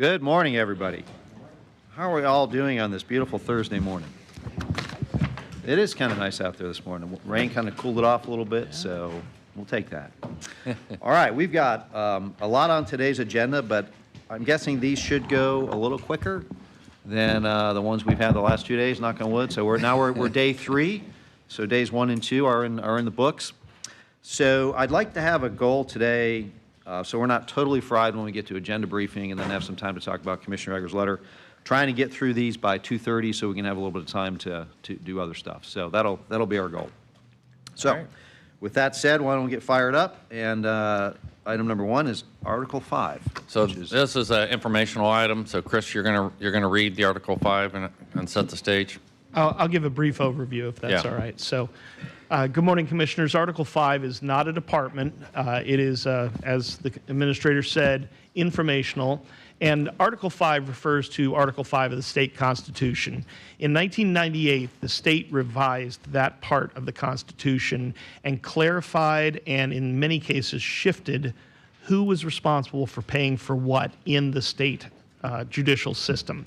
Good morning, everybody. How are we all doing on this beautiful Thursday morning? It is kind of nice out there this morning. Rain kind of cooled it off a little bit, so we'll take that. All right, we've got a lot on today's agenda, but I'm guessing these should go a little quicker than the ones we've had the last 2 days, knock on wood. So we're day 3, so days 1 and 2 are in the books. So I'd like to have a goal today, so we're not totally fried when we get to agenda briefing, and then have some time to talk about Commissioner Egger's letter. Trying to get through these by 2:30 so we can have a little bit of time to do other stuff. So that'll be our goal. So right. With that said, why don't we get fired up? And item number 1 is Article 5. So this is an informational item. So Chris, you're gonna read the Article 5 and set the stage. I'll give a brief overview if that's all right. So, good morning, Commissioners. Article 5 is not a department. It is, as the Administrator said, informational. And Article 5 refers to Article 5 of the state Constitution. In 1998, the state revised that part of the Constitution and clarified and in many cases shifted who was responsible for paying for what in the state judicial system.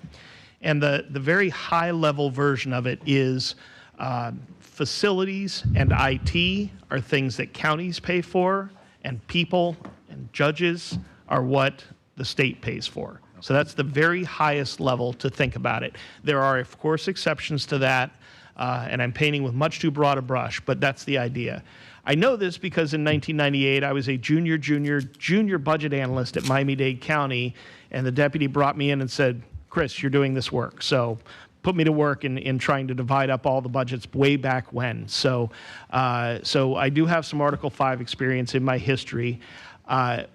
And the very high-level version of it is facilities and IT are things that counties pay for, and people and judges are what the state pays for. So that's the very highest level to think about it. There are, of course, exceptions to that, and I'm painting with much too broad a brush, but that's the idea. I know this because in 1998, I was a junior budget analyst at Miami-Dade County, and the deputy brought me in and said, Chris, you're doing this work. So put me to work in trying to divide up all the budgets way back when. So I do have some Article 5 experience in my history.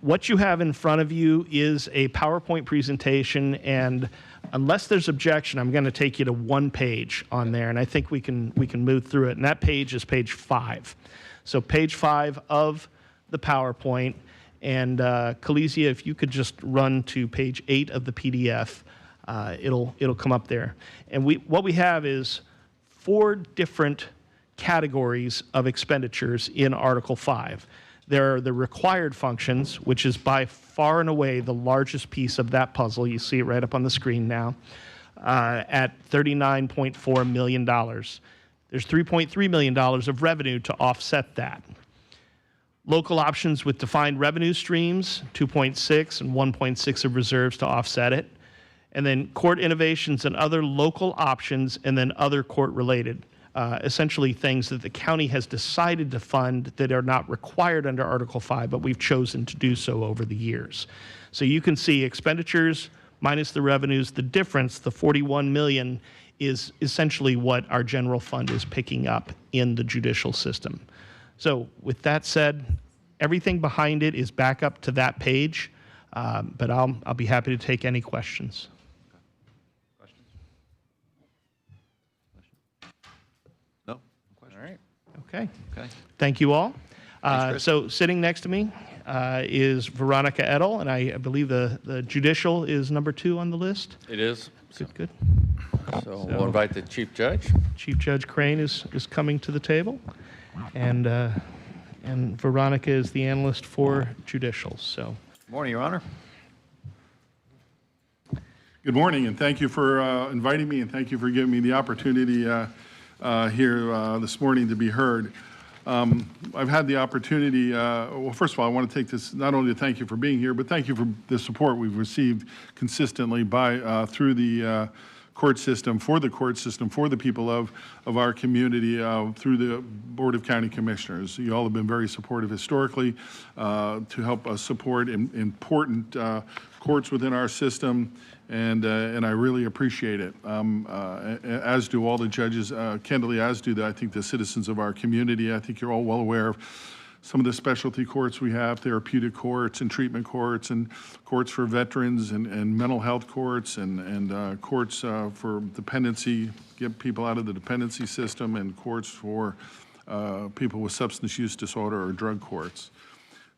What you have in front of you is a PowerPoint presentation, and unless there's objection, I'm going to take you to one page on there, and I think we can move through it. And that page is page 5. So page 5 of the PowerPoint, and Kalizia, if you could just run to page 8 of the PDF, it'll come up there. And what we have is 4 different categories of expenditures in Article 5. There are the required functions, which is by far and away the largest piece of that puzzle. You see it right up on the screen now, at $39.4 million. There's $3.3 million of revenue to offset that. Local options with defined revenue streams, 2.6 and 1.6 of reserves to offset it. And then court innovations and other local options, and then other court-related. Essentially things that the county has decided to fund that are not required under Article 5, but we've chosen to do so over the years. So you can see expenditures minus the revenues. The difference, the $41 million, is essentially what our general fund is picking up in the judicial system. So with that said, everything behind it is back up to that page, but I'll be happy to take any questions. Okay. Thank you all. So sitting next to me is Veronica Edel, and I believe the Judicial is number 2 on the list. It is. Good. So we'll invite the Chief Judge. Chief Judge Crane is coming to the table, and Veronica is the analyst for Judicial. So. Good morning, Your Honor. Good morning, and thank you for inviting me, and thank you for giving me the opportunity here this morning to be heard. I've had the opportunity, well, first of all, I want to take this not only to thank you for being here, but thank you for the support we've received consistently through the court system, for the people of our community, through the Board of County Commissioners. You all have been very supportive historically to help us support important courts within our system, and I really appreciate it, as do all the judges, candidly, as do I think the citizens of our community. I think you're all well aware of some of the specialty courts we have, therapeutic courts and treatment courts, and courts for veterans, and mental health courts, and courts for dependency, get people out of the dependency system, and courts for people with substance use disorder, or drug courts.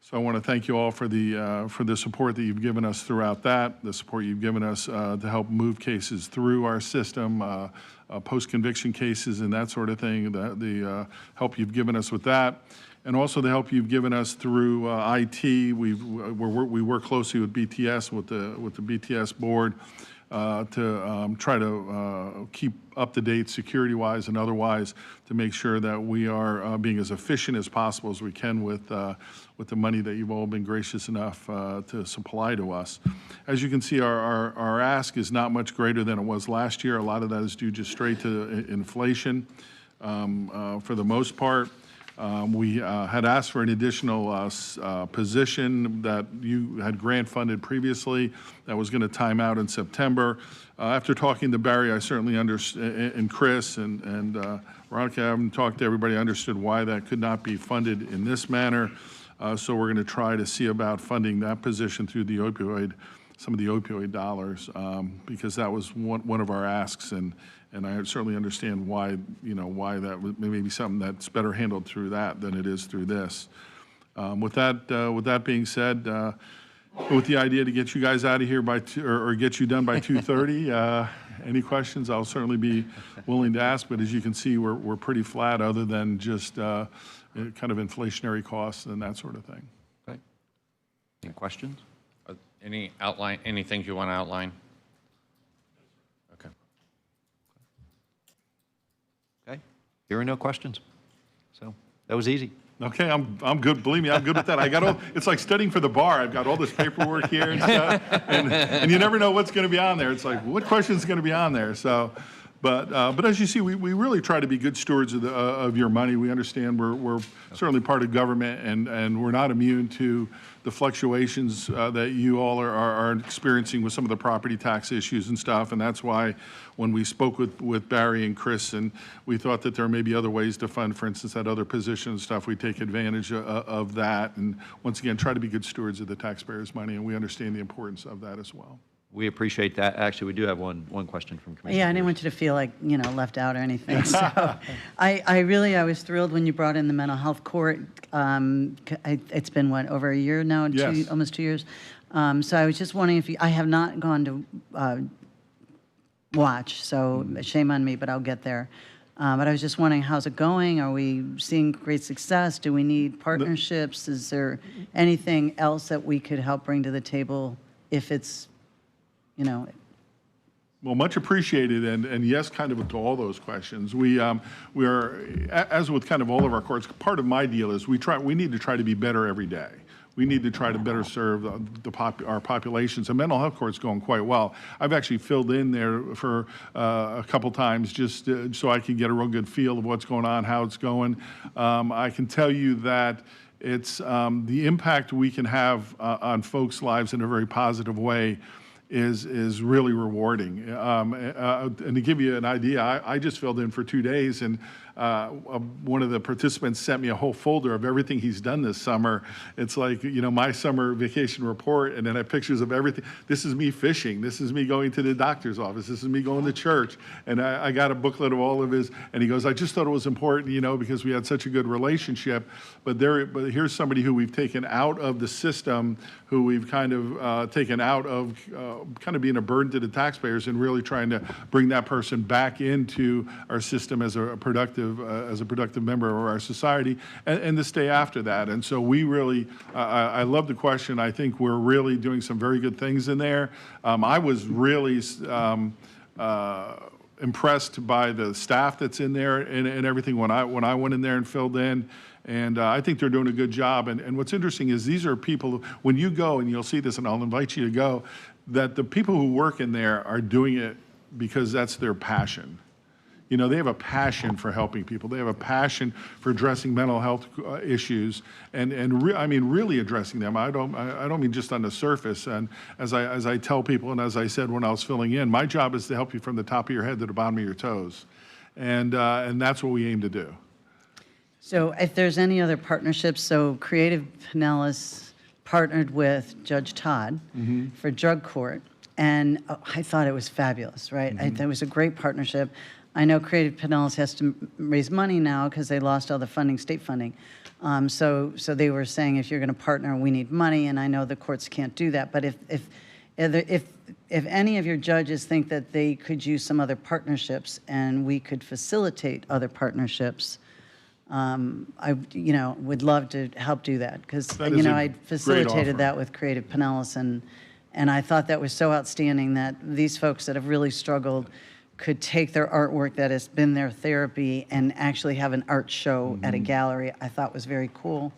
So I want to thank you all for the support that you've given us throughout that, the support you've given us to help move cases through our system, post-conviction cases and that sort of thing, the help you've given us with that, and also the help you've given us through IT. We work closely with BTS, with the BTS board, to try to keep up to date security-wise and otherwise to make sure that we are being as efficient as possible as we can with the money that you've all been gracious enough to supply to us. As you can see, our ask is not much greater than it was last year. A lot of that is due just straight to inflation for the most part. We had asked for an additional position that you had grant funded previously that was going to time out in September. After talking to Barry, I certainly understood, and Chris and Veronica, I haven't talked to everybody, I understood why that could not be funded in this manner. So we're going to try to see about funding that position through the some of the opioid dollars, because that was one of our asks, and I certainly understand why, why that may be something that's better handled through that than it is through this. With that being said, with the idea to get you guys out of here by or get you done by 2:30, any questions? I'll certainly be willing to ask, but as you can see, we're pretty flat, other than just kind of inflationary costs and that sort of thing. Okay. Any questions? Any things you want to outline? Okay. Okay. Hearing no questions. So that was easy. Okay, I'm good. Believe me, I'm good with that. I got all. It's like studying for the bar. I've got all this paperwork here and stuff, and you never know what's going to be on there. It's like, what question is going to be on there? So, but as you see, we really try to be good stewards of your money. We understand we're certainly part of government, and we're not immune to the fluctuations that you all are experiencing with some of the property tax issues and stuff. And that's why when we spoke with Barry and Chris, and we thought that there may be other ways to fund, for instance, that other position and stuff, we take advantage of that. And once again, try to be good stewards of the taxpayers' money, and we understand the importance of that as well. We appreciate that. Actually, we do have one question from Commissioner. Yeah, I didn't want you to feel like, left out or anything. So I was thrilled when you brought in the mental health court. It's been, over a year now? Yes. Almost 2 years. So I was just wondering I have not gone to watch, so shame on me, but I'll get there. But I was just wondering, how's it going? Are we seeing great success? Do we need partnerships? Is there anything else that we could help bring to the table if it's, Well, much appreciated, and yes, kind of to all those questions. We are, as with kind of all of our courts, part of my deal is we need to try to be better every day. We need to try to better serve our populations. And mental health court's going quite well. I've actually filled in there for a couple times just so I can get a real good feel of what's going on, how it's going. I can tell you that it's the impact we can have on folks' lives in a very positive way is really rewarding. And to give you an idea, I just filled in for 2 days, and one of the participants sent me a whole folder of everything he's done this summer. It's like, my summer vacation report, and then I have pictures of everything. This is me fishing. This is me going to the doctor's office. This is me going to church. And I got a booklet of all of his, and he goes, I just thought it was important, because we had such a good relationship. But here's somebody who we've taken out of the system, who we've kind of taken out of kind of being a burden to the taxpayers, and really trying to bring that person back into our system as a productive member of our society, and to stay after that. And so we really, I love the question. I think we're really doing some very good things in there. I was really impressed by the staff that's in there and everything when I went in there and filled in. And I think they're doing a good job. And what's interesting is these are people, when you go, and you'll see this, and I'll invite you to go, that the people who work in there are doing it because that's their passion. They have a passion for helping people. They have a passion for addressing mental health issues, and really addressing them. I don't mean just on the surface. And as I tell people, and as I said when I was filling in, my job is to help you from the top of your head to the bottom of your toes, and that's what we aim to do. So if there's any other partnerships, so Creative Pinellas partnered with Judge Todd for drug court, and I thought it was fabulous, right? I thought it was a great partnership. I know Creative Pinellas has to raise money now because they lost all the funding, state funding. So they were saying, if you're going to partner, we need money, and I know the courts can't do that. But if any of your judges think that they could use some other partnerships and we could facilitate other partnerships, I would love to help do that, because That is a I great facilitated offer. that with Creative Pinellas, and I thought that was so outstanding that these folks that have really struggled could take their artwork that has been their therapy and actually have an art show at a gallery. I thought was very cool.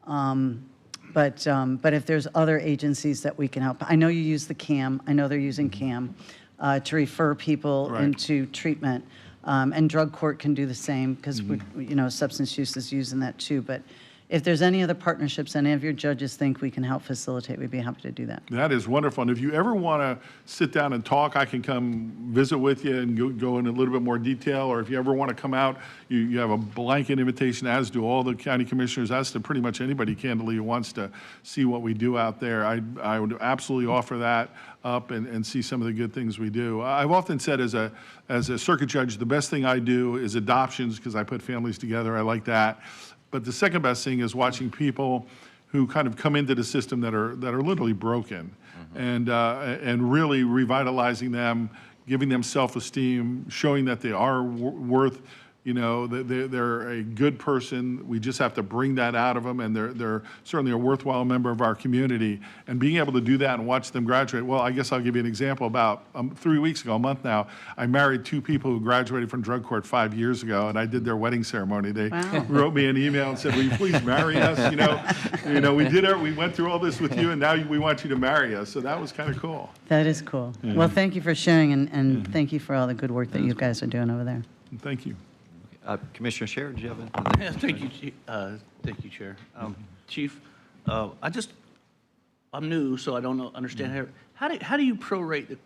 But if there's other agencies that we can help, I know you use the CAM. I know they're using CAM to refer people Right. into treatment, and drug court can do the same, because substance use is using that too. But if there's any other partnerships any of your judges think we can help facilitate, we'd be happy to do that. That is wonderful. And if you ever want to sit down and talk, I can come visit with you and go in a little bit more detail. Or if you ever want to come out, you have a blanket invitation, as do all the county commissioners, as to pretty much anybody, candidly, who wants to see what we do out there. I would absolutely offer that up and see some of the good things we do. I've often said, as a circuit judge, the best thing I do is adoptions, because I put families together. I like that. But the second best thing is watching people who kind of come into the system that are literally broken, and really revitalizing them, giving them self-esteem, showing that they are worth, that they're a good person. We just have to bring that out of them, and they're certainly a worthwhile member of our community. And being able to do that and watch them graduate. Well, I guess I'll give you an example. About 3 weeks ago, a month now, I married 2 people who graduated from drug court 5 years ago, and I did their wedding ceremony. They wrote me an email and said, "Will you please marry us? We went through all this with you, and now we want you to marry us." So that was kind of cool. That is cool. Well, thank you for sharing, and thank you for all the good work that you guys are doing over there. Thank you. Commissioner Sherrod, did you have Yeah, anything? thank you, Chair. Chief, I'm new, so I don't understand how do you prorate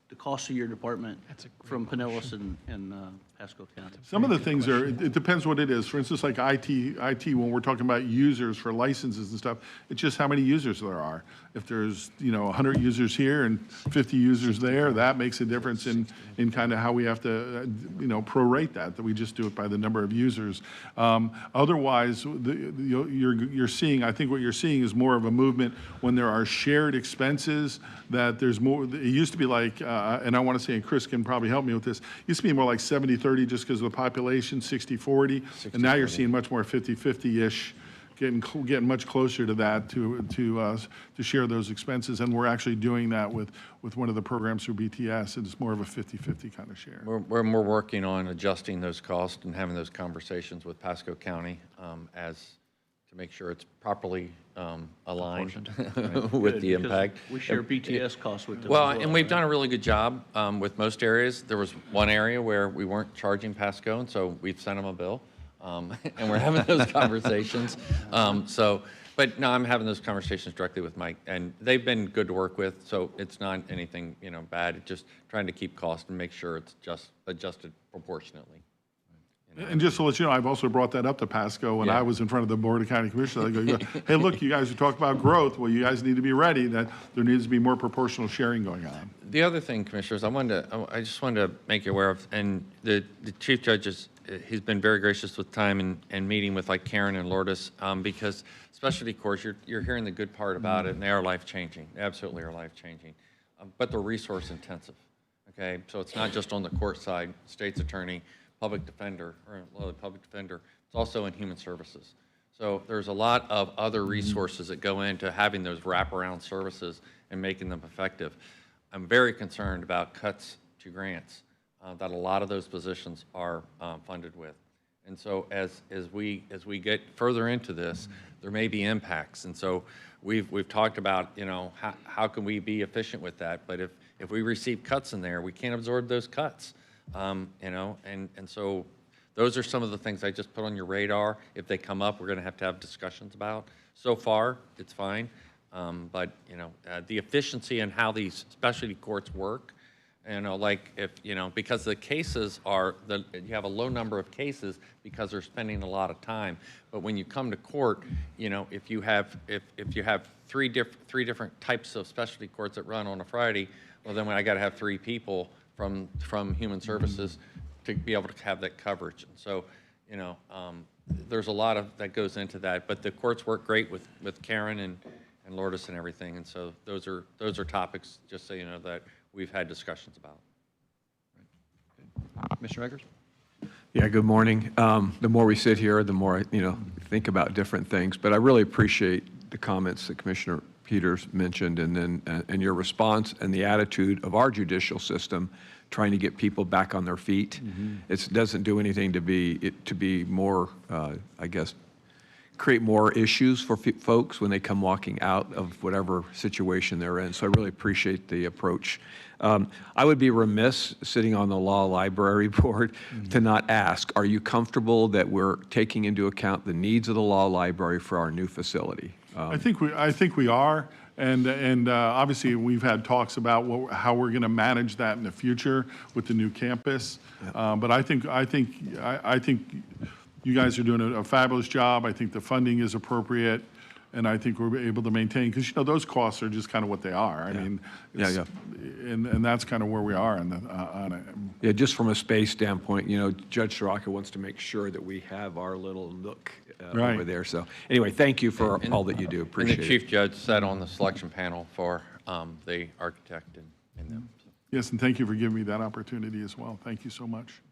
the cost of your department from Pinellas and Pasco County? Some of the things it depends what it is. For instance, like IT, when we're talking about users for licenses and stuff, it's just how many users there are. If there's, 100 users here and 50 users there, that makes a difference in kind of how we have to, prorate that we just do it by the number of users. Otherwise, you're seeing, I think what you're seeing is more of a movement when there are shared expenses, that there's more. It used to be like, and I want to say, and Chris can probably help me with this, it used to be more like 70-30 just because of the population, 60-40, and now you're seeing much more 50-50-ish, getting much closer to that to share those expenses, and we're actually doing that with one of the programs through BTS, and it's more of a 50-50 kind of share. We're working on adjusting those costs and having those conversations with Pasco County to make sure it's properly aligned with the Because impact. We share BTS costs with them. Well, as and we've done a really good job with most areas. There was one area where we weren't charging Pasco, and so we've sent them a bill, and we're having those conversations. But no, I'm having those conversations directly with Mike, and they've been good to work with, so it's not anything bad. It's just trying to keep cost and make sure it's just adjusted proportionately. And just to let you know, I've also brought that up to Pasco when I was in front of the Board of County Commissioners. I go, hey, look, you guys are talking about growth. Well, you guys need to be ready that there needs to be more proportional sharing going on. The other thing, Commissioners, I just wanted to make you aware of, and the Chief Judge he's been very gracious with time and meeting with like Karen and Lourdes, because specialty courts, you're hearing the good part about it, and they are life-changing. They absolutely are life-changing. But they're resource-intensive, okay? So it's not just on the court side, state's attorney, public defender, it's also in human services. So there's a lot of other resources that go into having those wraparound services and making them effective. I'm very concerned about cuts to grants that a lot of those positions are funded with. And so as we get further into this, there may be impacts. And so we've talked about, how can we be efficient with that? But if we receive cuts in there, we can't absorb those cuts. And so those are some of the things I just put on your radar. If they come up, we're going to have discussions about. So far, it's fine. But the efficiency and how these specialty courts work, because the cases you have a low number of cases because they're spending a lot of time. But when you come to court, if you have three different types of specialty courts that run on a Friday, well, then I got to have 3 people from Human Services to be able to have that coverage. And so, you know, there's a lot of that goes into that. But the courts work great with Karen and Lourdes and everything. And so those are topics, just so you know, that we've had discussions about. Mr. Eggers? Yeah, good morning. The more we sit here, the more I, think about different things. But I really appreciate the comments that Commissioner Peters mentioned, and then and your response and the attitude of our judicial system, trying to get people back on their feet. It doesn't do anything to be more, I guess, create more issues for folks when they come walking out of whatever situation they're in. So I really appreciate the approach. I would be remiss sitting on the Law Library Board to not ask, are you comfortable that we're taking into account the needs of the Law Library for our new facility? I think we are, and obviously we've had talks about how we're going to manage that in the future with the new campus. But I think you guys are doing a fabulous job. I think the funding is appropriate, and I think we're able to maintain, because those costs are just kind of what they are. I mean, and that's kind of where we are on it. Yeah, just from a space standpoint, Judge Soraka wants to make sure that we have our little nook over there. So anyway, thank you for all that you do. Appreciate it. And the Chief Judge sat on the selection panel for the architect and them. So. Yes, and thank you for giving me that opportunity as well. Thank you so much.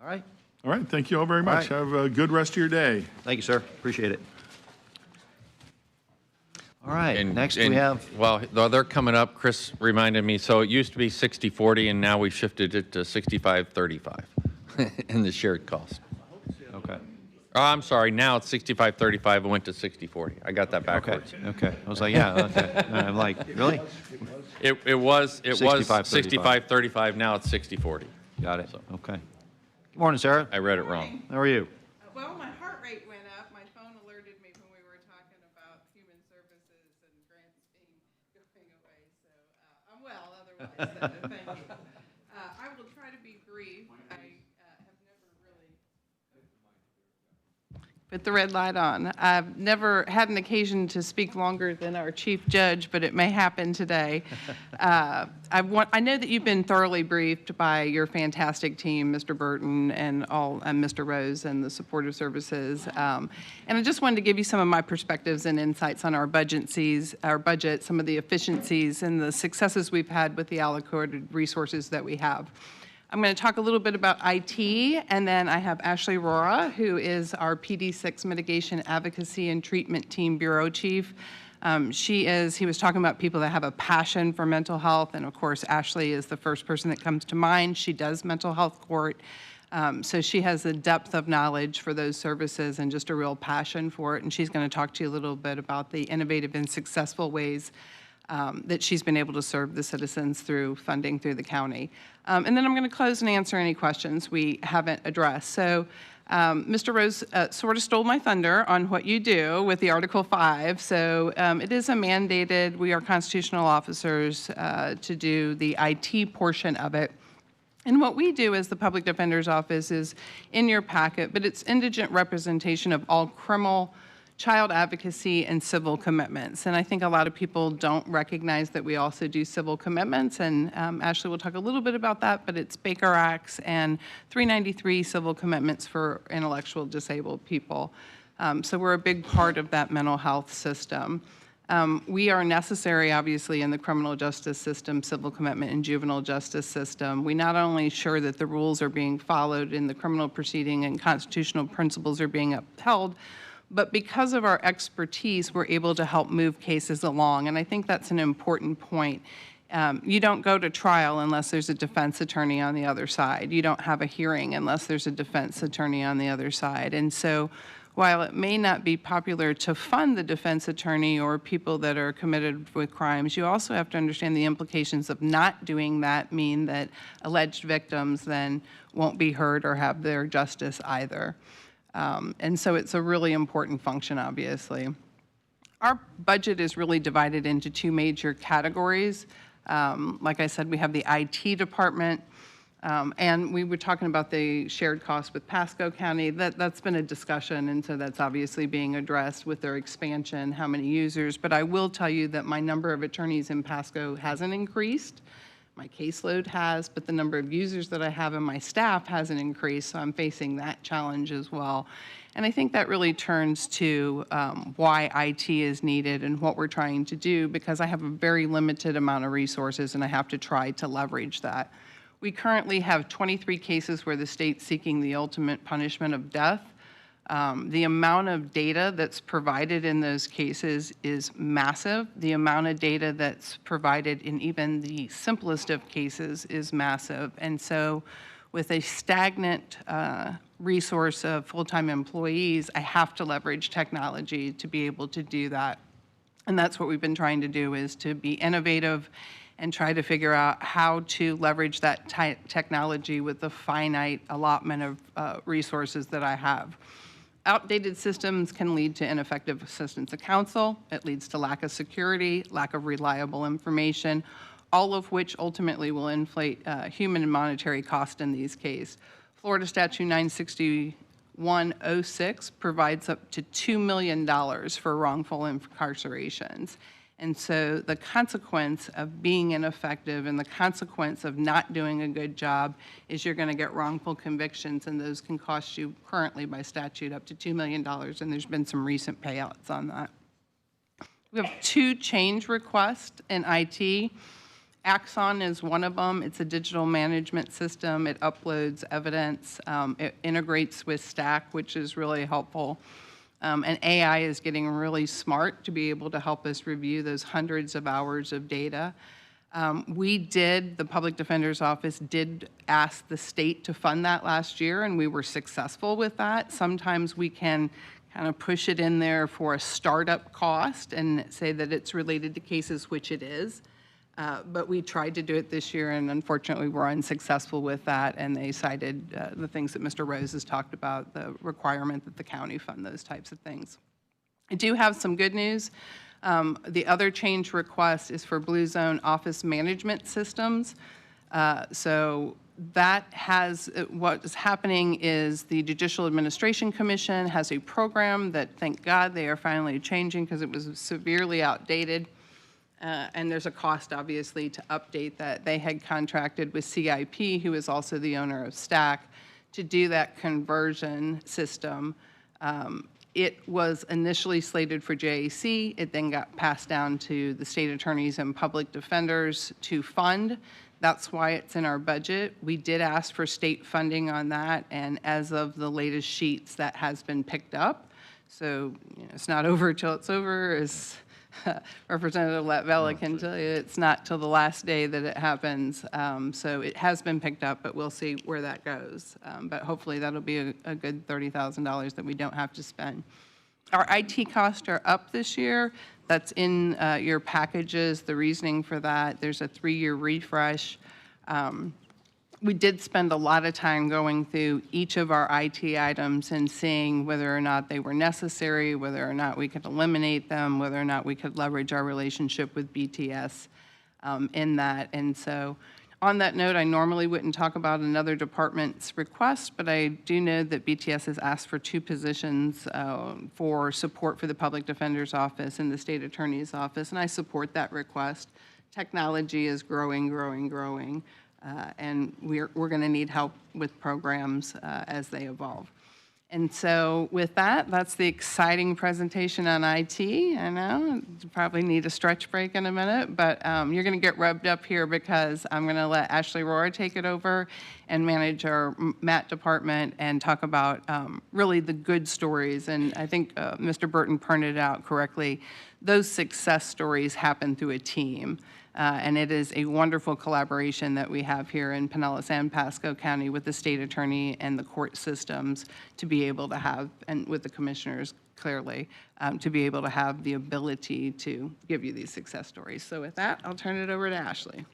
All right. All right, thank you all very much. Have a good rest of your day. Thank you, sir. Appreciate it. All right, And next we have... Well, they're coming up. Chris reminded me, so it used to be 60-40, and now we shifted it to 65-35 in the shared cost. Okay. Oh, I'm sorry, now it's 65-35, it went to 60-40. I got that backwards. Okay. I was like, yeah, okay. I'm like, really? It was 65-35. 65-35, now it's 60-40. Got it. Okay. Good morning, Sarah. I read it wrong. How are you? Well, my heart rate went up. My phone alerted me when we were talking about human services and grants going away. So I'm well otherwise. So thank you. I will try to be brief. I have never really put the red light on. I've never had an occasion to speak longer than our chief judge, but it may happen today. I know that you've been thoroughly briefed by your fantastic team, Mr. Burton and Mr. Rose and the supportive services. And I just wanted to give you some of my perspectives and insights on our budget, some of the efficiencies and the successes we've had with the allocated resources that we have. I'm going to talk a little bit about IT, and then I have Ashley Rora, who is our PD6 Mitigation Advocacy and Treatment Team Bureau Chief. He was talking about people that have a passion for mental health, and of course, Ashley is the first person that comes to mind. She does mental health court, so she has a depth of knowledge for those services and just a real passion for it, and she's going to talk to you a little bit about the innovative and successful ways that she's been able to serve the citizens through funding through the county. And then I'm going to close and answer any questions we haven't addressed. So Mr. Rose sort of stole my thunder on what you do with the Article 5. So it is mandated, we are constitutional officers, to do the IT portion of it. And what we do as the Public Defender's Office is in your packet, but it's indigent representation of all criminal, child advocacy, and civil commitments. And I think a lot of people don't recognize that we also do civil commitments, and Ashley will talk a little bit about that, but it's Baker Acts and 393 civil commitments for intellectual disabled people. So we're a big part of that mental health system. We are necessary, obviously, in the criminal justice system, civil commitment, and juvenile justice system. We not only ensure that the rules are being followed in the criminal proceeding and constitutional principles are being upheld, but because of our expertise, we're able to help move cases along, and I think that's an important point. You don't go to trial unless there's a defense attorney on the other side. You don't have a hearing unless there's a defense attorney on the other side. And so while it may not be popular to fund the defense attorney or people that are committed with crimes, you also have to understand the implications of not doing that mean that alleged victims then won't be heard or have their justice either. And so it's a really important function, obviously. Our budget is really divided into two major categories. Like I said, we have the IT department, and we were talking about the shared cost with Pasco County. That's been a discussion, and so that's obviously being addressed with their expansion, how many users. But I will tell you that my number of attorneys in Pasco hasn't increased. My caseload has, but the number of users that I have in my staff hasn't increased, so I'm facing that challenge as well. And I think that really turns to why IT is needed and what we're trying to do, because I have a very limited amount of resources and I have to try to leverage that. We currently have 23 cases where the state's seeking the ultimate punishment of death. The amount of data that's provided in those cases is massive. The amount of data that's provided in even the simplest of cases is massive. And so with a stagnant resource of full-time employees, I have to leverage technology to be able to do that. And that's what we've been trying to do, is to be innovative and try to figure out how to leverage that technology with the finite allotment of resources that I have. Outdated systems can lead to ineffective assistance of counsel. It leads to lack of security, lack of reliable information, all of which ultimately will inflate human and monetary cost in these cases. Florida Statute 96106 provides up to $2 million for wrongful incarcerations. And so the consequence of being ineffective and the consequence of not doing a good job is you're going to get wrongful convictions, and those can cost you currently by statute up to $2 million, and there's been some recent payouts on that. We have 2 change requests in IT. Axon is one of them. It's a digital management system. It uploads evidence. It integrates with Stack, which is really helpful. And AI is getting really smart to be able to help us review those hundreds of hours of data. The Public Defender's Office did ask the state to fund that last year, and we were successful with that. Sometimes we can kind of push it in there for a startup cost and say that it's related to cases, which it is. But we tried to do it this year, and unfortunately we're unsuccessful with that, and they cited the things that Mr. Rose has talked about, the requirement that the county fund those types of things. I do have some good news. The other change request is for Blue Zone office management systems. So that has, what is happening is the Judicial Administration Commission has a program that, thank God, they are finally changing because it was severely outdated. And there's a cost, obviously, to update that. They had contracted with CIP, who is also the owner of Stack, to do that conversion system. It was initially slated for JAC. It then got passed down to the state attorneys and public defenders to fund. That's why it's in our budget. We did ask for state funding on that, and as of the latest sheets, that has been picked up. So it's not over till it's over, as Representative Latvella can tell you. It's not till the last day that it happens. So it has been picked up, but we'll see where that goes. But hopefully that'll be a good $30,000 that we don't have to spend. Our IT costs are up this year. That's in your packages, the reasoning for that. There's a 3-year refresh. We did spend a lot of time going through each of our IT items and seeing whether or not they were necessary, whether or not we could eliminate them, whether or not we could leverage our relationship with BTS in that. And so on that note, I normally wouldn't talk about another department's request, but I do know that BTS has asked for 2 positions for support for the Public Defender's Office and the State Attorney's Office, and I support that request. Technology is growing, growing. And we're going to need help with programs as they evolve. And so with that, that's the exciting presentation on IT. I know, you probably need a stretch break in a minute, but you're going to get rubbed up here because I'm going to let Ashley Rohrer take it over and manage our MAT department and talk about really the good stories. And I think Mr. Burton pointed out correctly, those success stories happen through a team. And it is a wonderful collaboration that we have here in Pinellas and Pasco County with the state attorney and the court systems to be able to have, and with the commissioners clearly, to be able to have the ability to give you these success stories. So with that, I'll turn it over to Ashley.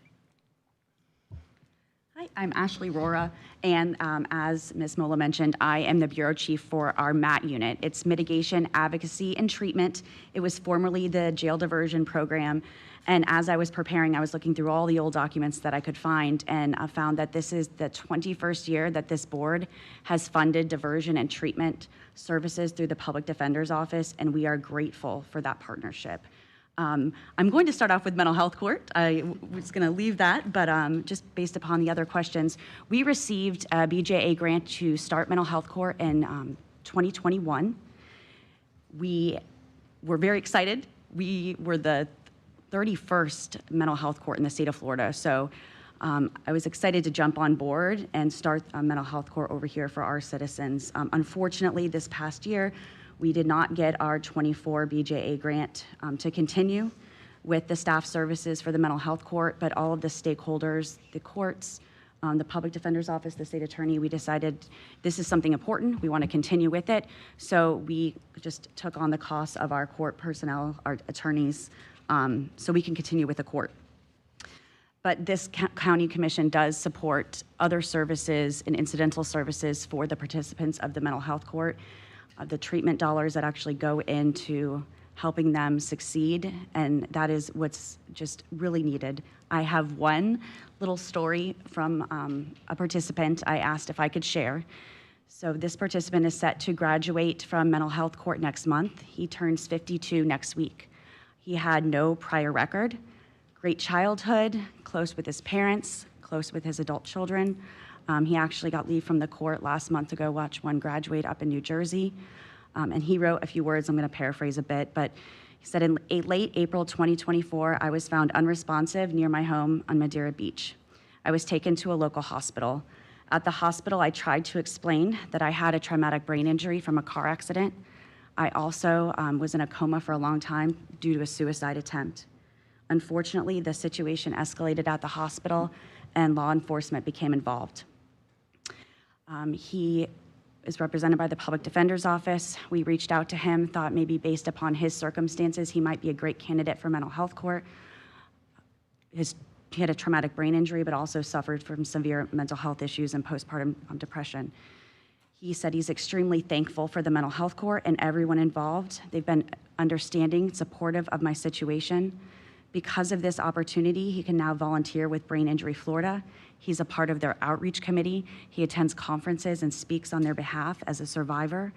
Hi, I'm Ashley Rohrer, and as Ms. Mola mentioned, I am the Bureau Chief for our MAT unit. It's Mitigation, Advocacy, and Treatment. It was formerly the Jail Diversion Program, and as I was preparing, I was looking through all the old documents that I could find, and I found that this is the 21st year that this board has funded diversion and treatment services through the Public Defender's Office, and we are grateful for that partnership. I'm going to start off with mental health court. I was going to leave that, but just based upon the other questions, we received a BJA grant to start mental health court in 2021. We were very excited. We were the 31st mental health court in the state of Florida, so I was excited to jump on board and start a mental health court over here for our citizens. Unfortunately, this past year, we did not get our 24 BJA grant to continue with the staff services for the mental health court, but all of the stakeholders, the courts, the public defender's office, the state attorney, we decided this is something important. We want to continue with it. So we just took on the costs of our court personnel, our attorneys, so we can continue with the court. But this county commission does support other services and incidental services for the participants of the mental health court. The treatment dollars that actually go into helping them succeed, and that is what's just really needed. I have one little story from a participant I asked if I could share. So this participant is set to graduate from mental health court next month. He turns 52 next week. He had no prior record, great childhood, close with his parents, close with his adult children. He actually got leave from the court last month to go watch one graduate up in New Jersey. And he wrote a few words, I'm going to paraphrase a bit, but he said, in late April 2024, I was found unresponsive near my home on Madeira Beach. I was taken to a local hospital. At the hospital, I tried to explain that I had a traumatic brain injury from a car accident. I also was in a coma for a long time due to a suicide attempt. Unfortunately, the situation escalated at the hospital and law enforcement became involved. He is represented by the public defender's office. We reached out to him, thought maybe based upon his circumstances, he might be a great candidate for mental health court. He had a traumatic brain injury, but also suffered from severe mental health issues and postpartum depression. He said he's extremely thankful for the mental health court and everyone involved. They've been understanding, supportive of my situation. Because of this opportunity, he can now volunteer with Brain Injury Florida. He's a part of their outreach committee. He attends conferences and speaks on their behalf as a survivor.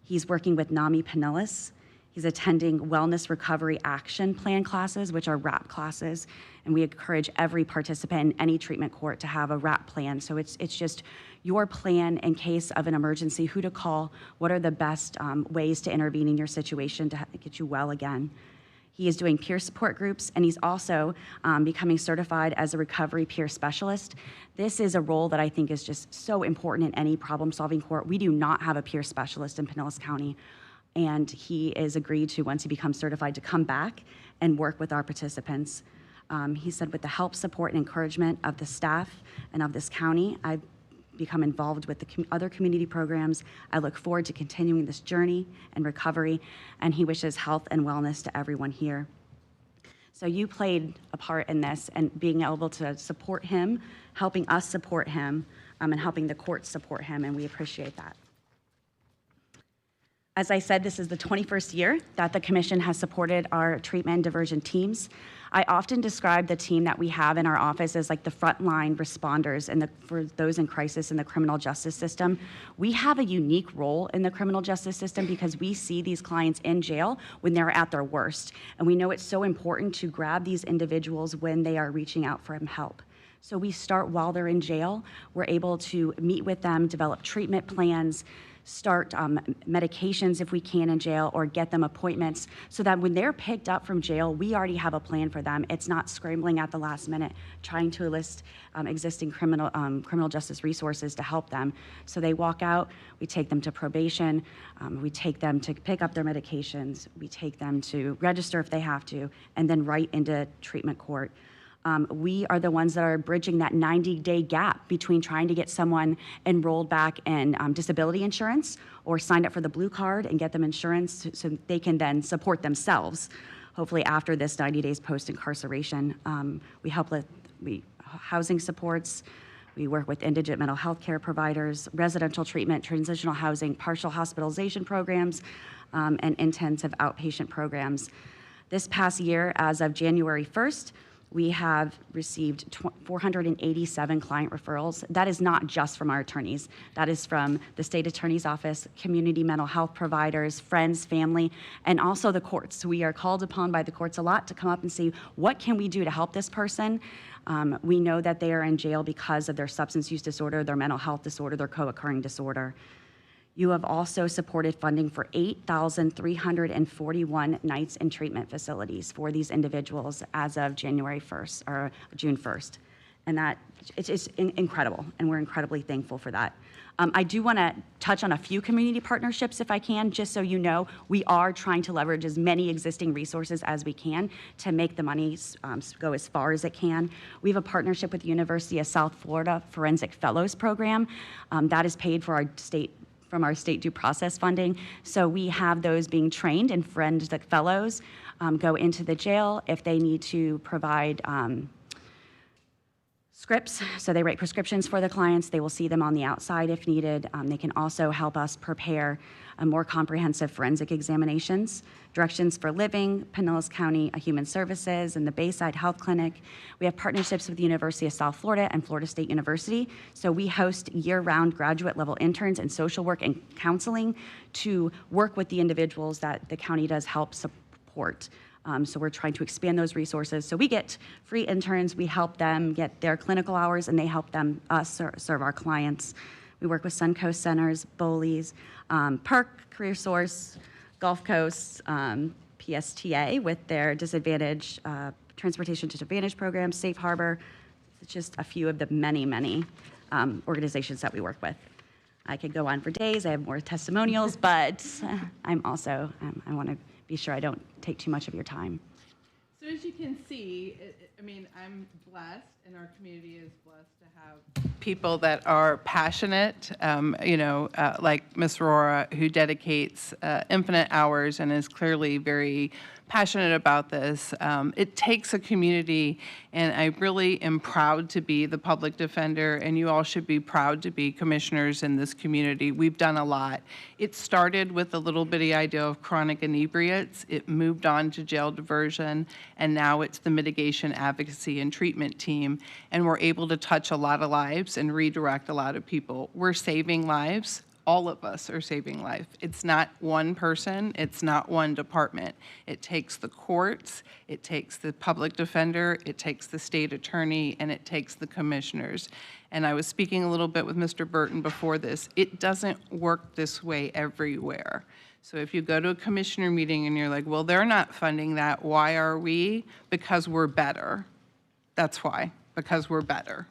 He's working with NAMI Pinellas. He's attending Wellness Recovery Action Plan classes, which are RAP classes, and we encourage every participant in any treatment court to have a RAP plan. So it's just your plan in case of an emergency, who to call, what are the best ways to intervene in your situation to get you well again. He is doing peer support groups, and he's also becoming certified as a recovery peer specialist. This is a role that I think is just so important in any problem-solving court. We do not have a peer specialist in Pinellas County, and he is agreed to, once he becomes certified, to come back and work with our participants. He said, with the help, support, and encouragement of the staff and of this county, I've become involved with the other community programs. I look forward to continuing this journey and recovery, and he wishes health and wellness to everyone here. So you played a part in this and being able to support him, helping us support him, and helping the courts support him, and we appreciate that. As I said, this is the 21st year that the Commission has supported our treatment and diversion teams. I often describe the team that we have in our office as like the frontline responders and for those in crisis in the criminal justice system. We have a unique role in the criminal justice system because we see these clients in jail when they're at their worst. And we know it's so important to grab these individuals when they are reaching out for help. So we start while they're in jail. We're able to meet with them, develop treatment plans, start medications if we can in jail, or get them appointments so that when they're picked up from jail, we already have a plan for them. It's not scrambling at the last minute, trying to enlist existing criminal justice resources to help them. So they walk out, we take them to probation, we take them to pick up their medications, we take them to register if they have to, and then right into treatment court. We are the ones that are bridging that 90-day gap between trying to get someone enrolled back in disability insurance or signed up for the blue card and get them insurance so they can then support themselves, hopefully after this 90 days post-incarceration. We help with housing supports. We work with indigent mental health care providers, residential treatment, transitional housing, partial hospitalization programs, and intensive outpatient programs. This past year, as of January 1st, We have received 487 client referrals. That is not just from our attorneys. That is from the state attorney's office, community mental health providers, friends, family, and also the courts. We are called upon by the courts a lot to come up and see, what can we do to help this person? We know that they are in jail because of their substance use disorder, their mental health disorder, their co-occurring disorder. You have also supported funding for 8,341 nights in treatment facilities for these individuals as of January 1st or June 1st. And that it's incredible, and we're incredibly thankful for that. I do want to touch on a few community partnerships if I can, just so you know. We are trying to leverage as many existing resources as we can to make the money go as far as it can. We have a partnership with the University of South Florida Forensic Fellows Program that is paid for from our state due process funding. So we have those being trained, and forensic fellows go into the jail if they need to provide scripts. So they write prescriptions for the clients. They will see them on the outside if needed. They can also help us prepare more comprehensive forensic examinations, directions for living, Pinellas County Human Services, and the Bayside Health Clinic. We have partnerships with the University of South Florida and Florida State University. So we host year-round graduate level interns in social work and counseling to work with the individuals that the county does help support. So we're trying to expand those resources. So we get free interns, we help them get their clinical hours, and they help us serve our clients. We work with Suncoast Centers, Bowleys, PERC, Career Source, Gulf Coast, PSTA with their disadvantage, transportation disadvantage program, Safe Harbor. It's just a few of the many, many organizations that we work with. I could go on for days. I have more testimonials, but I'm also, I want to be sure I don't take too much of your time. So as you can see, I mean, I'm blessed, and our community is blessed to have people that are passionate, like Ms. Aurora, who dedicates infinite hours and is clearly very passionate about this. It takes a community, and I really am proud to be the public defender, and you all should be proud to be commissioners in this community. We've done a lot. It started with a little bitty idea of chronic inebriates. It moved on to jail diversion, and now it's the mitigation, advocacy, and treatment team, and we're able to touch a lot of lives and redirect a lot of people. We're saving lives. All of us are saving life. It's not one person, it's not one department. It takes the courts, it takes the public defender, it takes the state attorney, and it takes the commissioners. And I was speaking a little bit with Mr. Burton before this. It doesn't work this way everywhere. So if you go to a commissioner meeting and you're like, well, they're not funding that, why are we? Because we're better. That's why, because we're better.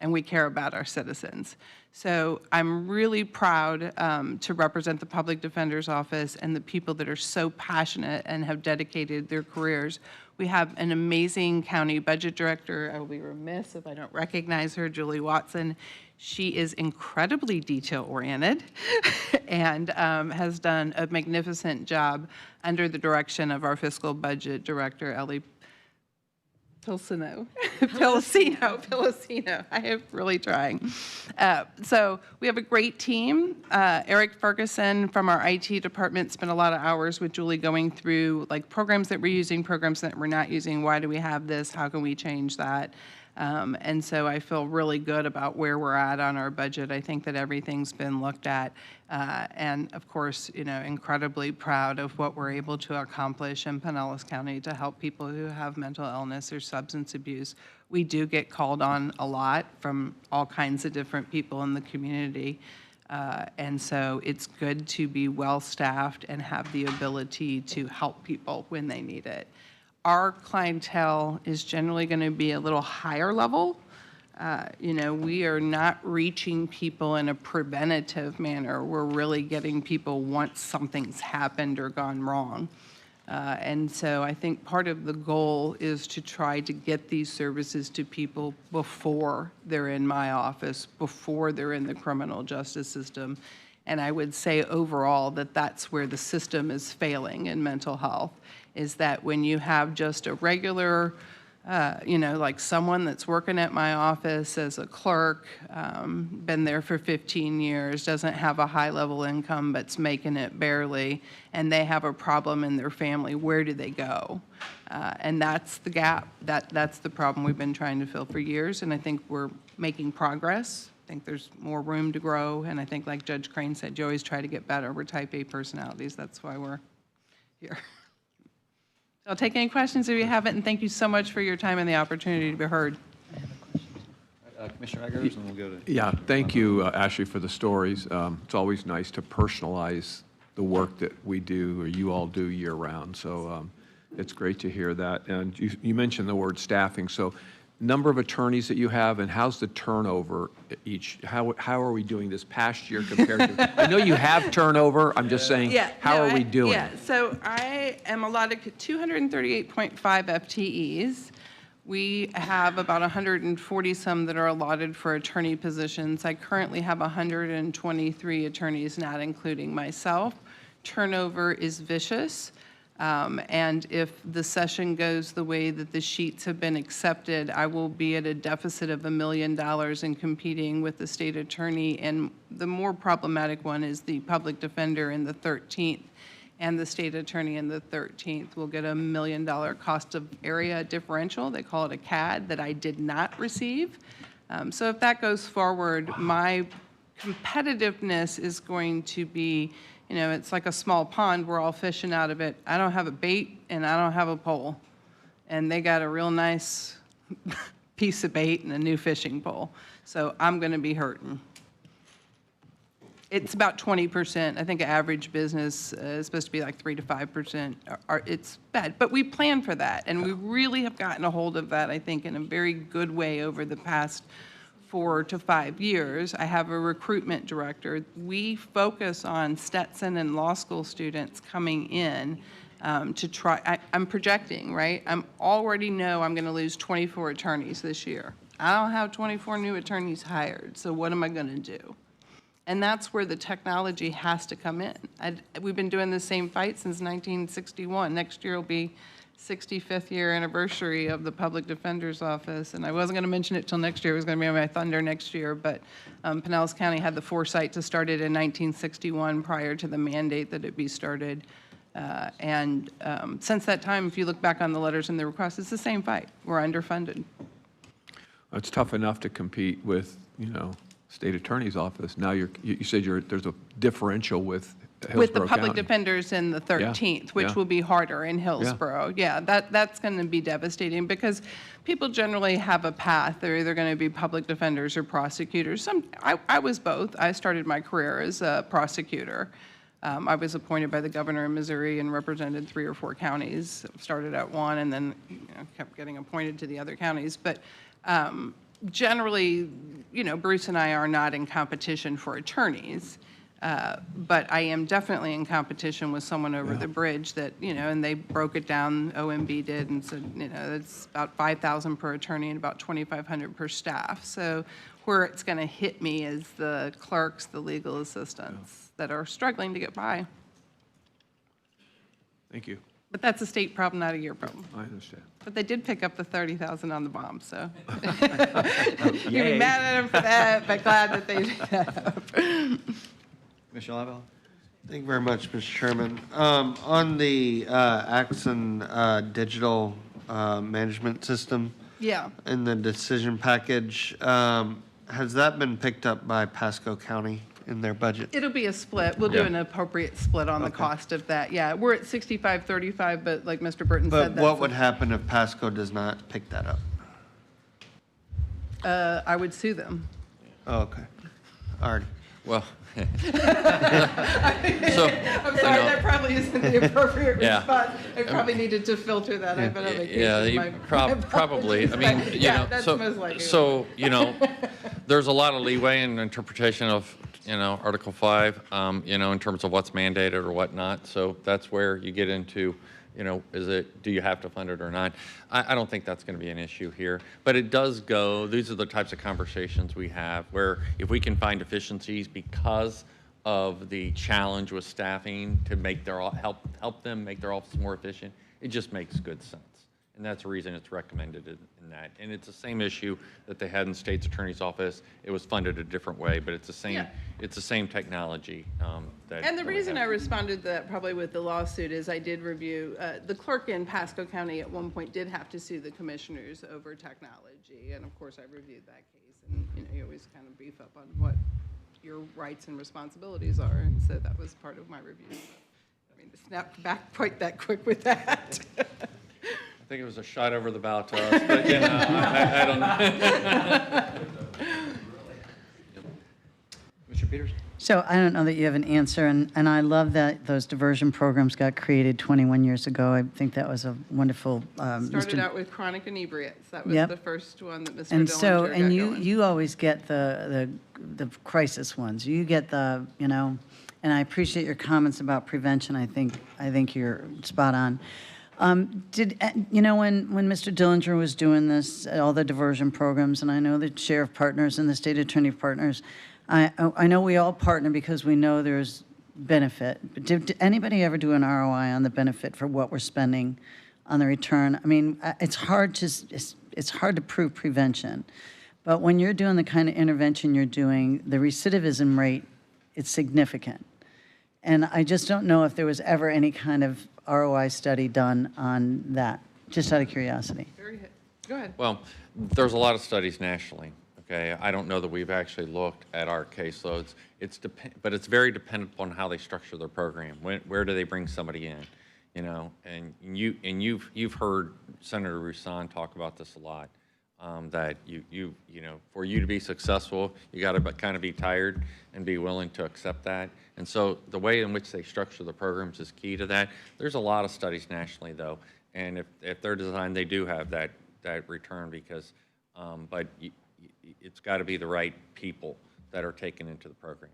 And we care about our citizens. So I'm really proud to represent the Public Defender's Office and the people that are so passionate and have dedicated their careers. We have an amazing county budget director. I will be remiss if I don't recognize her, Julie Watson. She is incredibly detail-oriented and has done a magnificent job under the direction of our fiscal budget director, Ellie Pilsino. I am really trying. So we have a great team. Eric Ferguson from our IT department spent a lot of hours with Julie going through like programs that we're using, programs that we're not using. Why do we have this? How can we change that? And so I feel really good about where we're at on our budget. I think that everything's been looked at. And of course, incredibly proud of what we're able to accomplish in Pinellas County to help people who have mental illness or substance abuse. We do get called on a lot from all kinds of different people in the community. And so it's good to be well-staffed and have the ability to help people when they need it. Our clientele is generally going to be a little higher level. We are not reaching people in a preventative manner. We're really getting people once something's happened or gone wrong. And so I think part of the goal is to try to get these services to people before they're in my office, before they're in the criminal justice system. And I would say overall that that's where the system is failing in mental health, is that when you have just a regular like someone that's working at my office as a clerk, been there for 15 years, doesn't have a high-level income, but's making it barely, and they have a problem in their family, where do they go? And that's the gap. That's the problem we've been trying to fill for years, and I think we're making progress. I think there's more room to grow, and I think, like Judge Crane said, you always try to get better. We're type A personalities. That's why we're here. I'll take any questions if you haven't, and thank you so much for your time and the opportunity to be heard. Commissioner Eggers, and we'll go to. Yeah, thank you, Ashley, for the stories. It's always nice to personalize the work that we do, or you all do year-round, so it's great to hear that. And you mentioned the word staffing, so number of attorneys that you have, and how's the turnover each? How are we doing this past year compared to? I know you have turnover. I'm just saying, how are we doing? Yeah, so I am allotted 238.5 FTEs. We have about 140 some that are allotted for attorney positions. I currently have 123 attorneys, not including myself. Turnover is vicious. And if the session goes the way that the sheets have been accepted, I will be at a deficit of $1 million in competing with the state attorney. And the more problematic one is the public defender in the 13th and the state attorney in the 13th will get $1 million cost of area differential. They call it a CAD that I did not receive. So if that goes forward, my competitiveness is going to be, it's like a small pond. We're all fishing out of it. I don't have a bait and I don't have a pole. And they got a real nice piece of bait and a new fishing pole. So I'm going to be hurting. It's about 20%. I think average business is supposed to be like 3 to 5%. It's bad, but we plan for that. And we really have gotten a hold of that, I think, in a very good way over the past 4 to 5 years. I have a recruitment director. We focus on Stetson and law school students coming in to try. I'm projecting, right? I already know I'm going to lose 24 attorneys this year. I don't have 24 new attorneys hired, so what am I going to do? And that's where the technology has to come in. We've been doing the same fight since 1961. Next year will be 65th year anniversary of the Public Defender's Office, and I wasn't going to mention it till next year. It was going to be on my thunder next year, but Pinellas County had the foresight to start it in 1961 prior to the mandate that it be started. Since that time, if you look back on the letters and the requests, it's the same fight. We're underfunded. It's tough enough to compete with, state attorney's office. Now you said there's a differential with Hillsborough with the public County. defenders in the 13th, which will be harder in Hillsborough. Yeah, that's going to be devastating because people generally have a path. They're either going to be public defenders or prosecutors. I was both. I started my career as a prosecutor. I was appointed by the governor in Missouri and represented 3 or 4 counties. Started at one and then kept getting appointed to the other counties. But generally, Bruce and I are not in competition for attorneys. But I am definitely in competition with someone over the bridge that, and they broke it down, OMB did, and said, it's about $5,000 per attorney and about $2,500 per staff. So where it's going to hit me is the clerks, the legal assistants that are struggling to get by. Thank you. But that's a state problem, not a year problem. I understand. But they did pick up the $30,000 on the bomb, so. You'd be mad at them for that, but glad that they did that. Commissioner Lavelle? Thank you very much, Mr. Chairman. On the Axon digital management system Yeah. and the decision package, has that been picked up by Pasco County in their budget? It'll be a split. We'll do Yeah. an appropriate split on the cost of that. Yeah, we're at 65-35, but like Mr. Burton said, But what would happen if Pasco does not pick that up? I would sue them. Oh, okay. All right. Well, so, I'm sorry, that probably isn't the appropriate Yeah. response. I probably needed to filter that. I've been on vacation. yeah, you My probably. I mean, apologies. Yeah, that's so, most likely. so, there's a lot of leeway in interpretation of, Article 5, in terms of what's mandated or whatnot. So that's where you get into, do you have to fund it or not? I don't think that's going to be an issue here. But it does go, these are the types of conversations we have where if we can find efficiencies because of the challenge with staffing to make help them make their office more efficient, it just makes good sense. And that's the reason it's recommended in that. And it's the same issue that they had in the state's attorney's office. It was funded a different way, but it's the same, Yeah. it's the same technology. And the that we reason I have. responded to that probably with the lawsuit is I did review, the clerk in Pasco County at one point did have to sue the commissioners over technology. And of course, I reviewed that case, and you always kind of beef up on what your rights and responsibilities are. And so that was part of my review. I mean, to snap back quite that quick with that. I think it was a shot over the bow to us, but I don't know. Mr. Peters? So I don't know that you have an answer, and I love that those diversion programs got created 21 years ago. I think that was a wonderful. Started out with chronic inebriates. That was Yep. the first one that Mr. And Dillinger so, got and going. you always get the crisis ones. You get the, and I appreciate your comments about prevention. I think you're spot on. When Mr. Dillinger was doing this, all the diversion programs, and I know the sheriff partners and the state attorney partners, I know we all partner because we know there's benefit. But did anybody ever do an ROI on the benefit for what we're spending on the return? I mean, it's hard to prove prevention, but when you're doing the kind of intervention you're doing, the recidivism rate, it's significant. And I just don't know if there was ever any kind of ROI study done on that, just out of curiosity. Very good. Go ahead. Well, there's a lot of studies nationally, okay? I don't know that we've actually looked at our caseloads. But it's very dependent upon how they structure their program. Where do they bring somebody in, And you've heard Senator Roussan talk about this a lot, that for you to be successful, you got to kind of be tired and be willing to accept that. And so the way in which they structure the programs is key to that. There's a lot of studies nationally, though, and if they're designed, they do have that return because, but it's got to be the right people that are taken into the programs.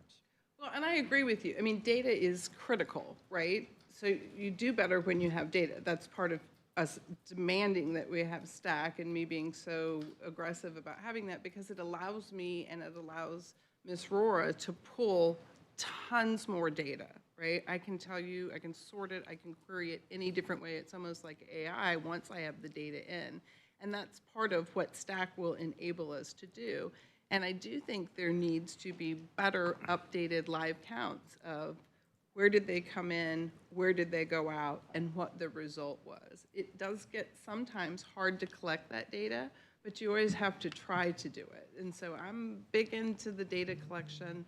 Well, and I agree with you. I mean, data is critical, right? So you do better when you have data. That's part of us demanding that we have stack and me being so aggressive about having that because it allows me and it allows Ms. Rora to pull tons more data, right? I can tell you, I can sort it, I can query it any different way. It's almost like AI once I have the data in. And that's part of what stack will enable us to do. And I do think there needs to be better updated live counts of where did they come in, where did they go out, and what the result was. It does get sometimes hard to collect that data, but you always have to try to do it. And so I'm big into the data collection.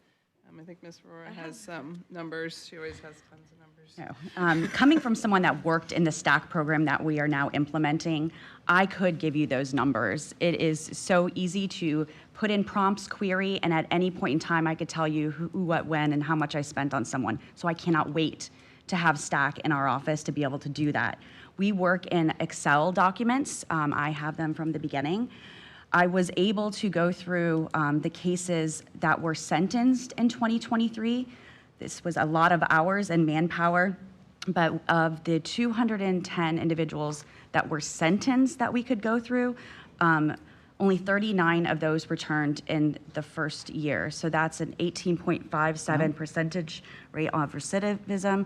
I think Ms. Rora has some numbers. She always has tons of numbers. No. Coming from someone that worked in the STACK program that we are now implementing, I could give you those numbers. It is so easy to put in prompts, query, and at any point in time, I could tell you who, what, when, and how much I spent on someone. So I cannot wait to have STACK in our office to be able to do that. We work in Excel documents. I have them from the beginning. I was able to go through the cases that were sentenced in 2023. This was a lot of hours and manpower, but of the 210 individuals that were sentenced that we could go through, only 39 of those returned in the first year. So that's an 18.57 percentage rate of recidivism.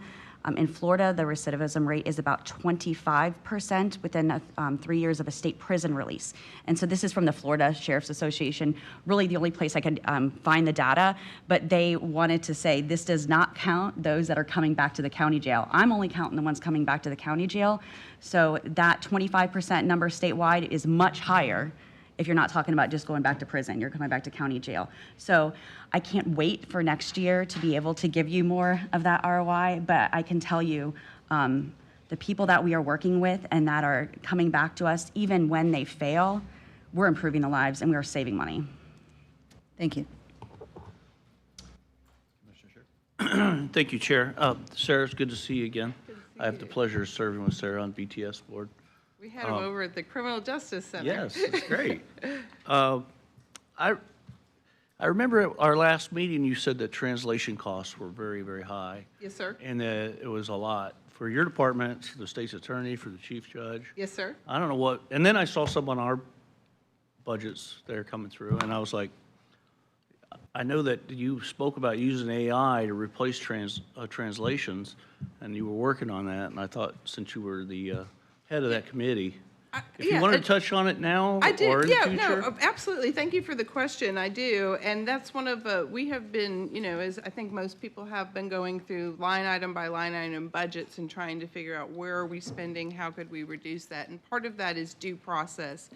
In Florida, the recidivism rate is about 25% within 3 years of a state prison release. And so this is from the Florida Sheriff's Association, really the only place I could find the data, but they wanted to say this does not count those that are coming back to the county jail. I'm only counting the ones coming back to the county jail. So that 25% number statewide is much higher if you're not talking about just going back to prison, you're coming back to county jail. So I can't wait for next year to be able to give you more of that ROI, but I can tell you the people that we are working with and that are coming back to us, even when they fail, we're improving the lives and we are saving money. Thank you. Thank you, Chair. Sarah, it's good to see you again. I have the pleasure of serving with Sarah on BTS board. We had him over at the Criminal Justice Center. Yes, it's great. I remember at our last meeting, you said that translation costs were very, very high. Yes, sir. And that it was a lot for your department, for the state's attorney, for the chief judge. Yes, sir. I don't know what, and then I saw some on our budgets there coming through, and I was like, I know that you spoke about using AI to replace translations, and you were working on that, and I thought since you were the head of that committee, If you want to touch on it now I do, or in the yeah, future. no, absolutely. Thank you for the question. I do, and that's one of we have been, as I think most people have been going through line item by line item budgets and trying to figure out where are we spending, how could we reduce that, and part of that is due process,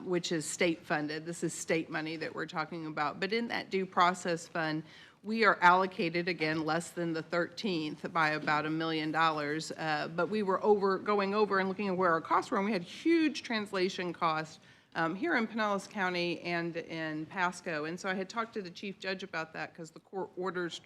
which is state funded. This is state money that we're talking about, but in that due process fund, we are allocated, again, less than the 13th by about $1 million, but we were going over and looking at where our costs were, and we had huge translation costs here in Pinellas County and in Pasco. And so I had talked to the chief judge about that because the court orders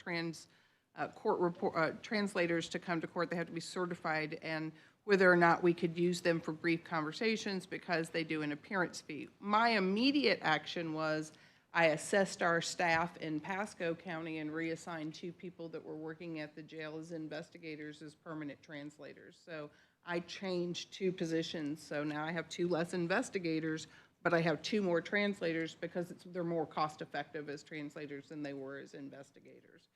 translators to come to court. They have to be certified, and whether or not we could use them for brief conversations because they do an appearance fee. My immediate action was I assessed our staff in Pasco County and reassigned 2 people that were working at the jail as investigators as permanent translators. So I changed 2 positions. So now I have 2 less investigators, but I have 2 more translators because they're more cost effective as translators than they were as investigators.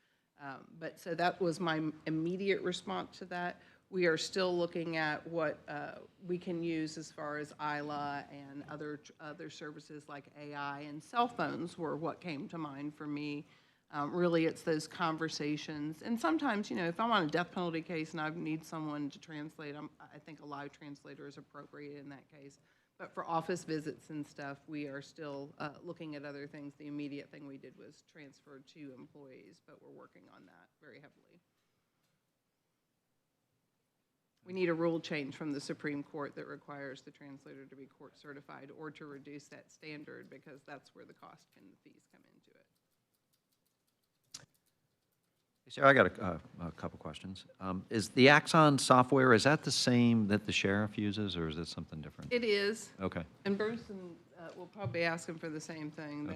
But so that was my immediate response to that. We are still looking at what we can use as far as ILA and other services like AI, and cell phones were what came to mind for me. Really, it's those conversations. And sometimes, if I'm on a death penalty case and I need someone to translate, I think a live translator is appropriate in that case. But for office visits and stuff, we are still looking at other things. The immediate thing we did was transfer 2 employees, but we're working on that very heavily. We need a rule change from the Supreme Court that requires the translator to be court certified or to reduce that standard, because that's where the cost and the fees come into it. Hey, Sarah, I got a couple questions. Is the Axon software, is that the same that the sheriff uses, or is it something different? It is. Okay. And Bruce will probably ask him for the same thing.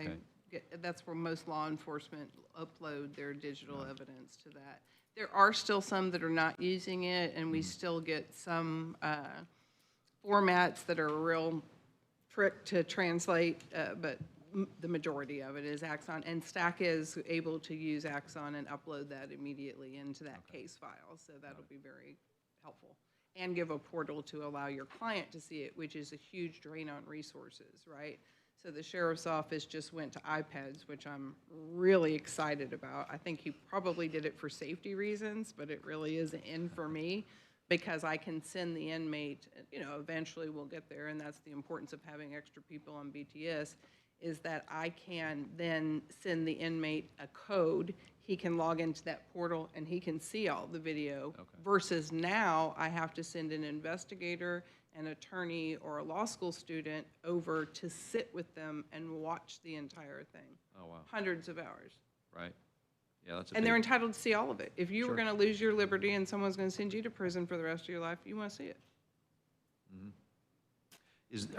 Okay. That's where most law enforcement upload their digital evidence to that. There are still some that are not using it, and we still get some formats that are a real trick to translate, but the majority of it is Axon, and Stack is able to use Axon and upload that immediately into that case file, so that'll be very helpful. And give a portal to allow your client to see it, which is a huge drain on resources, right? So the sheriff's office just went to iPads, which I'm really excited about. I think he probably did it for safety reasons, but it really is in for me because I can send the inmate, eventually we'll get there, and that's the importance of having extra people on BTS, is that I can then send the inmate a code. He can log into that portal and he can see all the video, versus now I have to send an investigator, an attorney, or a law school student over to sit with them and watch the entire thing. Oh, wow. Hundreds of hours. Right. Yeah, that's a And they're big- entitled to see all of it. If you were going to lose your liberty and someone's going to send you to prison for the rest of your life, you want to see it.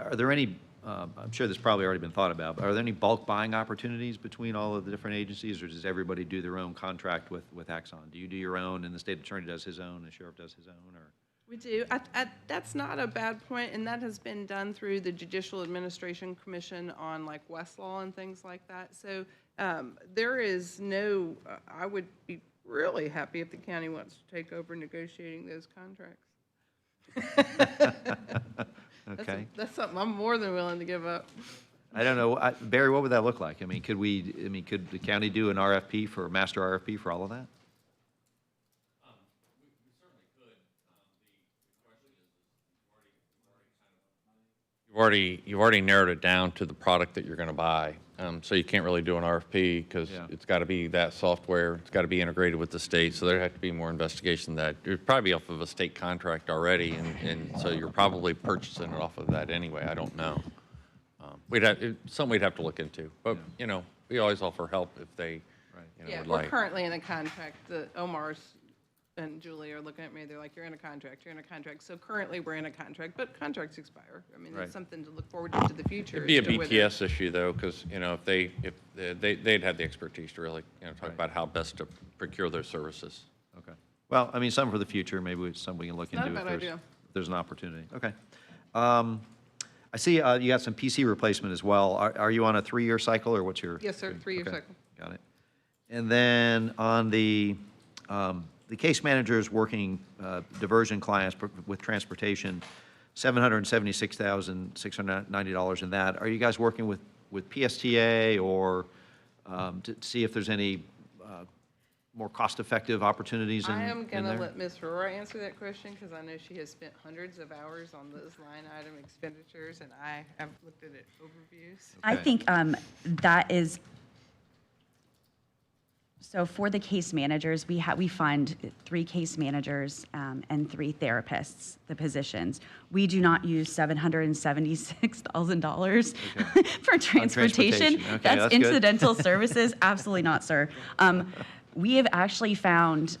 Are there any, I'm sure this probably already been thought about, but are there any bulk buying opportunities between all of the different agencies, or does everybody do their own contract with Axon? Do you do your own, and the state attorney does his own, and the sheriff does his own, or? We do. That's not a bad point, and that has been done through the Judicial Administration Commission on like Westlaw and things like that. So there is no, I would be really happy if the county wants to take over negotiating those contracts. Okay. That's something I'm more than willing to give up. I don't know, Barry, what would that look like? I mean, could the county do an RFP for, master RFP for all of that? You've already narrowed it down to the product that you're going to buy. So you can't really do an RFP because Yeah. it's got to be that software. It's got to be integrated with the state. So there have to be more investigation that you're probably off of a state contract already. And so you're probably purchasing it off of that anyway. I don't know. Something we'd have to look into. But, we always offer help if they Yeah, would we're like. currently in a contract. The Omar's and Julie are looking at me. They're like, "You're in a contract. You're in a contract." So currently, we're in a contract, but contracts expire. I mean, Right. it's something to look forward to the future. It'd be a as to whether- BTS issue, though, because, if they'd have the expertise to really, talk Right. about how best to procure their services. Okay. Well, I mean, something for the future, maybe it's something we can look Not into a bad idea. if there's an opportunity. Okay. I see you got some PC replacement as well. Are you on a 3-year cycle, or what's your? Yes, sir, 3-year Okay, cycle. got it. And then on the case managers working diversion clients with transportation, $776,690 in that. Are you guys working with PSTA or to see if there's any more cost-effective opportunities in I am going to there? let Ms. Rohrer answer that question because I know she has spent hundreds of hours on those line item expenditures, and I have looked at it overviews. I Okay. think that is, so for the case managers, we fund 3 case managers and 3 therapists, the positions. We do not use $776,000 for transportation. Okay, That's that's good. incidental services. Absolutely not, sir. We have actually found,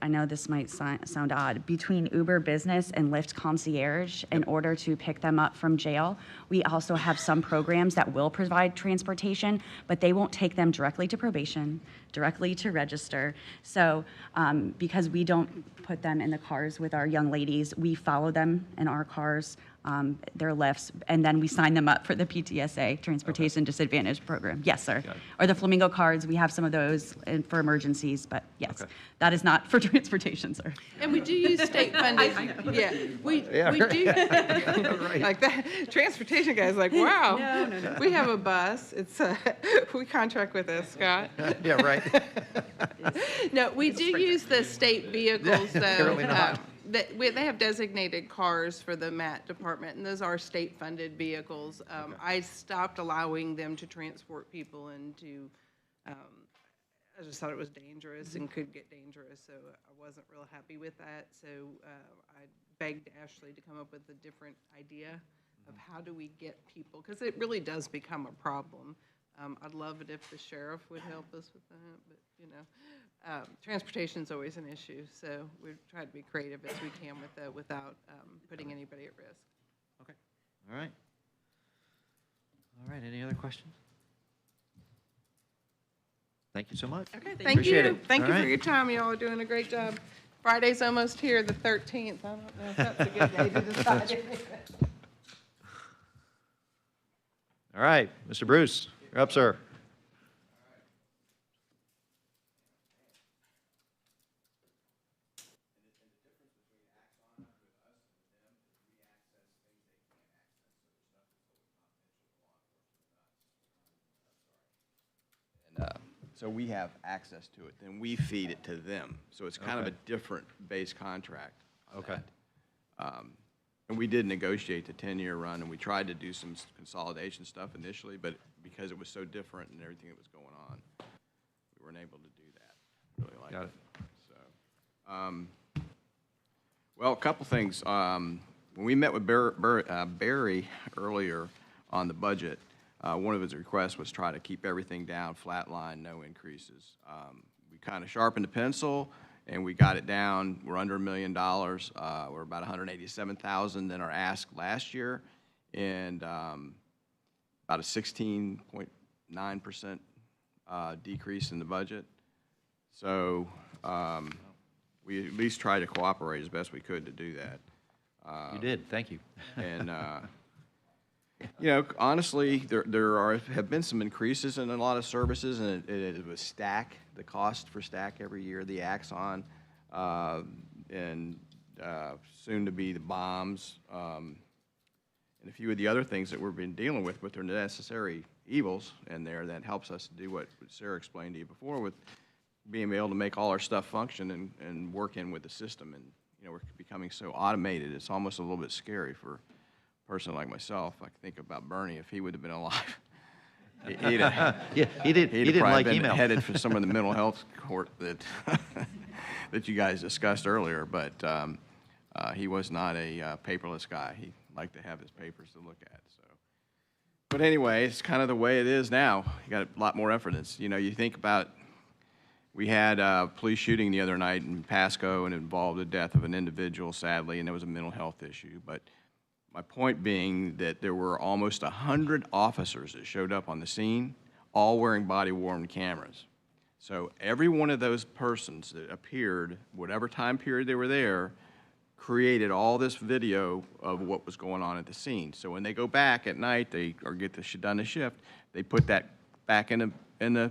I know this might sound odd, between Uber Business and Lyft Concierge in order to pick them up from jail. We also have some programs that will provide transportation, but they won't take them directly to probation, directly to register. So because we don't put them in the cars with our young ladies, we follow them in our cars, their lifts, and then we sign them up for the PTSA, Transportation Disadvantage Program. Yes, sir. Or the Flamingo cards, we have some of those for emergencies, but yes, that is not for transportation, sir. And we do use state funded, yeah, we do, like that, transportation guy's like, wow. No. We have a bus, it's, we contract with Scott. Yeah, right. No, we do use the state vehicles, though. Apparently not. They have designated cars for the MAT department, and those are state-funded vehicles. I stopped allowing them to transport people into, I just thought it was dangerous and could get dangerous, so I wasn't real happy with that. So I begged Ashley to come up with a different idea of how do we get people, because it really does become a problem. I'd love it if the sheriff would help us with that, but, you know. Transportation is always an issue, so we've tried to be creative as we can with that without putting anybody at risk. Okay. All right. All right, any other questions? Thank you so much. Okay, thank Appreciate you. it. Thank All you right. for your time. You all are doing a great job. Friday's almost here, the 13th. I don't know if that's a good day to decide. All right, Mr. Bruce, you're up, sir. So we have access to it, then we feed it to them. So it's kind of a different base contract on Okay. that. And we did negotiate the 10-year run, and we tried to do some consolidation stuff initially, but because it was so different and everything that was going on, we weren't able to do that. Really like Got it. So, well, a couple things. When we met with Barry earlier on the budget, one of his requests was try to keep everything down, flat line, no increases. We kind of sharpened the pencil, and we got it down. We're under $1 million. We're about $187,000 than our ask last year, and about a 16.9% decrease in the budget. So we at least tried to cooperate as best we could to do that. You did, thank you. And you know, honestly, there have been some increases in a lot of services, and it was STAC, the cost for STAC every year, the Axon, and soon to be the bombs, and a few of the other things that we've been dealing with, but they're necessary evils in there that helps us do what Sarah explained to you before with being able to make all our stuff function and work in with the system. And, you know, we're becoming so automated, it's almost a little bit scary for person like myself. I think about Bernie, if he would have been alive. He'd have, Yeah, he didn't probably like been email. headed for some of the mental health court that that you guys discussed earlier. But he was not a paperless guy. He liked to have his papers to look at. So, but anyway, it's kind of the way it is now. You got a lot more evidence. You know, you think about. We had a police shooting the other night in Pasco, and it involved the death of an individual, sadly, and there was a mental health issue. But my point being that there were almost 100 officers that showed up on the scene, all wearing body-worn cameras. So every one of those persons that appeared, whatever time period they were there, created all this video of what was going on at the scene. So when they go back at night, or get done the shift, they put that back in the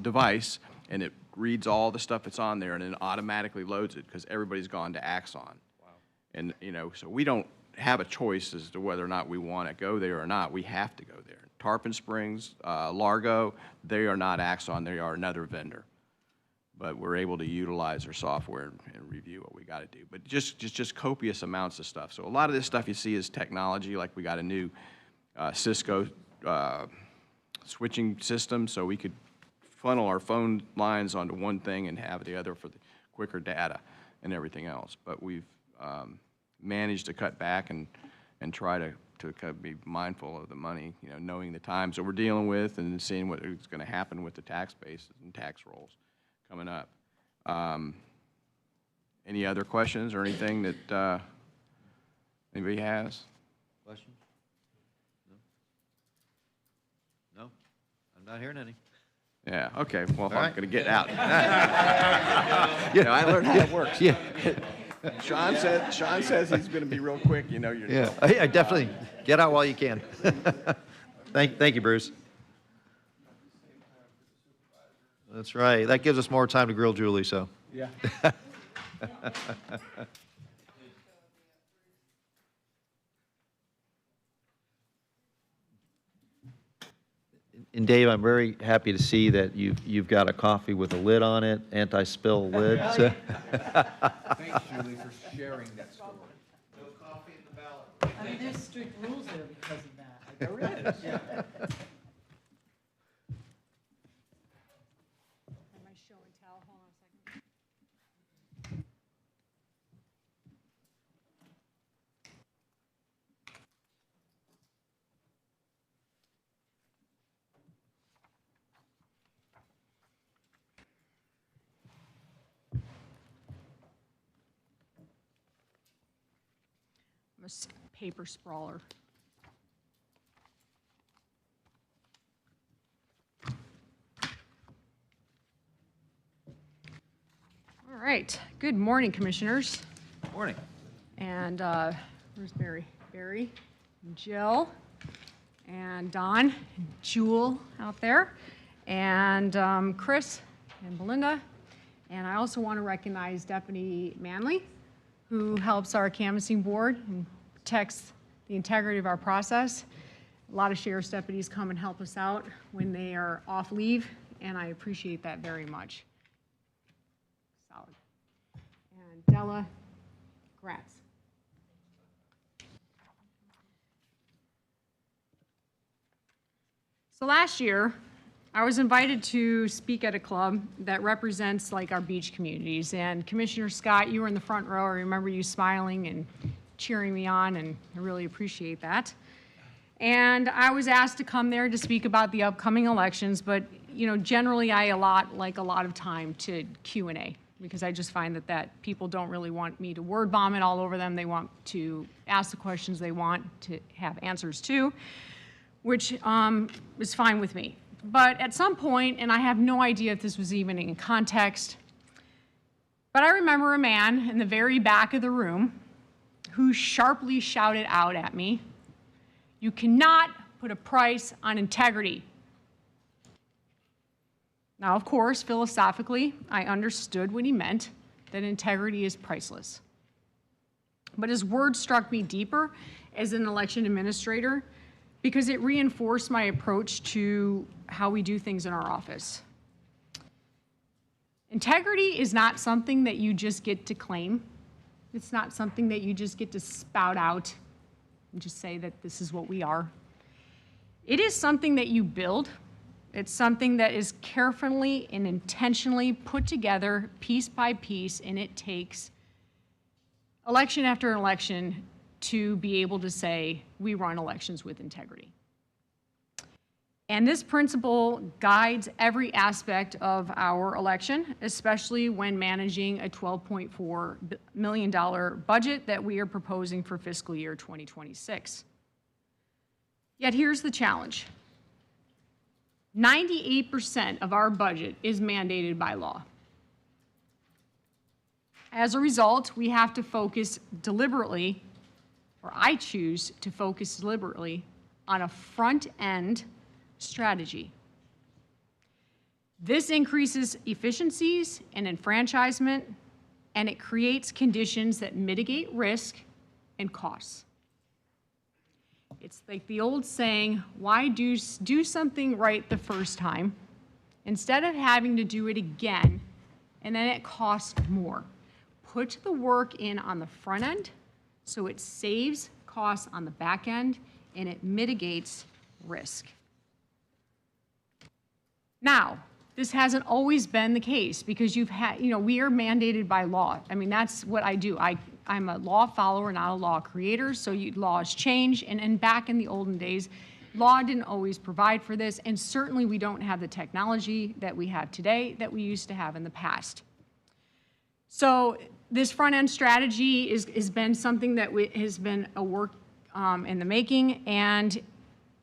device, and it reads all the stuff that's on there, and it automatically loads it because everybody's gone to Axon. And, so we don't have a choice as to whether or not we want to go there or not. We have to go there. Tarpon Springs, Largo, they are not Axon, they are another vendor. But we're able to utilize their software and review what we got to do. But just copious amounts of stuff. So a lot of this stuff you see is technology, like we got a new Cisco switching system, so we could funnel our phone lines onto one thing and have the other for the quicker data and everything else. But we've managed to cut back and try to kind of be mindful of the money, knowing the times that we're dealing with and seeing what is going to happen with the tax base and tax rolls coming up. Any other questions or anything that anybody has? Questions? No? No? I'm not hearing any. Yeah, okay, well, I'm right. going to get out. I learned how it works. Yeah. Sean says he's going to be real quick, you're. Yeah, I definitely get out while you can. Thank you, Bruce. That's right. That gives us more time to grill Julie, so. Yeah. And Dave, I'm very happy to see that you've got a coffee with a lid on it, anti-spill lid. So. Thanks, Julie, for sharing that story. No coffee in the ballot. I mean, there's strict rules there because of that. There really is. Yeah. Am I show and tell? Hold on a second. I'm a paper sprawler. All right. Good morning, Commissioners. Morning. And where's Barry? Barry, and Jill, and Don, and Jewel out there, and Chris, and Belinda. And I also want to recognize Deputy Manley, who helps our canvassing board and protects the integrity of our process. A lot of sheriff's deputies come and help us out when they are off leave, and I appreciate that very much. Solid. And Della Gratz. So last year, I was invited to speak at a club that represents like our beach communities. And Commissioner Scott, you were in the front row. I remember you smiling and cheering me on, and I really appreciate that. And I was asked to come there to speak about the upcoming elections, but generally I allot a lot of time to Q&A because I just find that people don't really want me to word vomit all over them. They want to ask the questions they want to have answers to, which is fine with me. But at some point, and I have no idea if this was even in context, but I remember a man in the very back of the room who sharply shouted out at me, "You cannot put a price on integrity." Now, of course, philosophically, I understood what he meant, that integrity is priceless. But his words struck me deeper as an election administrator because it reinforced my approach to how we do things in our office. Integrity is not something that you just get to claim. It's not something that you just get to spout out and just say that this is what we are. It is something that you build. It's something that is carefully and intentionally put together piece by piece, and it takes election after election to be able to say we run elections with integrity. And this principle guides every aspect of our election, especially when managing a $12.4 million budget that we are proposing for fiscal year 2026. Yet here's the challenge. 98% of our budget is mandated by law. As a result, we have to focus deliberately, or I choose to focus deliberately, on a front-end strategy. This increases efficiencies and enfranchisement, and it creates conditions that mitigate risk and costs. It's like the old saying, why do something right the first time instead of having to do it again and then it costs more? Put the work in on the front end so it saves costs on the back end and it mitigates risk. Now, this hasn't always been the case because we are mandated by law. I mean, that's what I do. I'm a law follower, not a law creator, so laws change. And back in the olden days, law didn't always provide for this, and certainly we don't have the technology that we have today that we used to have in the past. So this front-end strategy has been something that has been a work in the making. And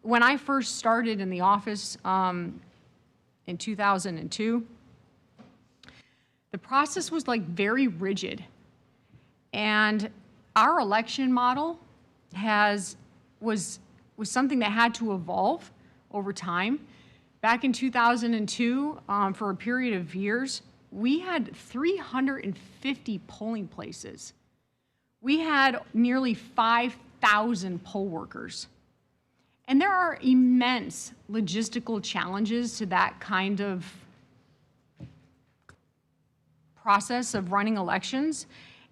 when I first started in the office in 2002, the process was like very rigid. And our election model was something that had to evolve over time. Back in 2002, for a period of years, we had 350 polling places. We had nearly 5,000 poll workers. And there are immense logistical challenges to that kind of process of running elections.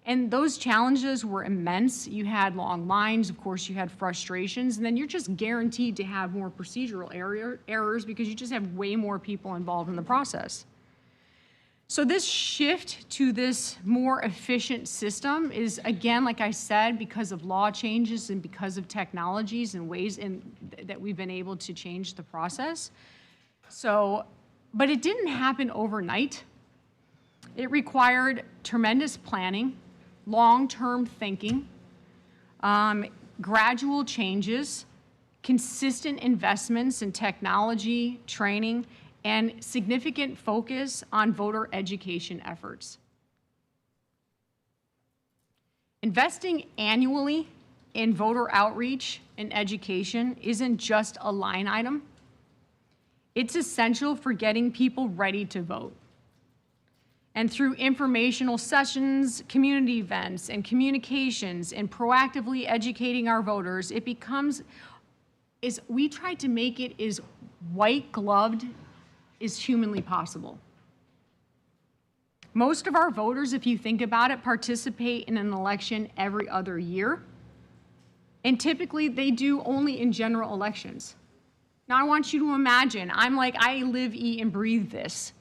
And those challenges were immense. You had long lines, of course, you had frustrations, and then you're just guaranteed to have more procedural errors because you just have way more people involved in the process. So this shift to this more efficient system is, again, like I said, because of law changes and because of technologies and ways that we've been able to change the process. So, but it didn't happen overnight. It required tremendous planning, long-term thinking, gradual changes, consistent investments in technology, training, and significant focus on voter education efforts. Investing annually in voter outreach and education isn't just a line item. It's essential for getting people ready to vote. And through informational sessions, community events, and communications, and proactively educating our voters, we try to make it as white-gloved as humanly possible. Most of our voters, if you think about it, participate in an election every other year. And typically they do only in general elections. Now I want you to imagine, I live, eat, and breathe this.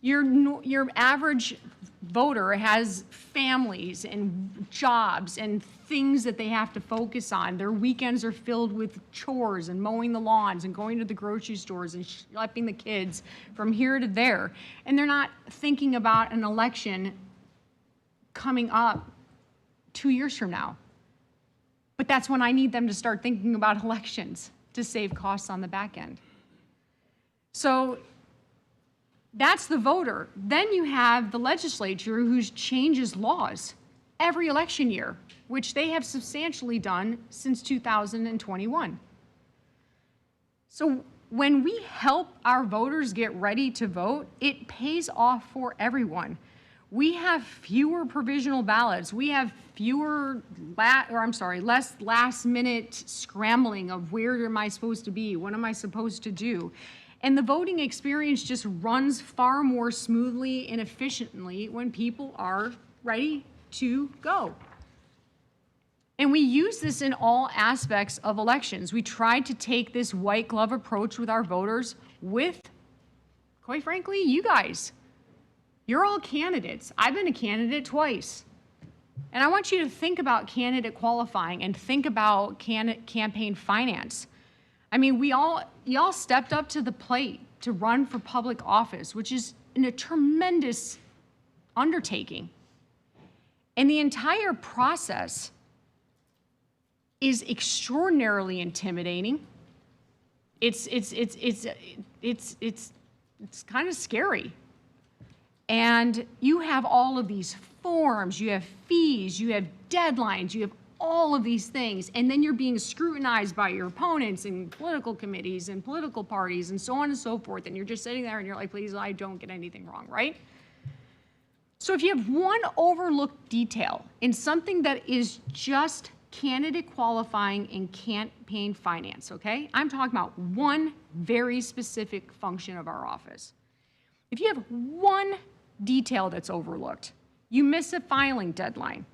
Your average voter has families and jobs and things that they have to focus on. Their weekends are filled with chores and mowing the lawns and going to the grocery stores and schlepping the kids from here to there. And they're not thinking about an election coming up 2 years from now. But that's when I need them to start thinking about elections to save costs on the back end. So that's the voter. Then you have the legislature who changes laws every election year, which they have substantially done since 2021. So when we help our voters get ready to vote, it pays off for everyone. We have fewer provisional ballots. We have less last-minute scrambling of where am I supposed to be? What am I supposed to do? And the voting experience just runs far more smoothly and efficiently when people are ready to go. And we use this in all aspects of elections. We try to take this white glove approach with our voters with, quite frankly, you guys. You're all candidates. I've been a candidate twice. And I want you to think about candidate qualifying and think about campaign finance. I mean, y'all stepped up to the plate to run for public office, which is a tremendous undertaking. And the entire process is extraordinarily intimidating. It's kind of scary. And you have all of these forms, you have fees, you have deadlines, you have all of these things, and then you're being scrutinized by your opponents and political committees and political parties and so on and so forth, and you're just sitting there and you're like, please, I don't get anything wrong, right? So if you have one overlooked detail in something that is just candidate qualifying and campaign finance, okay? I'm talking about one very specific function of our office. If you have one detail that's overlooked, you miss a filing deadline.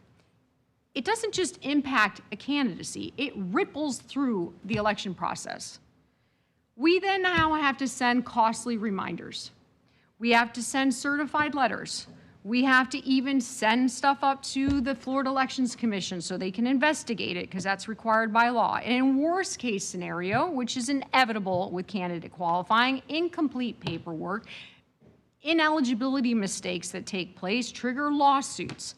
It doesn't just impact a candidacy, it ripples through the election process. We then now have to send costly reminders. We have to send certified letters. We have to even send stuff up to the Florida Elections Commission so they can investigate it, because that's required by law. And in worst case scenario, which is inevitable with candidate qualifying, incomplete paperwork, ineligibility mistakes that take place trigger lawsuits,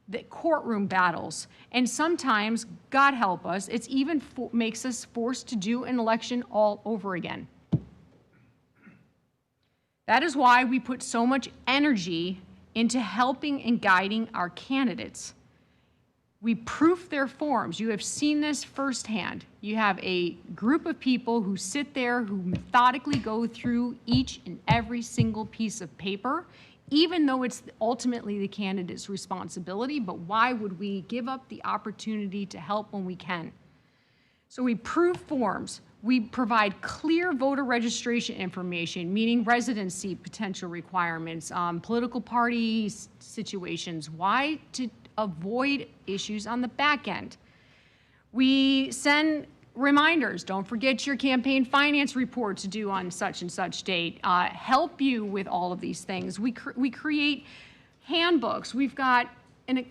the courtroom battles, and sometimes, God help us, it's even makes us forced to do an election all over again. That is why we put so much energy into helping and guiding our candidates. We proof their forms. You have seen this firsthand. You have a group of people who sit there, who methodically go through each and every single piece of paper, even though it's ultimately the candidate's responsibility, but why would we give up the opportunity to help when we can? So we proof forms. We provide clear voter registration information, meaning residency potential requirements, political party situations, why to avoid issues on the back end. We send reminders, don't forget your campaign finance report to do on such and such date, help you with all of these things. We create handbooks. We've got an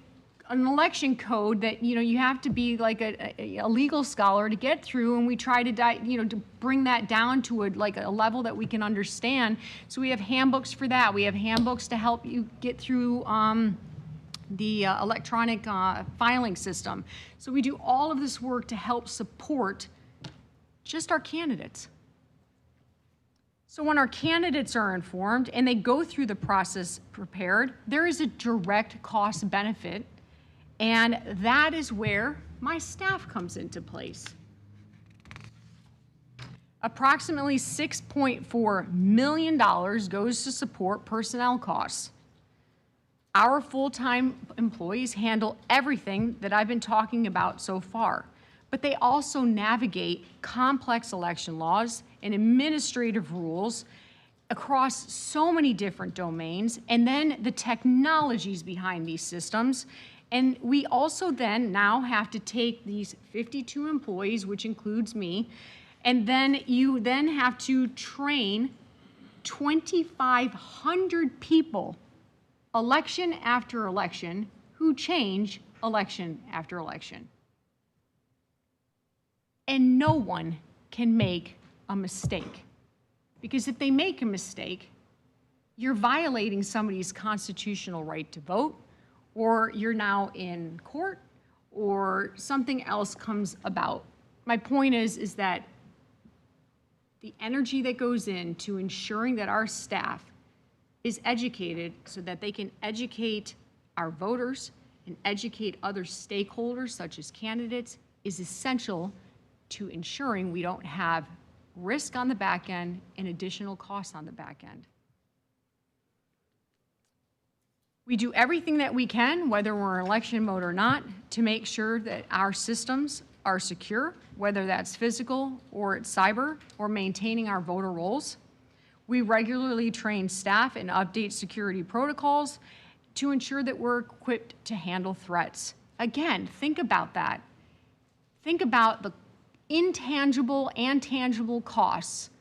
election code that, you have to be like a legal scholar to get through, and we try to, to bring that down to a level that we can understand. So we have handbooks for that. We have handbooks to help you get through the electronic filing system. So we do all of this work to help support just our candidates. So when our candidates are informed and they go through the process prepared, there is a direct cost benefit. And that is where my staff comes into place. Approximately $6.4 million goes to support personnel costs. Our full-time employees handle everything that I've been talking about so far, but they also navigate complex election laws and administrative rules across so many different domains, and then the technologies behind these systems. And we also then now have to take these 52 employees, which includes me, and then you then have to train 2,500 people election after election who change election after election. And no one can make a mistake. Because if they make a mistake, you're violating somebody's constitutional right to vote, or you're now in court, or something else comes about. My point is that the energy that goes into ensuring that our staff is educated so that they can educate our voters and educate other stakeholders, such as candidates, is essential to ensuring we don't have risk on the back end and additional costs on the back end. We do everything that we can, whether we're in election mode or not, to make sure that our systems are secure, whether that's physical or it's cyber, or maintaining our voter rolls. We regularly train staff and update security protocols to ensure that we're equipped to handle threats. Again, think about that. Think about the intangible and tangible costs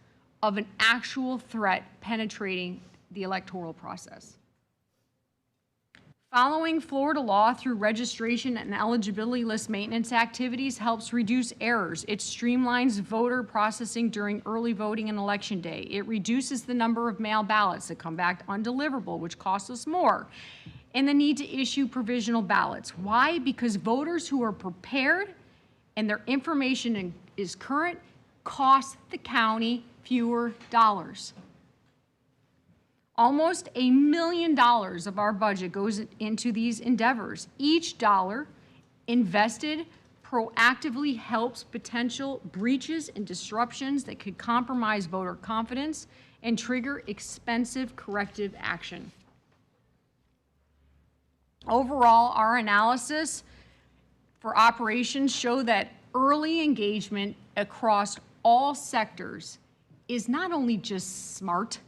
of an actual threat penetrating the electoral process. Following Florida law through registration and eligibility list maintenance activities helps reduce errors. It streamlines voter processing during early voting and election day. It reduces the number of mail ballots that come back undeliverable, which costs us more, and the need to issue provisional ballots. Why? Because voters who are prepared and their information is current cost the county fewer dollars. Almost $1 million of our budget goes into these endeavors. Each dollar invested proactively helps potential breaches and disruptions that could compromise voter confidence and trigger expensive corrective action. Overall, our analysis for operations show that early engagement across all sectors is not only just smart,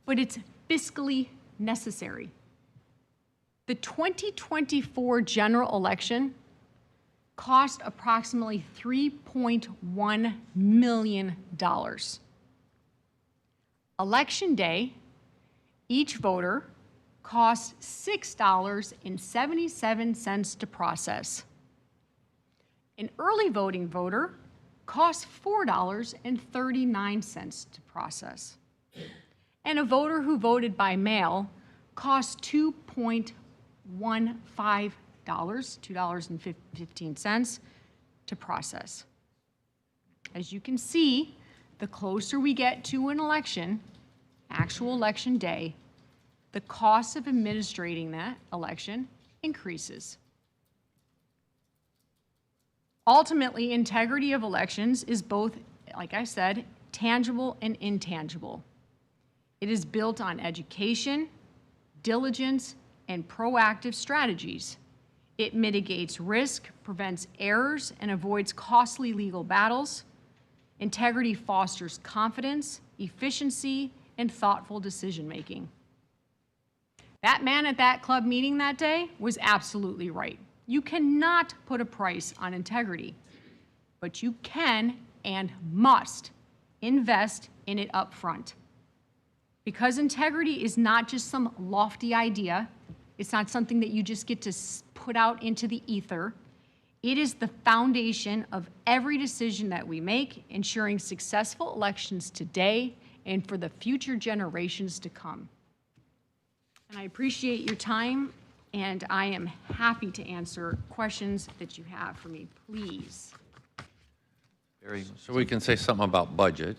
but it's fiscally necessary. The 2024 general election cost approximately $3.1 million. Election day, each voter costs $6.77 to process. An early voting voter costs $4.39 to process. And a voter who voted by mail costs $2.15, $2.15 to process. As you can see, the closer we get to an election, actual election day, the cost of administrating that election increases. Ultimately, integrity of elections is both, like I said, tangible and intangible. It is built on education, diligence, and proactive strategies. It mitigates risk, prevents errors, and avoids costly legal battles. Integrity fosters confidence, efficiency, and thoughtful decision-making. That man at that club meeting that day was absolutely right. You cannot put a price on integrity, but you can and must invest in it up front. Because integrity is not just some lofty idea, it's not something that you just get to put out into the ether. It is the foundation of every decision that we make, ensuring successful elections today and for the future generations to come. And I appreciate your time, and I am happy to answer questions that you have for me, please. So we can say something about budget.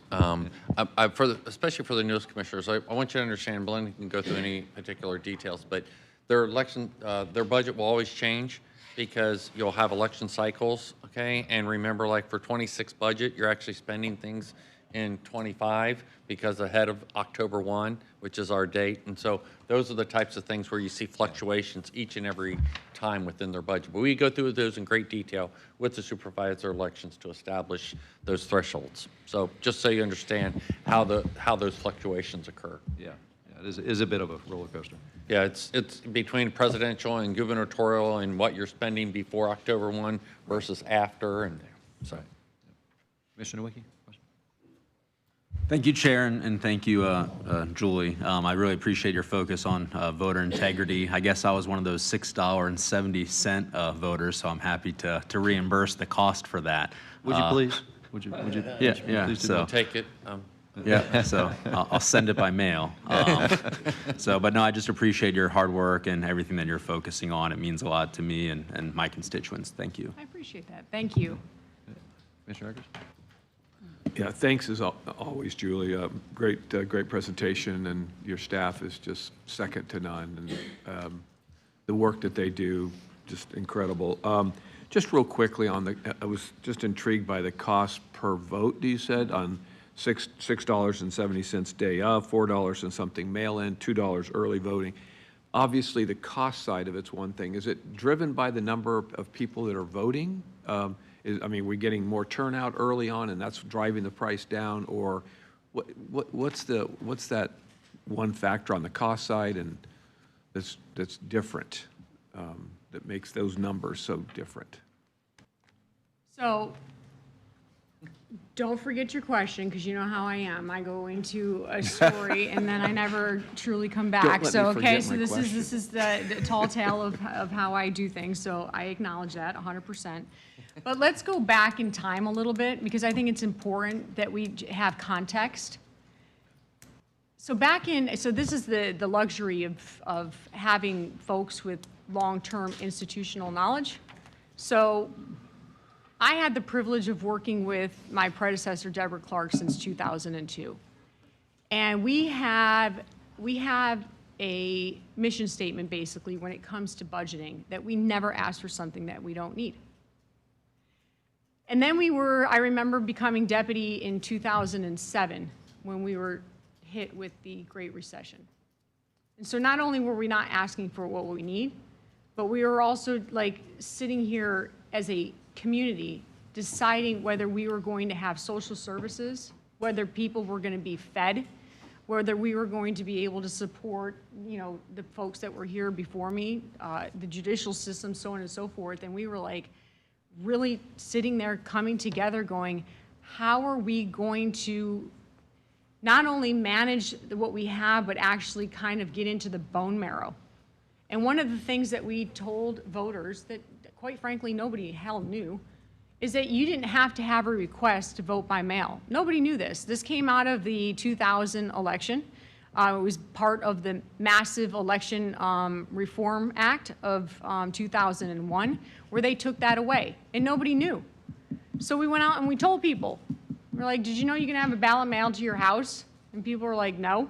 Especially for the newest commissioners, I want you to understand, Belinda can go through any particular details, but their budget will always change because you'll have election cycles, okay? And remember, like for 26 budget, you're actually spending things in 25 because ahead of October 1, which is our date. And so those are the types of things where you see fluctuations each and every time within their budget. But we go through those in great detail with the supervisor elections to establish those thresholds. So just so you understand how those fluctuations occur. Yeah, it is a bit of a roller coaster. Yeah, it's between presidential and gubernatorial and what you're spending before October 1 versus after. And so, Commissioner Wiki? Thank you, Chair, and thank you, Julie. I really appreciate your focus on voter integrity. I guess I was one of those $6.70 voters, so I'm happy to reimburse the cost for that. Would you please? Would you? Yeah. Please do So we'll take it. yeah. So I'll send it by mail. But no, I just appreciate your hard work and everything that you're focusing on. It means a lot to me and my constituents. Thank you. I appreciate that. Thank you. Commissioner Eggers? Yeah, thanks as always, Julie. Great presentation, and your staff is just second to none. And the work that they do, just incredible. Just real quickly I was just intrigued by the cost per vote, you said, on $6.70 day of, $4 and something mail-in, $2 early voting. Obviously, the cost side of it's one thing. Is it driven by the number of people that are voting? We're getting more turnout early on, and that's driving the price down, or what's that one factor on the cost side and that's different, that makes those numbers so different? So don't forget your question, because you know how I am. I go into a story and then I never truly come back. Don't let me forget my this question. is the tall tale of how I do things. So I acknowledge that 100%. But let's go back in time a little bit, because I think it's important that we have context. So this is the luxury of having folks with long-term institutional knowledge. So I had the privilege of working with my predecessor, Deborah Clark, since 2002. And we have a mission statement, basically, when it comes to budgeting, that we never ask for something that we don't need. And then I remember becoming deputy in 2007 when we were hit with the Great Recession. And so not only were we not asking for what we need, but we were also like sitting here as a community deciding whether we were going to have social services, whether people were going to be fed, whether we were going to be able to support, you know, the folks that were here before me, the judicial system, so on and so forth. And we were like really sitting there coming together going, how are we going to not only manage what we have, but actually kind of get into the bone marrow? And one of the things that we told voters that quite frankly nobody hell knew is that you didn't have to have a request to vote by mail. Nobody knew this. This came out of the 2000 election. It was part of the massive election reform act of 2001, where they took that away, and nobody knew. So we went out and we told people, we're like, did you know you can have a ballot mailed to your house? And people were like, no.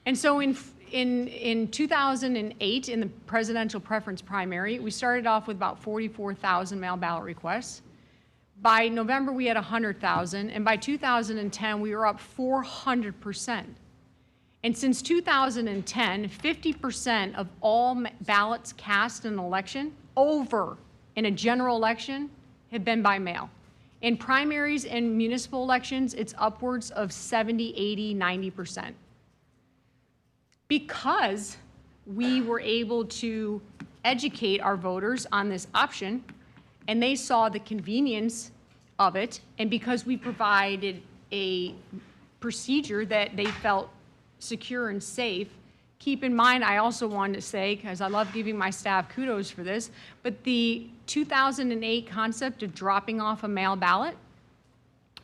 And so in 2008, in the presidential preference primary, we started off with about 44,000 mail ballot requests. By November, we had 100,000, and by 2010, we were up 400%. And since 2010, 50% of all ballots cast in an election, in a general election, have been by mail. In primaries and municipal elections, it's upwards of 70, 80, 90%. Because we were able to educate our voters on this option, and they saw the convenience of it, and because we provided a procedure that they felt secure and safe. Keep in mind, I also wanted to say, because I love giving my staff kudos for this, but the 2008 concept of dropping off a mail ballot,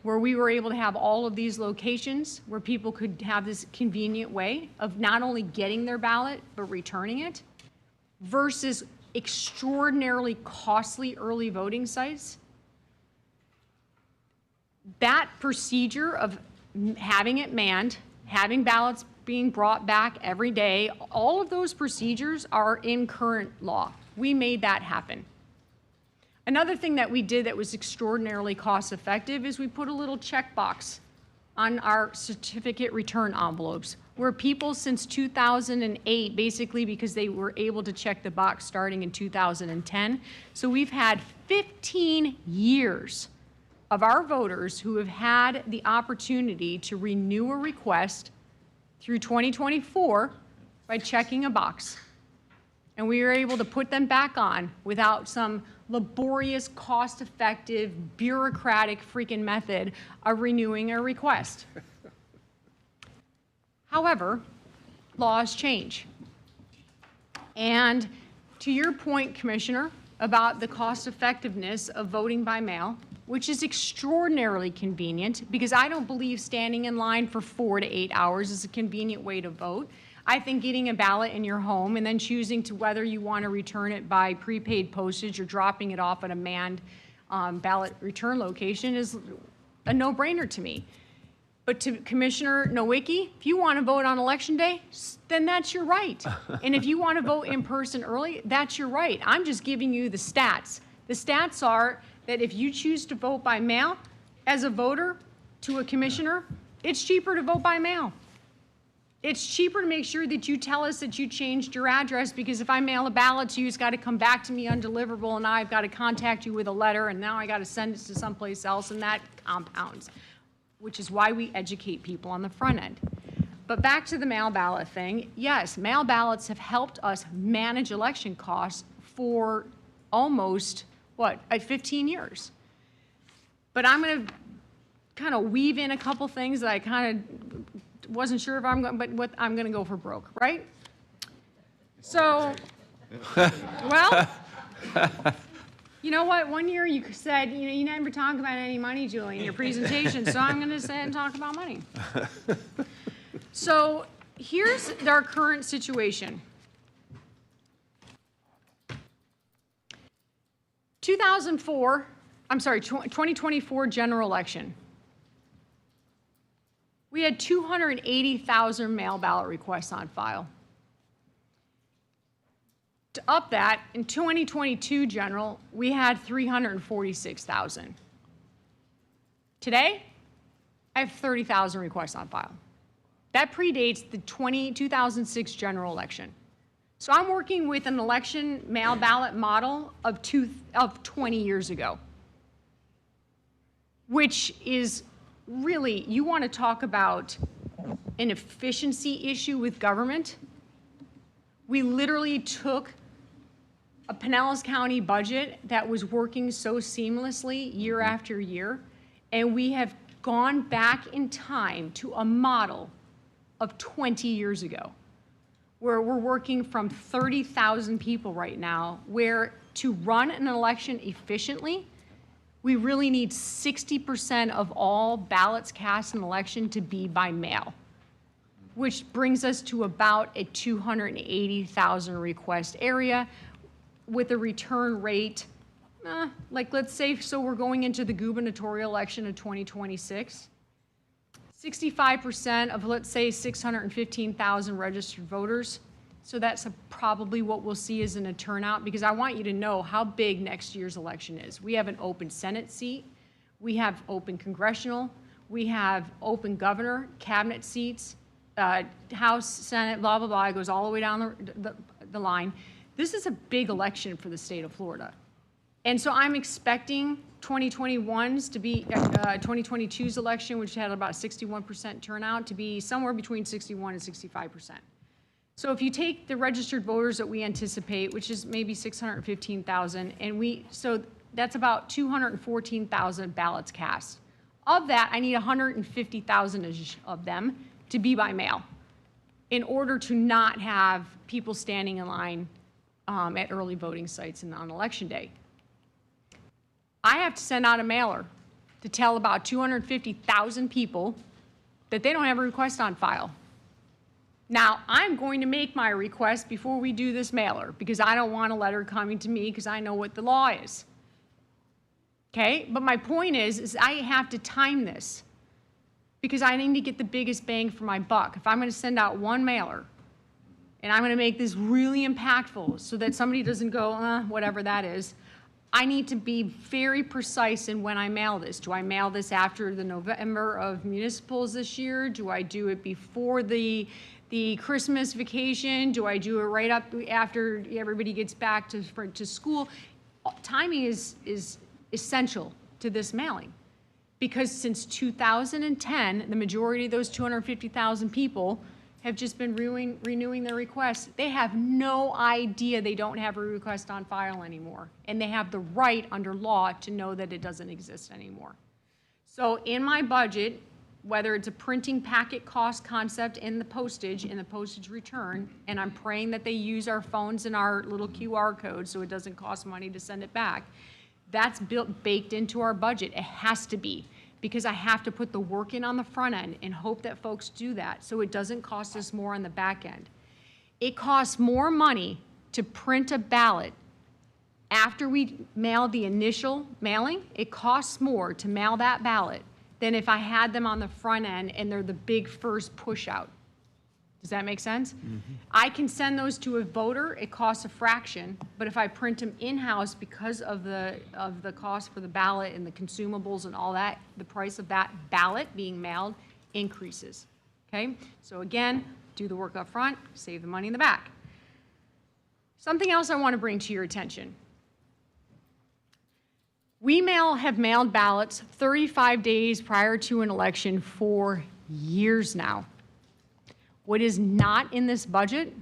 where we were able to have all of these locations where people could have this convenient way of not only getting their ballot, but returning it, versus extraordinarily costly early voting sites. That procedure of having it manned, having ballots being brought back every day, all of those procedures are in current law. We made that happen. Another thing that we did that was extraordinarily cost effective is we put a little checkbox on our certificate return envelopes, where people since 2008, basically because they were able to check the box starting in 2010. So we've had 15 years of our voters who have had the opportunity to renew a request through 2024 by checking a box. And we were able to put them back on without some laborious, cost-effective, bureaucratic freaking method of renewing a request. However, laws change. And to your point, Commissioner, about the cost-effectiveness of voting by mail, which is extraordinarily convenient, because I don't believe standing in line for 4 to 8 hours is a convenient way to vote. I think getting a ballot in your home and then choosing to whether you want to return it by prepaid postage or dropping it off at a manned ballot return location is a no-brainer to me. But to Commissioner Nowicki, if you want to vote on Election Day, then that's your right. And if you want to vote in person early, that's your right. I'm just giving you the stats. The stats are that if you choose to vote by mail, as a voter to a commissioner, it's cheaper to vote by mail. It's cheaper to make sure that you tell us that you changed your address, because if I mail a ballot to you, it's got to come back to me undeliverable, and now I've got to contact you with a letter, and now I got to send it to someplace else, and that compounds, which is why we educate people on the front end. But back to the mail ballot thing, yes, mail ballots have helped us manage election costs for almost, 15 years. But I'm going to kind of weave in a couple things that I kind of wasn't sure if I'm going, but I'm going to go for broke, right? So, well, you know what? One year you said, you never talk about any money, Julie, in your presentation, so I'm going to say and talk about money. So here's our current situation. 2024 general election. We had 280,000 mail ballot requests on file. To up that, in 2022 general, we had 346,000. Today, I have 30,000 requests on file. That predates the 2006 general election. So I'm working with an election mail ballot model of 20 years ago, which is really, you want to talk about an efficiency issue with government. We literally took a Pinellas County budget that was working so seamlessly year after year, and we have gone back in time to a model of 20 years ago, where we're working from 30,000 people right now, where to run an election efficiently, we really need 60% of all ballots cast in an election to be by mail, which brings us to about a 280,000 request area with a return rate, like let's say, so we're going into the gubernatorial election of 2026. 65% of, let's say, 615,000 registered voters. So that's probably what we'll see as in a turnout, because I want you to know how big next year's election is. We have an open Senate seat. We have open congressional. We have open governor, cabinet seats, House, Senate, blah, blah, blah. It goes all the way down the line. This is a big election for the state of Florida. And so I'm expecting 2021's to be, 2022's election, which had about 61% turnout, to be somewhere between 61 and 65%. So if you take the registered voters that we anticipate, which is maybe 615,000, so that's about 214,000 ballots cast. Of that, I need 150,000 of them to be by mail in order to not have people standing in line at early voting sites and on election day. I have to send out a mailer to tell about 250,000 people that they don't have a request on file. Now, I'm going to make my request before we do this mailer, because I don't want a letter coming to me because I know what the law is. Okay? But my point is I have to time this, because I need to get the biggest bang for my buck. If I'm going to send out one mailer, and I'm going to make this really impactful so that somebody doesn't go, whatever that is, I need to be very precise in when I mail this. Do I mail this after the November of municipals this year? Do I do it before the Christmas vacation? Do I do it right up after everybody gets back to school? Timing is essential to this mailing, because since 2010, the majority of those 250,000 people have just been renewing their requests. They have no idea they don't have a request on file anymore, and they have the right under law to know that it doesn't exist anymore. So in my budget, whether it's a printing packet cost concept in the postage return, and I'm praying that they use our phones and our little QR code so it doesn't cost money to send it back, that's baked into our budget. It has to be, because I have to put the work in on the front end and hope that folks do that so it doesn't cost us more on the back end. It costs more money to print a ballot after we mail the initial mailing. It costs more to mail that ballot than if I had them on the front end and they're the big first push out. Does that make sense? Mm-hmm. I can send those to a voter, it costs a fraction, but if I print them in-house, because of the cost for the ballot and the consumables and all that, the price of that ballot being mailed increases, okay? So again, do the work up front, save the money in the back. Something else I want to bring to your attention. We have mailed ballots 35 days prior to an election for years now. What is not in this budget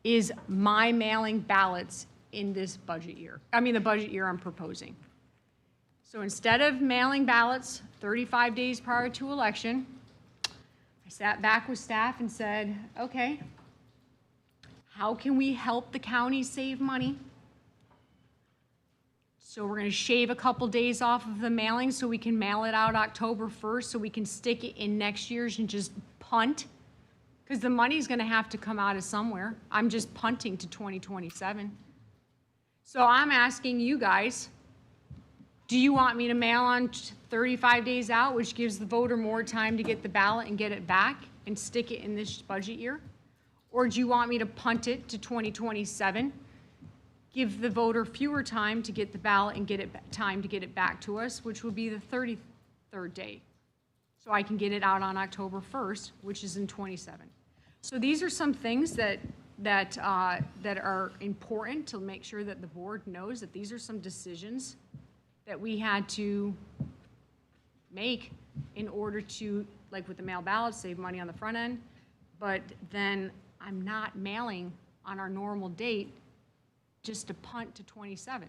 is my mailing ballots in this budget year. I mean, the budget year I'm proposing. So instead of mailing ballots 35 days prior to election, I sat back with staff and said, okay, how can we help the county save money? So we're going to shave a couple days off of the mailing so we can mail it out October 1st so we can stick it in next year's and just punt. Because the money's going to have to come out of somewhere. I'm just punting to 2027. So I'm asking you guys, do you want me to mail on 35 days out, which gives the voter more time to get the ballot and get it back and stick it in this budget year? Or do you want me to punt it to 2027, give the voter fewer time to get the ballot and time to get it back to us, which will be the 33rd day? So I can get it out on October 1st, which is in 27. So these are some things that that, that are important to make sure that the board knows that these are some decisions that we had to make in order to, like with the mail ballots, save money on the front end. But then I'm not mailing on our normal date just to punt to 27,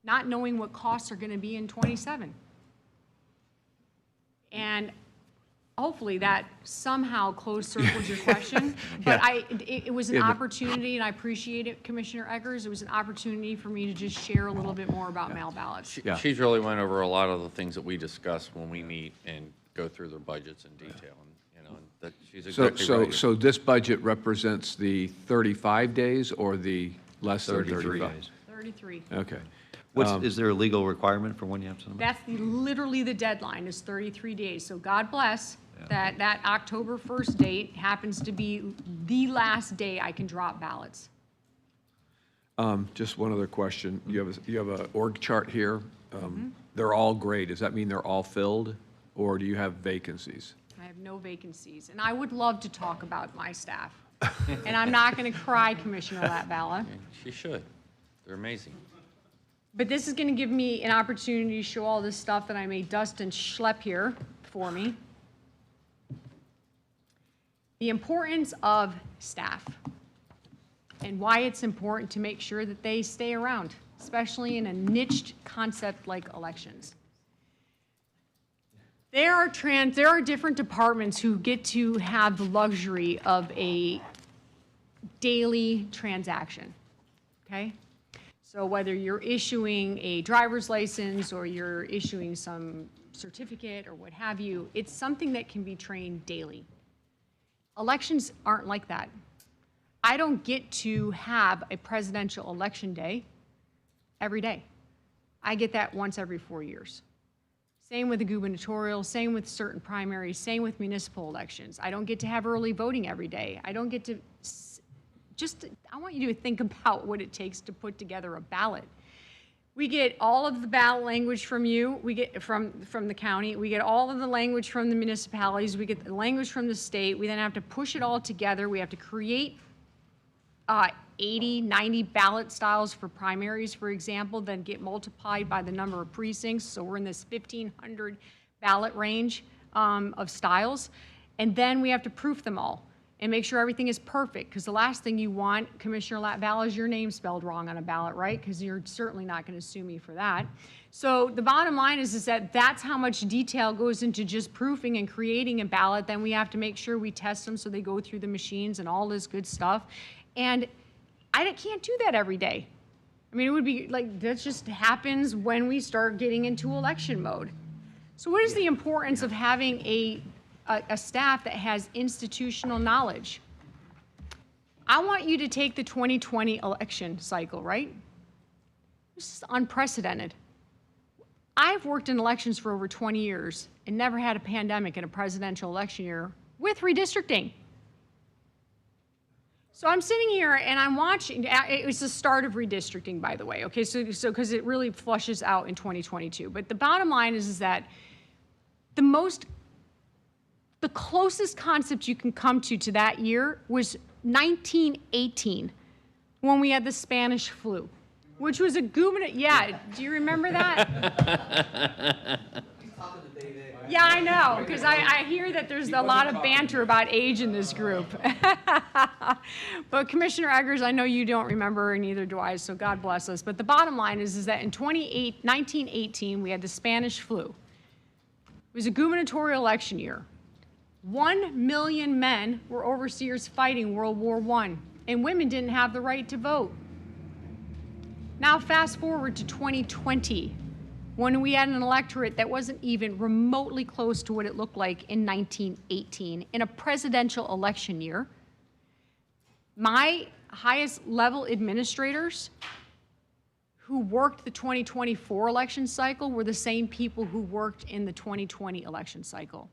not knowing what costs are going to be in 27. And hopefully that somehow closed circles your question. But it was an opportunity, and I appreciate it, Commissioner Eggers. It was an opportunity for me to just share a little bit more about mail ballots. She's really went over a lot of the things that we discuss when we meet and go through their budgets in detail. And, and that she's exactly right. So this budget represents the 35 days or the less than 33 35? days. 33. Okay. Is there a legal requirement for when you have to? That's literally the deadline, is 33 days. So God bless that that October 1st date happens to be the last day I can drop ballots. Just one other question. You have a org chart here. They're all gray. Does that mean they're all filled, or do you have vacancies? I have no vacancies, and I would love to talk about my staff. And I'm not going to cry, Commissioner Latvala. She should. They're amazing. But this is going to give me an opportunity to show all this stuff that I made Dustin schlep here for me. The importance of staff and why it's important to make sure that they stay around, especially in a niched concept like elections. There are different departments who get to have the luxury of a daily transaction, okay? So whether you're issuing a driver's license or you're issuing some certificate or what have you, it's something that can be trained daily. Elections aren't like that. I don't get to have a presidential election day every day. I get that once every 4 years. Same with the gubernatorial, same with certain primaries, same with municipal elections. I don't get to have early voting every day. I don't get to I want you to think about what it takes to put together a ballot. We get all of the ballot language from you, we get from the county, we get all of the language from the municipalities, we get the language from the state, we then have to push it all together, we have to create 80, 90 ballot styles for primaries, for example, then get multiplied by the number of precincts, so we're in this 1,500 ballot range of styles, and then we have to proof them all and make sure everything is perfect, because the last thing you want, Commissioner Latvala, is your name spelled wrong on a ballot, right? Because you're certainly not going to sue me for that. So the bottom line is that that's how much detail goes into just proofing and creating a ballot. Then we have to make sure we test them so they go through the machines and all this good stuff. And I can't do that every day. I mean, it would be like, that just happens when we start getting into election mode. So what is the importance of having a staff that has institutional knowledge? I want you to take the 2020 election cycle, right? This is unprecedented. I've worked in elections for over 20 years and never had a pandemic in a presidential election year with redistricting. So I'm sitting here and I'm watching, it was the start of redistricting, by the way, okay, so because it really flushes out in 2022. But the bottom line is that the closest concept you can come to that year was 1918, when we had the Spanish flu, which was a gubernatorial, yeah, do you remember that? Yeah, I know, because I hear that there's a lot of banter about age in this group. But Commissioner Eggers, I know you don't remember, and neither do I, so God bless us. But the bottom line is that in 1918, we had the Spanish flu. It was a gubernatorial election year. 1 million men were overseers fighting World War I, and women didn't have the right to vote. Now fast forward to 2020, when we had an electorate that wasn't even remotely close to what it looked like in 1918, in a presidential election year. My highest level administrators who worked the 2024 election cycle were the same people who worked in the 2020 election cycle.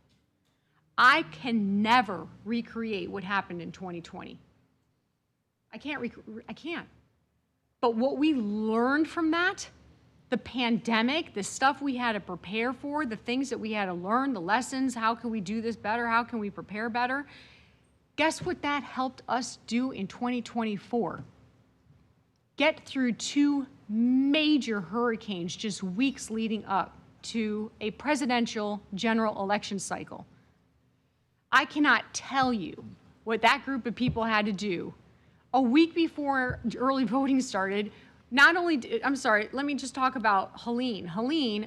I can never recreate what happened in 2020. I can't. But what we learned from that, the pandemic, the stuff we had to prepare for, the things that we had to learn, the lessons, how can we do this better, how can we prepare better? Guess what that helped us do in 2024? Get through 2 major hurricanes just weeks leading up to a presidential general election cycle. I cannot tell you what that group of people had to do a week before early voting started. Not only, I'm sorry, let me just talk about Helene. Helene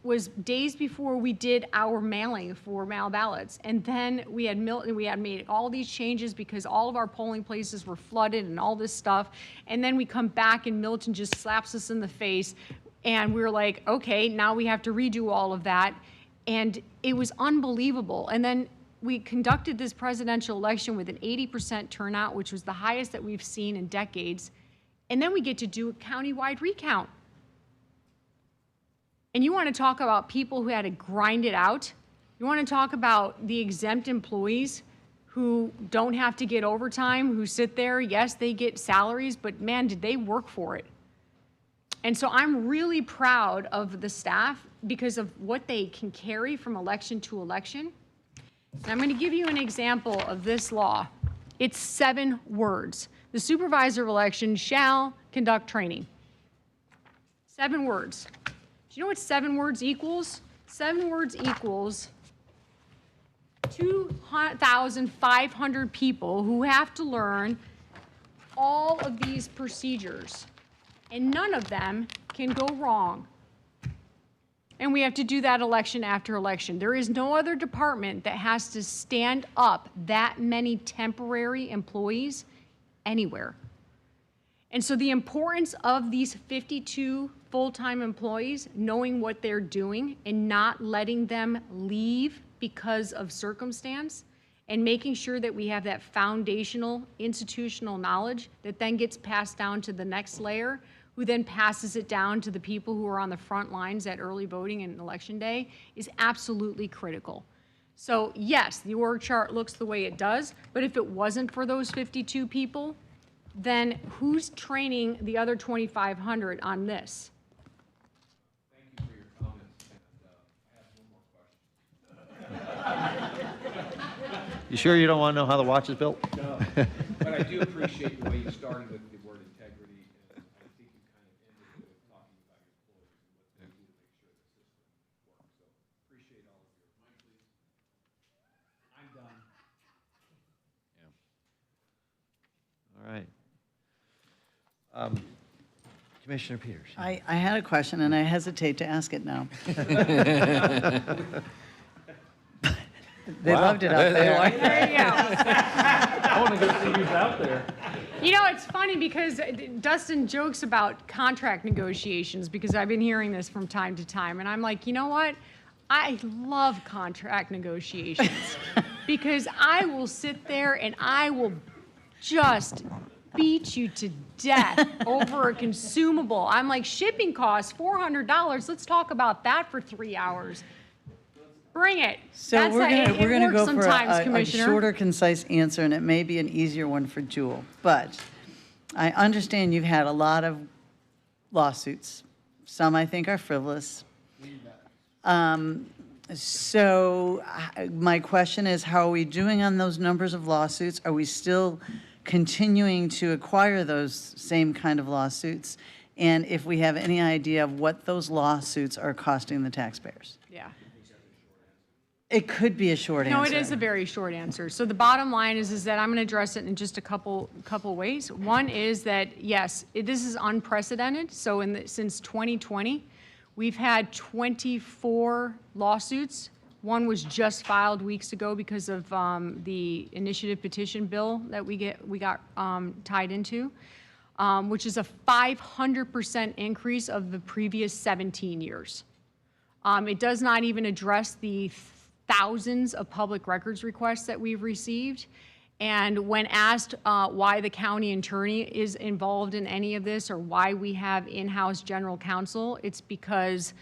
was days before we did our mailing for mail ballots. And then we had made all these changes because all of our polling places were flooded and all this stuff. And then we come back and Milton just slaps us in the face. And we were like, okay, now we have to redo all of that. And it was unbelievable. And then we conducted this presidential election with an 80% turnout, which was the highest that we've seen in decades. And then we get to do a countywide recount. And you want to talk about people who had to grind it out? You want to talk about the exempt employees who don't have to get overtime, who sit there? Yes, they get salaries, but man, did they work for it. And so I'm really proud of the staff because of what they can carry from election to election. And I'm going to give you an example of this law. It's 7 words. The supervisor of election shall conduct training. 7 words. Do you know what 7 words equals? 7 words equals 2,500 people who have to learn all of these procedures, and none of them can go wrong. And we have to do that election after election. There is no other department that has to stand up that many temporary employees anywhere. And so the importance of these 52 full-time employees, knowing what they're doing and not letting them leave because of circumstance, and making sure that we have that foundational institutional knowledge that then gets passed down to the next layer, who then passes it down to the people who are on the front lines at early voting and election day, is absolutely critical. So yes, the org chart looks the way it does, but if it wasn't for those 52 people, then who's training the other 2,500 on this? Thank you for your comments, and I have one more question. You sure you don't want to know how the watch is built? No, but I do appreciate the way you started with the word integrity, and I think you kind of ended with talking about your employees and what they do to make sure the system works. So appreciate all of your. Mike, please. I'm done. All right. Commissioner Peters. I had a question, and I hesitate to ask it now. They loved it out there. There you go. I want to go see who's out there. You know, it's funny because Dustin jokes about contract negotiations because I've been hearing this from time to time. And I'm like, you know what? I love contract negotiations because I will sit there and I will just beat you to death over a consumable. I'm like, shipping costs $400. Let's talk about that for 3 hours. Bring it. So That's we're gonna go for a Commissioner. shorter, concise answer, and it may be an easier one for Jewel. But I understand you've had a lot of lawsuits. Some I think are frivolous. So my question is, how are we doing on those numbers of lawsuits? Are we still continuing to acquire those same kind of lawsuits? And if we have any idea of what those lawsuits are costing the taxpayers? Yeah. It could be a short answer. No, it is a very short answer. So the bottom line is that I'm going to address it in just a couple ways. One is that, yes, this is unprecedented. So since 2020, we've had 24 lawsuits. One was just filed weeks ago because of the initiative petition bill that we got tied into, which is a 500% increase of the previous 17 years. It does not even address the thousands of public records requests that we've received. And when asked why the county attorney is involved in any of this or why we have in-house general counsel, it's because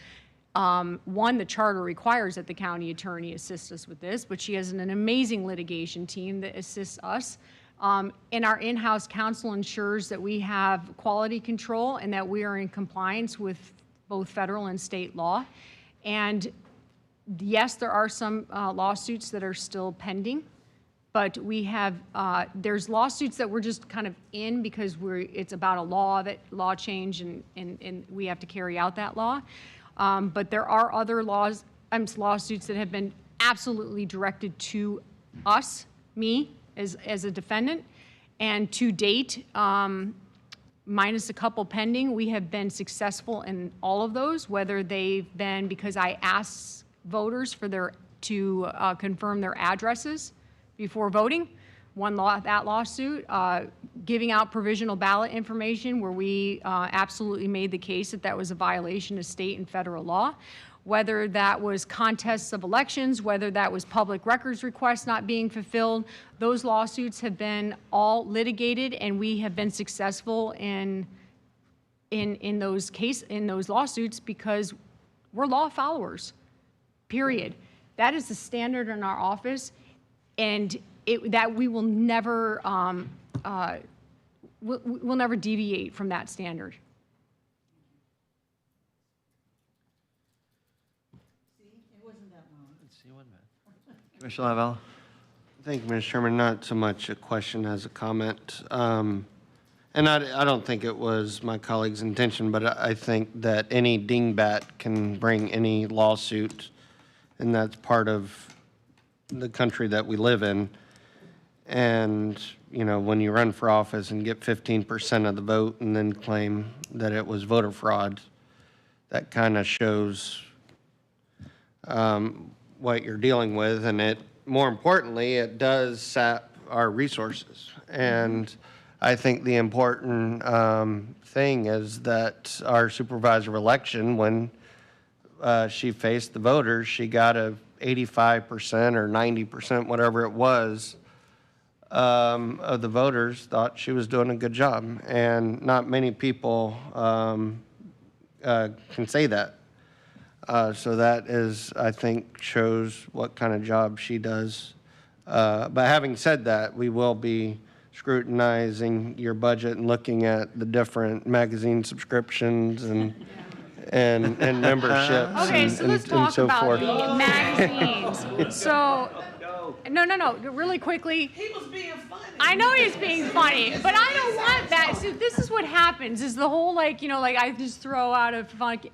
one, the charter requires that the county attorney assist us with this, but she has an amazing litigation team that assists us. And our in-house counsel ensures that we have quality control and that we are in compliance with both federal and state law. And yes, there are some lawsuits that are still pending. But we have, there's lawsuits that we're just kind of in because it's about a law change and we have to carry out that law. But there are other lawsuits that have been absolutely directed to us, me, as a defendant. And to date, minus a couple pending, we have been successful in all of those, whether they've been because I asked voters to confirm their addresses before voting, that lawsuit, giving out provisional ballot information where we absolutely made the case that was a violation of state and federal law, whether that was contests of elections, whether that was public records requests not being fulfilled. Those lawsuits have been all litigated, and we have been successful in those lawsuits because we're law followers, period. That is the standard in our office, and that we will never, we'll never deviate from that standard. Commissioner Lavalla? Thank you, Mr. Chairman. Not so much a question as a comment. And I don't think it was my colleague's intention, but I think that any dingbat can bring any lawsuit, and that's part of the country that we live in. And, you know, when you run for office and get 15% of the vote and then claim that it was voter fraud, that kind of shows what you're dealing with, and it, more importantly, it does sap our resources. And I think the important thing is that our supervisor of election, when she faced the voters, she got a 85% or 90%, whatever it was, of the voters thought she was doing a good job. And not many people can say that. So that is, I think, shows what kind of job she does. But having said that, we will be scrutinizing your budget and looking at the different magazine subscriptions and memberships Okay, so let's talk so about forth. the magazines. So, no, really quickly. He was being funny. I know he's being funny, but I don't want that. See, this is what happens, is the whole, like, you know, like I just throw out a funky,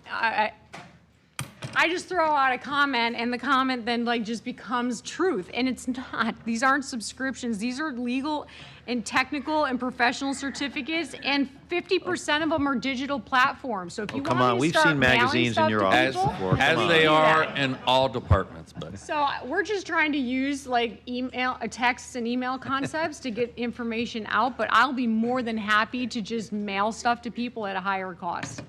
I just throw out a comment, and the comment then like just becomes truth, and it's not. These aren't subscriptions. These are legal and technical and professional certificates, and 50% of them are digital platforms. So if you come want on, me to we've start seen mailing magazines in stuff your to office people, before. As Come on. they do are that. in all departments, but. So we're just trying to use like texts and email concepts to get information out, but I'll be more than happy to just mail stuff to people at a higher cost.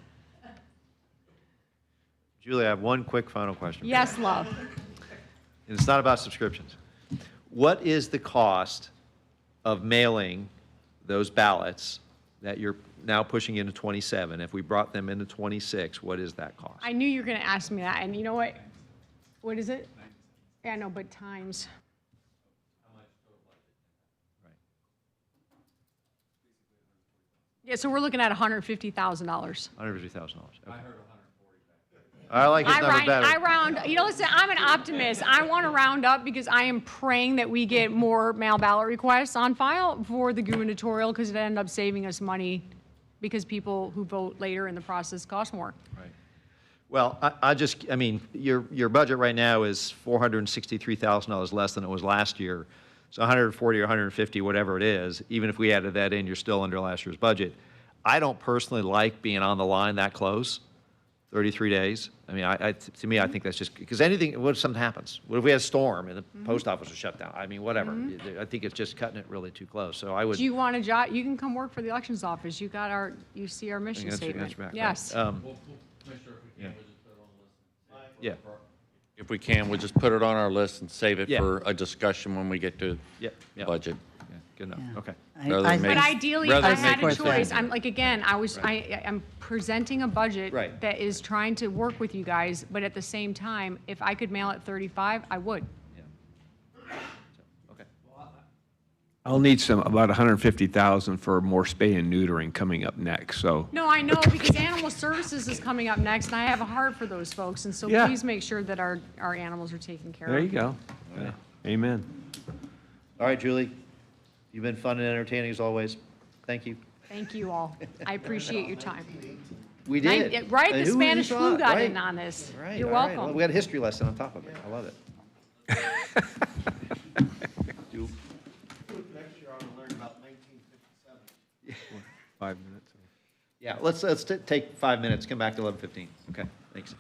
Julie, I have one quick final question. Yes, love. And it's not about subscriptions. What is the cost of mailing those ballots that you're now pushing into 27? If we brought them into 26, what is that cost? I knew you were going to ask me that, and you know what? What is it? Yeah, I know, but times. Yeah, so we're looking at $150,000. $150,000. Okay. I like his number better. I round, you know, listen, I'm an optimist. I want to round up because I am praying that we get more mail ballot requests on file for the gubernatorial, because it ended up saving us money because people who vote later in the process cost more. Right. Well, I mean, your budget right now is $463,000 less than it was last year. So 140 or 150, whatever it is, even if we added that in, you're still under last year's budget. I don't personally like being on the line that close, 33 days. I mean, to me, I think that's just, because anything, what if something happens? What if we had a storm and the post office was shut down? I mean, whatever. I think it's just cutting it really too close. So I would. Do you want a job? You can come work for the elections office. You see our mission statement. Right. Yes. Yeah. If we can, we'll just put it on our list and save it Yeah. for a discussion when we get to Yeah. budget. Yeah, good enough. Yeah. Okay. Rather than But make- ideally, if rather I than had a make- choice, I'm like, again, I'm presenting a budget Right. that is trying to work with you guys, but at the same time, if I could mail it 35, I would. Yeah. Okay. I'll need about 150,000 for more spay and neutering coming up next, so. No, I know, because Animal Services is coming up next, and I have a heart for those folks, and so Yeah. please make sure that our animals are taken care of. There you go. Amen. All right, Julie, you've been fun and entertaining as always. Thank you. Thank you all. I appreciate your time. We did. Right, And the who would've Spanish flu thought, got right? in on this. Right, You're all right. welcome. Well, we had a history lesson on top of it. I love it. 5 minutes. Yeah, let's take 5 minutes, come back to 11:15. Okay, thanks.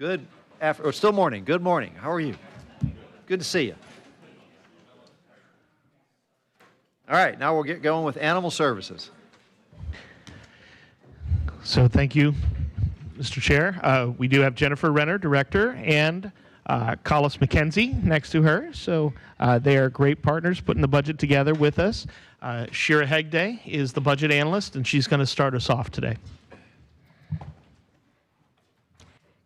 Good or still morning. Good morning. How are you? Good to see you. All right, now we'll get going with Animal Services. So thank you, Mr. Chair. We do have Jennifer Renner, Director, and Collis McKenzie next to her. So they are great partners putting the budget together with us. Shira Hegde is the budget analyst, and she's going to start us off today.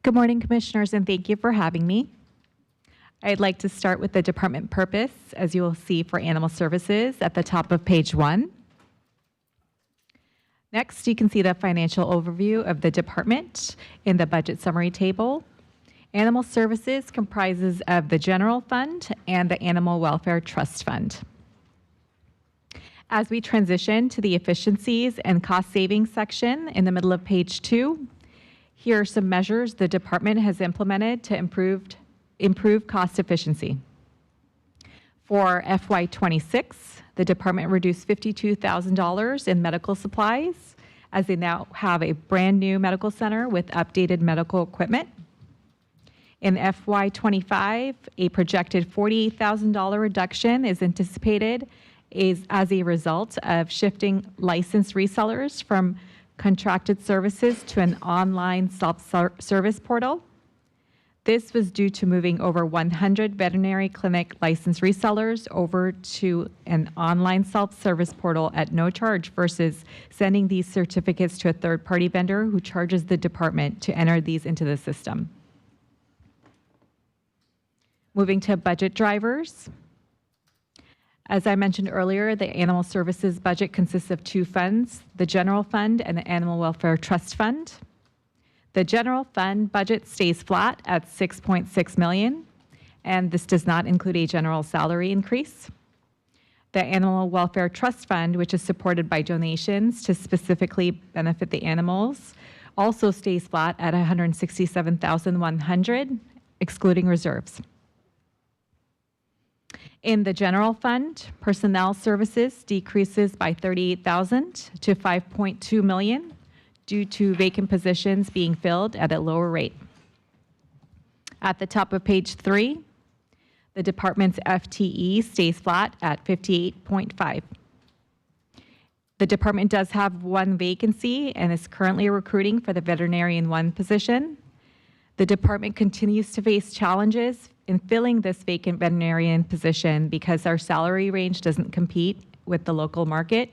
Good morning, Commissioners, and thank you for having me. I'd like to start with the department purpose, as you will see for Animal Services at the top of page 1. Next, you can see the financial overview of the department in the budget summary table. Animal Services comprises of the General Fund and the Animal Welfare Trust Fund. As we transition to the efficiencies and cost savings section in the middle of page 2, here are some measures the department has implemented to improve cost efficiency. For FY26, the department reduced $52,000 in medical supplies, as they now have a brand new medical center with updated medical equipment. In FY25, a projected $48,000 reduction is anticipated as a result of shifting licensed resellers from contracted services to an online self-service portal. This was due to moving over 100 veterinary clinic licensed resellers over to an online self-service portal at no charge versus sending these certificates to a third-party vendor who charges the department to enter these into the system. Moving to budget drivers. As I mentioned earlier, the Animal Services budget consists of 2 funds, the General Fund and the Animal Welfare Trust Fund. The General Fund budget stays flat at $6.6 million, and this does not include a general salary increase. The Animal Welfare Trust Fund, which is supported by donations to specifically benefit the animals, also stays flat at $167,100, excluding reserves. In the General Fund, personnel services decreases by $38,000 to $5.2 million due to vacant positions being filled at a lower rate. At the top of page 3, the department's FTE stays flat at 58.5. The department does have 1 vacancy and is currently recruiting for the veterinarian 1 position. The department continues to face challenges in filling this vacant veterinarian position because our salary range doesn't compete with the local market.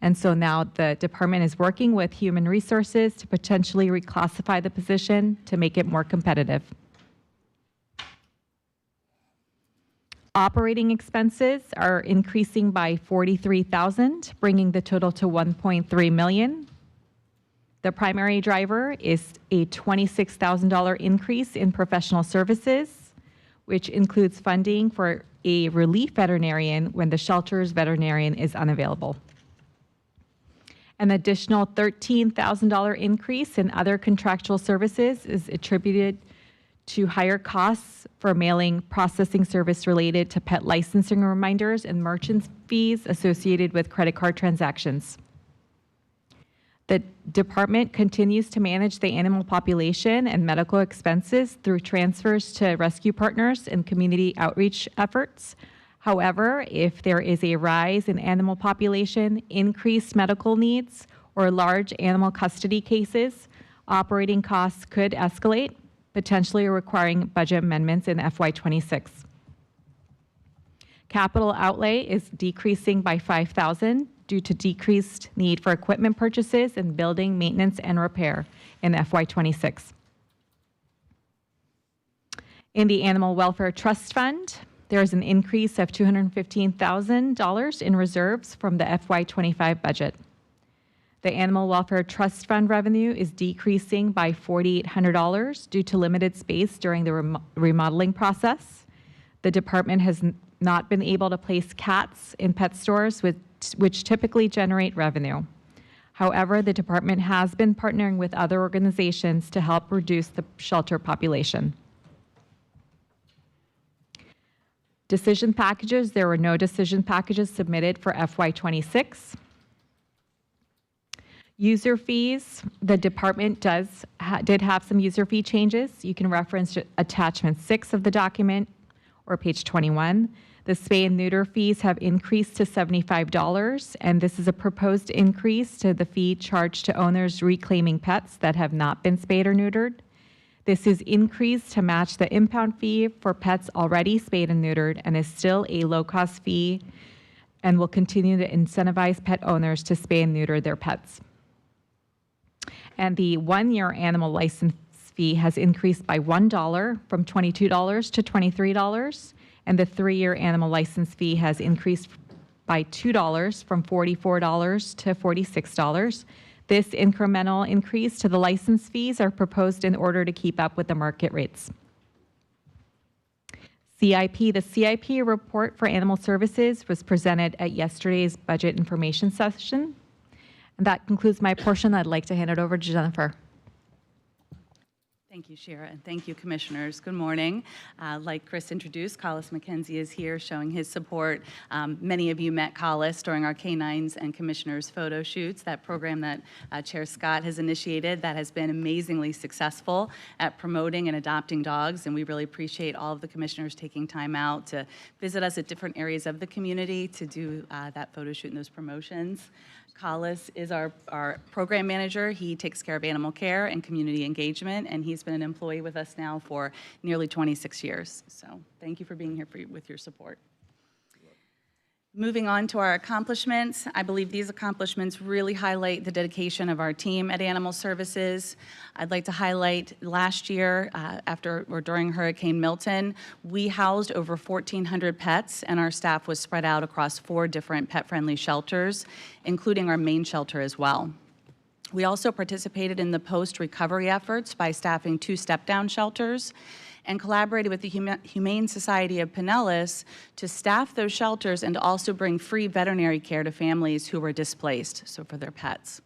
And so now the department is working with human resources to potentially reclassify the position to make it more competitive. Operating expenses are increasing by $43,000, bringing the total to $1.3 million. The primary driver is a $26,000 increase in professional services, which includes funding for a relief veterinarian when the shelter's veterinarian is unavailable. An additional $13,000 increase in other contractual services is attributed to higher costs for mailing processing service related to pet licensing reminders and merchants fees associated with credit card transactions. The department continues to manage the animal population and medical expenses through transfers to rescue partners and community outreach efforts. However, if there is a rise in animal population, increased medical needs, or large animal custody cases, operating costs could escalate, potentially requiring budget amendments in FY26. Capital outlay is decreasing by $5,000 due to decreased need for equipment purchases and building maintenance and repair in FY26. In the Animal Welfare Trust Fund, there is an increase of $215,000 in reserves from the FY25 budget. The Animal Welfare Trust Fund revenue is decreasing by $4,800 due to limited space during the remodeling process. The department has not been able to place cats in pet stores, which typically generate revenue. However, the department has been partnering with other organizations to help reduce the shelter population. Decision packages, there were no decision packages submitted for FY26. User fees, the department did have some user fee changes. You can reference attachment 6 of the document or page 21. The spay and neuter fees have increased to $75, and this is a proposed increase to the fee charged to owners reclaiming pets that have not been spayed or neutered. This is increased to match the impound fee for pets already spayed and neutered and is still a low-cost fee and will continue to incentivize pet owners to spay and neuter their pets. And the one-year animal license fee has increased by $1 from $22 to $23, and the 3-year animal license fee has increased by $2 from $44 to $46. This incremental increase to the license fees are proposed in order to keep up with the market rates. CIP, the CIP report for animal services was presented at yesterday's budget information session. And that concludes my portion. I'd like to hand it over to Jennifer. Thank you, Shira, and thank you, Commissioners. Good morning. Like Chris introduced, Collis McKenzie is here showing his support. Many of you met Collis during our Canines and Commissioners photo shoots, that program that Chair Scott has initiated that has been amazingly successful at promoting and adopting dogs, and we really appreciate all of the Commissioners taking time out to visit us at different areas of the community to do that photo shoot and those promotions. Collis is our program manager. He takes care of animal care and community engagement, and he's been an employee with us now for nearly 26 years. So thank you for being here with your support. Moving on to our accomplishments, I believe these accomplishments really highlight the dedication of our team at Animal Services. I'd like to highlight last year, after or during Hurricane Milton, we housed over 1,400 pets, and our staff was spread out across 4 different pet-friendly shelters, including our main shelter as well. We also participated in the post-recovery efforts by staffing 2 step-down shelters, and collaborated with the Humane Society of Pinellas to staff those shelters and to also bring free veterinary care to families who were displaced, so for their pets.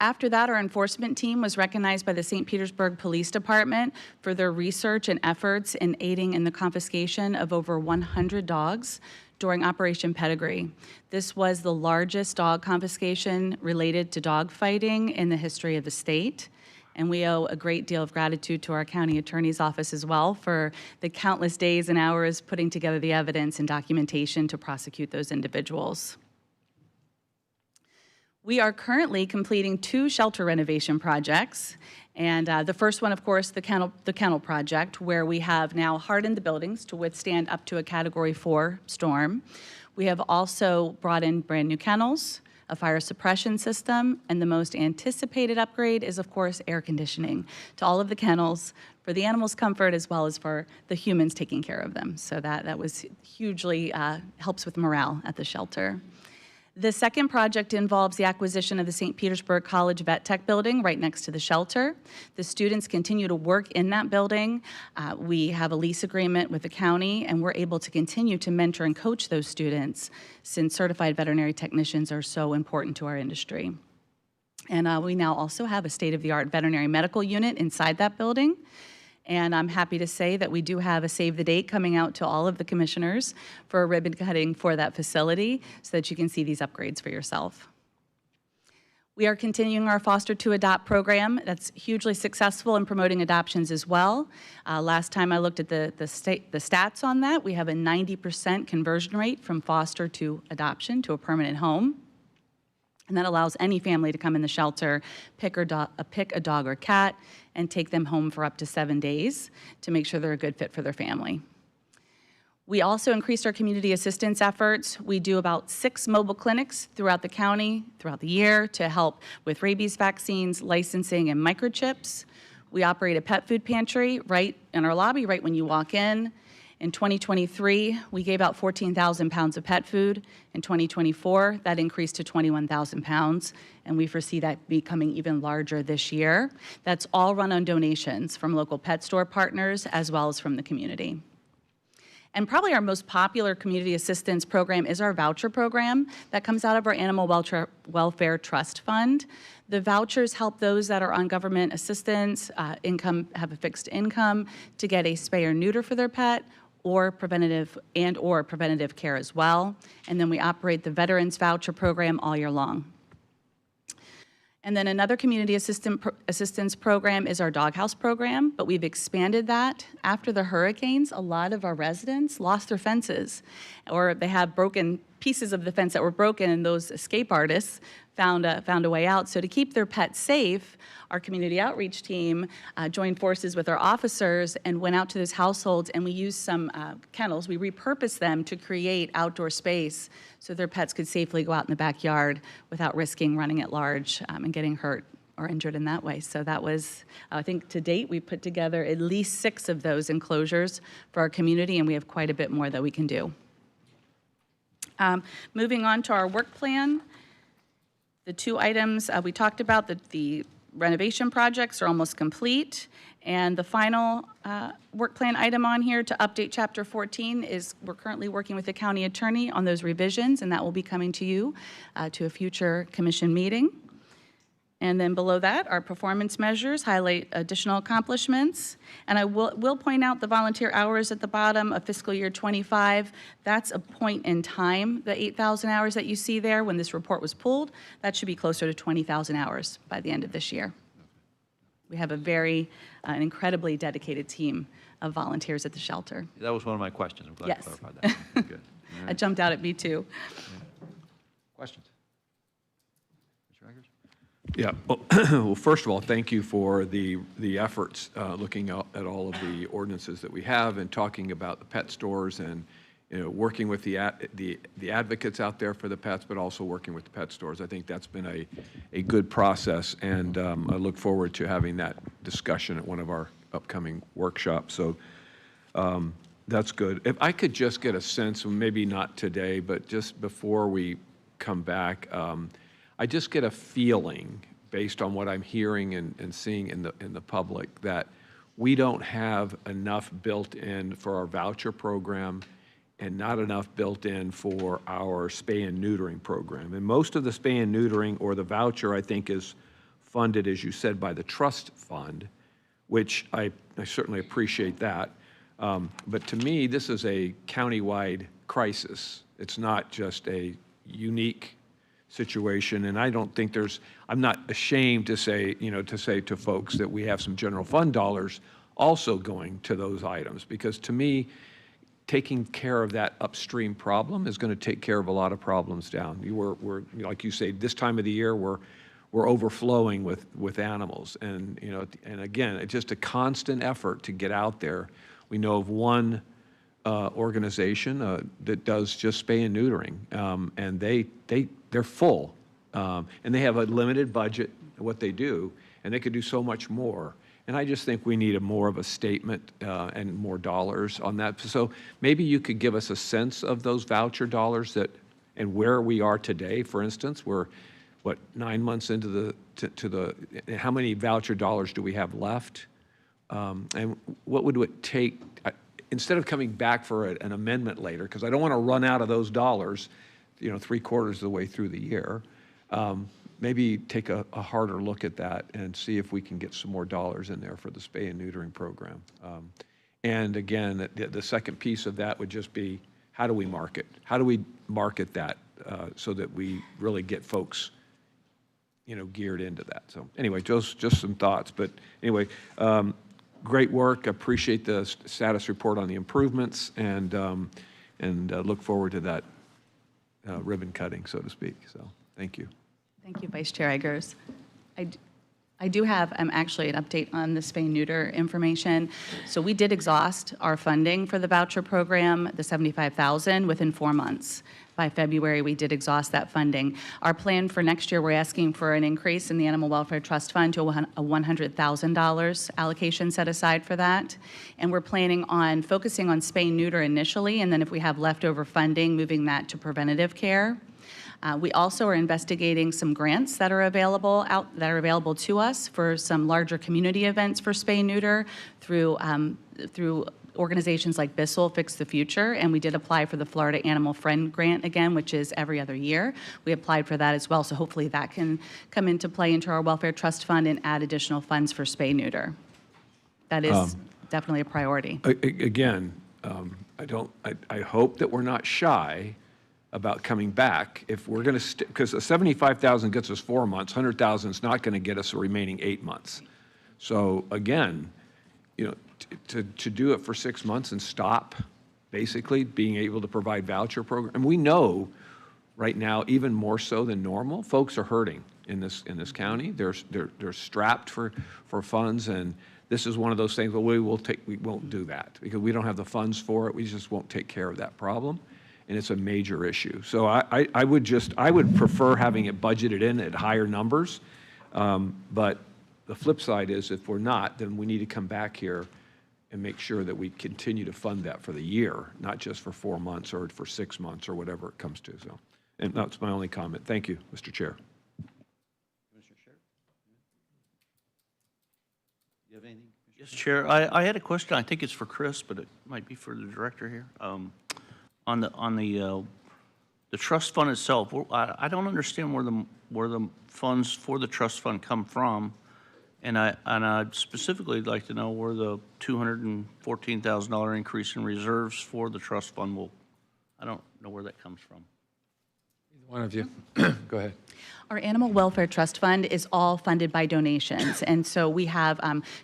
After that, our enforcement team was recognized by the St. Petersburg Police Department for their research and efforts in aiding in the confiscation of over 100 dogs during Operation Pedigree. This was the largest dog confiscation related to dog fighting in the history of the state. And we owe a great deal of gratitude to our county attorney's office as well for the countless days and hours putting together the evidence and documentation to prosecute those individuals. We are currently completing 2 shelter renovation projects. And the first one, of course, the kennel project, where we have now hardened the buildings to withstand up to a Category 4 storm. We have also brought in brand new kennels, a fire suppression system, and the most anticipated upgrade is, of course, air conditioning to all of the kennels for the animals' comfort as well as for the humans taking care of them. So that was hugely helps with morale at the shelter. The second project involves the acquisition of the St. Petersburg College Vet Tech building right next to the shelter. The students continue to work in that building. We have a lease agreement with the county, and we're able to continue to mentor and coach those students since certified veterinary technicians are so important to our industry. And we now also have a state-of-the-art veterinary medical unit inside that building. And I'm happy to say that we do have a save the date coming out to all of the commissioners for a ribbon cutting for that facility so that you can see these upgrades for yourself. We are continuing our Foster to Adopt program that's hugely successful in promoting adoptions as well. Last time I looked at the stats on that, we have a 90% conversion rate from foster to adoption to a permanent home. And that allows any family to come in the shelter, pick a dog or cat, and take them home for up to 7 days to make sure they're a good fit for their family. We also increased our community assistance efforts. We do about 6 mobile clinics throughout the county, throughout the year, to help with rabies vaccines, licensing, and microchips. We operate a pet food pantry right in our lobby, right when you walk in. In 2023, we gave out 14,000 pounds of pet food. In 2024, that increased to 21,000 pounds, and we foresee that becoming even larger this year. That's all run on donations from local pet store partners as well as from the community. And probably our most popular community assistance program is our voucher program that comes out of our Animal Welfare Trust Fund. The vouchers help those that are on government assistance, have a fixed income, to get a spay or neuter for their pet, or preventative care as well. And then we operate the Veterans Voucher Program all year long. And then another community assistance program is our doghouse program, but we've expanded that. After the hurricanes, a lot of our residents lost their fences, or they have broken pieces of the fence that were broken, and those escape artists found a way out. So to keep their pets safe, our community outreach team joined forces with our officers and went out to those households, and we used some kennels. We repurposed them to create outdoor space so their pets could safely go out in the backyard without risking running at large and getting hurt or injured in that way. So that was, I think to date, we put together at least 6 of those enclosures for our community, and we have quite a bit more that we can do. Moving on to our work plan, the 2 items we talked about, the renovation projects are almost complete, and the final work plan item on here to update Chapter 14 is we're currently working with the county attorney on those revisions, and that will be coming to you to a future commission meeting. And then below that, our performance measures highlight additional accomplishments. And I will point out the volunteer hours at the bottom of fiscal year 25. That's a point in time, the 8,000 hours that you see there when this report was pulled. That should be closer to 20,000 hours by the end of this year. We have an incredibly dedicated team of volunteers at the shelter. That was one of my questions. I'm glad Yes. you clarified that. Good. All right. It jumped out at me too. Questions? Mr. Eggers? Yeah, well, first of all, thank you for the efforts looking at all of the ordinances that we have and talking about the pet stores and, you know, working with the advocates out there for the pets, but also working with the pet stores. I think that's been a good process, and I look forward to having that discussion at one of our upcoming workshops. So that's good. If I could just get a sense, maybe not today, but just before we come back, I just get a feeling, based on what I'm hearing and seeing in the public, that we don't have enough built in for our voucher program and not enough built in for our spay and neutering program. And most of the spay and neutering or the voucher, I think, is funded, as you said, by the trust fund, which I certainly appreciate that. But to me, this is a countywide crisis. It's not just a unique situation, and I don't think I'm not ashamed to say, to folks that we have some general fund dollars also going to those items, because to me, taking care of that upstream problem is going to take care of a lot of problems down. We're like you say, this time of the year, we're overflowing with animals, and and again, it's just a constant effort to get out there. We know of one organization that does just spay and neutering, and they're full, and they have a limited budget what they do, and they could do so much more. And I just think we need more of a statement and more dollars on that. So maybe you could give us a sense of those voucher dollars and where we are today. For instance, we're 9 months into how many voucher dollars do we have left, and what would it take? Instead of coming back for an amendment later, because I don't want to run out of those dollars, 3/4 of the way through the year, maybe take a harder look at that and see if we can get some more dollars in there for the spay and neutering program. And again, the second piece of that would just be, how do we market? How do we market that so that we really get folks, geared into that? So anyway, just some thoughts. But anyway, great work. Appreciate the status report on the improvements, and look forward to that ribbon cutting, so to speak. So thank you. Thank you, Vice Chair Eggers. I do have actually an update on the spay neuter information. So we did exhaust our funding for the voucher program, the $75,000, within 4 months. By February, we did exhaust that funding. Our plan for next year, we're asking for an increase in the Animal Welfare Trust Fund to a $100,000 allocation set aside for that. And we're planning on focusing on spay neuter initially, and then if we have leftover funding, moving that to preventative care. We also are investigating some grants that are available to us for some larger community events for spay neuter through organizations like BCC, Fix the Future, and we did apply for the Florida Animal Friend Grant again, which is every other year. We applied for that as well, so hopefully that can come into play into our Welfare Trust Fund and add additional funds for spay neuter. That is definitely a priority. Again, I hope that we're not shy about coming back. If we're going to, because 75,000 gets us 4 months, 100,000 is not going to get us the remaining 8 months. So again, you know, to do it for 6 months and stop basically being able to provide voucher program. And we know right now, even more so than normal, folks are hurting in this county. They're strapped for funds, and this is one of those things. Well, we won't do that because we don't have the funds for it. We just won't take care of that problem, and it's a major issue. So I would prefer having it budgeted in at higher numbers, but the flip side is if we're not, then we need to come back here and make sure that we continue to fund that for the year, not just for 4 months or for 6 months or whatever it comes to. So, and that's my only comment. Thank you, Mr. Chair. Commissioner Sherrill? Do you have anything? Yes, Chair. I had a question. I think it's for Chris, but it might be for the director here. On the trust fund itself, I don't understand where the funds for the trust fund come from. And I'd specifically like to know where the $214,000 increase in reserves for the trust fund will, I don't know where that comes from. Either one of you. Go ahead. Our Animal Welfare Trust Fund is all funded by donations. And so we have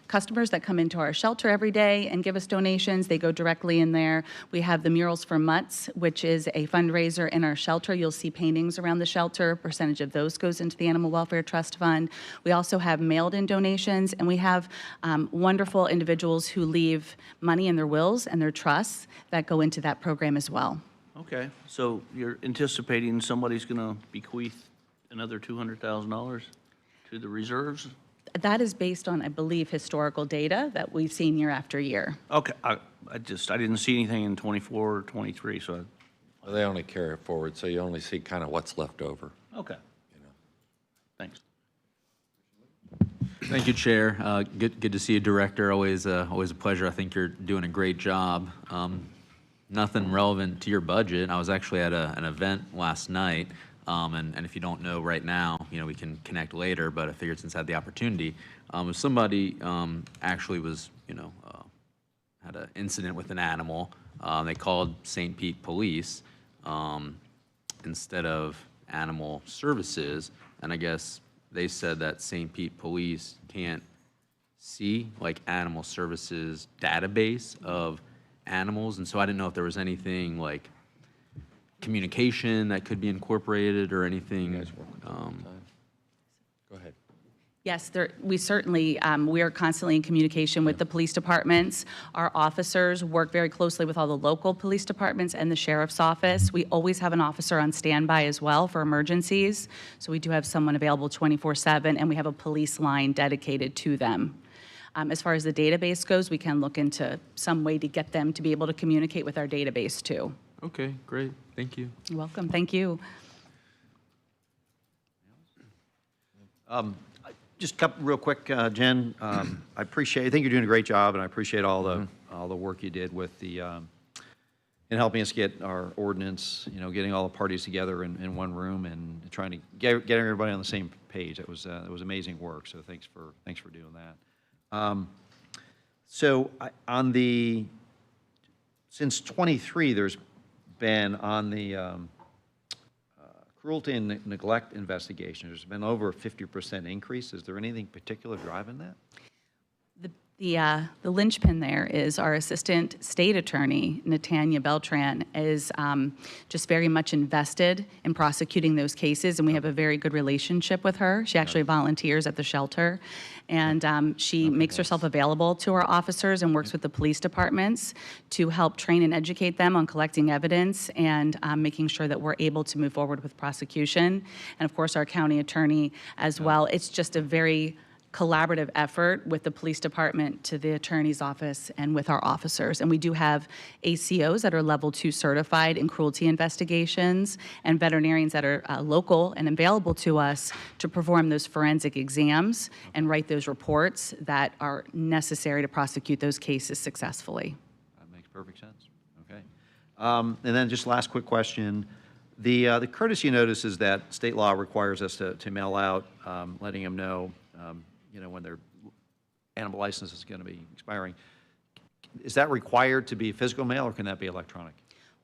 customers that come into our shelter every day and give us donations. They go directly in there. We have the Murals for Mutts, which is a fundraiser in our shelter. You'll see paintings around the shelter. A percentage of those goes into the Animal Welfare Trust Fund. We also have mailed-in donations, and we have wonderful individuals who leave money in their wills and their trusts that go into that program as well. Okay, so you're anticipating somebody's going to bequeath another $200,000 to the reserves? That is based on, I believe, historical data that we've seen year after year. Okay, I didn't see anything in 24 or 23, so. Well, they only carry it forward, so you only see kind of what's left over. Okay. Thanks. Thank you, Chair. Good to see you, Director. Always a pleasure. I think you're doing a great job. Nothing relevant to your budget. I was actually at an event last night. And if you don't know right now, you know, we can connect later, but I figured since I had the opportunity, if somebody actually was, you know, had an incident with an animal, they called St. Pete Police instead of Animal Services, and I guess they said that St. Pete Police can't see, like, Animal Services database of animals, and so I didn't know if there was anything, like, communication that could be incorporated or anything. Go ahead. Yes, we certainly, we are constantly in communication with the police departments. Our officers work very closely with all the local police departments and the sheriff's office. We always have an officer on standby as well for emergencies. So we do have someone available 24/7, and we have a police line dedicated to them. As far as the database goes, we can look into some way to get them to be able to communicate with our database too. Okay, great. Thank you. You're welcome. Thank you. Just a couple real quick, Jen. I think you're doing a great job, and I appreciate all the work you did with the in helping us get our ordinance. You know, getting all the parties together in one room and trying to get everybody on the same page. It was amazing work. So thanks for doing that. Since 23, there's been on the cruelty and neglect investigation, there's been over a 50% increase. Is there anything particular driving that? The linchpin there is our assistant state attorney, Natanya Beltran, is just very much invested in prosecuting those cases, and we have a very good relationship with her. She actually volunteers at the shelter, and she makes herself available to our officers and works with the police departments to help train and educate them on collecting evidence and making sure that we're able to move forward with prosecution. And of course, our county attorney as well. It's just a very collaborative effort with the police department to the attorney's office and with our officers. And we do have ACOs that are level 2 certified in cruelty investigations and veterinarians that are local and available to us to perform those forensic exams and write those reports that are necessary to prosecute those cases successfully. That makes perfect sense. Okay. And then just last quick question. The courtesy notices that state law requires us to mail out, letting them know you know, when their animal license is going to be expiring. Is that required to be physical mail, or can that be electronic?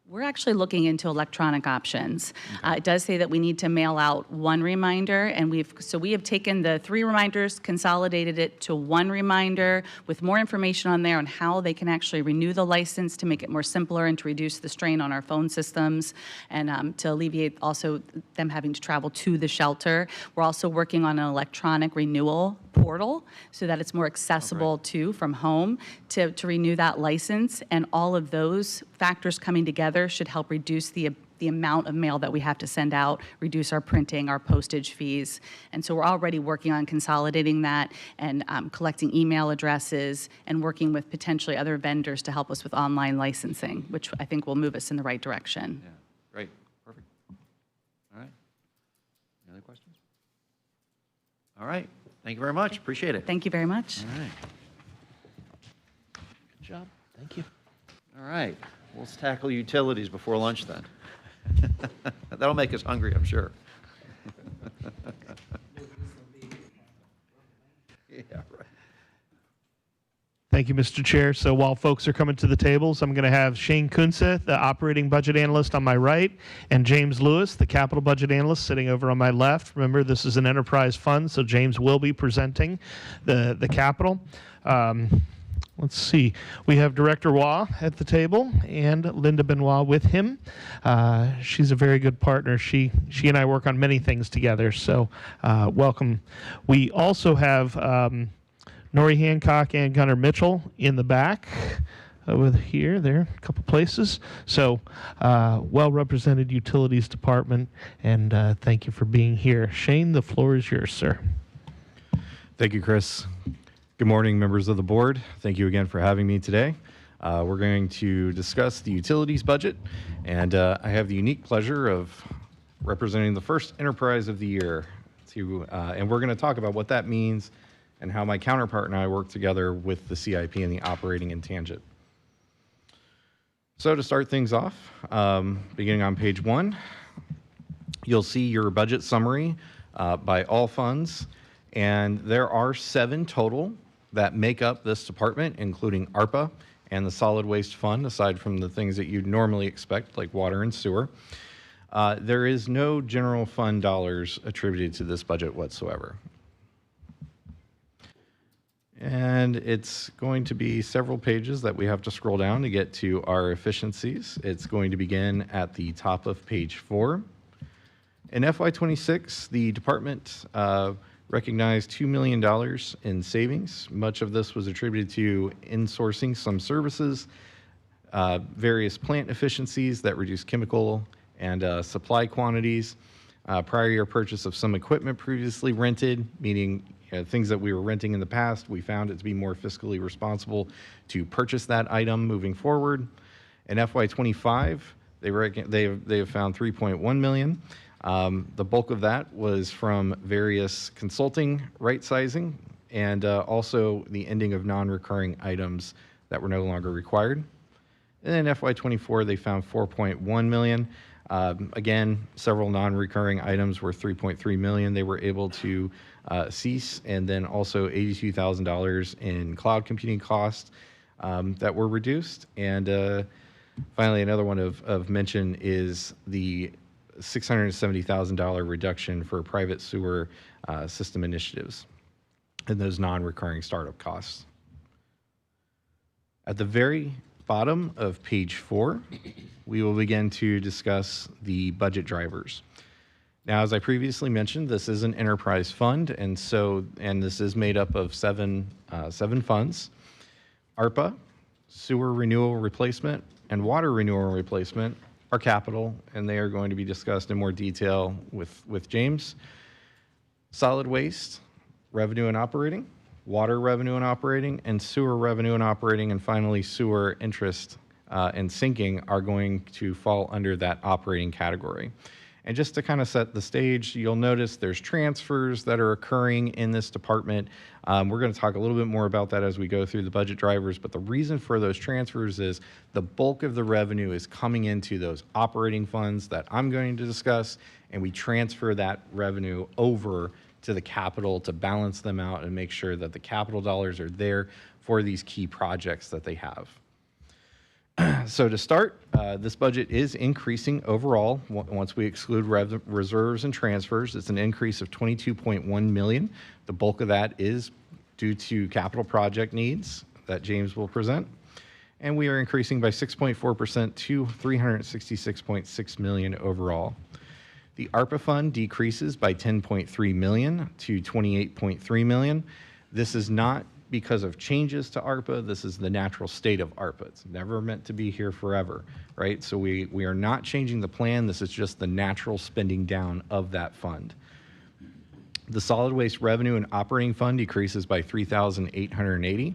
We're actually looking into electronic options. It does say that we need to mail out one reminder, and we have taken the 3 reminders, consolidated it to 1 reminder with more information on there on how they can actually renew the license to make it more simpler and to reduce the strain on our phone systems and to alleviate also them having to travel to the shelter. We're also working on an electronic renewal portal so that it's more accessible too from home to renew that license, and all of those factors coming together should help reduce the amount of mail that we have to send out, reduce our printing, our postage fees. And so we're already working on consolidating that and collecting email addresses and working with potentially other vendors to help us with online licensing, which I think will move us in the right direction. Yeah, great, perfect. All right. Any other questions? All right, thank you very much, appreciate it. Thank you very much. All right. Good job, thank you. All right, let's tackle utilities before lunch then. That'll make us hungry, I'm sure. Yeah, right. Thank you, Mr. Chair. So while folks are coming to the tables, I'm going to have Shane Kunze, the operating budget analyst, on my right, and James Lewis, the capital budget analyst, sitting over on my left. Remember, this is an enterprise fund, so James will be presenting the capital. Let's see. We have Director Waugh at the table and Linda Benoit with him. She's a very good partner. She and I work on many things together, so welcome. We also have Nori Hancock and Gunnar Mitchell in the back over here, there, a couple places. So well-represented Utilities Department, and thank you for being here. Shane, the floor is yours, sir. Thank you, Chris. Good morning, members of the board. Thank you again for having me today. We're going to discuss the utilities budget, and I have the unique pleasure of representing the first enterprise of the year. And we're going to talk about what that means and how my counterpart and I work together with the CIP and the operating and tangent. So to start things off, beginning on page 1, you'll see your budget summary by all funds, and there are 7 total that make up this department, including ARPA and the solid waste fund, aside from the things that you'd normally expect, like water and sewer. There is no general fund dollars attributed to this budget whatsoever. And it's going to be several pages that we have to scroll down to get to our efficiencies. It's going to begin at the top of page 4. In FY26, the department recognized $2 million in savings. Much of this was attributed to insourcing some services, various plant efficiencies that reduced chemical and supply quantities, prior year purchase of some equipment previously rented, meaning things that we were renting in the past, we found it to be more fiscally responsible to purchase that item moving forward. In FY25, they have found $3.1 million. The bulk of that was from various consulting right sizing and also the ending of non-recurring items that were no longer required. And then FY24, they found $4.1 million. Again, several non-recurring items were $3.3 million they were able to cease, and then also $82,000 in cloud computing costs that were reduced. And finally, another one of mention is the $670,000 reduction for private sewer system initiatives and those non-recurring startup costs. At the very bottom of page 4, we will begin to discuss the budget drivers. Now, as I previously mentioned, this is an enterprise fund, and this is made up of seven funds: ARPA, sewer renewal replacement, and water renewal replacement are capital, and they are going to be discussed in more detail with James. Solid waste, revenue and operating, water revenue and operating, and sewer revenue and operating, and finally sewer interest and sinking are going to fall under that operating category. And just to kind of set the stage, you'll notice there's transfers that are occurring in this department. We're going to talk a little bit more about that as we go through the budget drivers, but the reason for those transfers is the bulk of the revenue is coming into those operating funds that I'm going to discuss, and we transfer that revenue over to the capital to balance them out and make sure that the capital dollars are there for these key projects that they have. So to start, this budget is increasing overall. Once we exclude reserves and transfers, it's an increase of 22.1 million. The bulk of that is due to capital project needs that James will present. And we are increasing by 6.4% to 366.6 million overall. The ARPA fund decreases by 10.3 million to 28.3 million. This is not because of changes to ARPA. This is the natural state of ARPA. It's never meant to be here forever, right? So we are not changing the plan. This is just the natural spending down of that fund. The solid waste revenue and operating fund decreases by 3,880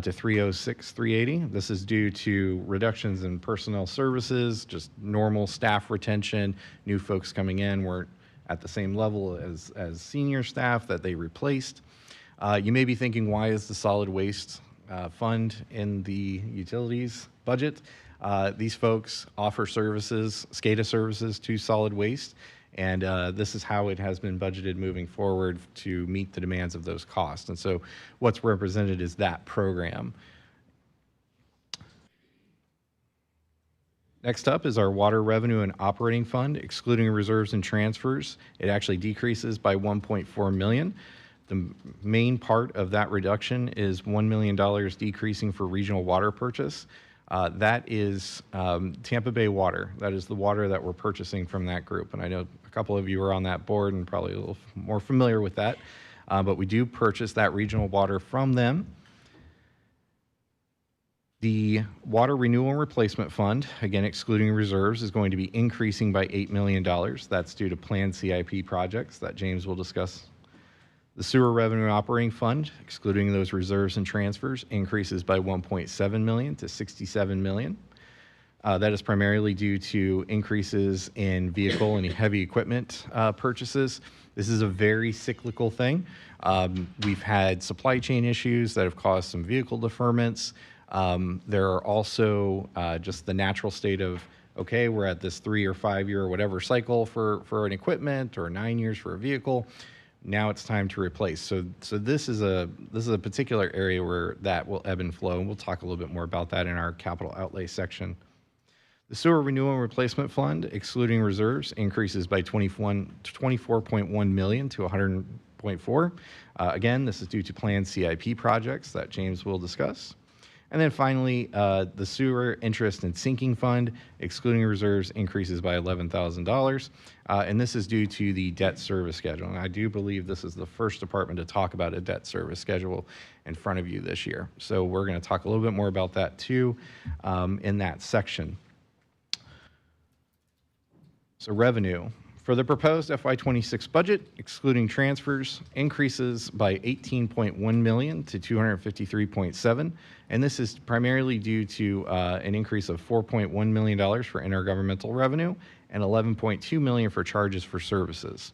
to 306,380. This is due to reductions in personnel services, just normal staff retention, new folks coming in weren't at the same level as senior staff that they replaced. You may be thinking, why is the solid waste fund in the utilities budget? These folks offer services, SCADA services to solid waste, and this is how it has been budgeted moving forward to meet the demands of those costs. And so what's represented is that program. Next up is our water revenue and operating fund, excluding reserves and transfers. It actually decreases by 1.4 million. The main part of that reduction is $1 million decreasing for regional water purchase. That is Tampa Bay water. That is the water that we're purchasing from that group. And I know a couple of you are on that board and probably a little more familiar with that. But we do purchase that regional water from them. The water renewal and replacement fund, again excluding reserves, is going to be increasing by $8 million. That's due to planned CIP projects that James will discuss. The sewer revenue and operating fund, excluding those reserves and transfers, increases by 1.7 million to 67 million. That is primarily due to increases in vehicle and heavy equipment purchases. This is a very cyclical thing. We've had supply chain issues that have caused some vehicle deferments. There are also just the natural state of, okay, we're at this 3 or 5 year or whatever cycle for an equipment, or 9 years for a vehicle. Now it's time to replace. So this is a particular area where that will ebb and flow, and we'll talk a little bit more about that in our capital outlay section. The sewer renewal and replacement fund, excluding reserves, increases by 24.1 million to 100.4. Again, this is due to planned CIP projects that James will discuss. And then finally, the sewer interest and sinking fund, excluding reserves, increases by $11,000. And this is due to the debt service schedule. And I do believe this is the first department to talk about a debt service schedule in front of you this year. So we're going to talk a little bit more about that too in that section. So revenue. For the proposed FY26 budget, excluding transfers, increases by 18.1 million to 253.7, and this is primarily due to an increase of $4.1 million for intergovernmental revenue and 11.2 million for charges for services.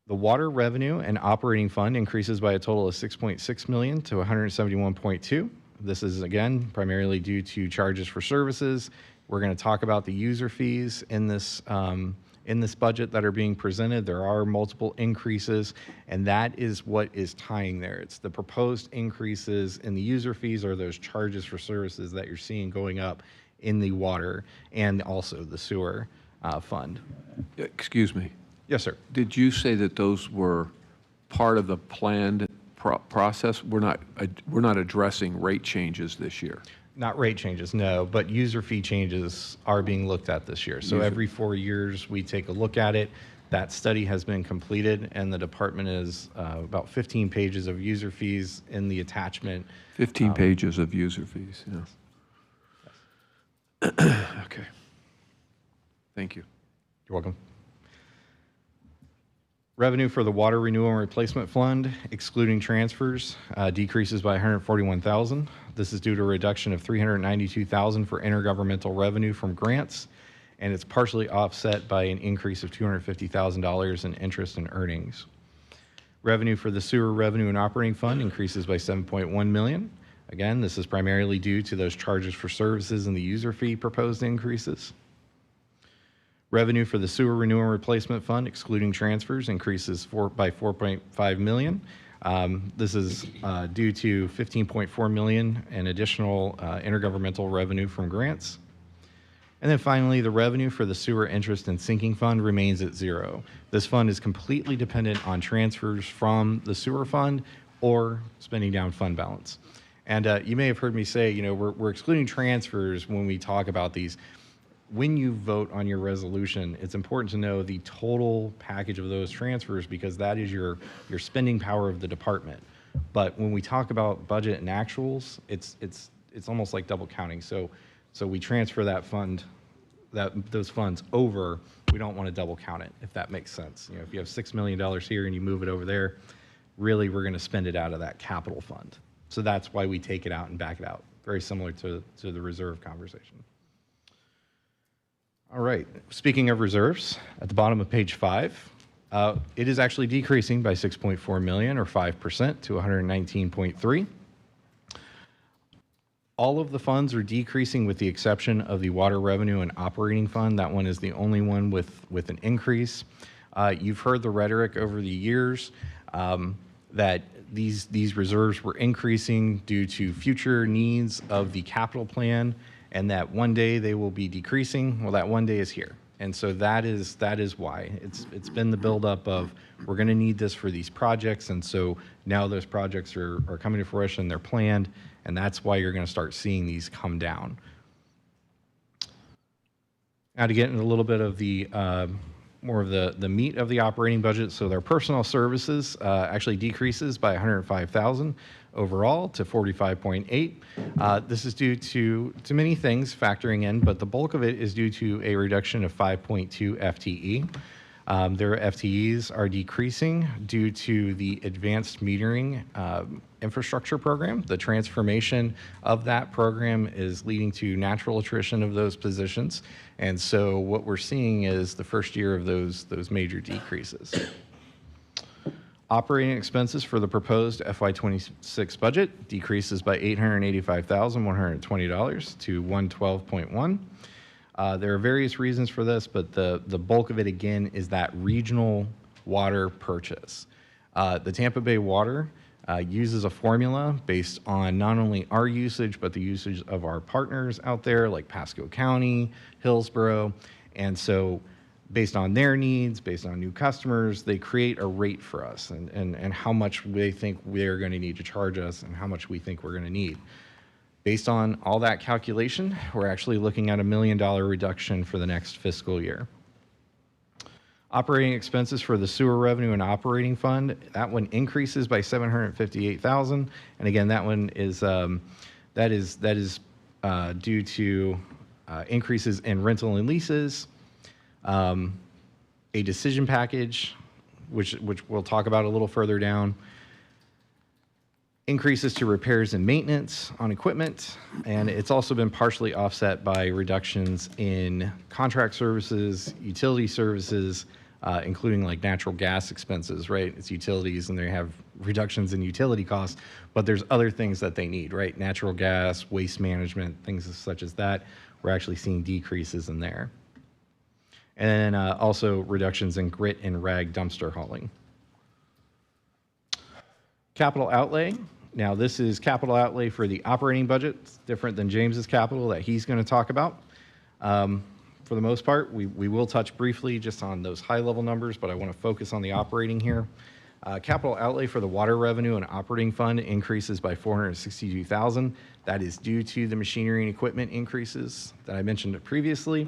The water revenue and operating fund increases by a total of 6.6 million to 171.2. This is again primarily due to charges for services. We're going to talk about the user fees in this budget that are being presented. There are multiple increases, and that is what is tying there. It's the proposed increases in the user fees, or those charges for services that you're seeing going up in the water and also the sewer fund. Excuse me. Yes, sir. Did you say that those were part of the planned process? We're not addressing rate changes this year. Not rate changes, no, but user fee changes are being looked at this year. So every 4 years, we take a look at it. That study has been completed, and the department is about 15 pages of user fees in the attachment. 15 pages of user fees, yeah. Okay. Thank you. You're welcome. Revenue for the water renewal and replacement fund, excluding transfers, decreases by 141,000. This is due to a reduction of 392,000 for intergovernmental revenue from grants, and it's partially offset by an increase of $250,000 in interest and earnings. Revenue for the sewer revenue and operating fund increases by 7.1 million. Again, this is primarily due to those charges for services and the user fee proposed increases. Revenue for the sewer renewal and replacement fund, excluding transfers, increases by 4.5 million. This is due to $15.4 million in additional intergovernmental revenue from grants. And then finally, the revenue for the sewer interest and sinking fund remains at zero. This fund is completely dependent on transfers from the sewer fund or spending down fund balance. And you may have heard me say, you know, we're excluding transfers when we talk about these. When you vote on your resolution, it's important to know the total package of those transfers because that is your spending power of the department. But when we talk about budget and actuals, it's almost like double counting. So we transfer that fund, those funds over. We don't want to double count it, if that makes sense. You know, if you have $6 million here and you move it over there, really we're going to spend it out of that capital fund. So that's why we take it out and back it out. Very similar to the reserve conversation. All right, speaking of reserves, at the bottom of page 5, it is actually decreasing by $6.4 million or 5% to $119.3. All of the funds are decreasing with the exception of the water revenue and operating fund. That one is the only one with an increase. You've heard the rhetoric over the years that these reserves were increasing due to future needs of the capital plan and that one day they will be decreasing. Well, that one day is here. And so that is why. It's been the buildup of we're going to need this for these projects. And so now those projects are coming to fruition, they're planned, and that's why you're going to start seeing these come down. Now to get into a little bit of the more of the meat of the operating budget. So their personnel services actually decreases by $105,000 overall to 45.8. This is due to many things factoring in, but the bulk of it is due to a reduction of 5.2 FTE. Their FTEs are decreasing due to the advanced metering infrastructure program. The transformation of that program is leading to natural attrition of those positions. And so what we're seeing is the first year of those major decreases. Operating expenses for the proposed FY26 budget decreases by $885,120 to $112.1. There are various reasons for this, but the bulk of it, again, is that regional water purchase. The Tampa Bay Water uses a formula based on not only our usage, but the usage of our partners out there, like Pasco County, Hillsborough. And so based on their needs, based on new customers, they create a rate for us and how much they think we're going to need to charge us and how much we think we're going to need. Based on all that calculation, we're actually looking at $1 million reduction for the next fiscal year. Operating expenses for the sewer revenue and operating fund, that one increases by $758,000. And again, that one is due to increases in rental and leases, a decision package, which we'll talk about a little further down, increases to repairs and maintenance on equipment, and it's also been partially offset by reductions in contract services, utility services, including like natural gas expenses, right? It's utilities and they have reductions in utility costs, but there's other things that they need, right? Natural gas, waste management, things such as that. We're actually seeing decreases in there. And also reductions in grit and rag dumpster hauling. Capital outlay. Now, this is capital outlay for the operating budget. It's different than James's capital that he's going to talk about. For the most part, we will touch briefly just on those high-level numbers, but I want to focus on the operating here. Capital outlay for the water revenue and operating fund increases by $462,000. That is due to the machinery and equipment increases that I mentioned previously.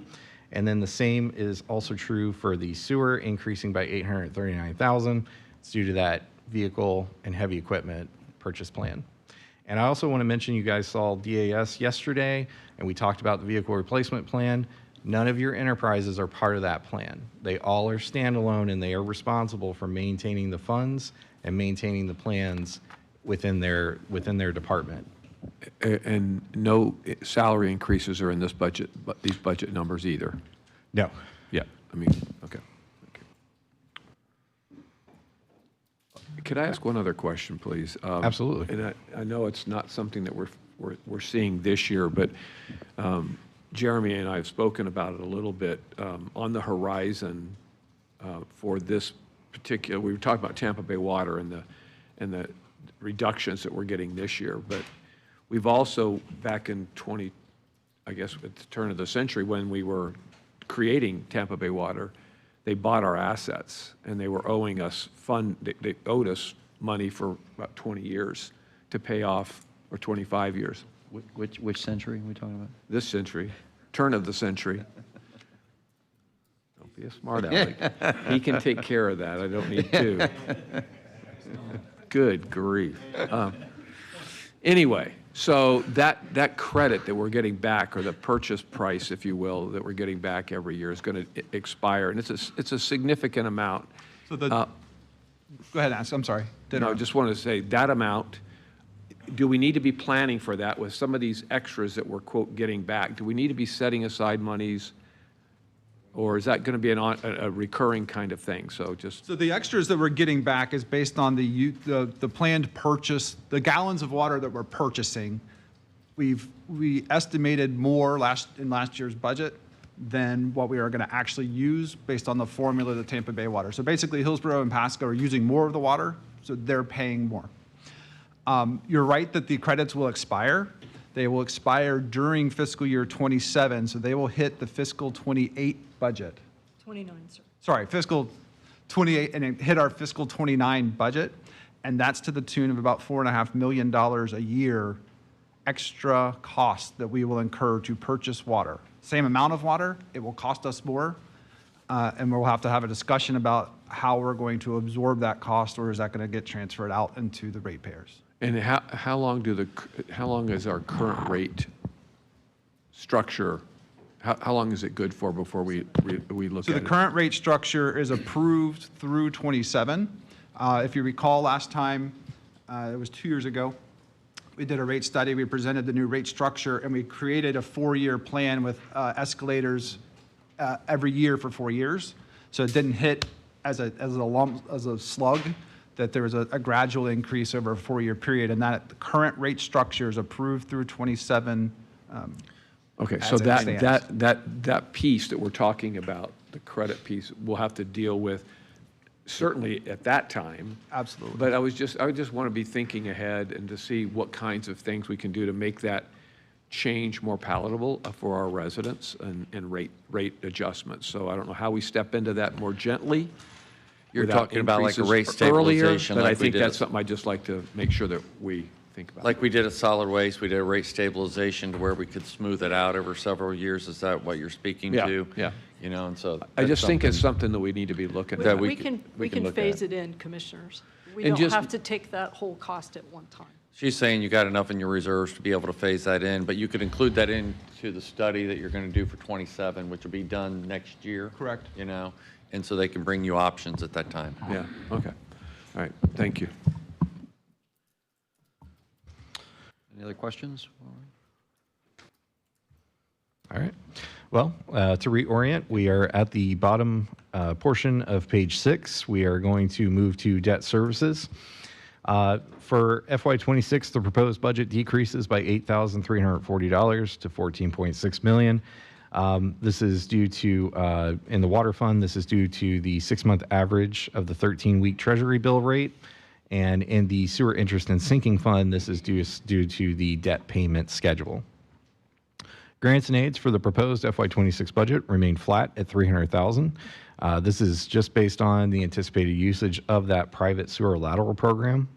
And then the same is also true for the sewer, increasing by $839,000. It's due to that vehicle and heavy equipment purchase plan. And I also want to mention you guys saw DAS yesterday, and we talked about the vehicle replacement plan. None of your enterprises are part of that plan. They all are standalone, and they are responsible for maintaining the funds and maintaining the plans within their department. And no salary increases are in this budget, but these budget numbers either? No. Yeah, I mean, okay. Could I ask one other question, please? Absolutely. And I know it's not something that we're seeing this year, but Jeremy and I have spoken about it a little bit on the horizon for this particular. We were talking about Tampa Bay Water and and the reductions that we're getting this year. But we've also, back in I guess at the turn of the century, when we were creating Tampa Bay Water, they bought our assets, and they were owing us they owed us money for about 20 years to pay off, or 25 years. Which century are we talking about? This century, turn of the century. Don't be a smart aleck. He can take care of that. I don't need to. Good grief. Anyway, so that credit that we're getting back, or the purchase price, if you will, that we're getting back every year is going to expire, and it's a significant amount. So go ahead, ask. I'm sorry. No, I just wanted to say that amount. Do we need to be planning for that with some of these extras that we're, quote, getting back? Do we need to be setting aside monies, or is that going to be a recurring kind of thing? So the extras that we're getting back is based on the planned purchase, the gallons of water that we're purchasing. We estimated more in last year's budget than what we are going to actually use based on the formula of the Tampa Bay Water. So basically, Hillsborough and Pasco are using more of the water, so they're paying more. You're right that the credits will expire. They will expire during fiscal year 27, so they will hit the fiscal 28 budget. 29, sir. Sorry, fiscal 28, and it hit our fiscal 29 budget, and that's to the tune of about $4.5 million a year extra cost that we will incur to purchase water. Same amount of water, it will cost us more, and we'll have to have a discussion about how we're going to absorb that cost, or is that going to get transferred out into the ratepayers? And how long is our current rate structure? How long is it good for before we look at it? So the current rate structure is approved through 27. If you recall, last time, it was 2 years ago, we did a rate study. We presented the new rate structure, and we created a 4-year plan with escalators every year for 4 years. So it didn't hit as a slug, that there was a gradual increase over a 4-year period, and that the current rate structure is approved through 27. Okay, so that piece that we're talking about, the credit piece, we'll have to deal with certainly at that time. Absolutely. But I just want to be thinking ahead and to see what kinds of things we can do to make that change more palatable for our residents and rate adjustments. So I don't know how we step into that more gently. You're talking about like a rate Earlier, stabilization. but I like we think did that's something I'd just like to make sure that we think about. Like we did at solid waste, we did a rate stabilization to where we could smooth it out over several years. Is that what you're speaking to? Yeah. You know, and so. I just think it's something that we need to be looking at. We can phase it in, commissioners. We And don't just- have to take that whole cost at one time. She's saying you got enough in your reserves to be able to phase that in, but you could include that into the study that you're going to do for 27, which will be done next year. Correct. You know, and so they can bring you options at that time. Yeah, okay. All right, thank you. Any other questions? All right. Well, to reorient, we are at the bottom portion of page 6. We are going to move to debt services. For FY26, the proposed budget decreases by $8,340 to $14.6 million. This is due to, in the water fund, this is due to the 6-month average of the 13-week treasury bill rate. And in the sewer interest and sinking fund, this is due to the debt payment schedule. Grants and aids for the proposed FY26 budget remain flat at $300,000. This is just based on the anticipated usage of that private sewer lateral program.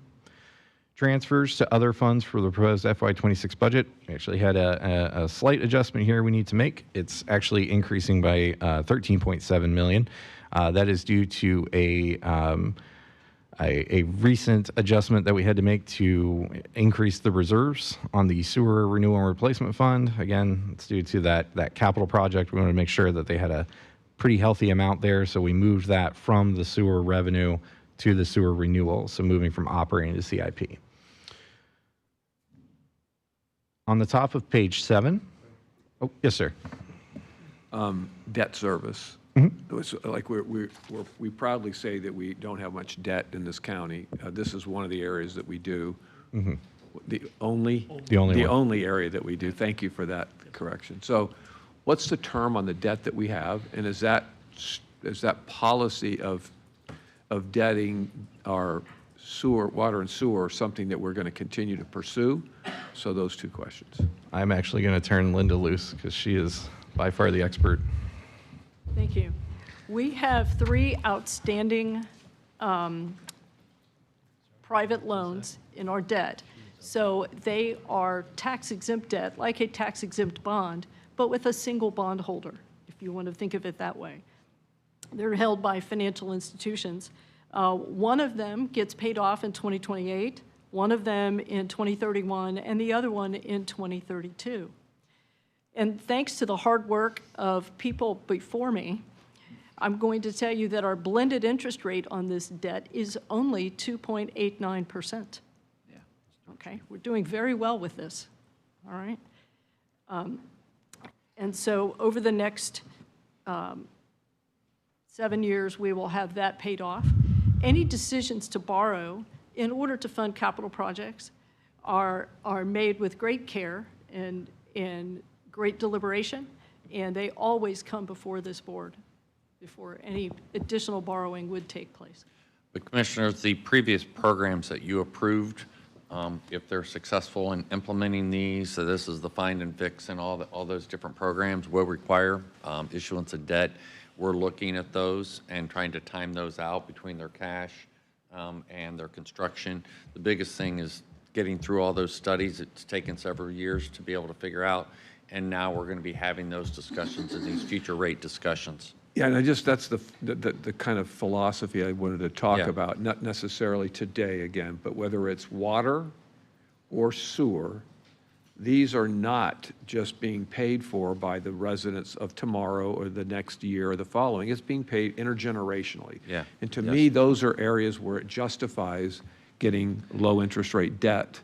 Transfers to other funds for the proposed FY26 budget, we actually had a slight adjustment here we need to make. It's actually increasing by $13.7 million. That is due to a recent adjustment that we had to make to increase the reserves on the sewer renewal and replacement fund. Again, it's due to that capital project. We wanted to make sure that they had a pretty healthy amount there, so we moved that from the sewer revenue to the sewer renewal, so moving from operating to CIP. On the top of page 7, oh, yes, sir. Debt service. It's like we proudly say that we don't have much debt in this county. This is one of the areas that we do. The only area that we do. Thank you for that correction. So what's the term on the debt that we have? And is that policy of debting our sewer, water and sewer, something that we're going to continue to pursue? So those two questions. I'm actually going to turn Linda loose because she is by far the expert. Thank you. We have 3 outstanding private loans in our debt. So they are tax-exempt debt, like a tax-exempt bond, but with a single bondholder, if you want to think of it that way. They're held by financial institutions. One of them gets paid off in 2028, one of them in 2031, and the other one in 2032. And thanks to the hard work of people before me, I'm going to tell you that our blended interest rate on this debt is only 2.89%. Yeah. Okay, we're doing very well with this, all right? And so over the next 7 years, we will have that paid off. Any decisions to borrow in order to fund capital projects are made with great care and great deliberation, and they always come before this board before any additional borrowing would take place. But Commissioners, the previous programs that you approved, if they're successful in implementing these, so this is the find and fix and all those different programs will require issuance of debt. We're looking at those and trying to time those out between their cash and their construction. The biggest thing is getting through all those studies. It's taken several years to be able to figure out, and now we're going to be having those discussions in these future rate discussions. Yeah, and that's the kind of philosophy I wanted to talk about, not necessarily today again, but whether it's water or sewer, these are not just being paid for by the residents of tomorrow or the next year or the following. It's being paid intergenerationally. Yeah. And to me, those are areas where it justifies getting low interest rate debt,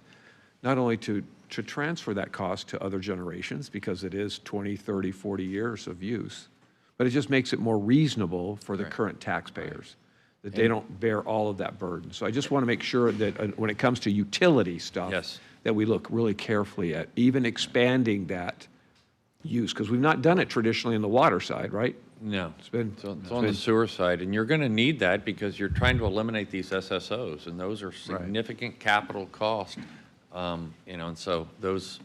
not only to transfer that cost to other generations because it is 20, 30, 40 years of use, but it just makes it more reasonable for the current taxpayers, that they don't bear all of that burden. So I just want to make sure that when it comes to utility stuff, that we look really carefully at even expanding that use, because we've not done it traditionally in the water side, right? No. It's been It's on the sewer side, and you're going to need that because you're trying to eliminate these SSOs, and those are significant capital cost. You know, and so those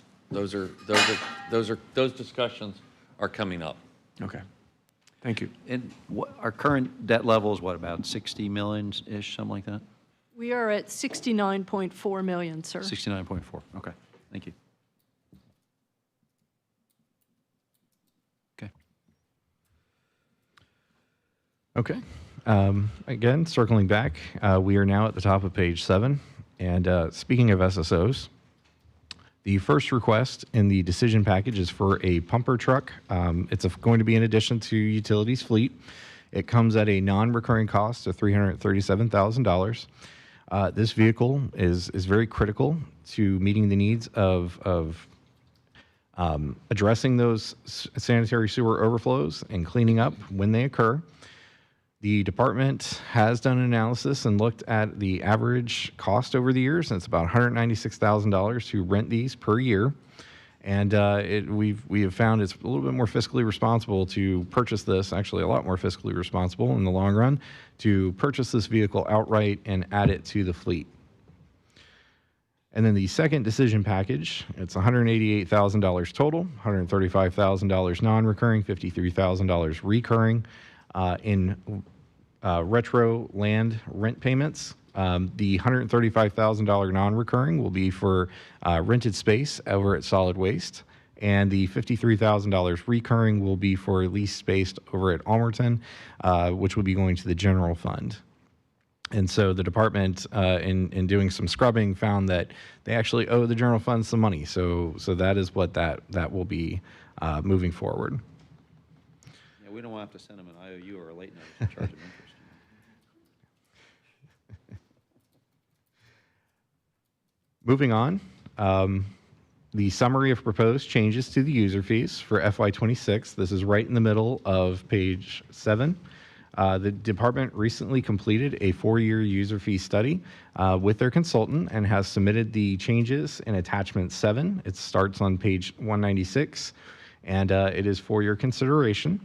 discussions are coming up. Okay. Thank you. And our current debt level is what, about 60 million-ish, something like that? We are at 69.4 million, sir. 69.4, okay, thank you. Okay. Again, circling back, we are now at the top of page 7. And speaking of SSOs, the first request in the decision package is for a pumper truck. It's going to be in addition to utilities fleet. It comes at a non-recurring cost of $337,000. This vehicle is very critical to meeting the needs of addressing those sanitary sewer overflows and cleaning up when they occur. The department has done an analysis and looked at the average cost over the years, and it's about $196,000 to rent these per year. And we have found it's a little bit more fiscally responsible to purchase this, actually a lot more fiscally responsible in the long run, to purchase this vehicle outright and add it to the fleet. And then the second decision package, it's $188,000 total, $135,000 non-recurring, $53,000 recurring in retro land rent payments. The $135,000 non-recurring will be for rented space over at Solid Waste, and the $53,000 recurring will be for leased space over at Almerton, which will be going to the general fund. And so the department, in doing some scrubbing, found that they actually owe the general fund some money. So that is what that will be moving forward. Yeah, we don't want to have to send them an IOU or a late notice and charge them interest. Moving on, the summary of proposed changes to the user fees for FY26. This is right in the middle of page 7. The department recently completed a 4-year user fee study with their consultant and has submitted the changes in attachment 7. It starts on page 196, and it is for your consideration.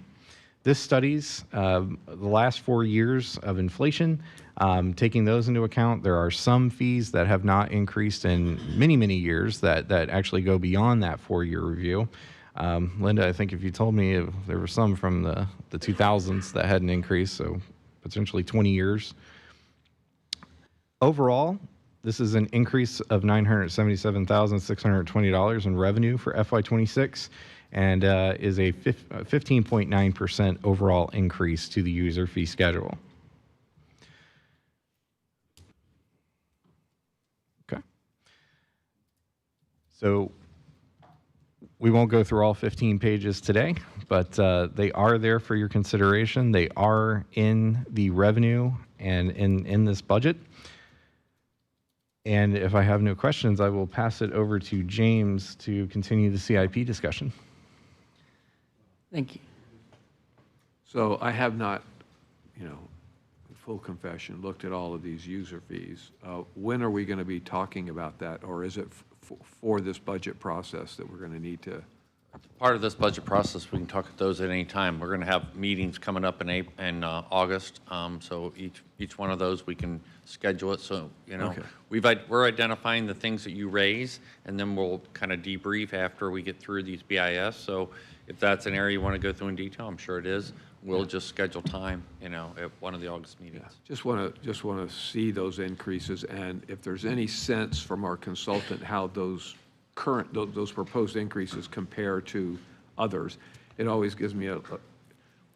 This studies the last 4 years of inflation. Taking those into account, there are some fees that have not increased in many, many years that actually go beyond that 4-year review. Linda, I think if you told me there were some from the 2000s that hadn't increased, so potentially 20 years. Overall, this is an increase of $977,620 in revenue for FY26 and is a 15.9% overall increase to the user fee schedule. Okay. So we won't go through all 15 pages today, but they are there for your consideration. They are in the revenue and in this budget. And if I have no questions, I will pass it over to James to continue the CIP discussion. Thank you. So I have not, full confession, looked at all of these user fees. When are we going to be talking about that, or is it for this budget process that we're going to need to? Part of this budget process, we can talk at those at any time. We're going to have meetings coming up in August, so each one of those we can schedule it. So Okay. we're identifying the things that you raise, and then we'll kind of debrief after we get through these BIS. So if that's an area you want to go through in detail, I'm sure it is. We'll just schedule time, at one of the August meetings. Just want to see those increases, and if there's any sense from our consultant how those proposed increases compare to others. It always gives me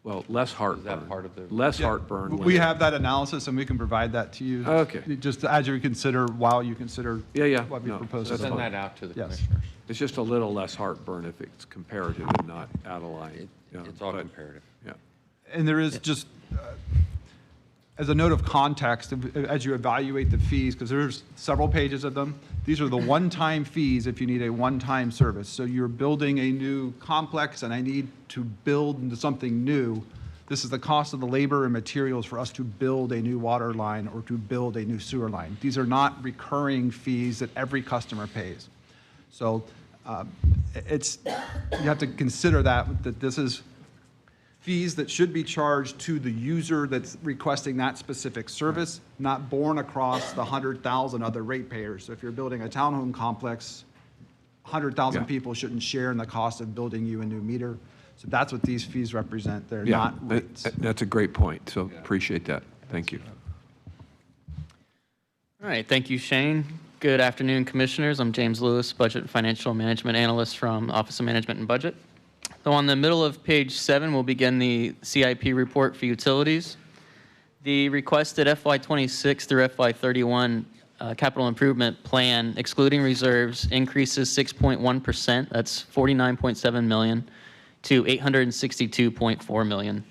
less heartburn. Is that part of the less heartburn? We have that analysis, and we can provide that to you. Okay. Just as you consider, while you consider what we propose. Send that out to the Yes. commissioners. It's just a little less heartburn if it's comparative and not out of line. It's all comparative. Yeah. And there is just, as a note of context, as you evaluate the fees, because there's several pages of them, these are the one-time fees if you need a one-time service. So you're building a new complex and I need to build into something new. This is the cost of the labor and materials for us to build a new water line or to build a new sewer line. These are not recurring fees that every customer pays. So you have to consider that this is fees that should be charged to the user that's requesting that specific service, not borne across the 100,000 other ratepayers. So if you're building a townhome complex, 100,000 people shouldn't share in the cost of building you a new meter. So that's what these fees represent. They're not rates. That's a great point, so appreciate that. Thank you. All right, thank you, Shane. Good afternoon, Commissioners. I'm James Lewis, Budget and Financial Management Analyst from Office of Management and Budget. So on the middle of page 7, we'll begin the CIP report for utilities. The requested FY26 through FY31 capital improvement plan, excluding reserves, increases 6.1%. That's $49.7 million to $862.4 million.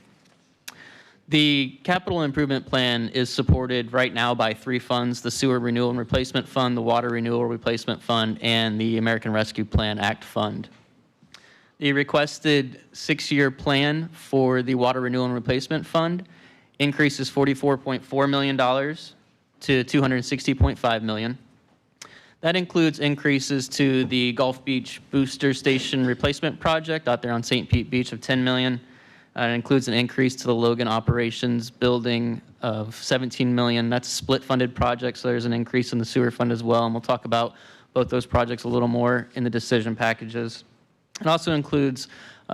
The capital improvement plan is supported right now by 3 funds: the Sewer Renewal and Replacement Fund, the Water Renewal Replacement Fund, and the American Rescue Plan Act Fund. The requested 6-year plan for the Water Renewal and Replacement Fund increases $44.4 million to $260.5 million. That includes increases to the Gulf Beach Booster Station Replacement Project out there on St. Pete Beach of $10 million. It includes an increase to the Logan Operations Building of $17 million. That's a split-funded project, so there's an increase in the sewer fund as well, and we'll talk about both those projects a little more in the decision packages. It also includes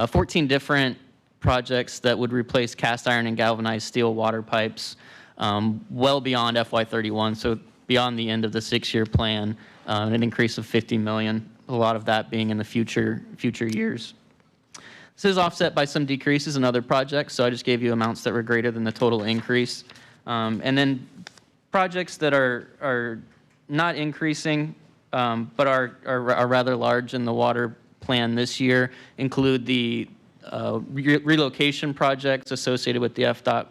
14 different projects that would replace cast iron and galvanized steel water pipes well beyond FY31, so beyond the end of the 6-year plan, an increase of $50 million, a lot of that being in the future years. This is offset by some decreases in other projects, so I just gave you amounts that were greater than the total increase. And then projects that are not increasing but are rather large in the water plan this year include the relocation projects associated with the FDOT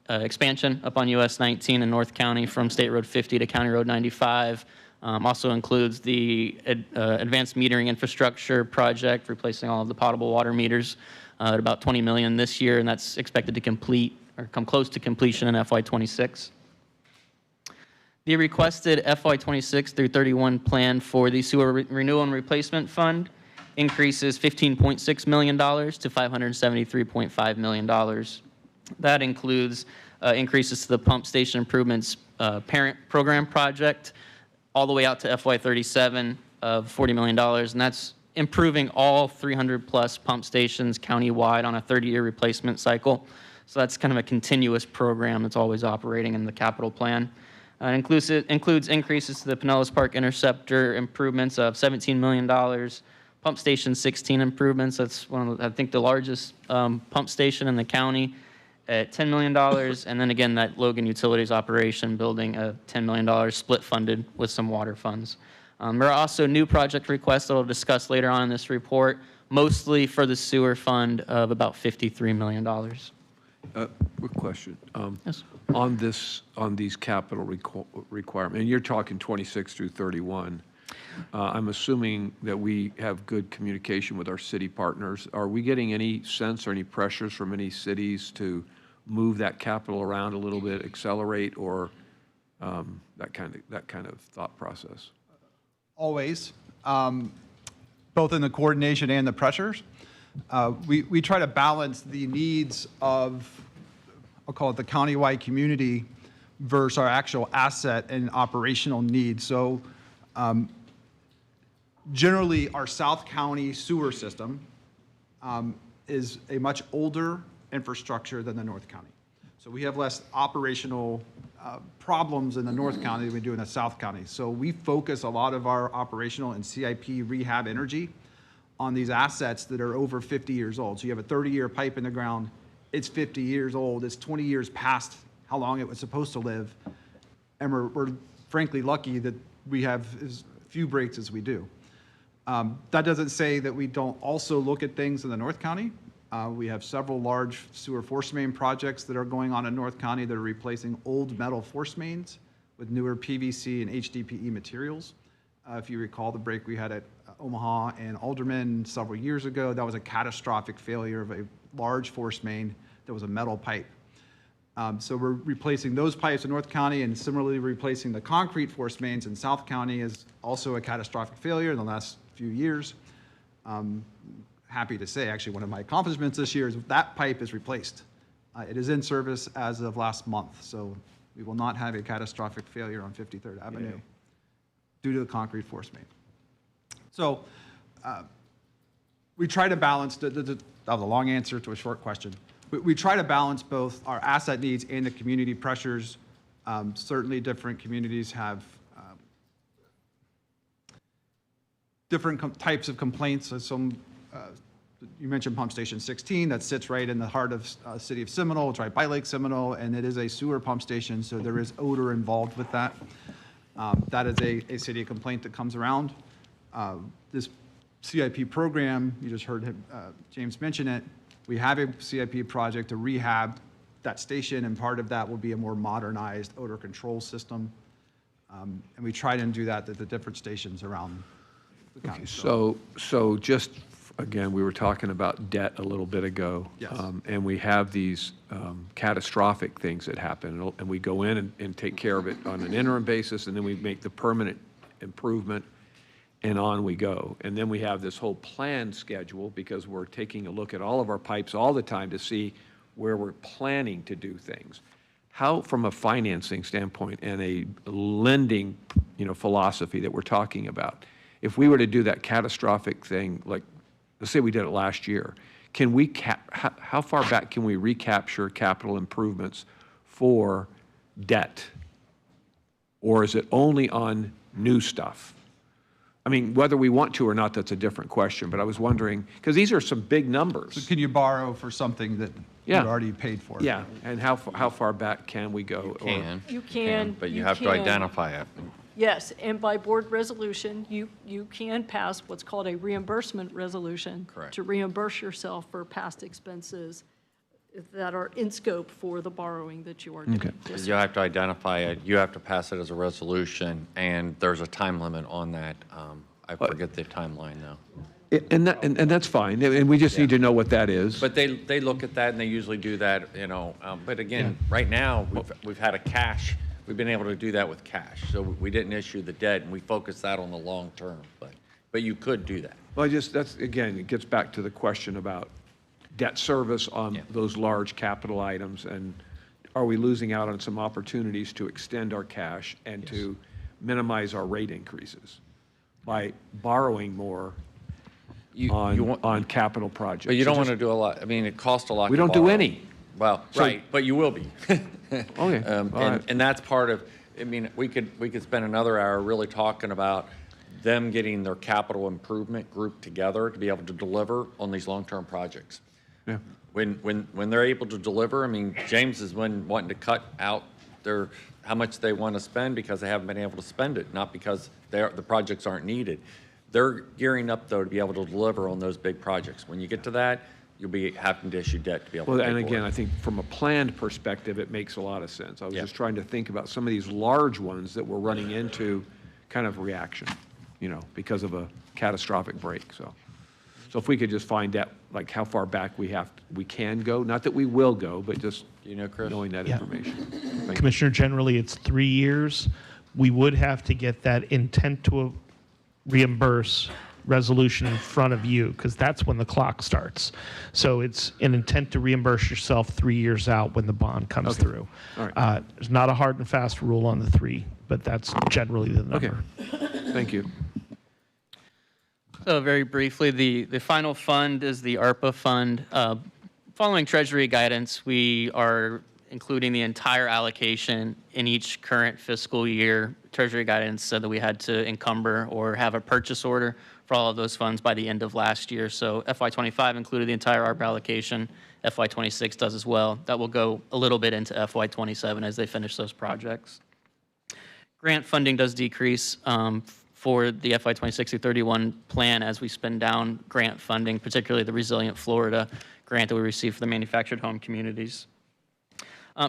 expansion up on US 19 in North County from State Road 50 to County Road 95. Also includes the advanced metering infrastructure project, replacing all of the potable water meters at about $20 million this year, and that's expected to complete or come close to completion in FY26. The requested FY26 through 31 plan for the Sewer Renewal and Replacement Fund increases $15.6 million to $573.5 million. That includes increases to the pump station improvements parent program project all the way out to FY37 of $40 million, and that's improving all 300-plus pump stations countywide on a 30-year replacement cycle. So that's kind of a continuous program that's always operating in the capital plan. It includes increases to the Pinellas Park Interceptor improvements of $17 million, Pump Station 16 improvements, that's one of the, I think, the largest pump station in the county at $10 million, and then again, that Logan Utilities operation building a $10 million split funded with some water funds. There are also new project requests that I'll discuss later on in this report, mostly for the sewer fund of about $53 million. Quick question. Yes. On these capital requirements, and you're talking 26 through 31, I'm assuming that we have good communication with our city partners. Are we getting any sense or any pressures from any cities to move that capital around a little bit, accelerate, or that kind of thought process? Always, both in the coordination and the pressures. We try to balance the needs of, I'll call it the countywide community versus our actual asset and operational needs. So generally, our South County sewer system is a much older infrastructure than the North County. So we have less operational problems in the North County than we do in the South County. So we focus a lot of our operational and CIP rehab energy on these assets that are over 50 years old. So you have a 30-year pipe in the ground, it's 50 years old, it's 20 years past how long it was supposed to live, and we're frankly lucky that we have as few breaks as we do. That doesn't say that we don't also look at things in the North County. We have several large sewer force main projects that are going on in North County that are replacing old metal force mains with newer PVC and HDPE materials. If you recall the break we had at Omaha and Alderman several years ago, that was a catastrophic failure of a large force main that was a metal pipe. So we're replacing those pipes in North County, and similarly replacing the concrete force mains in South County is also a catastrophic failure in the last few years. Happy to say, actually, one of my accomplishments this year is that pipe is replaced. It is in service as of last month, so we will not have a catastrophic failure on 53rd Avenue due to the concrete force main. So we try to balance, that was a long answer to a short question. We try to balance both our asset needs and the community pressures. Certainly different communities have different types of complaints. Some, you mentioned Pump Station 16, that sits right in the heart of city of Seminole, it's right by Lake Seminole, and it is a sewer pump station, so there is odor involved with that. That is a city complaint that comes around. This CIP program, you just heard James mention it, we have a CIP project to rehab that station, and part of that will be a more modernized odor control system. And we try to do that at the different stations around the county. Okay, so just, again, we were talking about debt a little bit ago. Yes. And we have these catastrophic things that happen, and we go in and take care of it on an interim basis, and then we make the permanent improvement, and on we go. And then we have this whole plan schedule, because we're taking a look at all of our pipes all the time to see where we're planning to do things. How, from a financing standpoint and a lending, philosophy that we're talking about, if we were to do that catastrophic thing, like, let's say we did it last year, can we, how far back can we recapture capital improvements for debt? Or is it only on new stuff? I mean, whether we want to or not, that's a different question, but I was wondering, because these are some big numbers. So can you borrow for something that you already paid for? Yeah, and how far back can we go? You can. But you have to identify it. Yes, and by board resolution, you can pass what's called a reimbursement resolution. Correct. To reimburse yourself for past expenses that are in scope for the borrowing that you are doing. Okay. Yes, You have to identify it, you have to pass it as a resolution, and there's a time limit on that. I forget the timeline now. And that's fine, and we just need to know what that is. But they look at that, and they usually do that, but again, right now, we've had a cash, we've been able to do that with cash. So we didn't issue the debt, and we focused that on the long term, but But you could do that. Well, that's, again, it gets back to the question about debt service on those large capital items, and are we losing out on some opportunities to extend our cash and to minimize our rate increases by borrowing more on capital projects? But you don't want to do a lot. I mean, it costs a lot. We to don't do borrow. any. Well, right, but you will be. Okay. And that's part of, I mean, we could spend another hour really talking about them getting their capital improvement group together to be able to deliver on these long-term projects. Yeah. When they're able to deliver, I mean, James is wanting to cut out how much they want to spend because they haven't been able to spend it, not because the projects aren't needed. They're gearing up, though, to be able to deliver on those big projects. When you get to that, you'll be having to issue debt to be able to pay And for again, it. I think from a planned perspective, it makes a lot of sense. I was just trying to think about some of these large ones that we're running into kind of reaction, because of a catastrophic break. So if we could just find out, like, how far back we can go, not that we will go, but just Chris? knowing that information. Thank you. Commissioner, generally it's 3 years. We would have to get that intent to reimburse resolution in front of you, because that's when the clock starts. So it's an intent to reimburse yourself 3 years out when the bond comes through. All right. There's not a hard and fast rule on the 3, but that's generally the number. Okay. Thank you. So very briefly, the final fund is the ARPA fund. Following Treasury guidance, we are including the entire allocation in each current fiscal year. Treasury guidance said that we had to encumber or have a purchase order for all of those funds by the end of last year. So FY25 included the entire ARPA allocation. FY26 does as well. That will go a little bit into FY27 as they finish those projects. Grant funding does decrease for the FY26 through 31 plan as we spend down grant funding, particularly the Resilient Florida grant that we received for the manufactured home communities.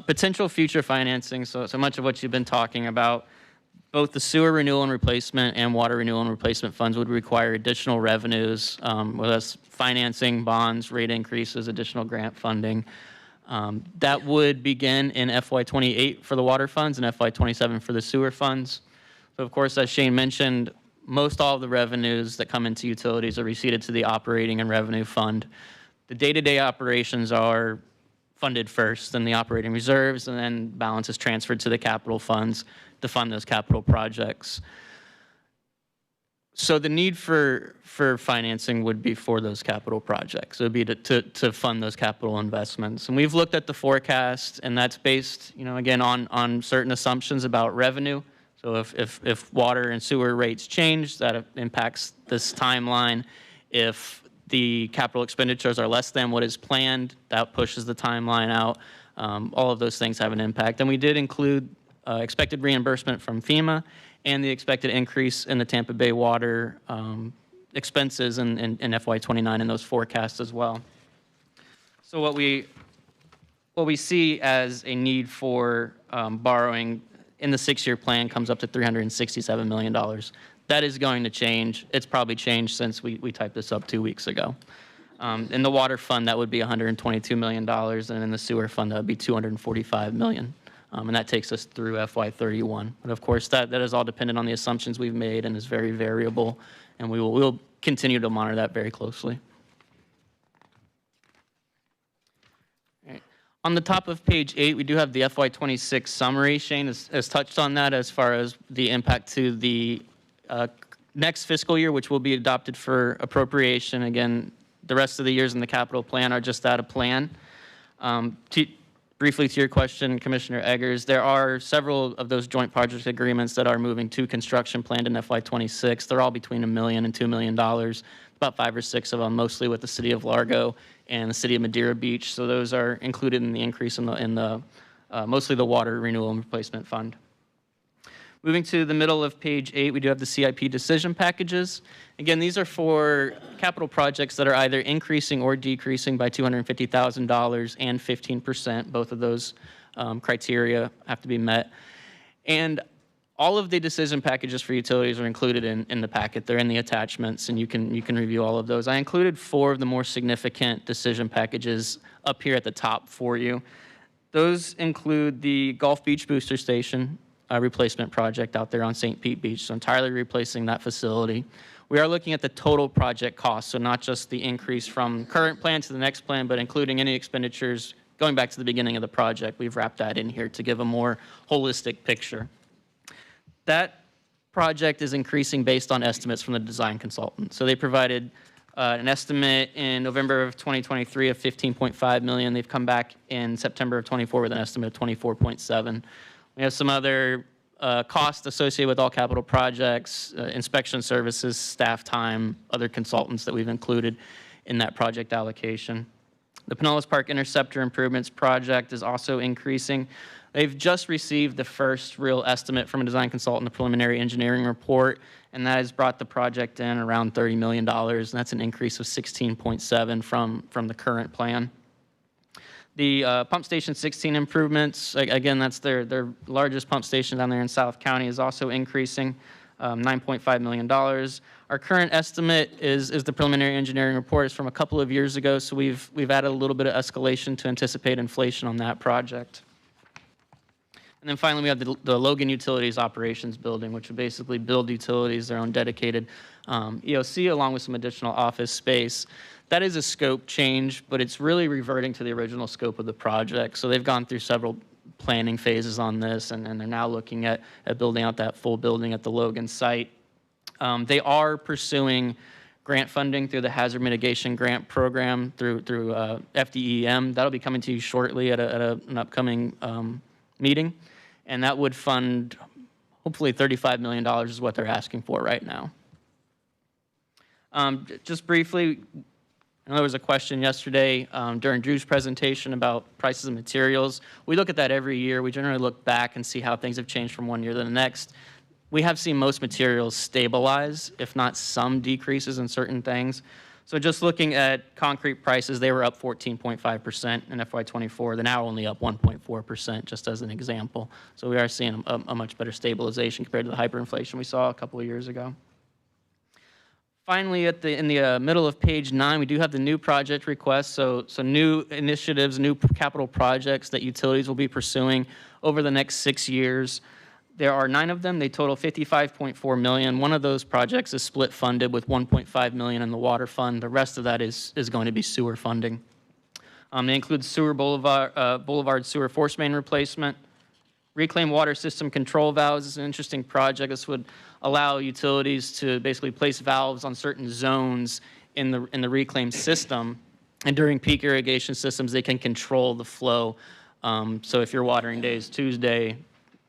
Potential future financing, so much of what you've been talking about, both the sewer renewal and replacement and water renewal and replacement funds would require additional revenues, whether that's financing, bonds, rate increases, additional grant funding. That would begin in FY28 for the water funds and FY27 for the sewer funds. So of course, as Shane mentioned, most all of the revenues that come into utilities are receipted to the operating and revenue fund. The day-to-day operations are funded first, then the operating reserves, and then balance is transferred to the capital funds to fund those capital projects. So the need for financing would be for those capital projects. It would be to fund those capital investments. And we've looked at the forecast, and that's based, again, on certain assumptions about revenue. So if water and sewer rates change, that impacts this timeline. If the capital expenditures are less than what is planned, that pushes the timeline out. All of those things have an impact. And we did include expected reimbursement from FEMA and the expected increase in the Tampa Bay water expenses in FY29 in those forecasts as well. So what we see as a need for borrowing in the 6-year plan comes up to $367 million. That is going to change. It's probably changed since we typed this up 2 weeks ago. In the water fund, that would be $122 million, and in the sewer fund, that would be $245 million. And that takes us through FY31. But of course, that is all dependent on the assumptions we've made and is very variable, and we'll continue to monitor that very closely. On the top of page 8, we do have the FY26 summary. Shane has touched on that as far as the impact to the next fiscal year, which will be adopted for appropriation. Again, the rest of the years in the capital plan are just that, a plan. Briefly to your question, Commissioner Eggers, there are several of those joint project agreements that are moving to construction planned in FY26. They're all between $1 million and $2 million, about 5 or 6 of them, mostly with the City of Largo and the City of Madeira Beach. So those are included in the increase in the mostly the water renewal and replacement fund. Moving to the middle of page 8, we do have the CIP decision packages. Again, these are for capital projects that are either increasing or decreasing by $250,000 and 15%. Both of those criteria have to be met. And all of the decision packages for utilities are included in the packet. They're in the attachments, and you can review all of those. I included 4 of the more significant decision packages up here at the top for you. Those include the Gulf Beach Booster Station, replacement project out there on St. Pete Beach, so entirely replacing that facility. We are looking at the total project cost, so not just the increase from current plan to the next plan, but including any expenditures going back to the beginning of the project. We've wrapped that in here to give a more holistic picture. That project is increasing based on estimates from the design consultant. So they provided an estimate in November of 2023 of $15.5 million. They've come back in September of 24 with an estimate of $24.7. We have some other costs associated with all capital projects, inspection services, staff time, other consultants that we've included in that project allocation. The Pinellas Park Interceptor Improvements project is also increasing. They've just received the first real estimate from a design consultant, the preliminary engineering report, and that has brought the project in around $30 million, and that's an increase of 16.7 from the current plan. The Pump Station 16 improvements, again, that's their largest pump station down there in South County, is also increasing, $9.5 million. Our current estimate is the preliminary engineering report is from a couple of years ago, so we've added a little bit of escalation to anticipate inflation on that project. And then finally, we have the Logan Utilities Operations Building, which would basically build utilities, their own dedicated EOC, along with some additional office space. That is a scope change, but it's really reverting to the original scope of the project. So they've gone through several planning phases on this, and they're now looking at building out that full building at the Logan site. They are pursuing grant funding through the Hazard Mitigation Grant Program through FDEM. That'll be coming to you shortly at an upcoming meeting, and that would fund hopefully $35 million is what they're asking for right now. Just briefly, I know there was a question yesterday during Drew's presentation about prices of materials. We look at that every year. We generally look back and see how things have changed from one year to the next. We have seen most materials stabilize, if not some decreases in certain things. So just looking at concrete prices, they were up 14.5% in FY24. They're now only up 1.4%, just as an example. So we are seeing a much better stabilization compared to the hyperinflation we saw a couple of years ago. Finally, in the middle of page 9, we do have the new project requests. So new initiatives, new capital projects that utilities will be pursuing over the next 6 years. There are 9 of them. They total $55.4 million. One of those projects is split funded with $1.5 million in the water fund. The rest of that is going to be sewer funding. They include sewer boulevard sewer force main replacement, reclaimed water system control valves. Is an interesting project. This would allow utilities to basically place valves on certain zones in the reclaimed system, and during peak irrigation systems, they can control the flow. So if your watering day is Tuesday,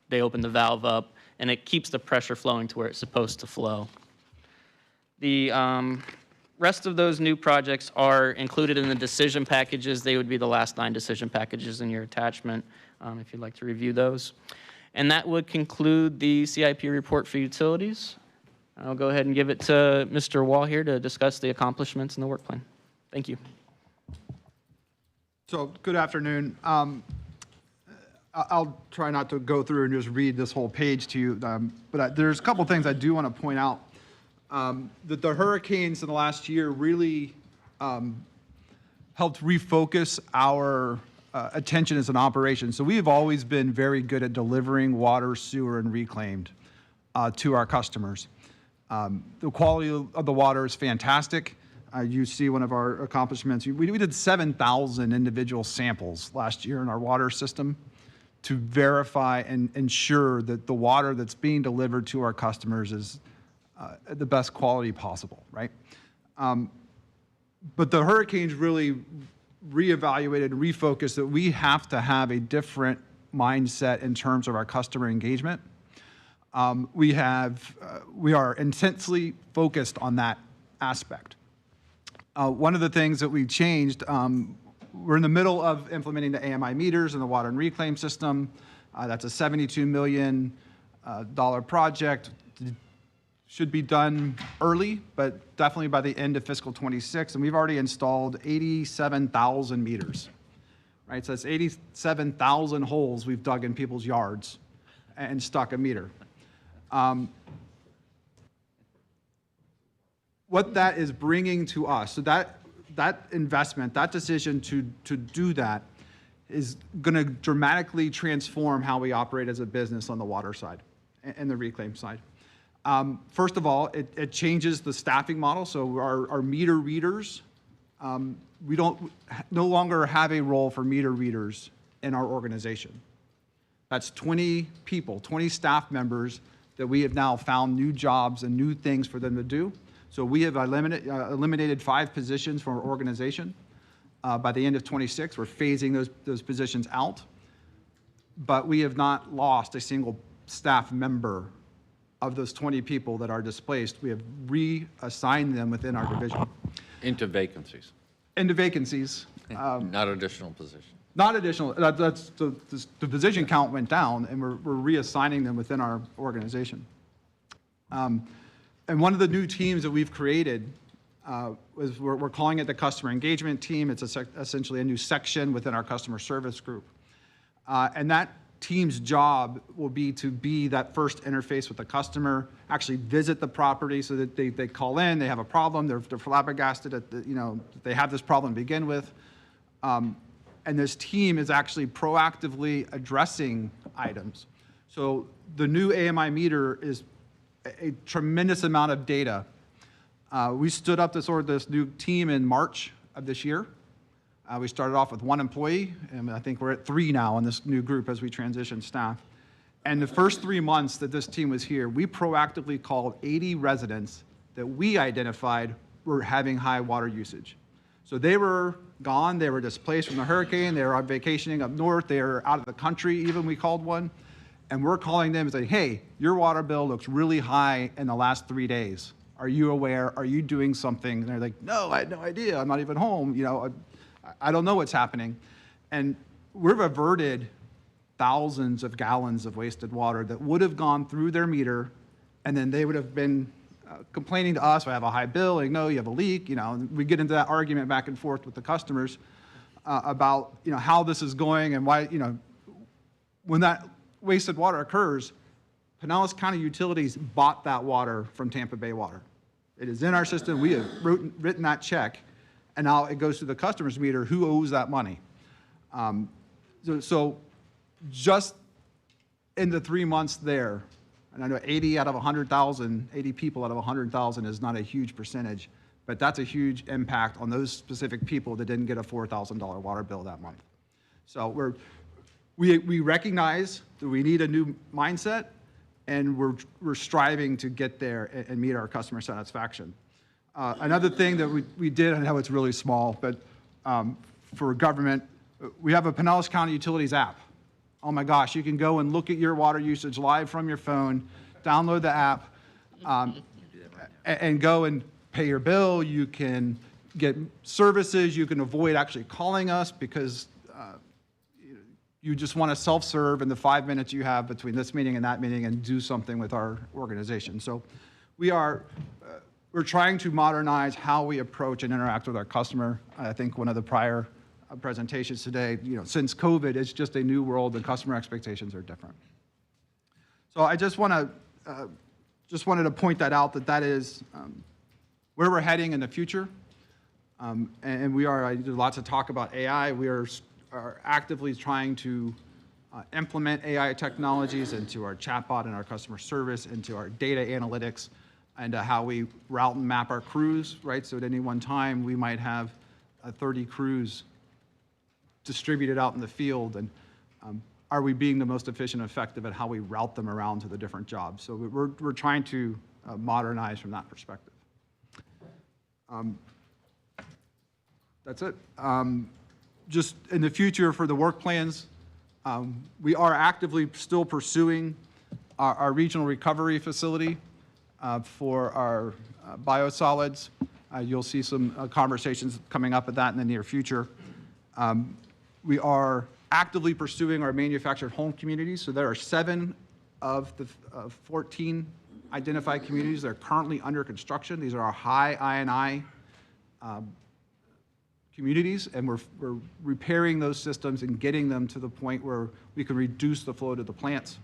they open the valve up, and it keeps the pressure flowing to where it's supposed to flow. The rest of those new projects are included in the decision packages. They would be the last 9 decision packages in your attachment, if you'd like to review those. And that would conclude the CIP report for utilities. I'll go ahead and give it to Mr. Wall here to discuss the accomplishments in the work plan. Thank you. So, good afternoon. I'll try not to go through and just read this whole page to you, but there's a couple things I do want to point out. That the hurricanes in the last year really helped refocus our attention as an operation. So we have always been very good at delivering water, sewer, and reclaimed to our customers. The quality of the water is fantastic. You see one of our accomplishments. We did 7,000 individual samples last year in our water system to verify and ensure that the water that's being delivered to our customers is the best quality possible, right? But the hurricanes really reevaluated, refocused that we have to have a different mindset in terms of our customer engagement. We are intensely focused on that aspect. One of the things that we changed, we're in the middle of implementing the AMI meters in the water and reclaim system. That's a $72 million project. Should be done early, but definitely by the end of fiscal 26. And we've already installed 87,000 meters, right? So that's 87,000 holes we've dug in people's yards and stuck a meter. What that is bringing to us, so that investment, that decision to do that is going to dramatically transform how we operate as a business on the water side and the reclaim side. First of all, it changes the staffing model. So our meter readers, we don't no longer have a role for meter readers in our organization. That's 20 people, 20 staff members that we have now found new jobs and new things for them to do. So we have eliminated 5 positions from our organization. By the end of 26, we're phasing those positions out. But we have not lost a single staff member of those 20 people that are displaced. We have reassigned them within our division. Into vacancies. Into vacancies. Not additional positions. Not additional, that's, the position count went down, and we're reassigning them within our organization. And one of the new teams that we've created was we're calling it the customer engagement team. It's essentially a new section within our customer service group. And that team's job will be to be that first interface with the customer, actually visit the property so that they call in, they have a problem, they're flabbergasted at they have this problem to begin with. And this team is actually proactively addressing items. So the new AMI meter is a tremendous amount of data. We stood up this new team in March of this year. We started off with 1 employee, and I think we're at 3 now in this new group as we transition staff. And the first 3 months that this team was here, we proactively called 80 residents that we identified were having high water usage. So they were gone, they were displaced from the hurricane, they were on vacationing up north, they were out of the country even, we called one. And we're calling them and saying, hey, your water bill looks really high in the last 3 days. Are you aware? Are you doing something? And they're like, no, I had no idea. I'm not even home. I don't know what's happening. And we've averted thousands of gallons of wasted water that would have gone through their meter, and then they would have been complaining to us, I have a high bill, like, no, you have a leak, and we get into that argument back and forth with the customers about, how this is going and why, when that wasted water occurs, Pinellas County Utilities bought that water from Tampa Bay Water. It is in our system. We have written that check, and now it goes to the customer's meter. Who owes that money? So just in the 3 months there, and I know 80 out of 100,000, 80 people out of 100,000 is not a huge percentage, but that's a huge impact on those specific people that didn't get a $4,000 water bill that month. So we recognize that we need a new mindset, and we're striving to get there and meet our customer satisfaction. Another thing that we did, I know it's really small, but for government, we have a Pinellas County Utilities app. Oh my gosh, you can go and look at your water usage live from your phone, download the app, and go and pay your bill. You can get services. You can avoid actually calling us because you just want to self-serve in the 5 minutes you have between this meeting and that meeting and do something with our organization. So we're trying to modernize how we approach and interact with our customer. I think one of the prior presentations today, since COVID, it's just a new world. The customer expectations are different. So I just wanted to point that out, that is where we're heading in the future. And there's lots of talk about AI. We are actively trying to implement AI technologies into our chatbot and our customer service, into our data analytics, and how we route and map our crews, right? So at any one time, we might have 30 crews distributed out in the field, and are we being the most efficient and effective at how we route them around to the different jobs? So we're trying to modernize from that perspective. That's it. Just in the future for the work plans, we are actively still pursuing our regional recovery facility for our biosolids. You'll see some conversations coming up at that in the near future. We are actively pursuing our manufactured home communities. So there are 7 of the 14 identified communities that are currently under construction. These are our high I&I communities, and we're repairing those systems and getting them to the point where we can reduce the flow to the plants.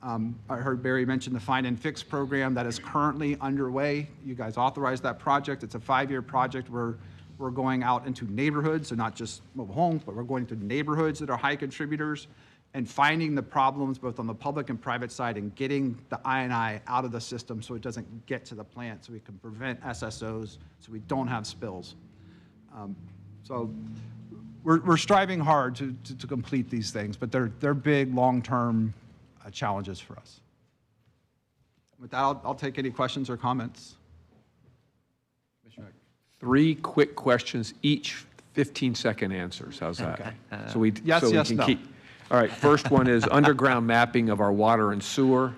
I heard Barry mention the Find and Fix program that is currently underway. You guys authorized that project. It's a 5-year project. We're We're going out into neighborhoods, so not just mobile homes, but we're going to neighborhoods that are high contributors and finding the problems both on the public and private side and getting the I&I out of the system so it doesn't get to the plant, so we can prevent SSOs, so we don't have spills. So we're striving hard to complete these things, but they're big, long-term challenges for us. With that, I'll take any questions or comments. 3 quick questions, each 15-second answers. How's that? Okay. So we Yes, so we yes, can no. keep. All right. First one is underground mapping of our water and sewer.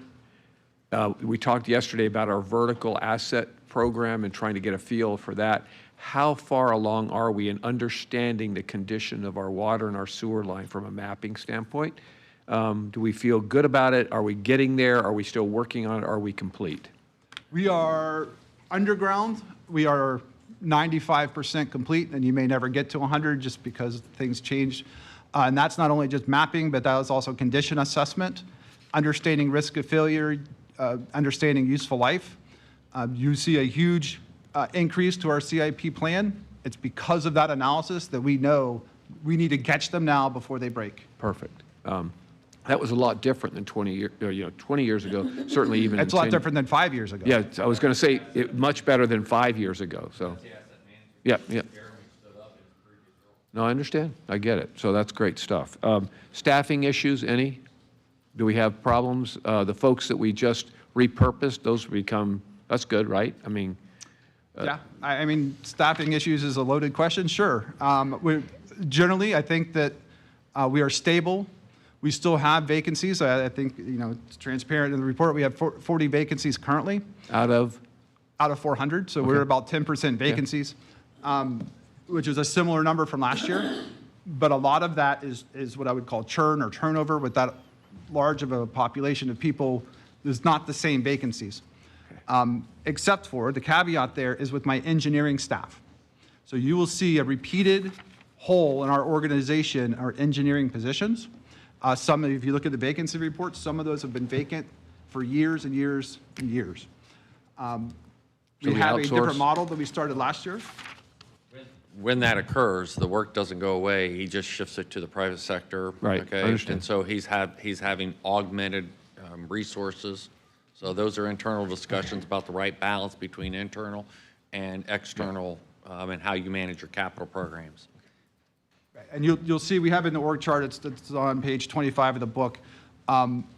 We talked yesterday about our vertical asset program and trying to get a feel for that. How far along are we in understanding the condition of our water and our sewer line from a mapping standpoint? Do we feel good about it? Are we getting there? Are we still working on it? Are we complete? We are underground. We are 95% complete, and you may never get to 100 just because things change. And that's not only just mapping, but that is also condition assessment, understanding risk of failure, understanding useful life. You see a huge increase to our CIP plan. It's because of that analysis that we know we need to catch them now before they break. Perfect. That was a lot different than 20 years ago, certainly even. It's a lot different than 5 years ago. Yeah, I was going to say much better than 5 years ago. So, yeah. No, I understand. I get it. So that's great stuff. Staffing issues, any? Do we have problems? The folks that we just repurposed, those become, that's good, right? I mean. Yeah, I mean, staffing issues is a loaded question, sure. Generally, I think that we are stable. We still have vacancies. I think, it's transparent in the report. We have 40 vacancies currently. Out of? Out of 400, so we're about 10% vacancies, which is a similar number from last year. But a lot of that is what I would call churn or turnover. With that large of a population of people, there's not the same vacancies. Except for, the caveat there is with my engineering staff. So you will see a repeated hole in our organization, our engineering positions. If you look at the vacancy reports, some of those have been vacant for years and years and years. We have a different model that we started last year. When that occurs, the work doesn't go away. He just shifts it to the private sector. Right, Okay. I understand. And so he's having augmented resources. So those are internal discussions about the right balance between internal and external, and how you manage your capital programs. And you'll see we have in the org chart, it's on page 25 of the book.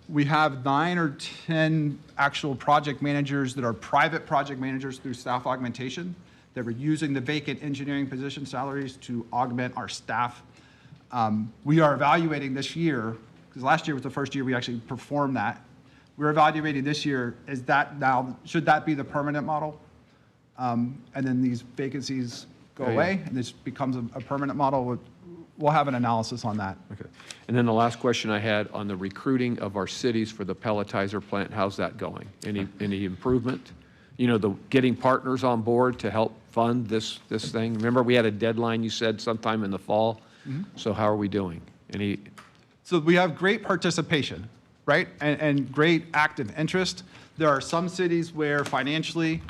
We have 9 or 10 actual project managers that are private project managers through staff augmentation. That we're using the vacant engineering position salaries to augment our staff. We are evaluating this year, because last year was the first year we actually performed that. We're evaluating this year, should that be the permanent model? And then these vacancies go away, and this becomes a permanent model. We'll have an analysis on that. Okay. And then the last question I had on the recruiting of our cities for the pelletizer plant, how's that going? Any improvement? Getting partners on board to help fund this thing. Remember, we had a deadline, you said, sometime in the fall. Mm-hmm. So how are we doing? So we have great participation, right? And great active interest. There are some cities where financially,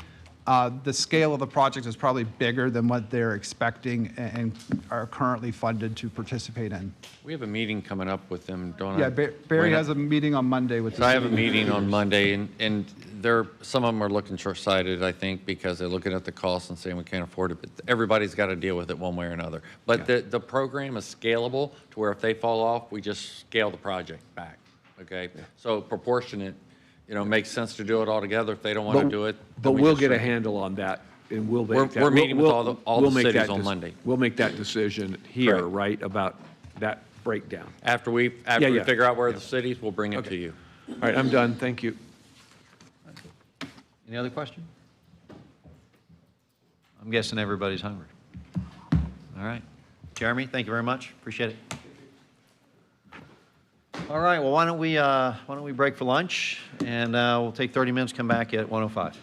the scale of the project is probably bigger than what they're expecting and are currently funded to participate in. We have a meeting coming up with them, don't I? Yeah, Barry has a meeting on Monday with. So I have a meeting on Monday, and some of them are looking short-sighted, I think, because they're looking at the costs and saying we can't afford it. But everybody's got to deal with it one way or another. But the program is scalable to where if they fall off, we just scale the project back. Okay, so proportionate. Makes sense to do it all together. If they don't want to do it, but we'll get a handle on that, and we'll make that. We're meeting with all the cities on Monday. We'll make that decision here, right, about that breakdown. After we figure out where the cities, we'll bring it to you. All right, I'm done. Thank you. Any other question? I'm guessing everybody's hungry. All right. Jeremy, thank you very much. Appreciate it. All right, well, why don't we break for lunch, and we'll take 30 minutes, come back at 1:05.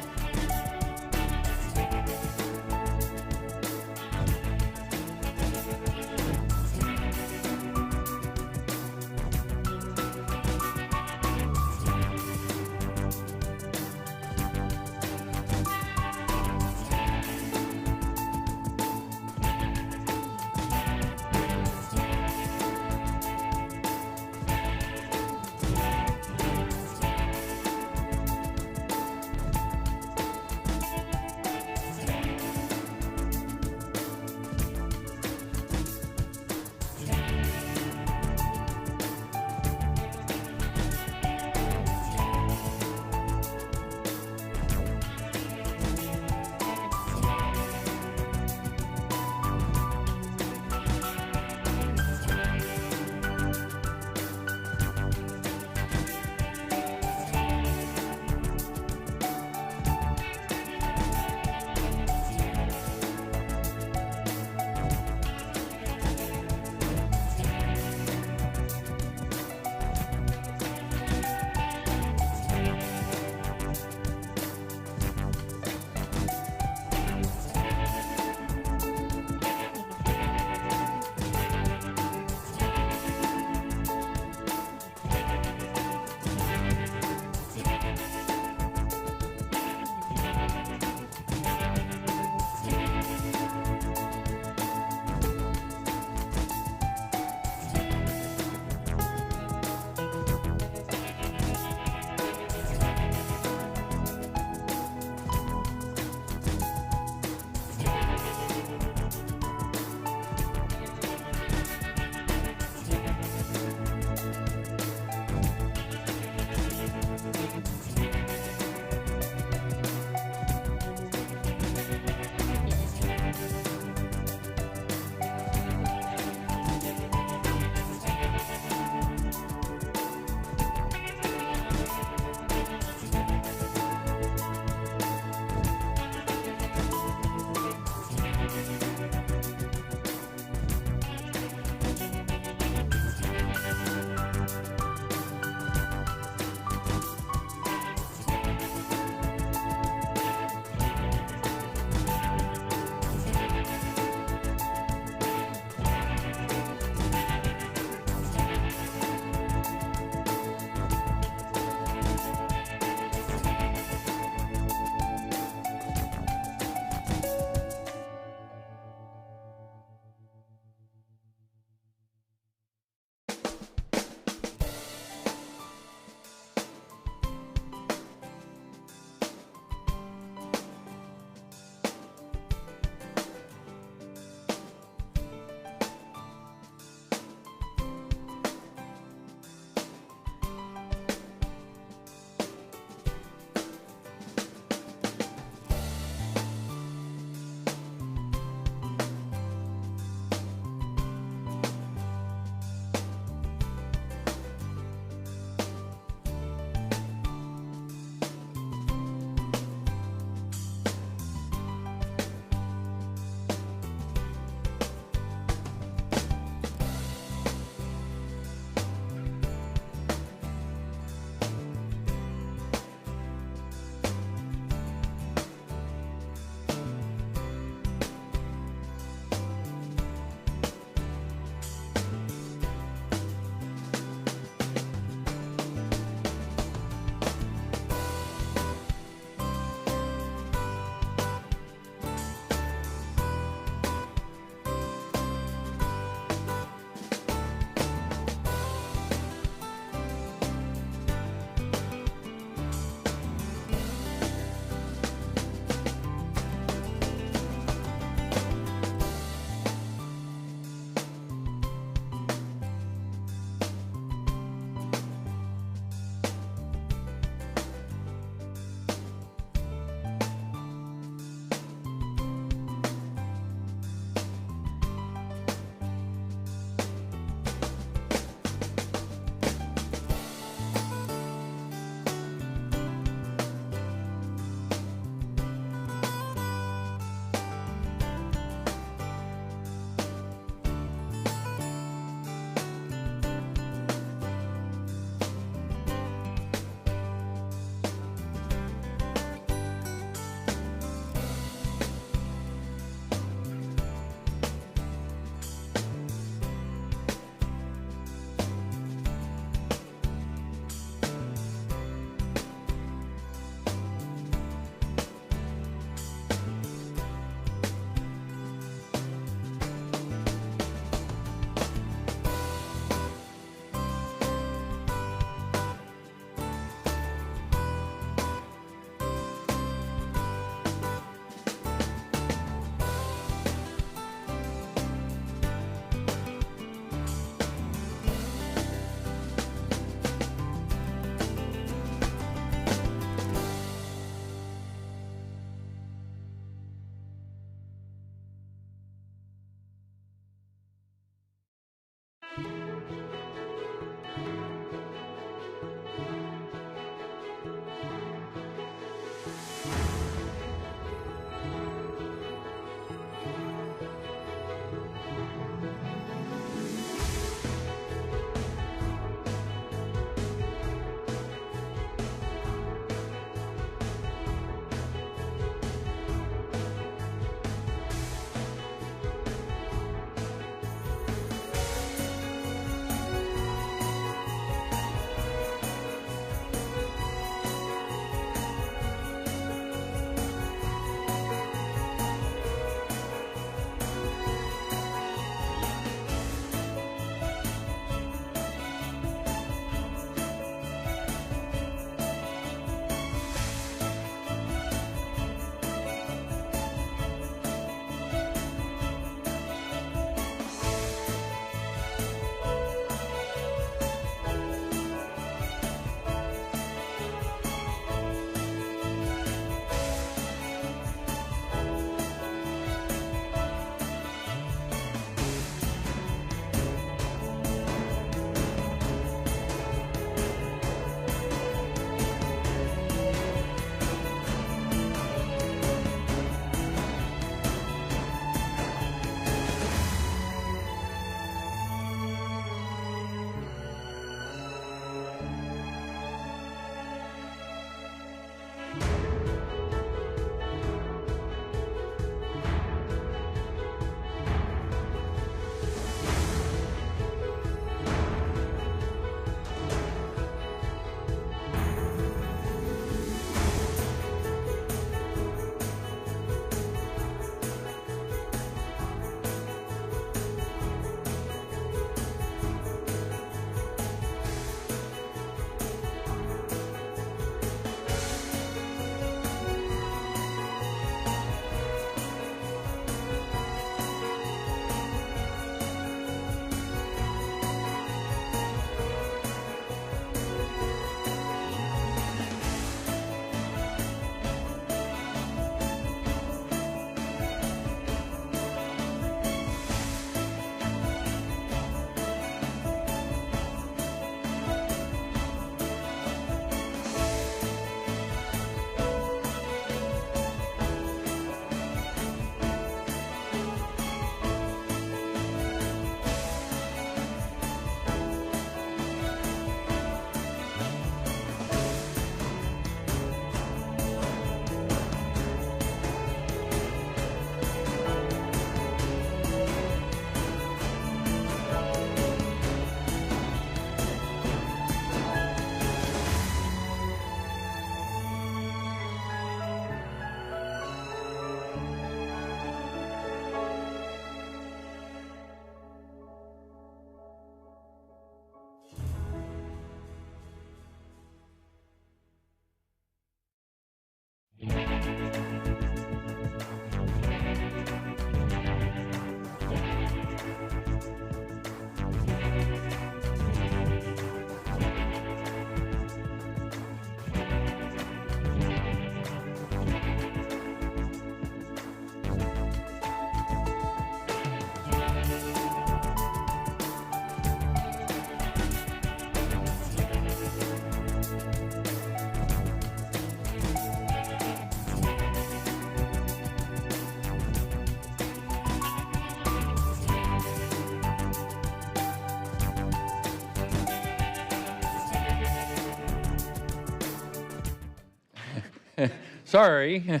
Sorry.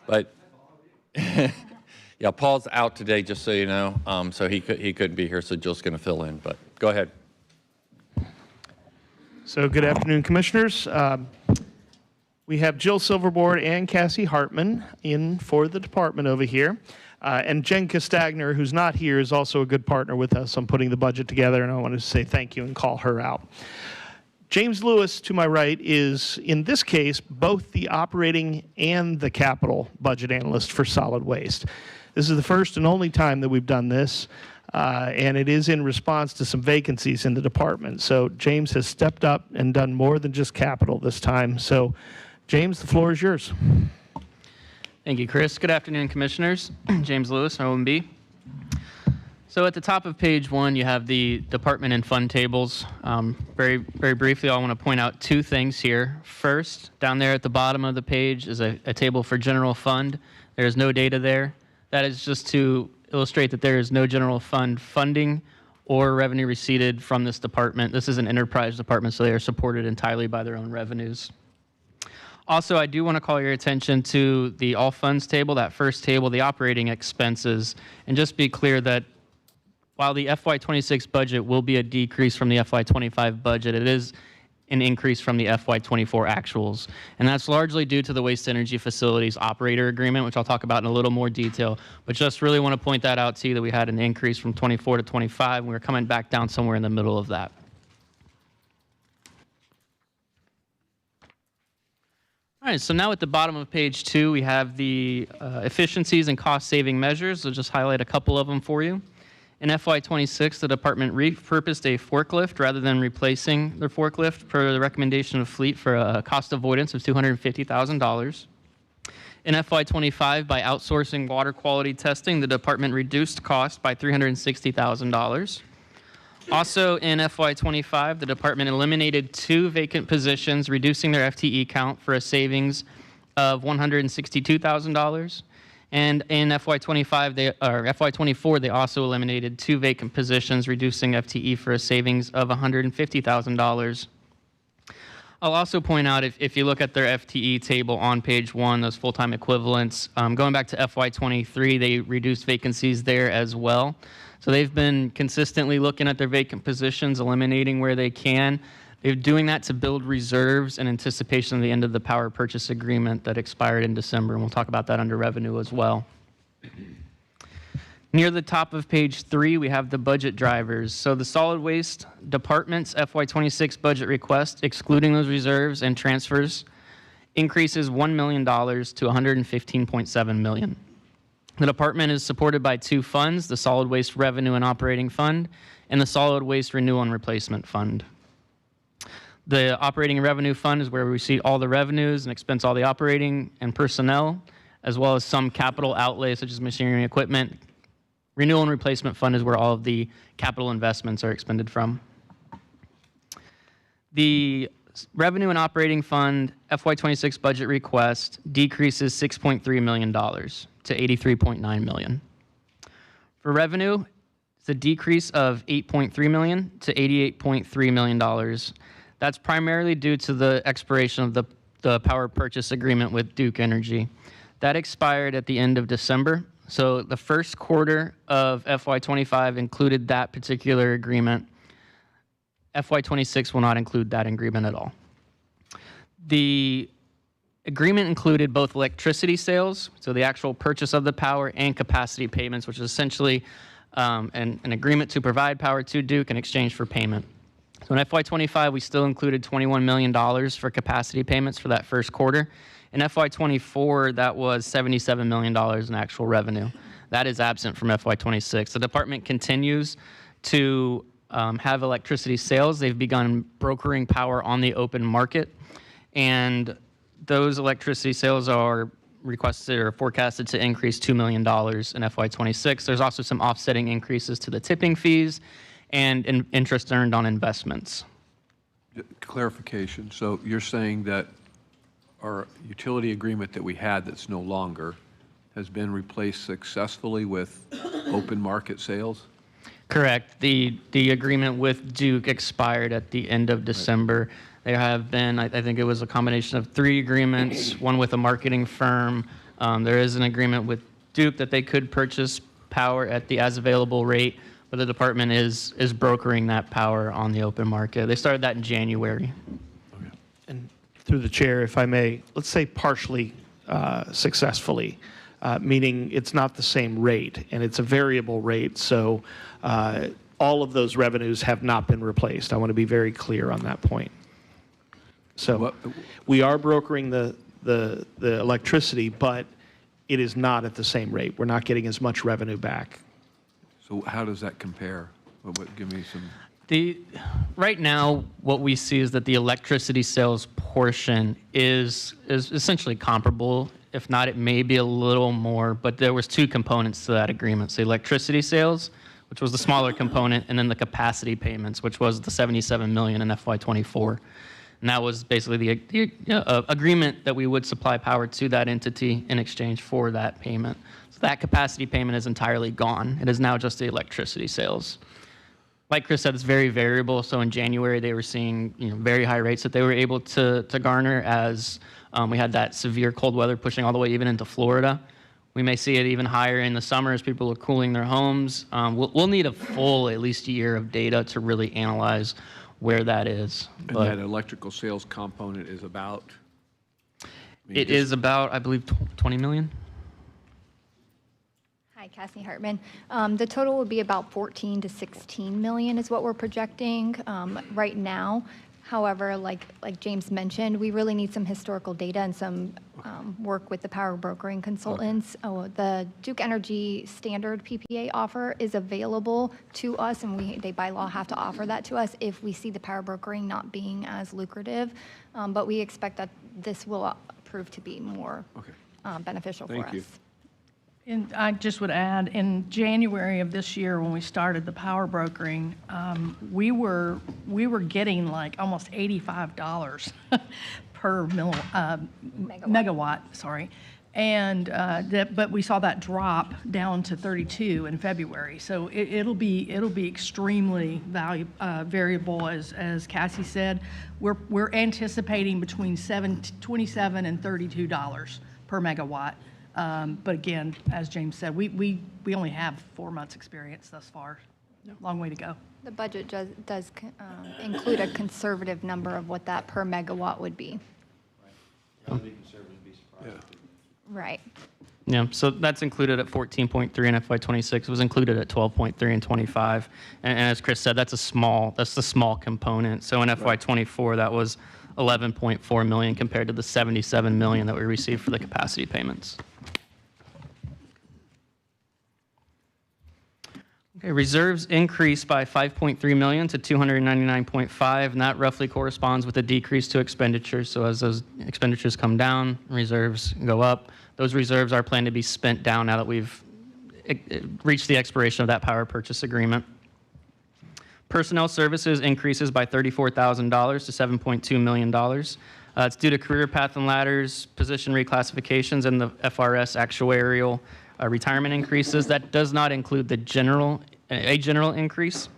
But, yeah, Paul's out today, just so you know, so he couldn't be here, so Jill's going to fill in, but go ahead. So good afternoon, Commissioners. We have Jill Silverboard and Cassie Hartman in for the department over here. And Jen Castagner, who's not here, is also a good partner with us on putting the budget together, and I wanted to say thank you and call her out. James Lewis, to my right, is, in this case, both the operating and the capital budget analyst for solid waste. This is the first and only time that we've done this, and it is in response to some vacancies in the department. So James has stepped up and done more than just capital this time. So, James, the floor is yours. Thank you, Chris. Good afternoon, Commissioners. James Lewis, OMB. So at the top of page 1, you have the department and fund tables. Very briefly, I want to point out 2 things here. First, down there at the bottom of the page is a table for general fund. There is no data there. That is just to illustrate that there is no general fund funding or revenue received from this department. This is an enterprise department, so they are supported entirely by their own revenues. Also, I do want to call your attention to the all funds table, that first table, the operating expenses, and just be clear that while the FY26 budget will be a decrease from the FY25 budget, it is an increase from the FY24 actuals. And that's largely due to the Waste Energy Facilities Operator Agreement, which I'll talk about in a little more detail. But just really want to point that out to you that we had an increase from 24 to 25, and we're coming back down somewhere in the middle of that. All right, so now at the bottom of page 2, we have the efficiencies and cost-saving measures. I'll just highlight a couple of them for you. In FY26, the department repurposed a forklift rather than replacing their forklift per the recommendation of Fleet for a cost avoidance of $250,000. In FY25, by outsourcing water quality testing, the department reduced cost by $360,000. Also in FY25, the department eliminated 2 vacant positions, reducing their FTE count for a savings of $162,000. And in FY24, they also eliminated 2 vacant positions, reducing FTE for a savings of $150,000. I'll also point out, if you look at their FTE table on page 1, those full-time equivalents, going back to FY23, they reduced vacancies there as well. So they've been consistently looking at their vacant positions, eliminating where they can. They're doing that to build reserves in anticipation of the end of the power purchase agreement that expired in December, and we'll talk about that under revenue as well. Near the top of page 3, we have the budget drivers. So the solid waste department's FY26 budget request, excluding those reserves and transfers, increases $1 million to $115.7 million. The department is supported by 2 funds, the Solid Waste Revenue and Operating Fund and the Solid Waste Renewal and Replacement Fund. The Operating and Revenue Fund is where we receive all the revenues and expense all the operating and personnel, as well as some capital outlays such as machinery and equipment. Renewal and Replacement Fund is where all of the capital investments are expended from. The Revenue and Operating Fund FY26 budget request decreases $6.3 million to $83.9 million. For revenue, it's a decrease of $8.3 million to $88.3 million. That's primarily due to the expiration of the power purchase agreement with Duke Energy. That expired at the end of December. So the first quarter of FY25 included that particular agreement. FY26 will not include that agreement at all. The agreement included both electricity sales, so the actual purchase of the power, and capacity payments, which is essentially an agreement to provide power to Duke in exchange for payment. So in FY25, we still included $21 million for capacity payments for that first quarter. In FY24, that was $77 million in actual revenue. That is absent from FY26. The department continues to have electricity sales. They've begun brokering power on the open market, and those electricity sales are requested or forecasted to increase $2 million in FY26. There's also some offsetting increases to the tipping fees and interest earned on investments. Clarification. So you're saying that our utility agreement that we had that's no longer has been replaced successfully with open market sales? Correct. The agreement with Duke expired at the end of December. There have been, I think it was a combination of 3 agreements, one with a marketing firm. There is an agreement with Duke that they could purchase power at the as available rate, but the department is brokering that power on the open market. They started that in January. And through the chair, if I may, let's say partially successfully, meaning it's not the same rate and it's a variable rate. So all of those revenues have not been replaced. I want to be very clear on that point. So we are brokering the electricity, but it is not at the same rate. We're not getting as much revenue back. So how does that compare? Give me some. Right now, what we see is that the electricity sales portion is essentially comparable. If not, it may be a little more, but there was 2 components to that agreement. So electricity sales, which was the smaller component, and then the capacity payments, which was the $77 million in FY24. And that was basically the agreement that we would supply power to that entity in exchange for that payment. So that capacity payment is entirely gone. It is now just the electricity sales. Like Chris said, it's very variable. So in January, they were seeing very high rates that they were able to garner as we had that severe cold weather pushing all the way even into Florida. We may see it even higher in the summer as people are cooling their homes. We'll need a full at least year of data to really analyze where that is. And that electrical sales component is about? It is about, I believe, 20 million. Hi, Cassie Hartman. The total would be about 14 to 16 million is what we're projecting right now. However, like James mentioned, we really need some historical data and some work with the power brokering consultants. The Duke Energy standard PPA offer is available to us, and they by law have to offer that to us if we see the power brokering not being as lucrative. But we expect that this will prove to be more beneficial for us. Thank you. And I just would add, in January of this year, when we started the power brokering, we were getting like almost $85 per megawatt. Sorry, and but we saw that drop down to 32 in February. So it'll be extremely variable, as Cassie said. We're anticipating between $27 and $32 per megawatt. But again, as James said, we only have 4 months experience thus far. Long way to go. The budget does include a conservative number of what that per megawatt would be. Right. Yeah, so that's included at 14.3 in FY26. It was included at 12.3 in 25. And as Chris said, that's the small component. So in FY24, that was 11.4 million compared to the 77 million that we received for the capacity payments. Okay, reserves increased by 5.3 million to 299.5, and that roughly corresponds with a decrease to expenditures. So as those expenditures come down, reserves go up. Those reserves are planned to be spent down now that we've reached the expiration of that power purchase agreement. Personnel services increases by $34,000 to $7.2 million. It's due to career path and ladders, position reclassifications, and the FRS actuarial retirement increases. That does not include the general increase.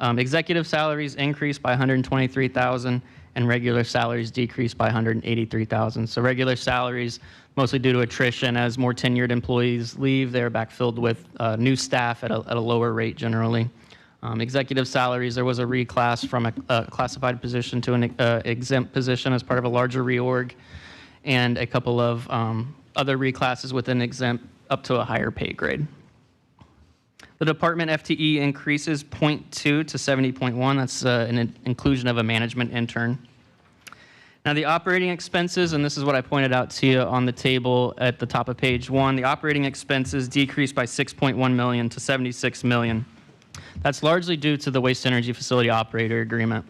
Executive salaries increased by $123,000, and regular salaries decreased by $183,000. So regular salaries, mostly due to attrition, as more tenured employees leave, they're backfilled with new staff at a lower rate generally. Executive salaries, there was a reclass from a classified position to an exempt position as part of a larger reorg, and a couple of other reclasses within exempt up to a higher pay grade. The department FTE increases 0.2 to 70.1. That's an inclusion of a management intern. Now the operating expenses, and this is what I pointed out to you on the table at the top of page 1, the operating expenses decreased by 6.1 million to 76 million. That's largely due to the waste energy facility operator agreement.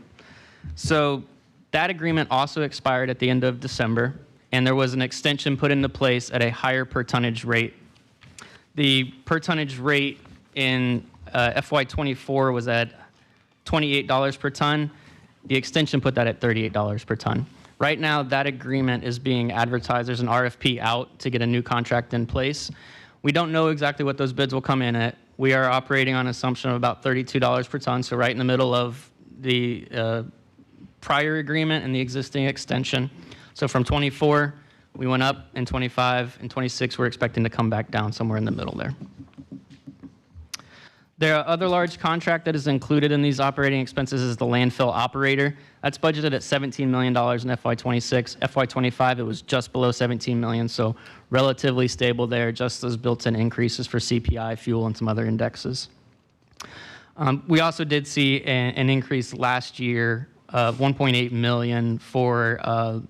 So that agreement also expired at the end of December, and there was an extension put into place at a higher per tonnage rate. The per tonnage rate in FY24 was at $28 per ton. The extension put that at $38 per ton. Right now, that agreement is being advertised. There's an RFP out to get a new contract in place. We don't know exactly what those bids will come in at. we are operating on an assumption of about $32 per ton, so right in the middle of the prior agreement and the existing extension. So from 24, we went up, in 25, and 26, we're expecting to come back down somewhere in the middle there. There are other large contract that is included in these operating expenses is the landfill operator. That's budgeted at $17 million in FY26. FY25, it was just below $17 million, so relatively stable there, just as built-in increases for CPI, fuel, and some other indexes. We also did see an increase last year of $1.8 million for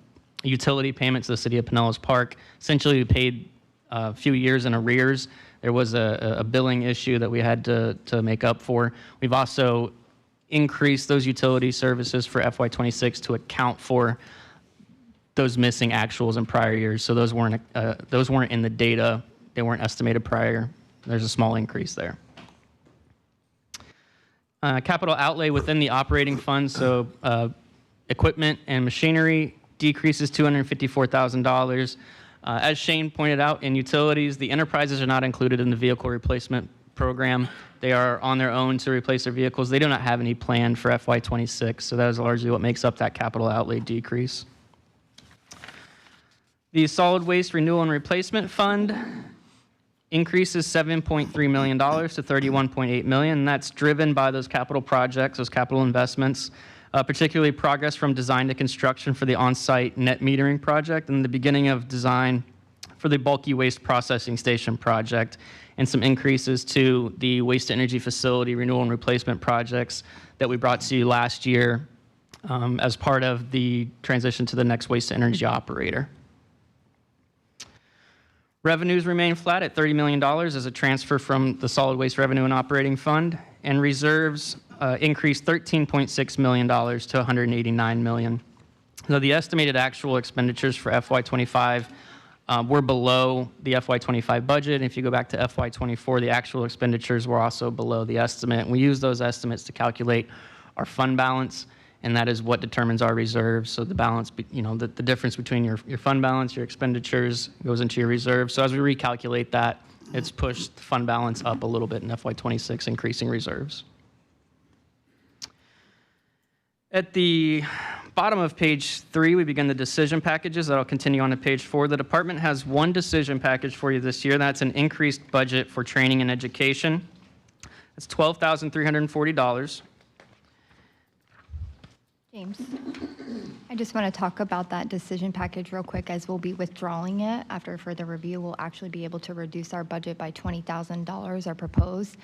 utility payments to the city of Pinellas Park. Essentially, we paid a few years in arrears. There was a billing issue that we had to make up for. We've also increased those utility services for FY26 to account for those missing actuals in prior years. So those weren't in the data. They weren't estimated prior. There's a small increase there. Capital outlay within the operating fund, so equipment and machinery decreases $254,000. As Shane pointed out, in utilities, the enterprises are not included in the vehicle replacement program. They are on their own to replace their vehicles. They do not have any plan for FY26, so that is largely what makes up that capital outlay decrease. The solid waste renewal and replacement fund increases $7.3 million to $31.8 million, and that's driven by those capital projects, those capital investments, particularly progress from design to construction for the on-site net metering project and the beginning of design for the bulky waste processing station project, and some increases to the waste to energy facility renewal and replacement projects that we brought to you last year as part of the transition to the next waste to energy operator. Revenues remain flat at $30 million as a transfer from the solid waste revenue and operating fund, and reserves increased $13.6 million to $189 million. So the estimated actual expenditures for FY25 were below the FY25 budget. If you go back to FY24, the actual expenditures were also below the estimate. We use those estimates to calculate our fund balance, and that is what determines our reserves. So the balance, the difference between your fund balance, your expenditures goes into your reserves. So as we recalculate that, it's pushed the fund balance up a little bit in FY26, increasing reserves. At the bottom of page 3, we begin the decision packages. That'll continue on to page 4. The department has one decision package for you this year. That's an increased budget for training and education. It's $12,340. James, I just want to talk about that decision package real quick, as we'll be withdrawing it. After further review, we'll actually be able to reduce our budget by $20,000 or propose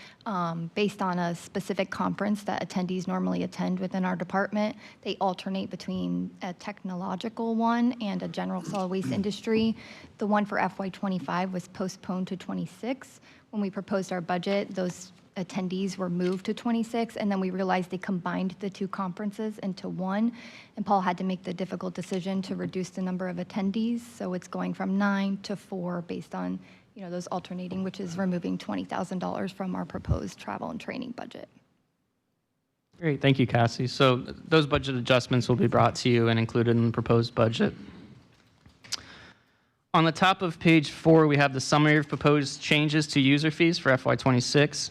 based on a specific conference that attendees normally attend within our department. They alternate between a technological one and a general solid waste industry. The one for FY25 was postponed to 26. When we proposed our budget, those attendees were moved to 26, and then we realized they combined the two conferences into one, and Paul had to make the difficult decision to reduce the number of attendees, so it's going from 9 to 4 based on those alternating, which is removing $20,000 from our proposed travel and training budget. Great, thank you, Cassie. So those budget adjustments will be brought to you and included in the proposed budget. On the top of page 4, we have the summary of proposed changes to user fees for FY26.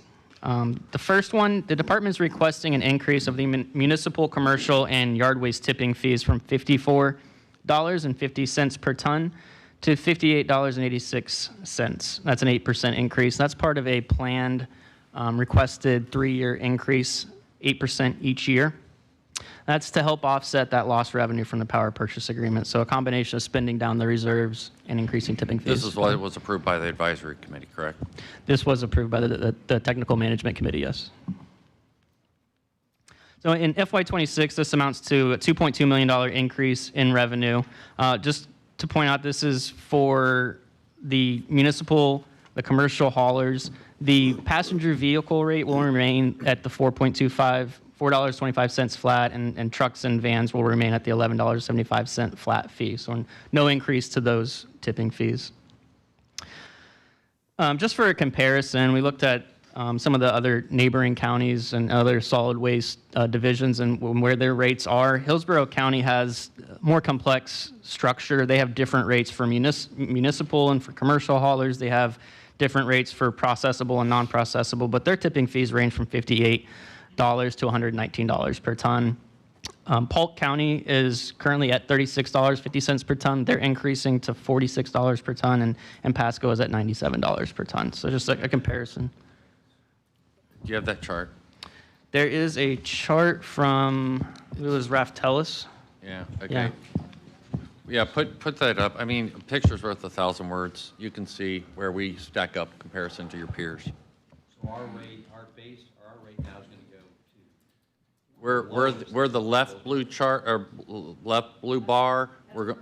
The first one, the department is requesting an increase of the municipal, commercial, and yard waste tipping fees from $54.50 per ton to $58.86. That's an 8% increase. That's part of a planned requested 3-year increase, 8% each year. That's to help offset that lost revenue from the power purchase agreement. So a combination of spending down the reserves and increasing tipping fees. This is what was approved by the advisory committee, correct? This was approved by the technical management committee, yes. So in FY26, this amounts to a $2.2 million increase in revenue. Just to point out, this is for the municipal, the commercial haulers. The passenger vehicle rate will remain at the $4.25 flat, and trucks and vans will remain at the $11.75 flat fee. So no increase to those tipping fees. Just for a comparison, we looked at some of the other neighboring counties and other solid waste divisions and where their rates are. Hillsborough County has more complex structure. They have different rates for municipal and for commercial haulers. They have different rates for processable and non-processable, but their tipping fees range from $58 to $119 per ton. Polk County is currently at $36.50 per ton. They're increasing to $46 per ton, and Pasco is at $97 per ton. So just a comparison. Do you have that chart? There is a chart from, it was Raftelis. Yeah, okay. Yeah. Yeah, put that up. I mean, a picture's worth 1,000 words. You can see where we stack up in comparison to your peers. So our rate now is going to go to... We're the left blue chart, or left blue bar. We're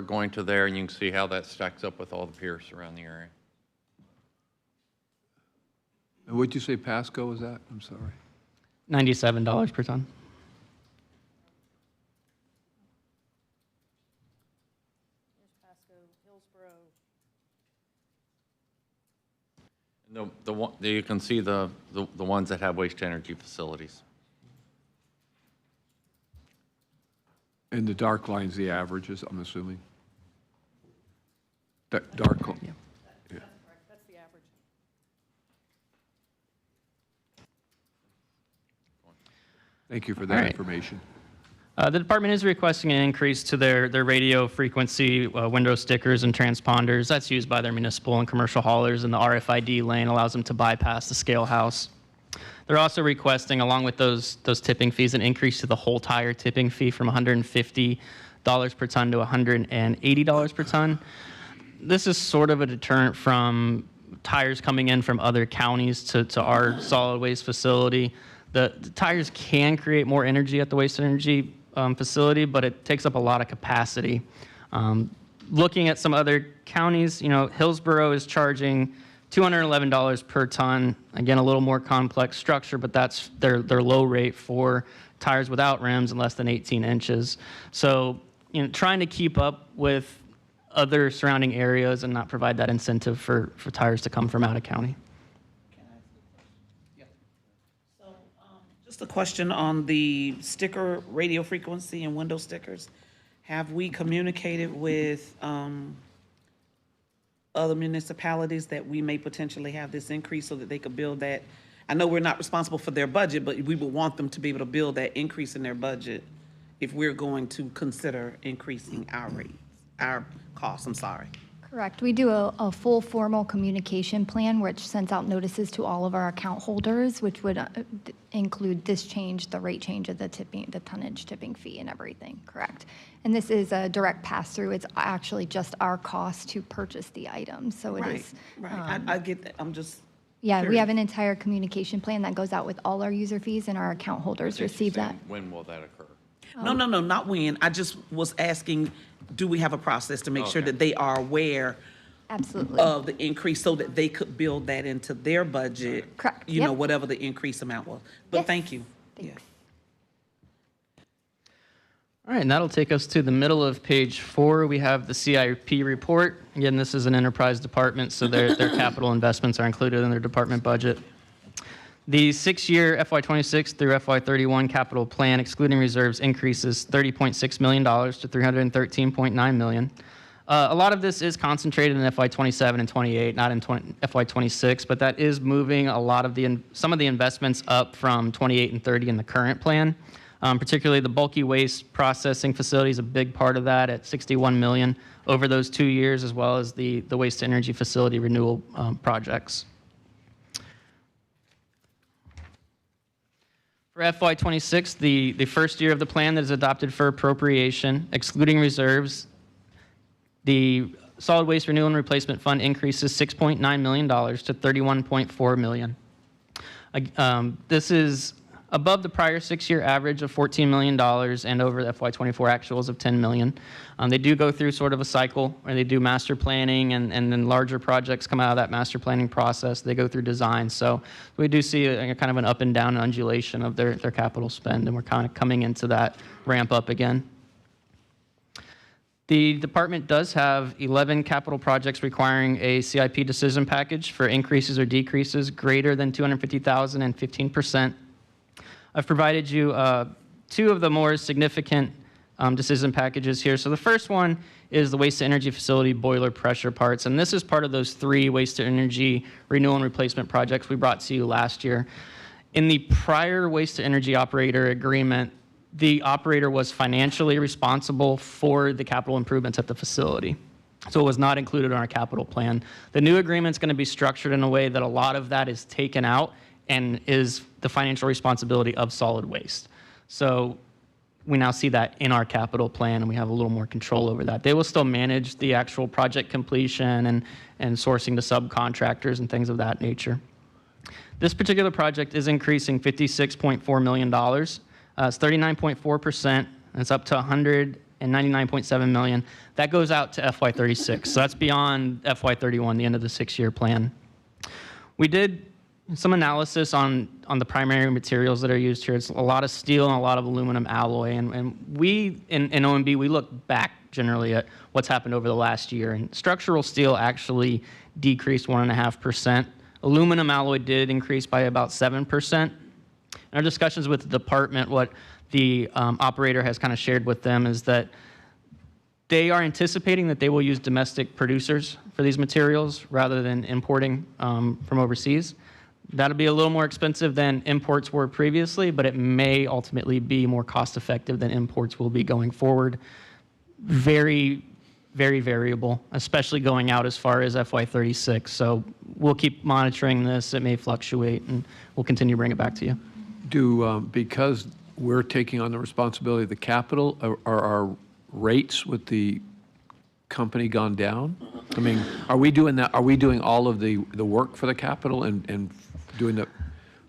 going to there, and you can see how that stacks up with all the peers around the area. And what'd you say Pasco was at? I'm sorry. $97 per ton. You can see the ones that have waste energy facilities. And the dark line's the averages, I'm assuming? That dark line? Yeah. That's the average. Thank you for All that right. information. The department is requesting an increase to their radio frequency window stickers and transponders. That's used by their municipal and commercial haulers, and the RFID lane allows them to bypass the scale house. They're also requesting, along with those tipping fees, an increase to the whole tire tipping fee from $150 per ton to $180 per ton. This is sort of a deterrent from tires coming in from other counties to our solid waste facility. The tires can create more energy at the waste energy facility, but it takes up a lot of capacity. Looking at some other counties, Hillsborough is charging $211 per ton. Again, a little more complex structure, but that's their low rate for tires without rims and less than 18 inches. So, trying to keep up with other surrounding areas and not provide that incentive for tires to come from out of county. Just a question on the sticker radio frequency and window stickers. Have we communicated with other municipalities that we may potentially have this increase so that they could build that? I know we're not responsible for their budget, but we would want them to be able to build that increase in their budget if we're going to consider increasing our rates, our costs, I'm sorry. Correct. We do a full formal communication plan, which sends out notices to all of our account holders, which would include this change, the rate change of the tonnage tipping fee and everything, correct? And this is a direct pass-through. It's actually just our cost to purchase the items, so it is. Right, I get that, I'm just. Yeah, we curious. have an entire communication plan that goes out with all our user fees, and our account holders receive that. When will that occur? No, not when. I just was asking, do we have a process to make sure that they are aware Absolutely. of the increase so that they could build that into their budget? Correct. You know, Yep. whatever the increase amount was. But Yes. thank you. Thanks. All right, and that'll take us to the middle of page 4. We have the CIP report. Again, this is an enterprise department, so their capital investments are included in their department budget. The 6-year FY26 through FY31 capital plan, excluding reserves, increases $30.6 million to $313.9 million. A lot of this is concentrated in FY27 and 28, not in FY26, but that is moving a lot of some of the investments up from 28 and 30 in the current plan. Particularly the bulky waste processing facility is a big part of that at $61 million over those 2 years, as well as the waste to energy facility renewal projects. For FY26, the first year of the plan that is adopted for appropriation, excluding reserves, the Solid Waste Renewal and Replacement Fund increases $6.9 million to $31.4 million. This is above the prior 6-year average of $14 million and over the FY24 actuals of $10 million. They do go through sort of a cycle where they do master planning and then larger projects come out of that master planning process. They go through design. So we do see a kind of an up and down undulation of their capital spend, and we're kind of coming into that ramp up again. The department does have 11 capital projects requiring a CIP decision package for increases or decreases greater than $250,000 and 15%. I've provided you 2 of the more significant decision packages here. So the first one is the waste to energy facility boiler pressure parts, and this is part of those 3 waste to energy renewal and replacement projects we brought to you last year. In the prior waste to energy operator agreement, the operator was financially responsible for the capital improvements at the facility. So it was not included in our capital plan. The new agreement is going to be structured in a way that a lot of that is taken out and is the financial responsibility of solid waste. So we now see that in our capital plan, and we have a little more control over that. They will still manage the actual project completion and sourcing the subcontractors and things of that nature. This particular project is increasing $56.4 million. It's 39.4%, and it's up to $199.7 million. That goes out to FY36, so that's beyond FY31, the end of the 6-year plan. We did some analysis on the primary materials that are used here. It's a lot of steel and a lot of aluminum alloy, and we, in OMB, we look back generally at what's happened over the last year, and structural steel actually decreased 1.5%. Aluminum alloy did increase by about 7%. In our discussions with the department, what the operator has kind of shared with them is that they are anticipating that they will use domestic producers for these materials rather than importing from overseas. That'll be a little more expensive than imports were previously, but it may ultimately be more cost effective than imports will be going forward. Very, very variable, especially going out as far as FY36. So we'll keep monitoring this. It may fluctuate, and we'll continue to bring it back to you. Because we're taking on the responsibility of the capital, are our rates with the company gone down? I mean, are we doing that? Are we doing all of the work for the capital and doing the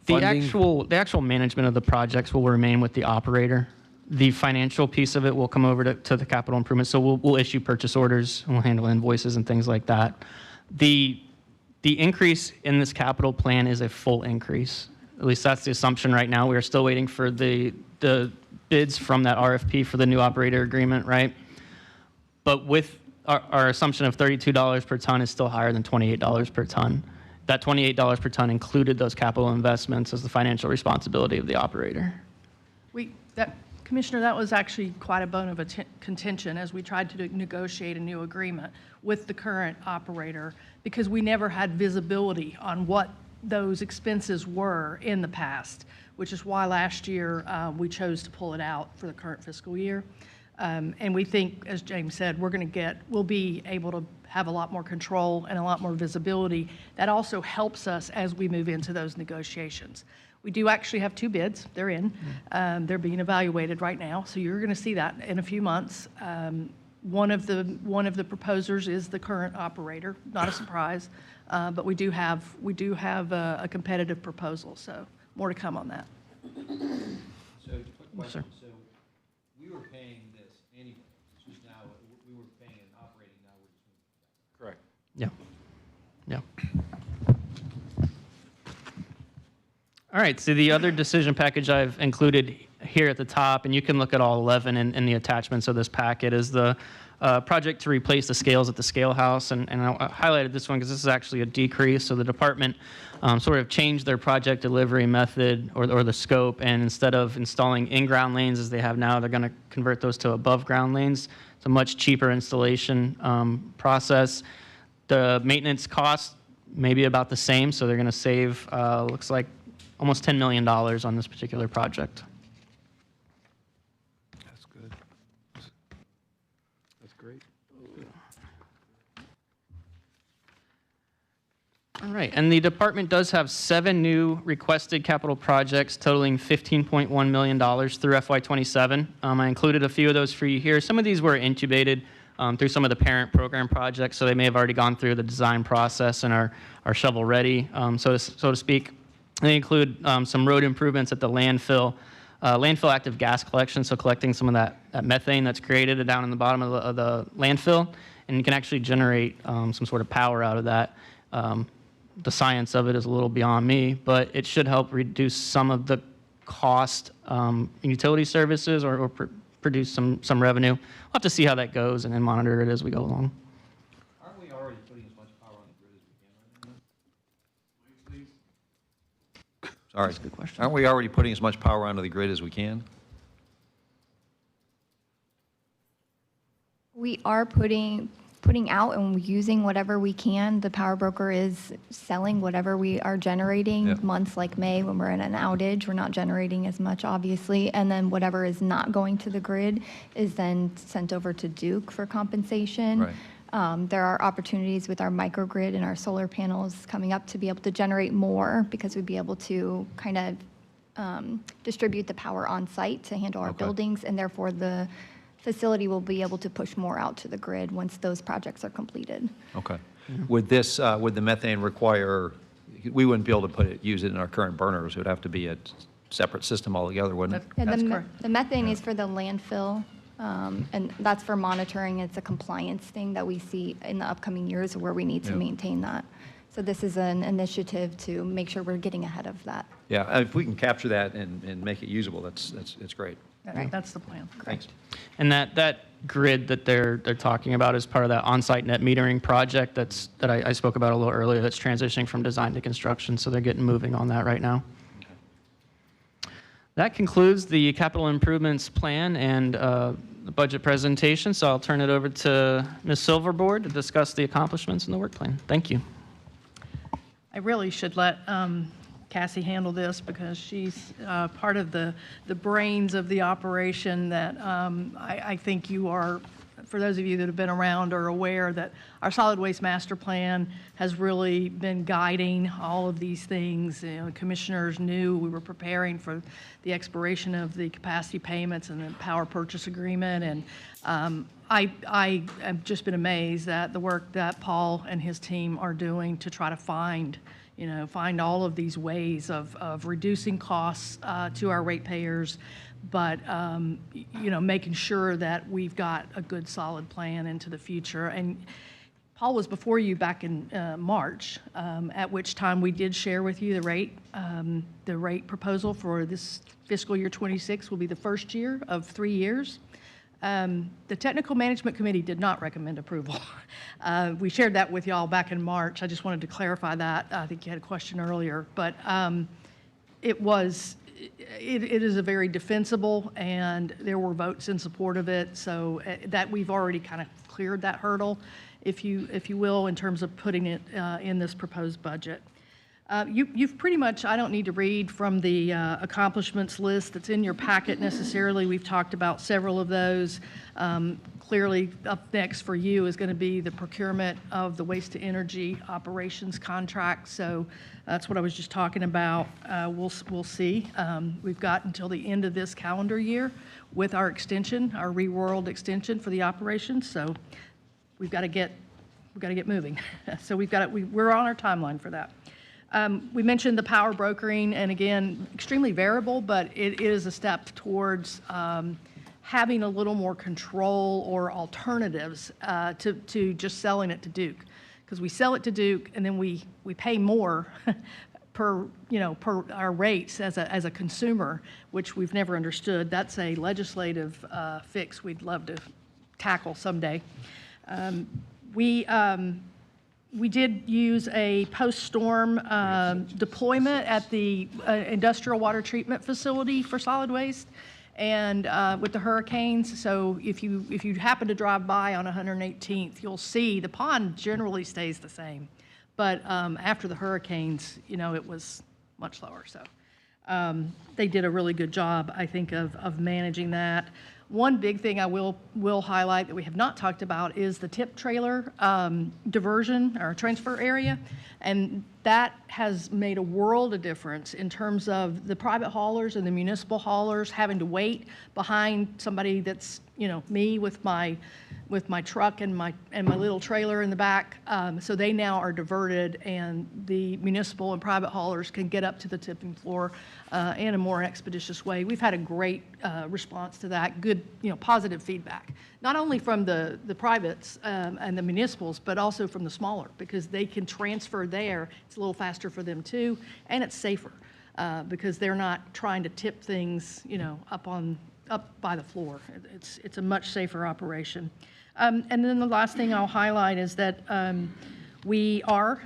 funding? The actual management of the projects will remain with the operator. The financial piece of it will come over to the capital improvement. So we'll issue purchase orders, and we'll handle invoices and things like that. The increase in this capital plan is a full increase. At least that's the assumption right now. We are still waiting for the bids from that RFP for the new operator agreement, right? But with our assumption of $32 per ton is still higher than $28 per ton. That $28 per ton included those capital investments as the financial responsibility of the operator. Commissioner, that was actually quite a bone of contention as we tried to negotiate a new agreement with the current operator, because we never had visibility on what those expenses were in the past, which is why last year we chose to pull it out for the current fiscal year. And we think, as James said, we'll be able to have a lot more control and a lot more visibility. That also helps us as we move into those negotiations. We do actually have 2 bids. They're in. They're being evaluated right now, so you're going to see that in a few months. One of the proposers is the current operator. Not a surprise, but we do have a competitive proposal. So more to come on that. So, quick question. So we were paying this anyway. It's just now we were paying an operating. Now we're just correct. Yeah. Yeah. All right, so the other decision package I've included here at the top, and you can look at all 11 in the attachments of this packet, is the project to replace the scales at the scale house. And I highlighted this one because this is actually a decrease. So the department sort of changed their project delivery method or the scope, and instead of installing in-ground lanes as they have now, they're going to convert those to above-ground lanes. It's a much cheaper installation process. The maintenance cost may be about the same, so they're going to save, looks like, almost $10 million on this particular project. That's good. That's great. All right, and the department does have 7 new requested capital projects totaling $15.1 million through FY27. I included a few of those for you here. Some of these were incubated through some of the parent program projects, so they may have already gone through the design process and are shovel ready, so to speak. They include some road improvements at the landfill active gas collection, so collecting some of that methane that's created down in the bottom of the landfill, and you can actually generate some sort of power out of that. The science of it is a little beyond me, but it should help reduce some of the cost in utility services or produce some revenue. We'll have to see how that goes and then monitor it as we go along. Aren't we already putting as much power on the grid as we can right now? Sorry. That's a good question. Aren't we already putting as much power onto the grid as we can? We are putting out and using whatever we can. The power broker is selling whatever we are generating. Yeah. Months like May, when we're in an outage, we're not generating as much, obviously. And then whatever is not going to the grid is then sent over to Duke for compensation. Right. There are opportunities with our microgrid and our solar panels coming up to be able to generate more, because we'd be able to kind of distribute the power on site to handle our Okay. buildings, and therefore the facility will be able to push more out to the grid once those projects are completed. Okay. Would this, would the methane require, we wouldn't be able to use it in our current burners. It would have to be a separate system altogether, wouldn't it? Yeah, That's correct. the methane is for the landfill, and that's for monitoring. It's a compliance thing that we see in the upcoming years where we need to Yeah. maintain that. So this is an initiative to make sure we're getting ahead of that. Yeah, if we can capture that and make it usable, that's great. That's the plan. Thanks. And that grid that they're talking about is part of that on-site net metering project that I spoke about a little earlier, that's transitioning from design to construction, so they're getting moving on that right now. That concludes the capital improvements plan and the budget presentation, so I'll turn it over to Ms. Silverboard to discuss the accomplishments in the work plan. Thank you. I really should let Cassie handle this, because she's part of the brains of the operation that I think you are, for those of you that have been around, are aware that our solid waste master plan has really been guiding all of these things. You know, the commissioners knew we were preparing for the expiration of the capacity payments and the power purchase agreement, and I have just been amazed at the work that Paul and his team are doing to try to find all of these ways of reducing costs to our ratepayers, but making sure that we've got a good, solid plan into the future. And Paul was before you back in March, at which time we did share with you the rate proposal for this fiscal year 26 will be the first year of 3 years. The Technical Management Committee did not recommend approval. We shared that with y'all back in March. I just wanted to clarify that. I think you had a question earlier, but it is a very defensible, and there were votes in support of it, so that we've already kind of cleared that hurdle, if you will, in terms of putting it in this proposed budget. You've pretty much, I don't need to read from the accomplishments list that's in your packet necessarily. We've talked about several of those. Clearly, up next for you is going to be the procurement of the waste to energy operations contract. So that's what I was just talking about. We'll see. We've got until the end of this calendar year with our extension, our reworld extension for the operations. So we've got to get moving. So we're on our timeline for that. We mentioned the power brokering, and again, extremely variable, but it is a step towards having a little more control or alternatives to just selling it to Duke. Because we sell it to Duke, and then we pay more per our rates as a consumer, which we've never understood. That's a legislative fix we'd love to tackle someday. We did use a post-storm deployment at the industrial water treatment facility for solid waste, and with the hurricanes. So if you happen to drive by on 118th, you'll see the pond generally stays the same, but after the hurricanes, it was much lower. So they did a really good job, I think, of managing that. One big thing I will highlight that we have not talked about is the tip trailer diversion or transfer area, and that has made a world of difference in terms of the private haulers and the municipal haulers having to wait behind somebody that's me with my truck and my little trailer in the back. So they now are diverted, and the municipal and private haulers can get up to the tipping floor in a more expeditious way. We've had a great response to that, good, positive feedback, not only from the privates and the municipals, but also from the smaller, because they can transfer there. It's a little faster for them too, and it's safer because they're not trying to tip things, up by the floor. It's a much safer operation. And then the last thing I'll highlight is that we are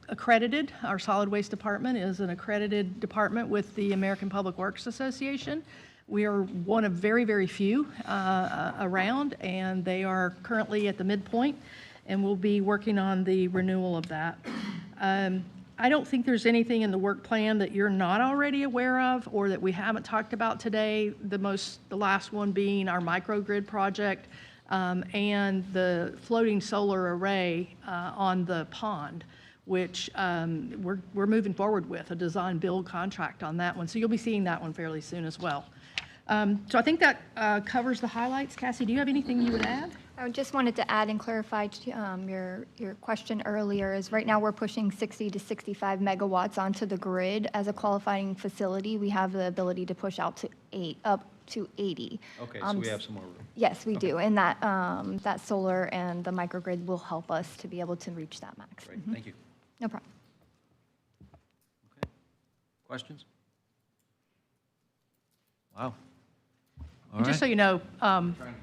accredited. Our solid waste department is an accredited department with the American Public Works Association. We are one of very, very few around, and they are currently at the midpoint, and we'll be working on the renewal of that. I don't think there's anything in the work plan that you're not already aware of or that we haven't talked about today. The last one being our microgrid project and the floating solar array on the pond, which we're moving forward with a design build contract on that one. So you'll be seeing that one fairly soon as well. So I think that covers the highlights. Cassie, do you have anything you would add? I just wanted to add and clarify your question earlier is right now we're pushing 60 to 65 megawatts onto the grid. As a qualifying facility, we have the ability to push out to up to 80. Okay, so we have some more room. Yes, we do. And that solar and the microgrid will help us to be able to reach that max. Great, thank you. No problem. Questions? Wow. And just so you know,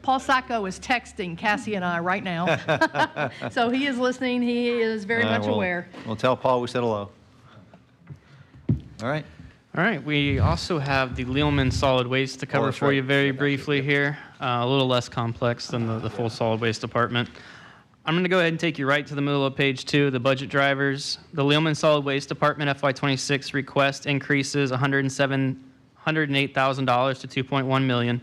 Paul Sacco is texting Cassie and I right now. So he is listening. He is very much aware. We'll tell Paul we said hello. All right. All right, we also have the Lealman solid waste to cover that's for right. you very briefly here. A little less complex than the full solid waste department. I'm going to go ahead and take you right to the middle of page 2, the budget drivers. The Lealman solid waste department FY26 request increases $108,000 to $2.1 million.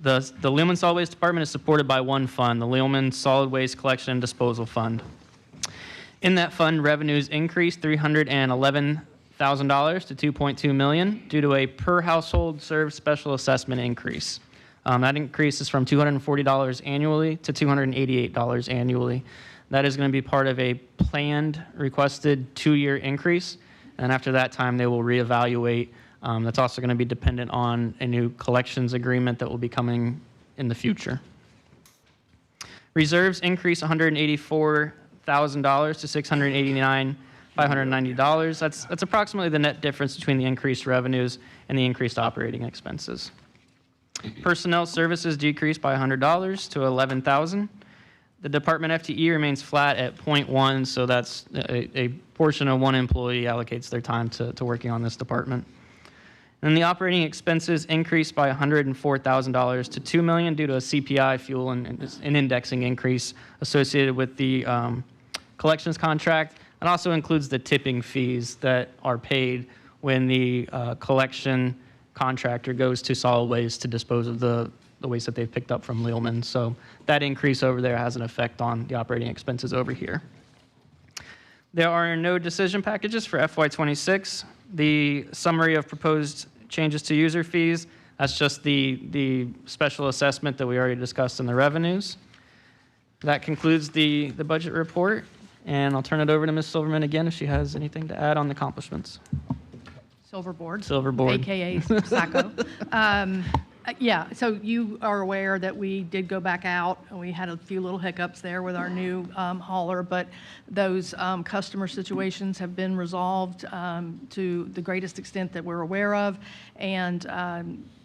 The Lealman solid waste department is supported by one fund, the Lealman solid waste collection and disposal fund. In that fund, revenues increased $311,000 to $2.2 million due to a per household served special assessment increase. That increase is from $240 annually to $288 annually. That is going to be part of a planned requested 2-year increase, and after that time they will reevaluate. That's also going to be dependent on a new collections agreement that will be coming in the future. Reserves increase $184,000 to $689,590. That's approximately the net difference between the increased revenues and the increased operating expenses. Personnel services decreased by $100 to $11,000. The department FTE remains flat at 0.1, so that's a portion of one employee allocates their time to working on this department. And the operating expenses increased by $104,000 to $2 million due to a CPI, fuel, and an indexing increase associated with the collections contract. It also includes the tipping fees that are paid when the collection contractor goes to solid waste to dispose of the waste that they've picked up from Lealman. So that increase over there has an effect on the operating expenses over here. There are no decision packages for FY26. The summary of proposed changes to user fees, that's just the special assessment that we already discussed in the revenues. That concludes the budget report, and I'll turn it over to Ms. Silverman again if she has anything to add on the accomplishments. Silverboard. AKA Sacco. Yeah, so you are aware that we did go back out, and we had a few little hiccups there with our new hauler, but those customer situations have been resolved to the greatest extent that we're aware of, and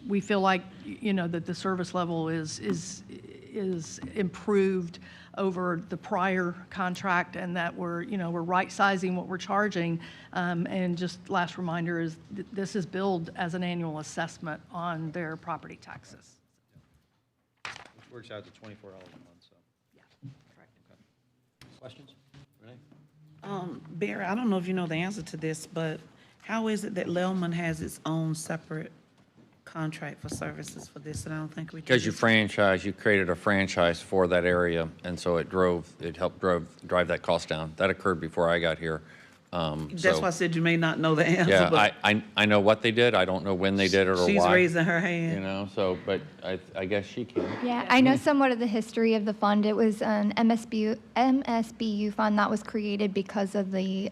we feel like, you know, that the service level is improved over the prior contract, and that we're right-sizing what we're charging. And just last reminder is this is billed as an annual assessment on their property taxes. Which works out to $24 a month, so. Yeah, correct. Okay. Questions? Renee? Barry, I don't know if you know the answer to this, but how is it that Lealman has its own separate contract for services for this, and I don't think we do? Because you created a franchise for that area, and so it helped drive that cost down. That occurred before I got here. That's why I said you may not know the answer. Yeah, but I know what they did. I don't know when they did it or why. she's raising her hand. You know, so, but I guess she can. Yeah, I know somewhat of the history of the fund. It was an MSBU fund that was created because of the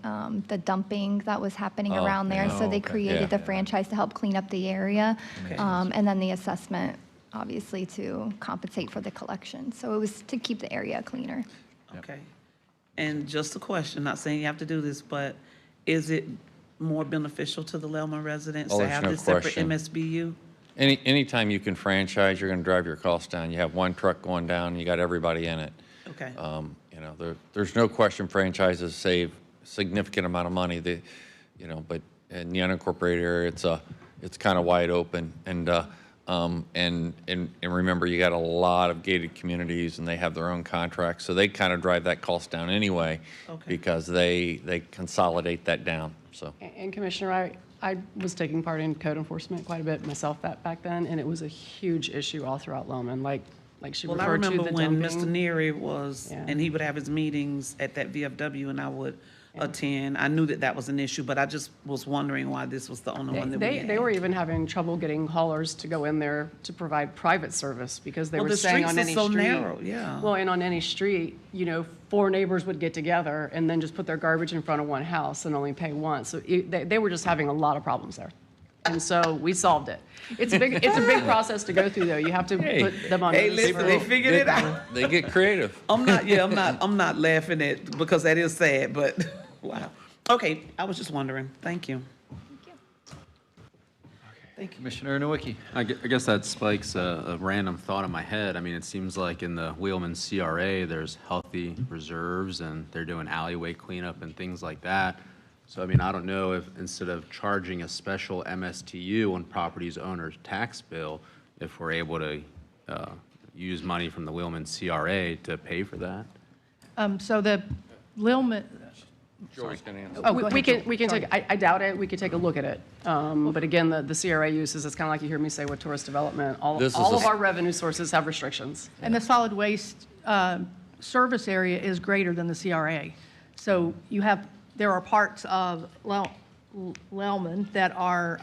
dumping that was happening around there. So they created the franchise to help clean up the area, and then the assessment, obviously, to compensate for the collection. So it was to keep the area cleaner. Okay. And just a question, not saying you have to do this, but is it more beneficial to the Lealman residents to have this separate MSBU? Anytime you can franchise, you're going to drive your costs down. You have one truck going down, you got everybody in it. Okay. You know, there's no question franchises save significant amount of money. But in the unincorporated area, it's kind of wide open. And And remember, you got a lot of gated communities, and they have their own contracts, so they kind of drive that cost down anyway, because they consolidate that down, so. And Commissioner, I was taking part in code enforcement quite a bit myself back then, and it was a huge issue all throughout Lealman, like she Well, I referred to remember the when dumping. Mr. Neary was, and he would have his meetings at that VFW, and I would attend. I knew that was an issue, but I just was wondering why this was the only one that we had. They were even having trouble getting haulers to go in there to provide private service because they Well, were the saying streets on are any so street. narrow, yeah. Well, and on any street, 4 neighbors would get together and then just put their garbage in front of one house and only pay once. So they were just having a lot of problems there. And so we solved it. It's a big process to go through, though. You have to put them on. Hey, notice listen, for- they figured it out. They get creative. I'm not laughing at, because that is sad, but, wow. Okay, I was just wondering. Thank you. Commissioner Nowicki. I guess that spikes a random thought in my head. I mean, it seems like in the Lealman CRA, there's healthy reserves, and they're doing alleyway cleanup and things like that. So, I mean, I don't know if instead of charging a special MSTU on property's owner's tax bill, if we're able to use money from the Lealman CRA to pay for that. So the Lealman, Joy's going to answer. Oh, go we ahead, can Joy. take, I doubt it, we could take a look at it. But again, the CRA uses, it's kind of like you hear me say with tourist development, all This is of a- our revenue sources have restrictions. and the solid waste service area is greater than the CRA. So there are parts of Lealman that are,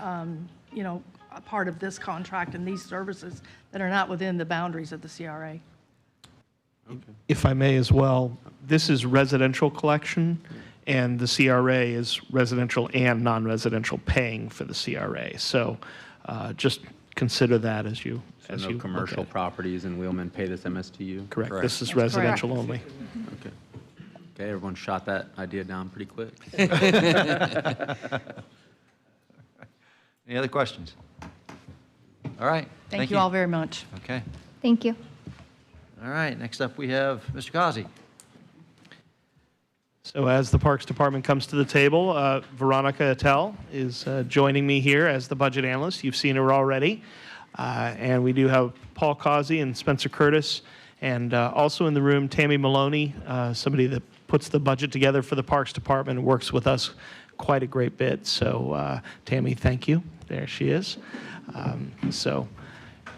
a part of this contract and these services that are not within the boundaries of the CRA. If I may as well, this is residential collection, and the CRA is residential and non-residential paying for the CRA. So just consider that as you So as no you look commercial at it. properties in Lealman pay this MSTU? Correct. This is That's residential correct. only. Okay. Okay, everyone shot that idea down pretty quick. Any other questions? All right. Thank you all very much. Okay. Thank you. All right, next up we have Mr. Kazi. So as the Parks Department comes to the table, Veronica Attell is joining me here as the budget analyst. You've seen her already. And we do have Paul Causey and Spencer Curtis, and also in the room, Tammy Maloney, somebody that puts the budget together for the Parks Department and works with us quite a great bit. So Tammy, thank you. There she is.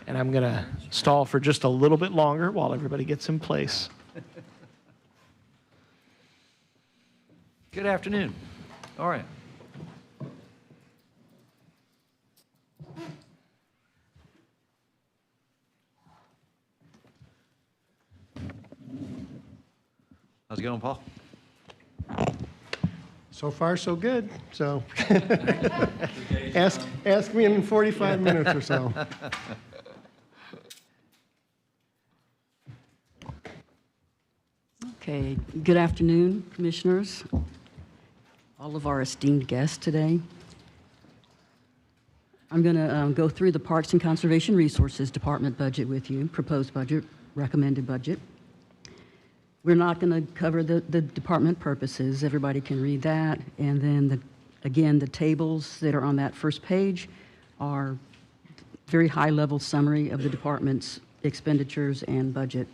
And I'm going to stall for just a little bit longer while everybody gets in place. Good afternoon. All right. How's it going, Paul? So far, so good. So ask me in 45 minutes or so. Okay, good afternoon, Commissioners, all of our esteemed guests today. I'm going to go through the Parks and Conservation Resources Department budget with you, proposed budget, recommended budget. We're not going to cover the department purposes. Everybody can read that. And then, again, the tables that are on that first page are very high-level summary of the department's expenditures and budget.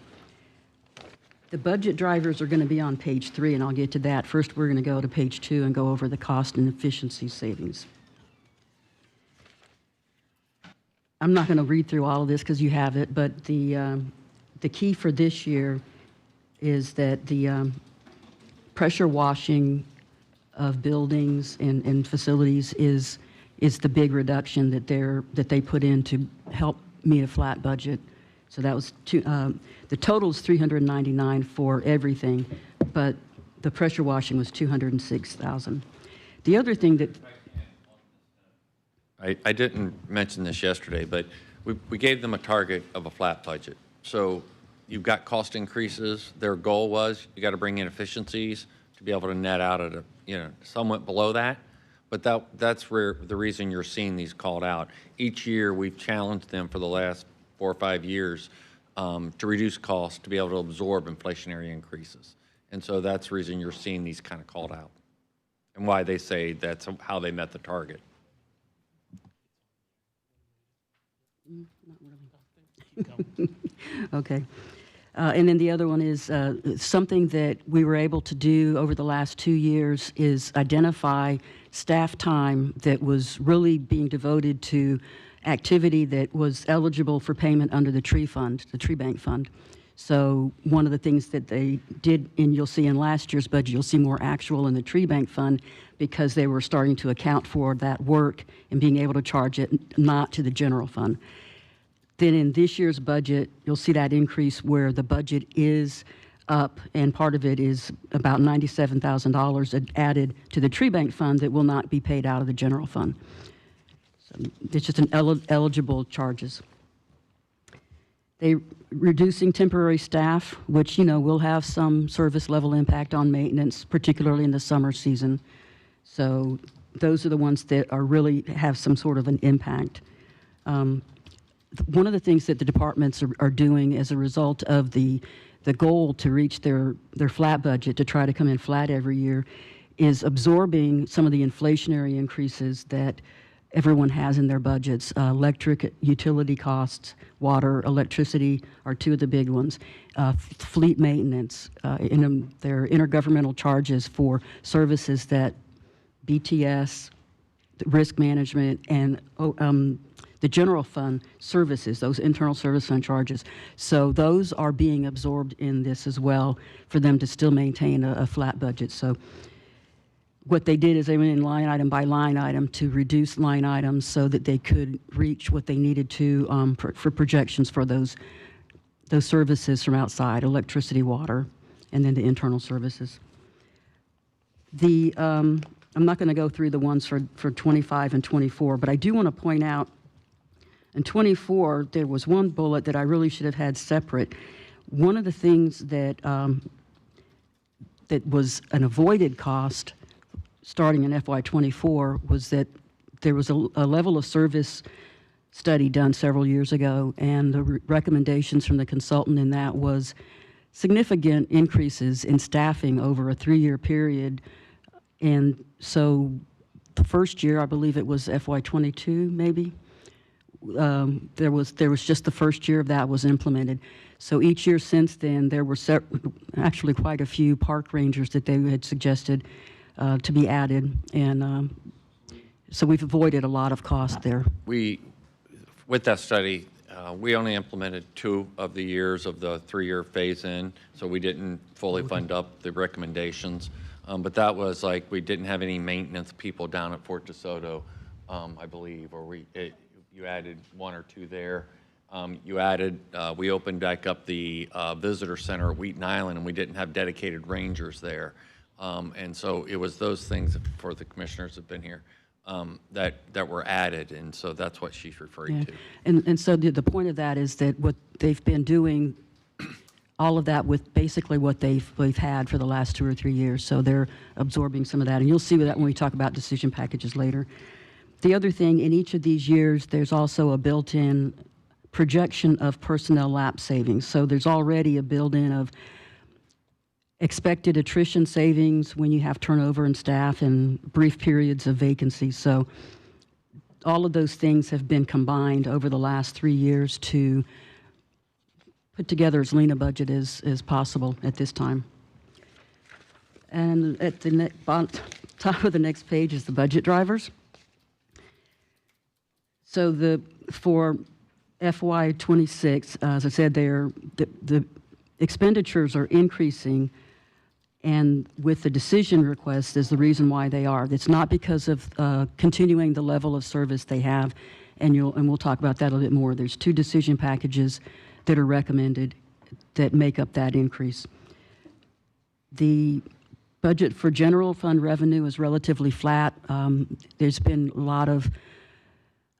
The budget drivers are going to be on page 3, and I'll get to that. First, we're going to go to page 2 and go over the cost and efficiency savings. I'm not going to read through all of this because you have it, but the key for this year is that the pressure washing of buildings and facilities is the big reduction that they put in to help meet a flat budget. So that was the total is $399 for everything, but the pressure washing was $206,000. The other thing that I didn't mention this yesterday, but we gave them a target of a flat budget. So you've got cost increases. Their goal was you got to bring in efficiencies to be able to net out at somewhat below that. But that's where the reason you're seeing these called out. Each year we've challenged them for the last 4 or 5 years to reduce costs to be able to absorb inflationary increases. And so that's the reason you're seeing these kind of called out and why they say that's how they met the target. Okay. And then the other one is something that we were able to do over the last 2 years is identify staff time that was really being devoted to activity that was eligible for payment under the tree fund, the tree bank fund. So one of the things that they did, and you'll see in last year's budget, you'll see more actual in the tree bank fund because they were starting to account for that work and being able to charge it not to the general fund. Then in this year's budget, you'll see that increase where the budget is up, and part of it is about $97,000 added to the tree bank fund that will not be paid out of the general fund. So it's just an eligible charges. They reducing temporary staff, which, you know, will have some service level impact on maintenance, particularly in the summer season. So those are the ones that are really have some sort of an impact. One of the things that the departments are doing as a result of the goal to reach their flat budget, to try to come in flat every year, is absorbing some of the inflationary increases that everyone has in their budgets. Electric utility costs, water, electricity are two of the big ones. Fleet maintenance, their intergovernmental charges for services that BTS, risk management, and the general fund services, those internal service fund charges. So those are being absorbed in this as well for them to still maintain a flat budget. So what they did is they went in line item by line item to reduce line items so that they could reach what they needed to for projections for those services from outside, electricity, water, and then the internal services. I'm not going to go through the ones for 25 and 24, but I do want to point out in 24, there was one bullet that I really should have had separate. One of the things that that was an avoided cost starting in FY24 was that there was a level of service study done several years ago, and the recommendations from the consultant in that was significant increases in staffing over a 3-year period. And so the first year, I believe it was FY22 maybe, there was just the first year of that was implemented. So each year since then, there were actually quite a few park rangers that they had suggested to be added, and so we've avoided a lot of cost there. With that study, we only implemented 2 of the years of the 3-year phase-in, so we didn't fully fund up the recommendations. But that was like we didn't have any maintenance people down at Fort DeSoto, I believe, or you added 1 or 2 there. We opened back up the visitor center at Wheaton Island, and we didn't have dedicated rangers there. And so it was those things for the commissioners who've been here that were added, and so that's what she's referring to. And so the point of that is that what they've been doing, all of that with basically what we've had for the last 2 or 3 years, so they're absorbing some of that, and you'll see that when we talk about decision packages later. The other thing, in each of these years, there's also a built-in projection of personnel lapse savings. So there's already a built-in of expected attrition savings when you have turnover in staff and brief periods of vacancies. So all of those things have been combined over the last 3 years to put together as lean a budget as possible at this time. And at the top of the next page is the budget drivers. So for FY26, as I said, the expenditures are increasing, and with the decision request is the reason why they are. It's not because of continuing the level of service they have, and we'll talk about that a little bit more. There's 2 decision packages that are recommended that make up that increase. The budget for general fund revenue is relatively flat. There's been a lot of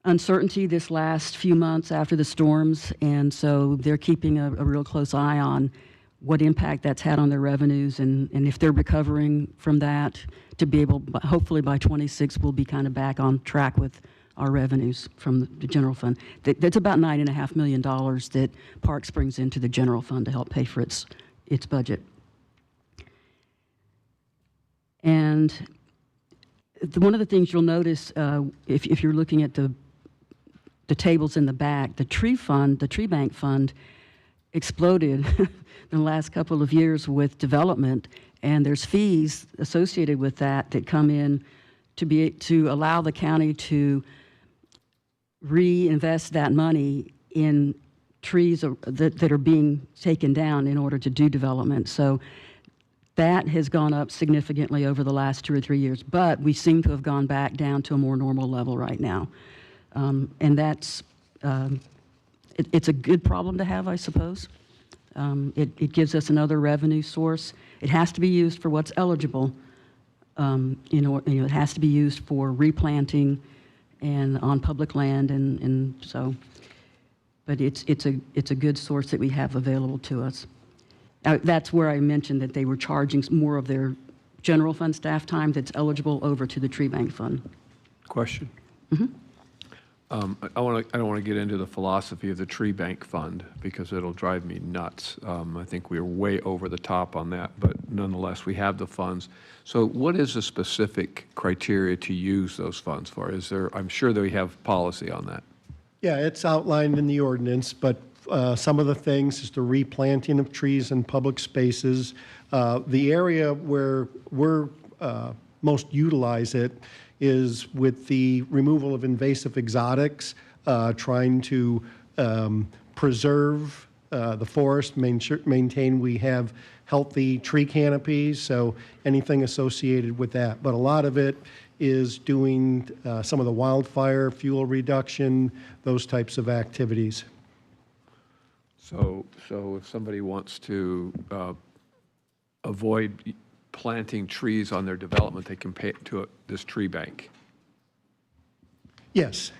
uncertainty this last few months after the storms, and so they're keeping a real close eye on what impact that's had on their revenues, and if they're recovering from that, to be able, hopefully by 26, we'll be kind of back on track with our revenues from the general fund. That's about $9.5 million that Parks brings into the general fund to help pay for its budget. And one of the things you'll notice if you're looking at the the tables in the back, the tree bank fund exploded in the last couple of years with development, and there's fees associated with that that come in to allow the county to reinvest that money in trees that are being taken down in order to do development. So that has gone up significantly over the last 2 or 3 years, but we seem to have gone back down to a more normal level right now. And that's, it's a good problem to have, I suppose. It gives us another revenue source. It has to be used for what's eligible. It has to be used for replanting and on public land, and so, but it's a good source that we have available to us. That's where I mentioned that they were charging more of their general fund staff time that's eligible over to the tree bank fund. Question? I don't want to get into the philosophy of the tree bank fund because it'll drive me nuts. I think we're way over the top on that, but nonetheless, we have the funds. So what is the specific criteria to use those funds for? I'm sure that we have policy on that. Yeah, it's outlined in the ordinance, but some of the things is the replanting of trees in public spaces. The area where we're most utilize it is with the removal of invasive exotics, trying to preserve the forest, maintain we have healthy tree canopies, so anything associated with that. But a lot of it is doing some of the wildfire fuel reduction, those types of activities. So if somebody wants to avoid planting trees on their development, they can pay to this tree bank? Yes.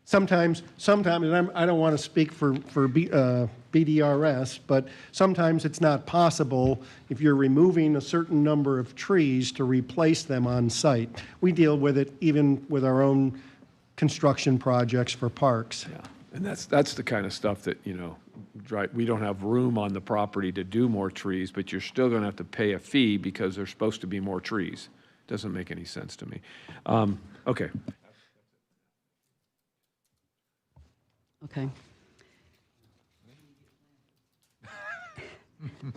Sometimes, and I don't want to speak for BDRS, but sometimes it's not possible if you're removing a certain number of trees to replace them on site. We deal with it even with our own construction projects for parks. Yeah, and that's the kind of stuff that, we don't have room on the property to do more trees, but you're still going to have to pay a fee because there's supposed to be more trees. Doesn't make any sense to me. Okay. Okay.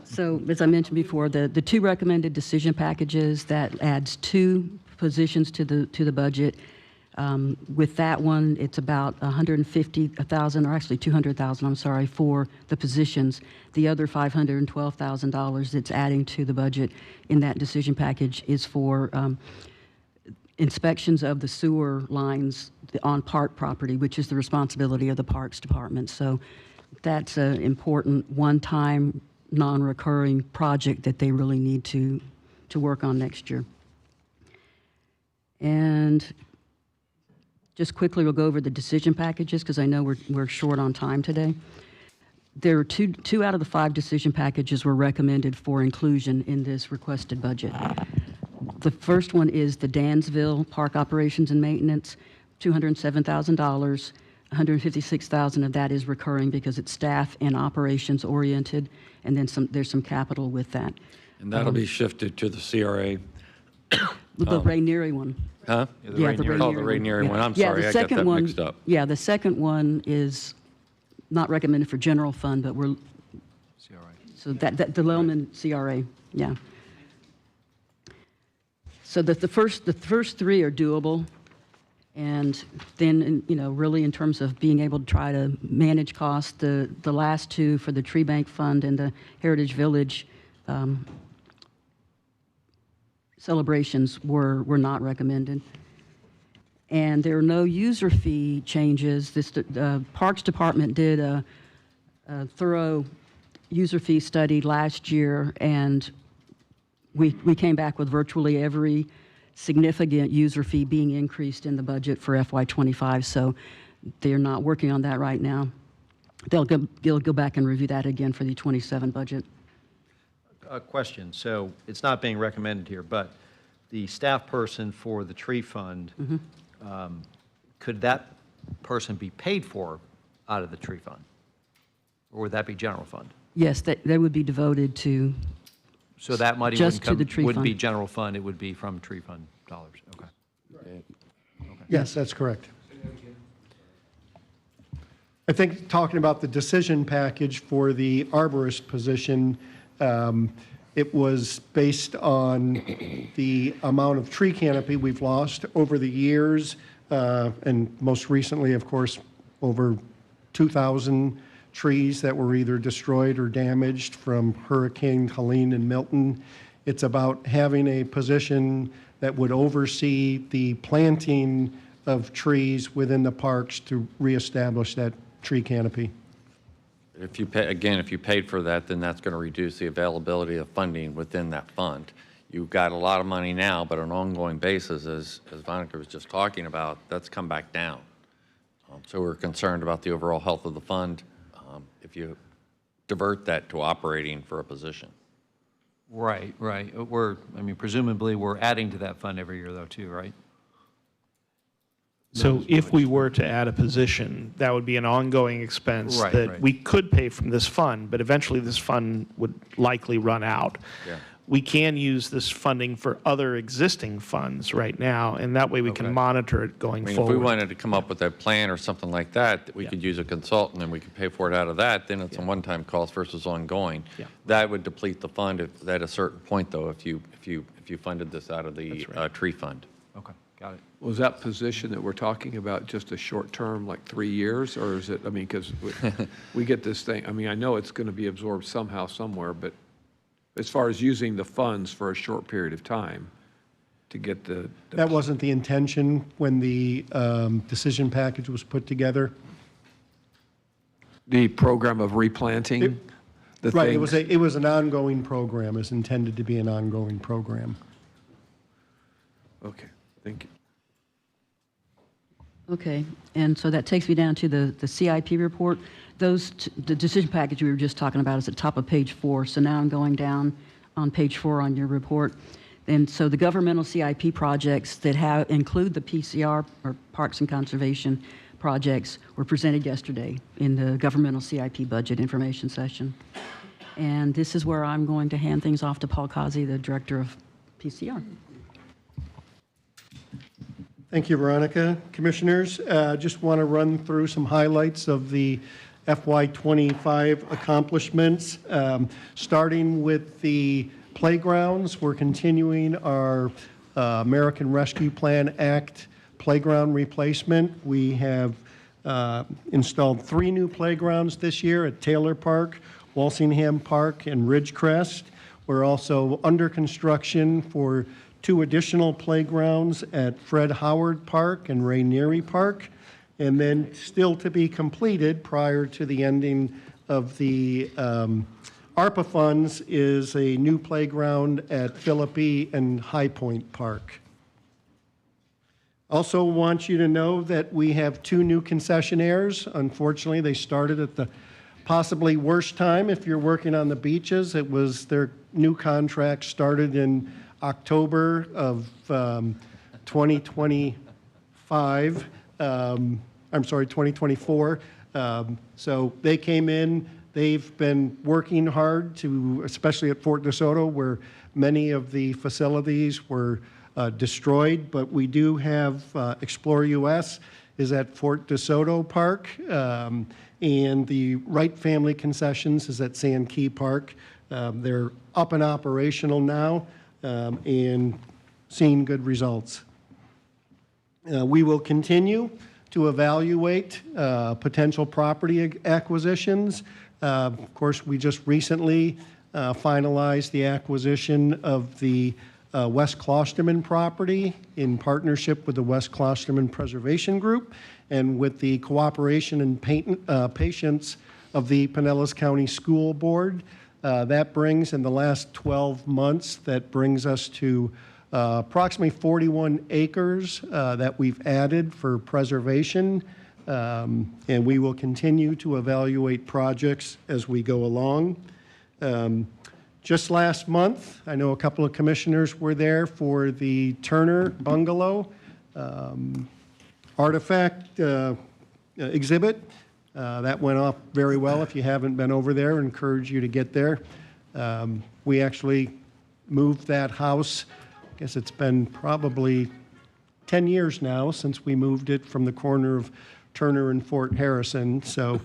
So, as I mentioned before, the two recommended decision packages, that adds 2 positions to the budget. With that one, it's about $150,000, or actually $200,000, I'm sorry, for the positions. The other $512,000 that's adding to the budget in that decision package is for inspections of the sewer lines on park property, which is the responsibility of the Parks Department. So that's an important one-time, non-recurring project that they really need to work on next year. And just quickly, we'll go over the decision packages because I know we're short on time today. There are two out of the 5 decision packages were recommended for inclusion in this requested budget. The first one is the Dansville Park Operations and Maintenance, $207,000. $156,000 of that is recurring because it's staff and operations oriented, and then there's some capital with that. And that'll be shifted to the CRA. The Rainieri one. Huh? Yeah, the Rainieri Oh, the Rainieri one. I'm Yeah, sorry, the I got second that one- mixed up. Yeah, the second one is not recommended for general fund, but we're, so that the Lealman CRA, yeah. So the first 3 are doable, and then, really in terms of being able to try to manage costs, the last 2 for the Tree Bank Fund and the Heritage Village celebrations were not recommended. And there are no user fee changes. The Parks Department did a thorough user fee study last year, and we came back with virtually every significant user fee being increased in the budget for FY25, so they're not working on that right now. They'll go back and review that again for the 27 budget. A question. So it's not being recommended here, but the staff person for the tree fund, could that person be paid for out of the tree fund? Or would that be general fund? Yes, that would be devoted to So that money just to the tree wouldn't be fund. general fund, it would be from tree fund dollars. Okay. Yes, that's correct. I think talking about the decision package for the arborist position, it was based on the amount of tree canopy we've lost over the years, and most recently, of course, over 2,000 trees that were either destroyed or damaged from Hurricane Helene and Milton. It's about having a position that would oversee the planting of trees within the parks to reestablish that tree canopy. If you pay, again, if you paid for that, then that's going to reduce the availability of funding within that fund. You've got a lot of money now, but on an ongoing basis, as Veronica was just talking about, that's come back down. So we're concerned about the overall health of the fund if you divert that to operating for a position. Right, right. Presumably we're adding to that fund every year though too, right? So if we were to add a position, that would be an ongoing expense Right, that right. we could pay from this fund, but eventually this fund would likely run out. Yeah. We can use this funding for other existing funds right now, and that way we can monitor it going I mean, forward. if we wanted to come up with a plan or something like that we could use a consultant and we could pay for it out of that, then it's a one-time cost versus ongoing. Yeah. That would deplete the fund at a certain point, though, if you funded this out of the tree fund. Okay, got it. Was that position that we're talking about just a short term, like 3 years, or is it, because we get this thing, I know it's going to be absorbed somehow, somewhere, but as far as using the funds for a short period of time to get the That wasn't the intention when the decision package was put together. the program of replanting the Right, things? it was an ongoing program, is intended to be an ongoing program. Okay, thank you. Okay, and so that takes me down to the CIP report. The decision package we were just talking about is at the top of page 4, so now I'm going down on page 4 on your report. And so the governmental CIP projects that include the PCR, or Parks and Conservation projects, were presented yesterday in the governmental CIP budget information session. And this is where I'm going to hand things off to Paul Kazi, the Director of PCR. Thank you, Veronica. Commissioners, just want to run through some highlights of the FY25 accomplishments. Starting with the playgrounds, we're continuing our American Rescue Plan Act playground replacement. We have installed 3 new playgrounds this year at Taylor Park, Walsingham Park, and Ridgecrest. We're also under construction for 2 additional playgrounds at Fred Howard Park and Rainieri Park, and then still to be completed prior to the ending of the ARPA funds is a new playground at Philippi and High Point Park. Also want you to know that we have 2 new concessionaires. Unfortunately, they started at the possibly worst time if you're working on the beaches. It was their new contract started in October of 2025. 2024. So they came in. They've been working hard to, especially at Fort DeSoto, where many of the facilities were destroyed. But we do have Explore US is at Fort DeSoto Park, and the Wright Family Concessions is at Sand Key Park. They're up and operational now and seeing good results. We will continue to evaluate potential property acquisitions. Of course, we just recently finalized the acquisition of the West Klosterman property in partnership with the West Klosterman Preservation Group and with the cooperation and patience of the Pinellas County School Board. That brings, in the last 12 months, that brings us to approximately 41 acres that we've added for preservation, and we will continue to evaluate projects as we go along. Just last month, I know a couple of commissioners were there for the Turner Bungalow artifact exhibit. That went off very well. If you haven't been over there, I encourage you to get there. We actually moved that house. I guess it's been probably 10 years now since we moved it from the corner of Turner and Fort Harrison. So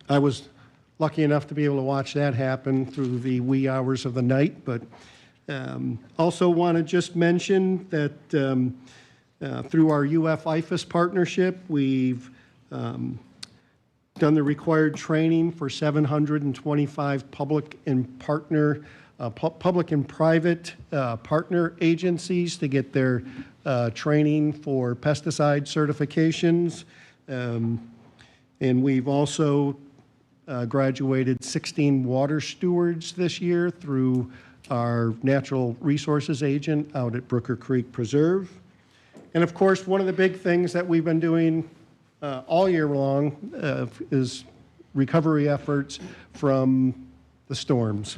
I was lucky enough to be able to watch that happen through the wee hours of the night. But also want to just mention that through our UF-IFAS partnership, we've done the required training for 725 public and private partner agencies to get their training for pesticide certifications. And we've also graduated 16 water stewards this year through our natural resources agent out at Brooker Creek Preserve. And of course, one of the big things that we've been doing all year long is recovery efforts from the storms.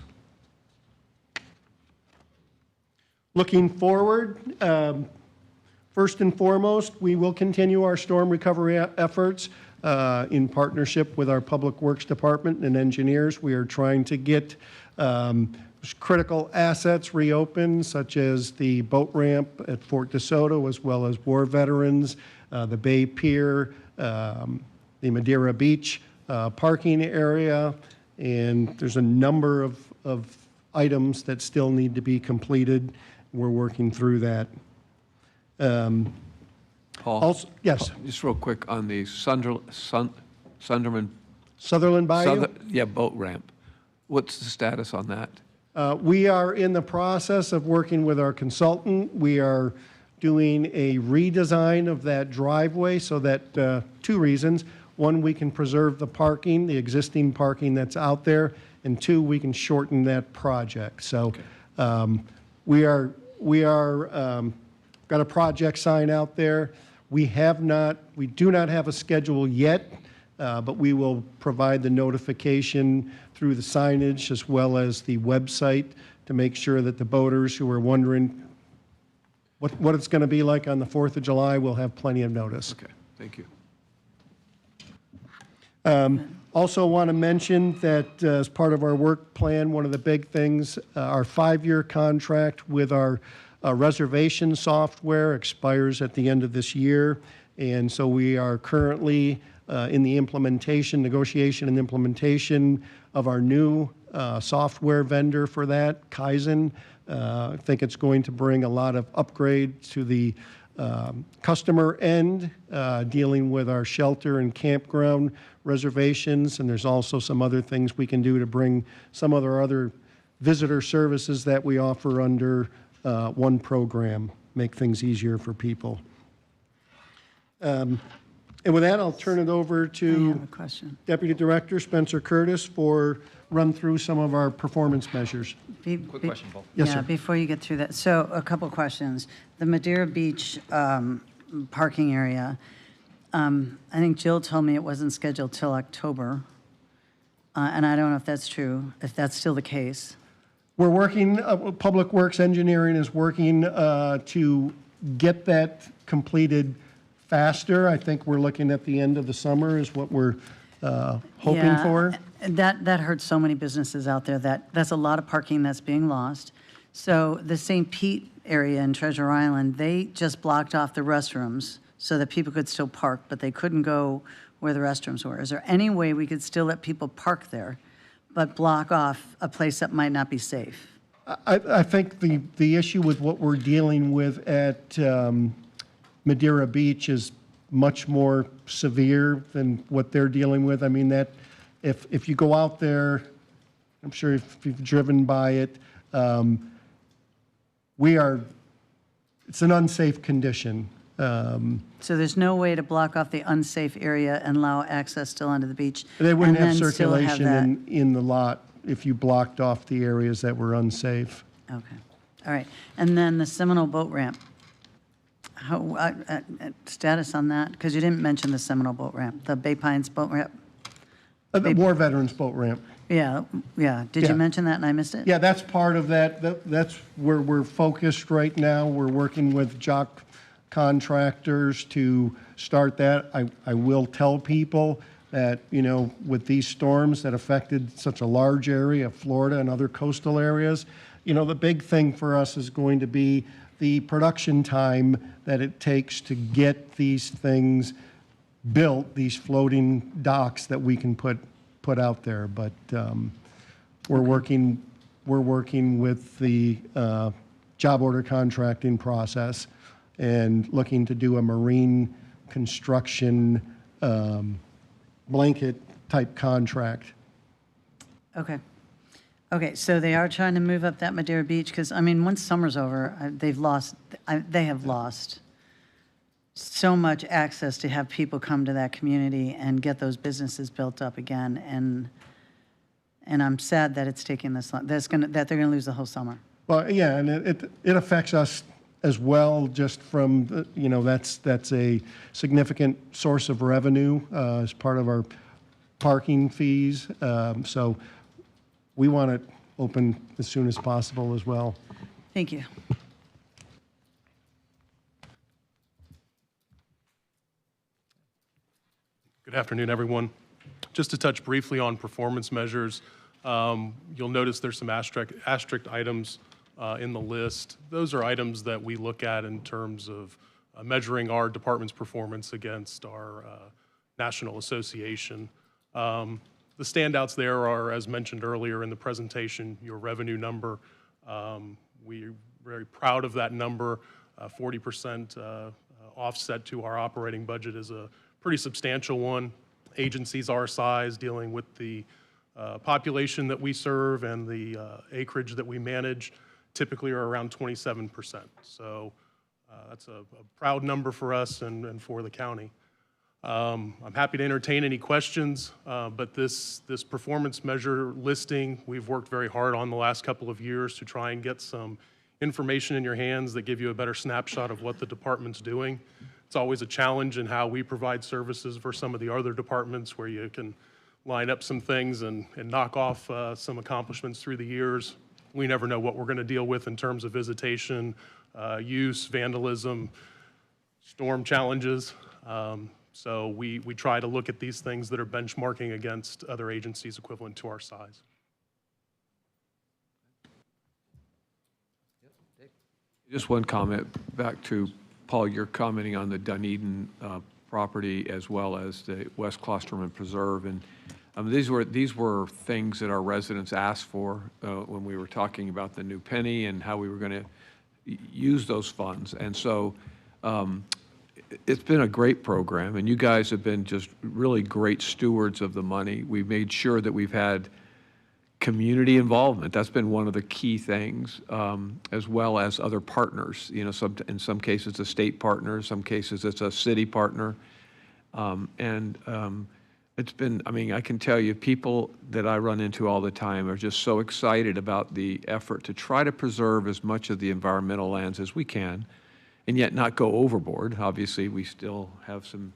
Looking forward, first and foremost, we will continue our storm recovery efforts in partnership with our Public Works Department and engineers. We are trying to get critical assets reopened, such as the boat ramp at Fort DeSoto, as well as war veterans, the Bay Pier, the Madeira Beach parking area, and there's a number of items that still need to be completed. We're working through that. Paul? Also, yes. Just real quick on the Sutherland Bayou? boat ramp. What's the status on that? We are in the process of working with our consultant. We are doing a redesign of that driveway so that, two reasons. One, we can preserve the parking, the existing parking that's out there, and two, we can shorten that project. So we got a project sign out there. We do not have a schedule yet, but we will provide the notification through the signage as well as the website to make sure that the boaters who are wondering what it's going to be like on the 4th of July will have plenty of notice. Okay, thank you. Also want to mention that as part of our work plan, one of the big things, our 5-year contract with our reservation software expires at the end of this year. And so we are currently in the negotiation and implementation of our new software vendor for that, Kaizen. I think it's going to bring a lot of upgrades to the customer end, dealing with our shelter and campground reservations, and there's also some other things we can do to bring some of our other visitor services that we offer under one program, make things easier for people. And with that, I'll turn it over to Deputy Director Spencer Curtis for run through some of our performance measures. Quick question, Paul. Yes, Yeah, sir. before you get through that, so a couple questions. The Madeira Beach parking area, I think Jill told me it wasn't scheduled till October, and I don't know if that's true, if that's still the case. We're working, Public Works Engineering is working to get that completed faster. I think we're looking at the end of the summer is what we're hoping Yeah, for. That hurts so many businesses out there. That's a lot of parking that's being lost. So the St. Pete area in Treasure Island, they just blocked off the restrooms so that people could still park, but they couldn't go where the restrooms were. Is there any way we could still let people park there, but block off a place that might not be safe? I think the issue with what we're dealing with at Madeira Beach is much more severe than what they're dealing with. I mean, that if you go out there, I'm sure if you've driven by it, it's an unsafe condition. So there's no way to block off the unsafe area and allow access still onto the beach? They wouldn't and have then still have circulation that- in the lot if you blocked off the areas that were unsafe. Okay, all right. And then the Seminole Boat Ramp. How, status on that? Because you didn't mention the Seminole Boat Ramp, the Bay Pines Boat Ramp. The War Veterans Boat Ramp. Yeah. Did Yeah. you mention that and I missed it? Yeah, that's part of that. That's where we're focused right now. We're working with jock contractors to start that. I will tell people that, with these storms that affected such a large area of Florida and other coastal areas, the big thing for us is going to be the production time that it takes to get these things built, these floating docks that we can put out there. But we're working with the job order contracting process and looking to do a marine construction blanket type contract. Okay. Okay, so they are trying to move up that Madeira Beach, because, I mean, once summer's over, they have lost so much access to have people come to that community and get those businesses built up again, and I'm sad that it's taking this long, that they're gonna lose the whole summer. Well, yeah, and it affects us as well, just from, you know, that's a significant source of revenue as part of our parking fees. So we want it open as soon as possible as well. Thank you. Good afternoon, everyone. Just to touch briefly on performance measures, you'll notice there's some asterisk items in the list. Those are items that we look at in terms of measuring our department's performance against our national association. The standouts there are, as mentioned earlier in the presentation, your revenue number. We're very proud of that number. 40% offset to our operating budget is a pretty substantial one. Agencies our size, dealing with the population that we serve and the acreage that we manage, typically are around 27%. So that's a proud number for us and for the county. I'm happy to entertain any questions, but this performance measure listing, we've worked very hard on the last couple of years to try and get some information in your hands that give you a better snapshot of what the department's doing. It's always a challenge in how we provide services for some of the other departments, where you can line up some things and knock off some accomplishments through the years. We never know what we're going to deal with in terms of visitation, use, vandalism, storm challenges. So we try to look at these things that are benchmarking against other agencies equivalent to our size. Just one comment back to, Paul, you're commenting on the Dunedin property as well as the West Klosterman Preserve. And these were things that our residents asked for when we were talking about the new penny and how we were going to use those funds. And so it's been a great program, and you guys have been just really great stewards of the money. We've made sure that we've had community involvement. That's been one of the key things, as well as other partners. You know, in some cases, a state partner, some cases it's a city partner. It's been, I mean, I can tell you, people that I run into all the time are just so excited about the effort to try to preserve as much of the environmental lands as we can, and yet not go overboard. Obviously, we still have some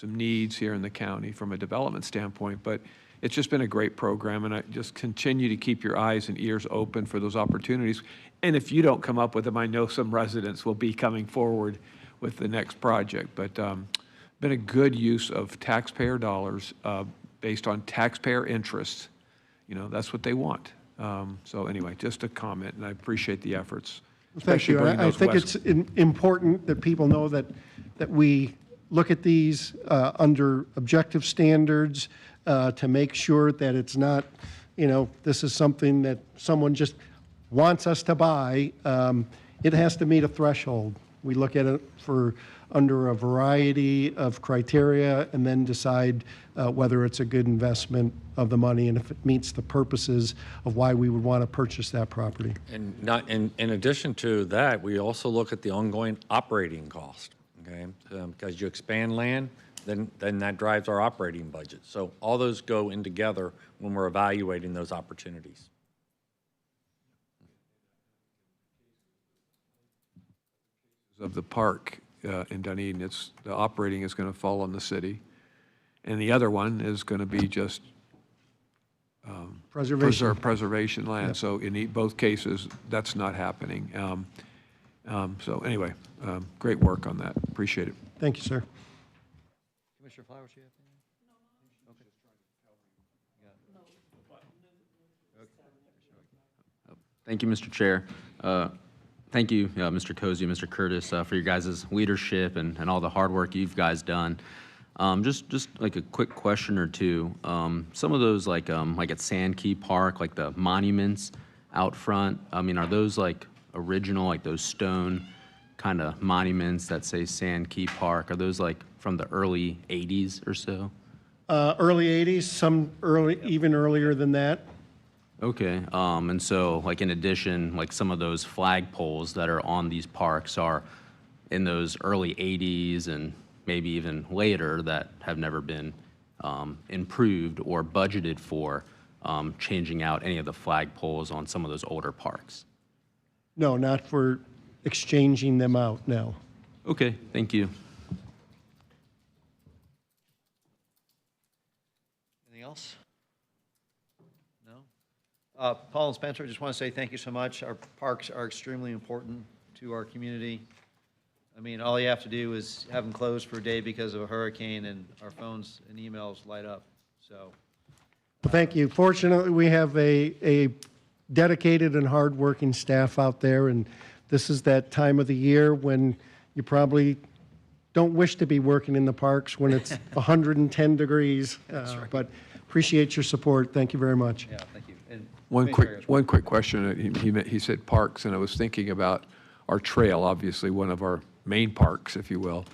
needs here in the county from a development standpoint, but it's just been a great program, and I just continue to keep your eyes and ears open for those opportunities. And if you don't come up with them, I know some residents will be coming forward with the next project. But been a good use of taxpayer dollars based on taxpayer interests. You know, that's what they want. So anyway, just a comment, and I appreciate the efforts. Thank you. I think it's important that people know that we look at these under objective standards to make sure that it's not, you know, this is something that someone just wants us to buy. It has to meet a threshold. We look at it under a variety of criteria and then decide whether it's a good investment of the money and if it meets the purposes of why we would want to purchase that property. And not in addition to that, we also look at the ongoing operating cost, okay? Because you expand land, then that drives our operating budget. So all those go in together when we're evaluating those opportunities. Of the park in Dunedin, the operating is going to fall on the city, and the other one is going to be just preservation land. Yep. So in both cases, that's not happening. So anyway, great work on that. Appreciate it. Thank you, sir. Commissioner Flowers, you have anything? Thank you, Mr. Chair. Thank you, Mr. Cozy, Mr. Curtis, for your guys' leadership and all the hard work you've guys done. Just like a quick question or two. Some of those, like at Sandkey Park, like the monuments out front, I mean, are those like original, like those stone kind of monuments that say Sandkey Park? Are those like from the early 80s or so? Early 80s, some early, even earlier than that. Okay, and so like in addition, like some of those flag poles that are on these parks are in those early 80s and maybe even later that have never been improved or budgeted for changing out any of the flag poles on some of those older parks? No, not for exchanging them out, no. Okay, thank you. Anything else? No? Paul and Spencer, I just want to say thank you so much. Our parks are extremely important to our community. I mean, all you have to do is have them closed for a day because of a hurricane, and our phones and emails light up. So, Well, thank you. Fortunately, we have a dedicated and hardworking staff out there, and this is that time of the year when you probably don't wish to be working in the parks when it's 110 degrees. right. But appreciate your support. Thank you very much. yeah, thank you. And One Commissioner quick question. He said parks, and I was thinking about our trail, obviously one of our main parks, if you will.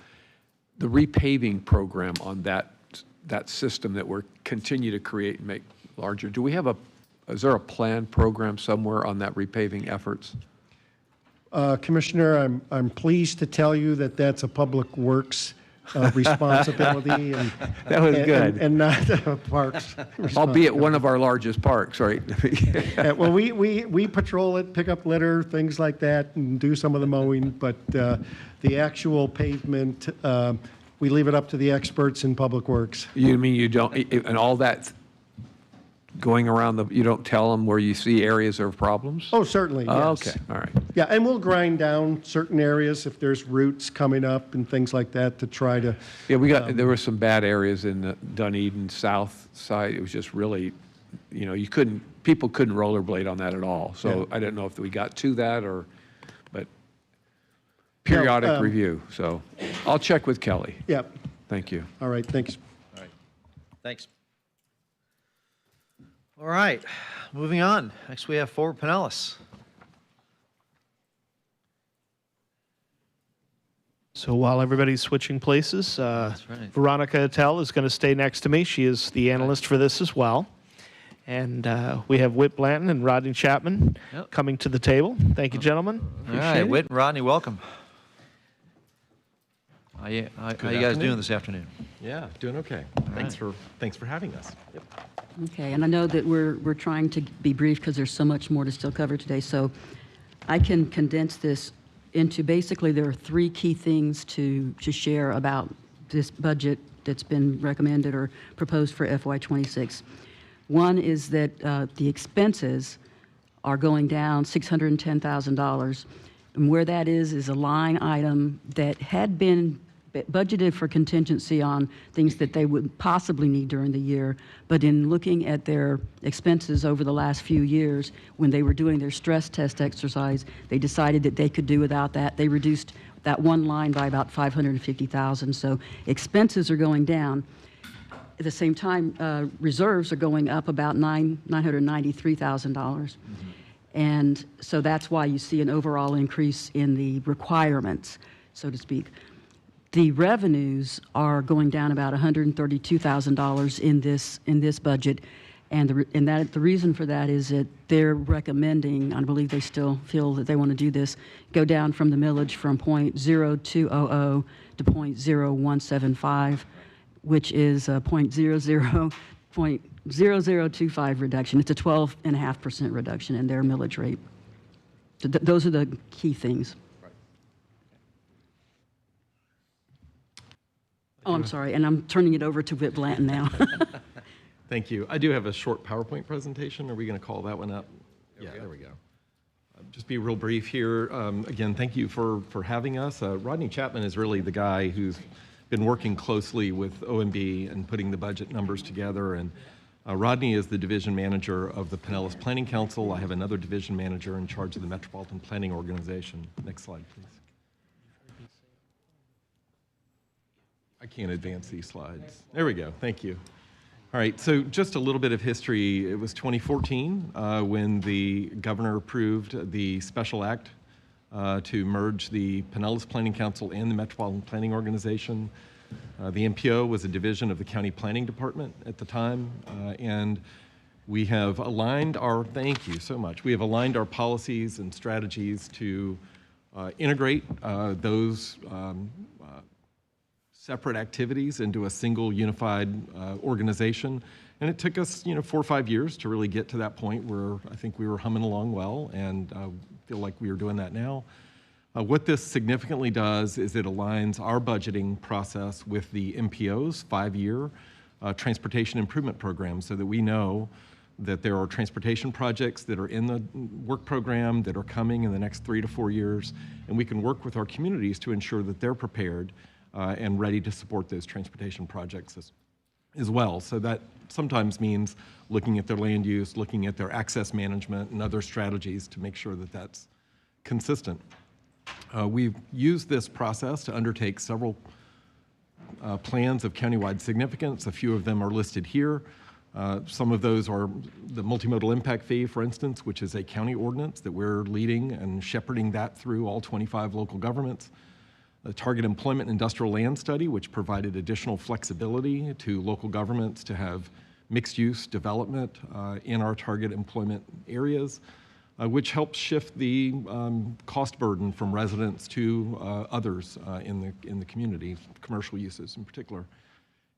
The repaving program on that system that we're continue to create and make larger. Do we have is there a planned program somewhere on that repaving efforts? Commissioner, I'm pleased to tell you that that's a public works responsibility. And, That was good. And not parks. Albeit one of our largest parks, right? Yeah, well, we patrol it, pick up litter, things like that, and do some of the mowing, but the actual pavement, we leave it up to the experts in Public Works. You mean you don't, and all that going around you don't tell them where you see areas of problems? Oh, certainly, Oh, yes. okay, all right. Yeah, and we'll grind down certain areas if there's roots coming up and things like that to try to. Yeah, there were some bad areas in the Dunedin south side. It was just really, people couldn't rollerblade on that at all. So Yeah. I didn't know if we got to that but periodic review. So I'll check with Kelly. Yep. Thank you. All right, thanks. All right, thanks. All right, moving on. Next we have Fort Pinellas. So while everybody's switching places, right. Veronica Attell is going to stay next to me. She is the analyst for this as well. And we have Whit Blanton and Rodney Chapman coming to the table. Thank you, gentlemen. All right, Whit and Rodney, welcome. How you guys doing this afternoon? Yeah, doing okay. Thanks for having us. Yep. Okay, and I know that we're trying to be brief because there's so much more to still cover today. So I can condense this into basically there are three key things to share about this budget that's been recommended or proposed for FY26. One is that the expenses are going down $610,000. And where that is a line item that had been budgeted for contingency on things that they would possibly need during the year. But in looking at their expenses over the last few years, when they were doing their stress test exercise, they decided that they could do without that. They reduced that one line by about $550,000. So expenses are going down. At the same time, reserves are going up about $993,000. And so that's why you see an overall increase in the requirements, so to speak. The revenues are going down about $132,000 in this budget, and the reason for that is that they're recommending, I believe they still feel that they want to do this, go down from the millage from .0200 to .0175, which is a .0025 reduction. It's a 12.5% reduction in their millage rate. So those are the key things. Oh, I'm sorry, and I'm turning it over to Whit Blanton now. Thank you. I do have a short PowerPoint presentation. Are we going to call that one up? There we go. Just be real brief here. Again, thank you for having us. Rodney Chapman is really the guy who's been working closely with OMB and putting the budget numbers together. And Rodney is the division manager of the Pinellas Planning Council. I have another division manager in charge of the Metropolitan Planning Organization. Next slide, please. I can't advance these slides. There we go. Thank you. All right, so just a little bit of history. It was 2014 when the governor approved the special act to merge the Pinellas Planning Council and the Metropolitan Planning Organization. The MPO was a division of the County Planning Department at the time, and we have aligned our, thank you so much, we have aligned our policies and strategies to integrate those separate activities into a single unified organization. And it took us, 4 or 5 years to really get to that point where I think we were humming along well, and feel like we are doing that now. What this significantly does is it aligns our budgeting process with the MPO's 5-year transportation improvement program, so that we know that there are transportation projects that are in the work program that are coming in the next 3 to 4 years, and we can work with our communities to ensure that they're prepared and ready to support those transportation projects as well. So that sometimes means looking at their land use, looking at their access management and other strategies to make sure that that's consistent. We've used this process to undertake several plans of countywide significance. A few of them are listed here. Some of those are the multimodal impact fee, for instance, which is a county ordinance that we're leading and shepherding that through all 25 local governments. The Target Employment Industrial Land Study, which provided additional flexibility to local governments to have mixed-use development in our target employment areas, which helps shift the cost burden from residents to others in the community, commercial uses in particular.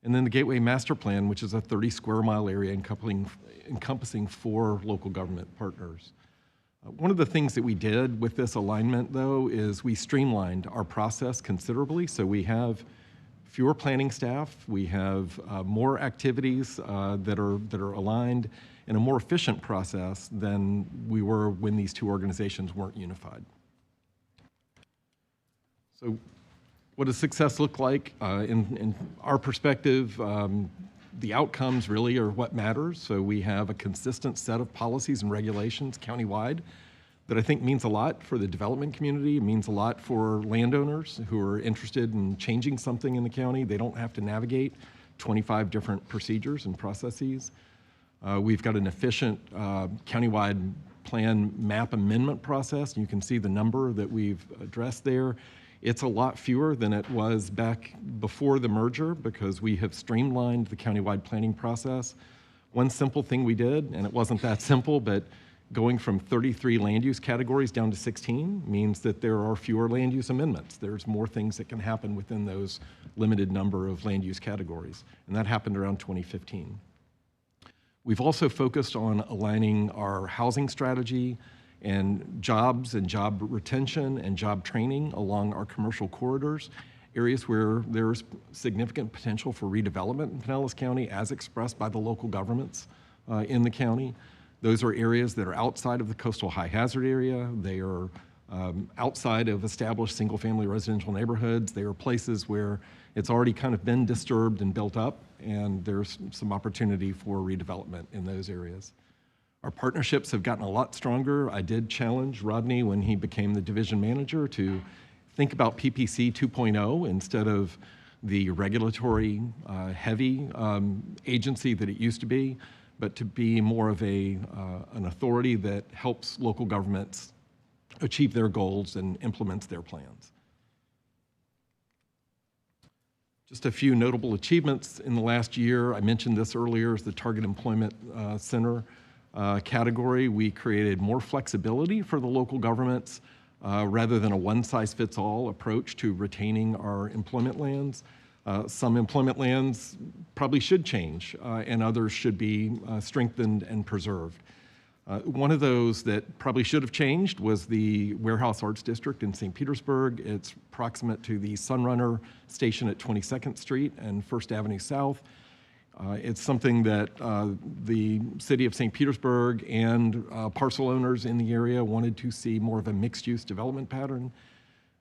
And then the Gateway Master Plan, which is a 30-square-mile area encompassing 4 local government partners. One of the things that we did with this alignment, though, is we streamlined our process considerably. So we have fewer planning staff, we have more activities that are aligned, and a more efficient process than we were when these 2 organizations weren't unified. So what does success look like? In our perspective, the outcomes really are what matters. So we have a consistent set of policies and regulations countywide that I think means a lot for the development community. It means a lot for landowners who are interested in changing something in the county. They don't have to navigate 25 different procedures and processes. We've got an efficient countywide plan map amendment process. You can see the number that we've addressed there. It's a lot fewer than it was back before the merger because we have streamlined the countywide planning process. One simple thing we did, and it wasn't that simple, but going from 33 land use categories down to 16 means that there are fewer land use amendments. There's more things that can happen within those limited number of land use categories, and that happened around 2015. We've also focused on aligning our housing strategy and jobs and job retention and job training along our commercial corridors, areas where there's significant potential for redevelopment in Pinellas County as expressed by the local governments in the county. Those are areas that are outside of the coastal high hazard area. They are outside of established single-family residential neighborhoods. They are places where it's already kind of been disturbed and built up, and there's some opportunity for redevelopment in those areas. Our partnerships have gotten a lot stronger. I did challenge Rodney when he became the division manager to think about PPC 2.0 instead of the regulatory heavy agency that it used to be, but to be more of an authority that helps local governments achieve their goals and implements their plans. Just a few notable achievements in the last year. I mentioned this earlier as the Target Employment Center category. We created more flexibility for the local governments rather than a one-size-fits-all approach to retaining our employment lands. Some employment lands probably should change and others should be strengthened and preserved. One of those that probably should have changed was the Warehouse Arts District in St. Petersburg. It's proximate to the Sunrunner station at 22nd Street and First Avenue South. It's something that the city of St. Petersburg and parcel owners in the area wanted to see more of a mixed-use development pattern.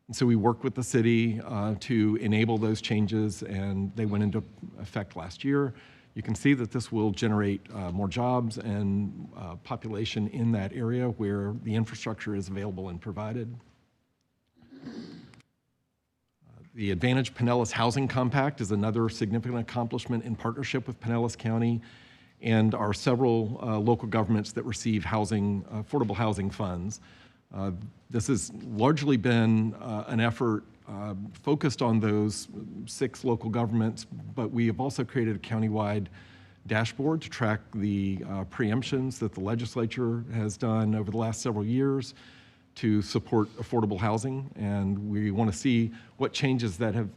And so we worked with the city to enable those changes, and they went into effect last year. You can see that this will generate more jobs and population in that area where the infrastructure is available and provided. The Advantage Pinellas Housing Compact is another significant accomplishment in partnership with Pinellas County and our several local governments that receive affordable housing funds. This has largely been an effort focused on those 6 local governments, but we have also created a countywide dashboard to track the preemptions that the legislature has done over the last several years to support affordable housing, and we want to see what changes that have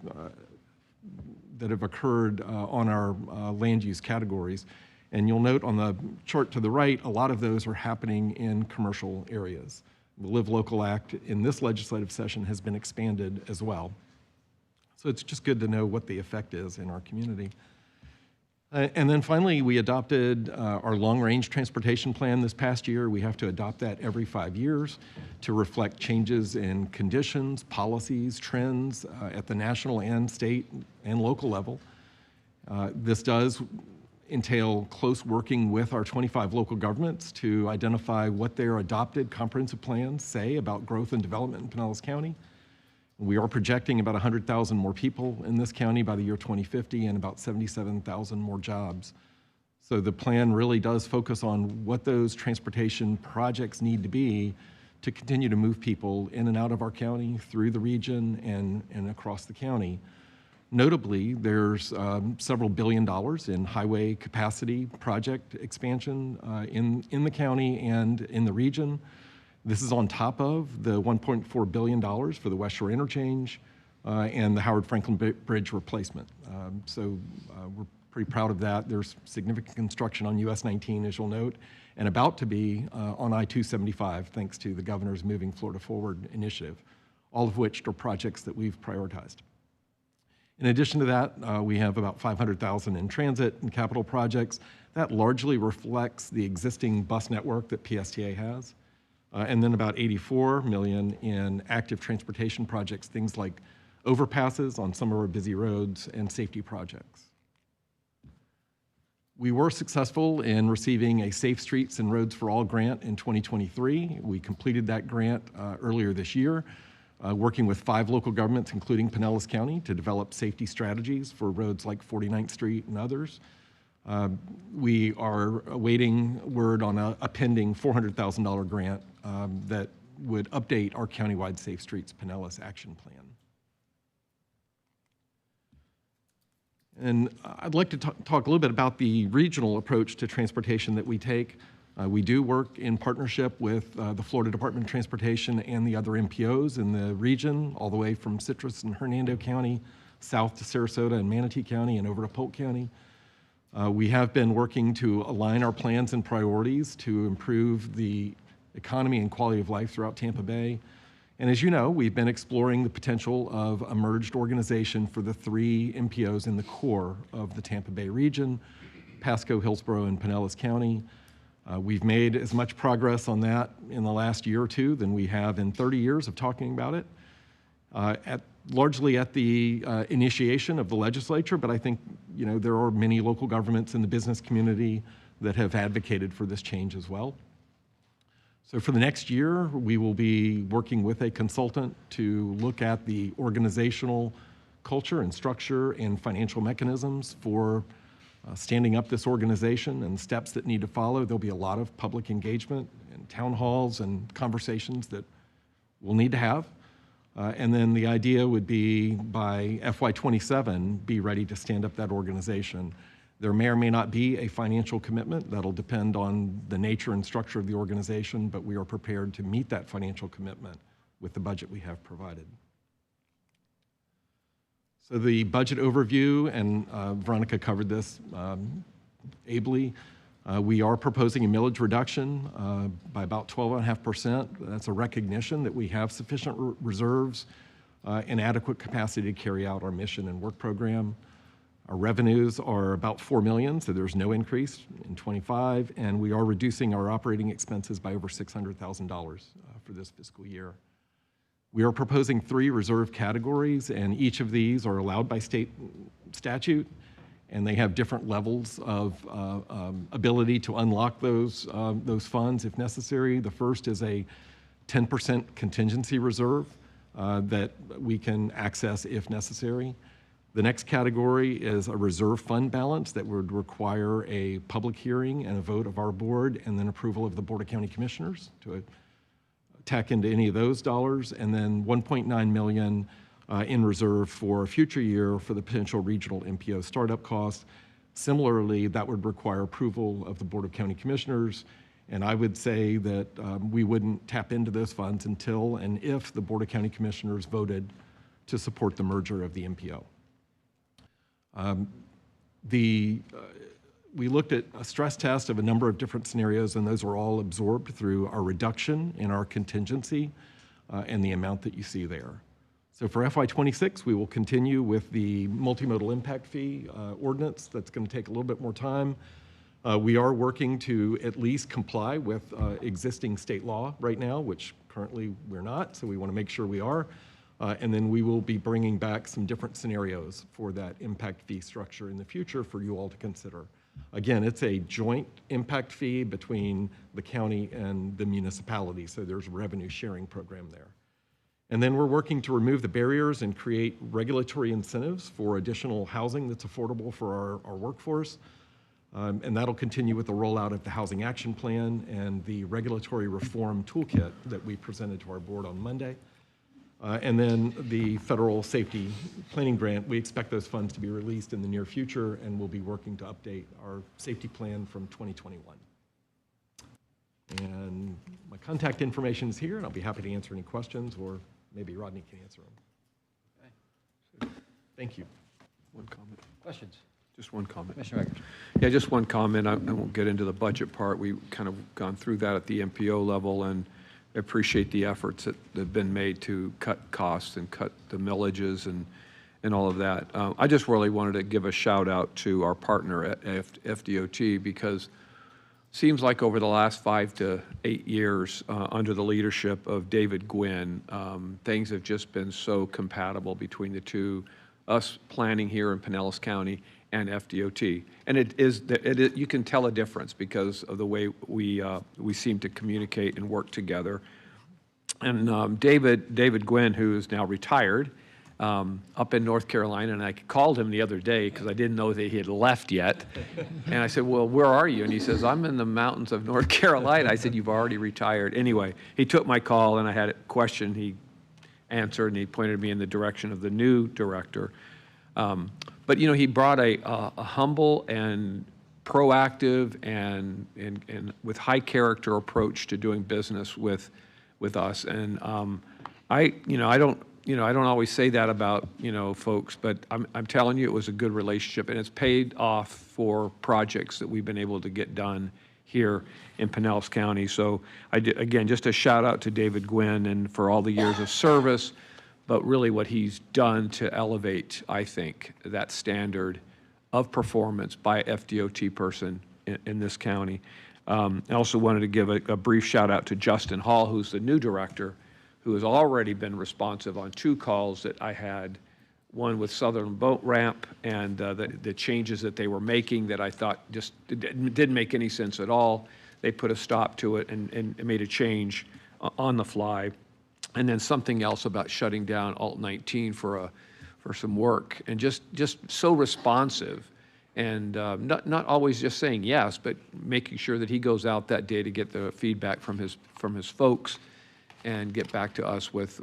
occurred on our land use categories. And you'll note on the chart to the right, a lot of those are happening in commercial areas. The Live Local Act in this legislative session has been expanded as well. So it's just good to know what the effect is in our community. And then finally, we adopted our long-range transportation plan this past year. We have to adopt that every 5 years to reflect changes in conditions, policies, trends at the national and state and local level. This does entail close working with our 25 local governments to identify what their adopted comprehensive plans say about growth and development in Pinellas County. We are projecting about 100,000 more people in this county by the year 2050 and about 77,000 more jobs. So the plan really does focus on what those transportation projects need to be to continue to move people in and out of our county, through the region, and across the county. Notably, there's several billion dollars in highway capacity project expansion in the county and in the region. This is on top of the $1.4 billion for the West Shore Interchange and the Howard Franklin Bridge replacement. So we're pretty proud of that. There's significant construction on US 19, as you'll note, and about to be on I-275, thanks to the governor's Moving Florida Forward initiative, all of which are projects that we've prioritized. In addition to that, we have about $500,000 in transit and capital projects. That largely reflects the existing bus network that PSTA has. And then about $84 million in active transportation projects, things like overpasses on some of our busy roads and safety projects. We were successful in receiving a Safe Streets and Roads for All grant in 2023. We completed that grant earlier this year, working with 5 local governments, including Pinellas County, to develop safety strategies for roads like 49th Street and others. We are awaiting word on a pending $400,000 grant that would update our countywide Safe Streets Pinellas action plan. And I'd like to talk a little bit about the regional approach to transportation that we take. We do work in partnership with the Florida Department of Transportation and the other MPOs in the region, all the way from Citrus and Hernando County, south to Sarasota and Manatee County, and over to Polk County. We have been working to align our plans and priorities to improve the economy and quality of life throughout Tampa Bay. And as you know, we've been exploring the potential of a merged organization for the 3 MPOs in the core of the Tampa Bay region, Pasco, Hillsborough, and Pinellas County. We've made as much progress on that in the last year or 2 than we have in 30 years of talking about it, largely at the initiation of the legislature, but I think there are many local governments in the business community that have advocated for this change as well. So for the next year, we will be working with a consultant to look at the organizational culture and structure and financial mechanisms for standing up this organization and steps that need to follow. There'll be a lot of public engagement and town halls and conversations that we'll need to have. And then the idea would be by FY27, be ready to stand up that organization. There may or may not be a financial commitment. That'll depend on the nature and structure of the organization, but we are prepared to meet that financial commitment with the budget we have provided. So the budget overview, and Veronica covered this ably. We are proposing a millage reduction by about 12.5%. That's a recognition that we have sufficient reserves and adequate capacity to carry out our mission and work program. Our revenues are about $4 million, so there's no increase in '25, and we are reducing our operating expenses by over $600,000 for this fiscal year. We are proposing 3 reserve categories, and each of these are allowed by state statute, and they have different levels of ability to unlock those funds if necessary. The first is a 10% contingency reserve that we can access if necessary. The next category is a reserve fund balance that would require a public hearing and a vote of our board and then approval of the Board of County Commissioners to tack into any of those dollars, and then 1.9 million in reserve for a future year for the potential regional MPO startup costs. Similarly, that would require approval of the Board of County Commissioners, and I would say that we wouldn't tap into those funds until and if the Board of County Commissioners voted to support the merger of the MPO. We looked at a stress test of a number of different scenarios, and those were all absorbed through our reduction in our contingency and the amount that you see there. So for FY26, we will continue with the multimodal impact fee ordinance. That's going to take a little bit more time. We are working to at least comply with existing state law right now, which currently we're not, so we want to make sure we are. And then we will be bringing back some different scenarios for that impact fee structure in the future for you all to consider. Again, it's a joint impact fee between the county and the municipality, so there's a revenue sharing program there. And then we're working to remove the barriers and create regulatory incentives for additional housing that's affordable for our workforce. And that'll continue with the rollout of the Housing Action Plan and the regulatory reform toolkit that we presented to our board on Monday. And then the federal safety planning grant, we expect those funds to be released in the near future, and we'll be working to update our safety plan from 2021. And my contact information is here, and I'll be happy to answer any questions, or maybe Rodney can answer them. Okay. Thank you. One comment. Questions? Just one comment. Commissioner Eckert. Yeah, just one comment. I won't get into the budget part. We've kind of gone through that at the MPO level, and I appreciate the efforts that have been made to cut costs and cut the millages and all of that. I just really wanted to give a shout out to our partner at FDOT, because it seems like over the last 5 to 8 years under the leadership of David Gwynn, things have just been so compatible between the two, us planning here in Pinellas County and FDOT. And you can tell a difference because of the way we seem to communicate and work together. And David Gwynn, who is now retired, up in North Carolina, and I called him the other day because I didn't know that he had left yet. And I said, well, where are you? And he says, I'm in the mountains of North Carolina. I said, you've already retired. Anyway, he took my call, and I had a question. He answered, and he pointed me in the direction of the new director. But, you know, he brought a humble and proactive and with high character approach to doing business with us. And I don't always say that about, folks, but I'm telling you, it was a good relationship, and it's paid off for projects that we've been able to get done here in Pinellas County. So again, just a shout out to David Gwynn and for all the years of service, but really what he's done to elevate, I think, that standard of performance by FDOT person in this county. I also wanted to give a brief shout out to Justin Hall, who's the new director, who has already been responsive on 2 calls that I had, one with Southern Boat Ramp and the changes that they were making that I thought just didn't make any sense at all. They put a stop to it and made a change on the fly. And then something else about shutting down Alt 19 for some work, and just so responsive, and not always just saying yes, but making sure that he goes out that day to get the feedback from his folks and get back to us with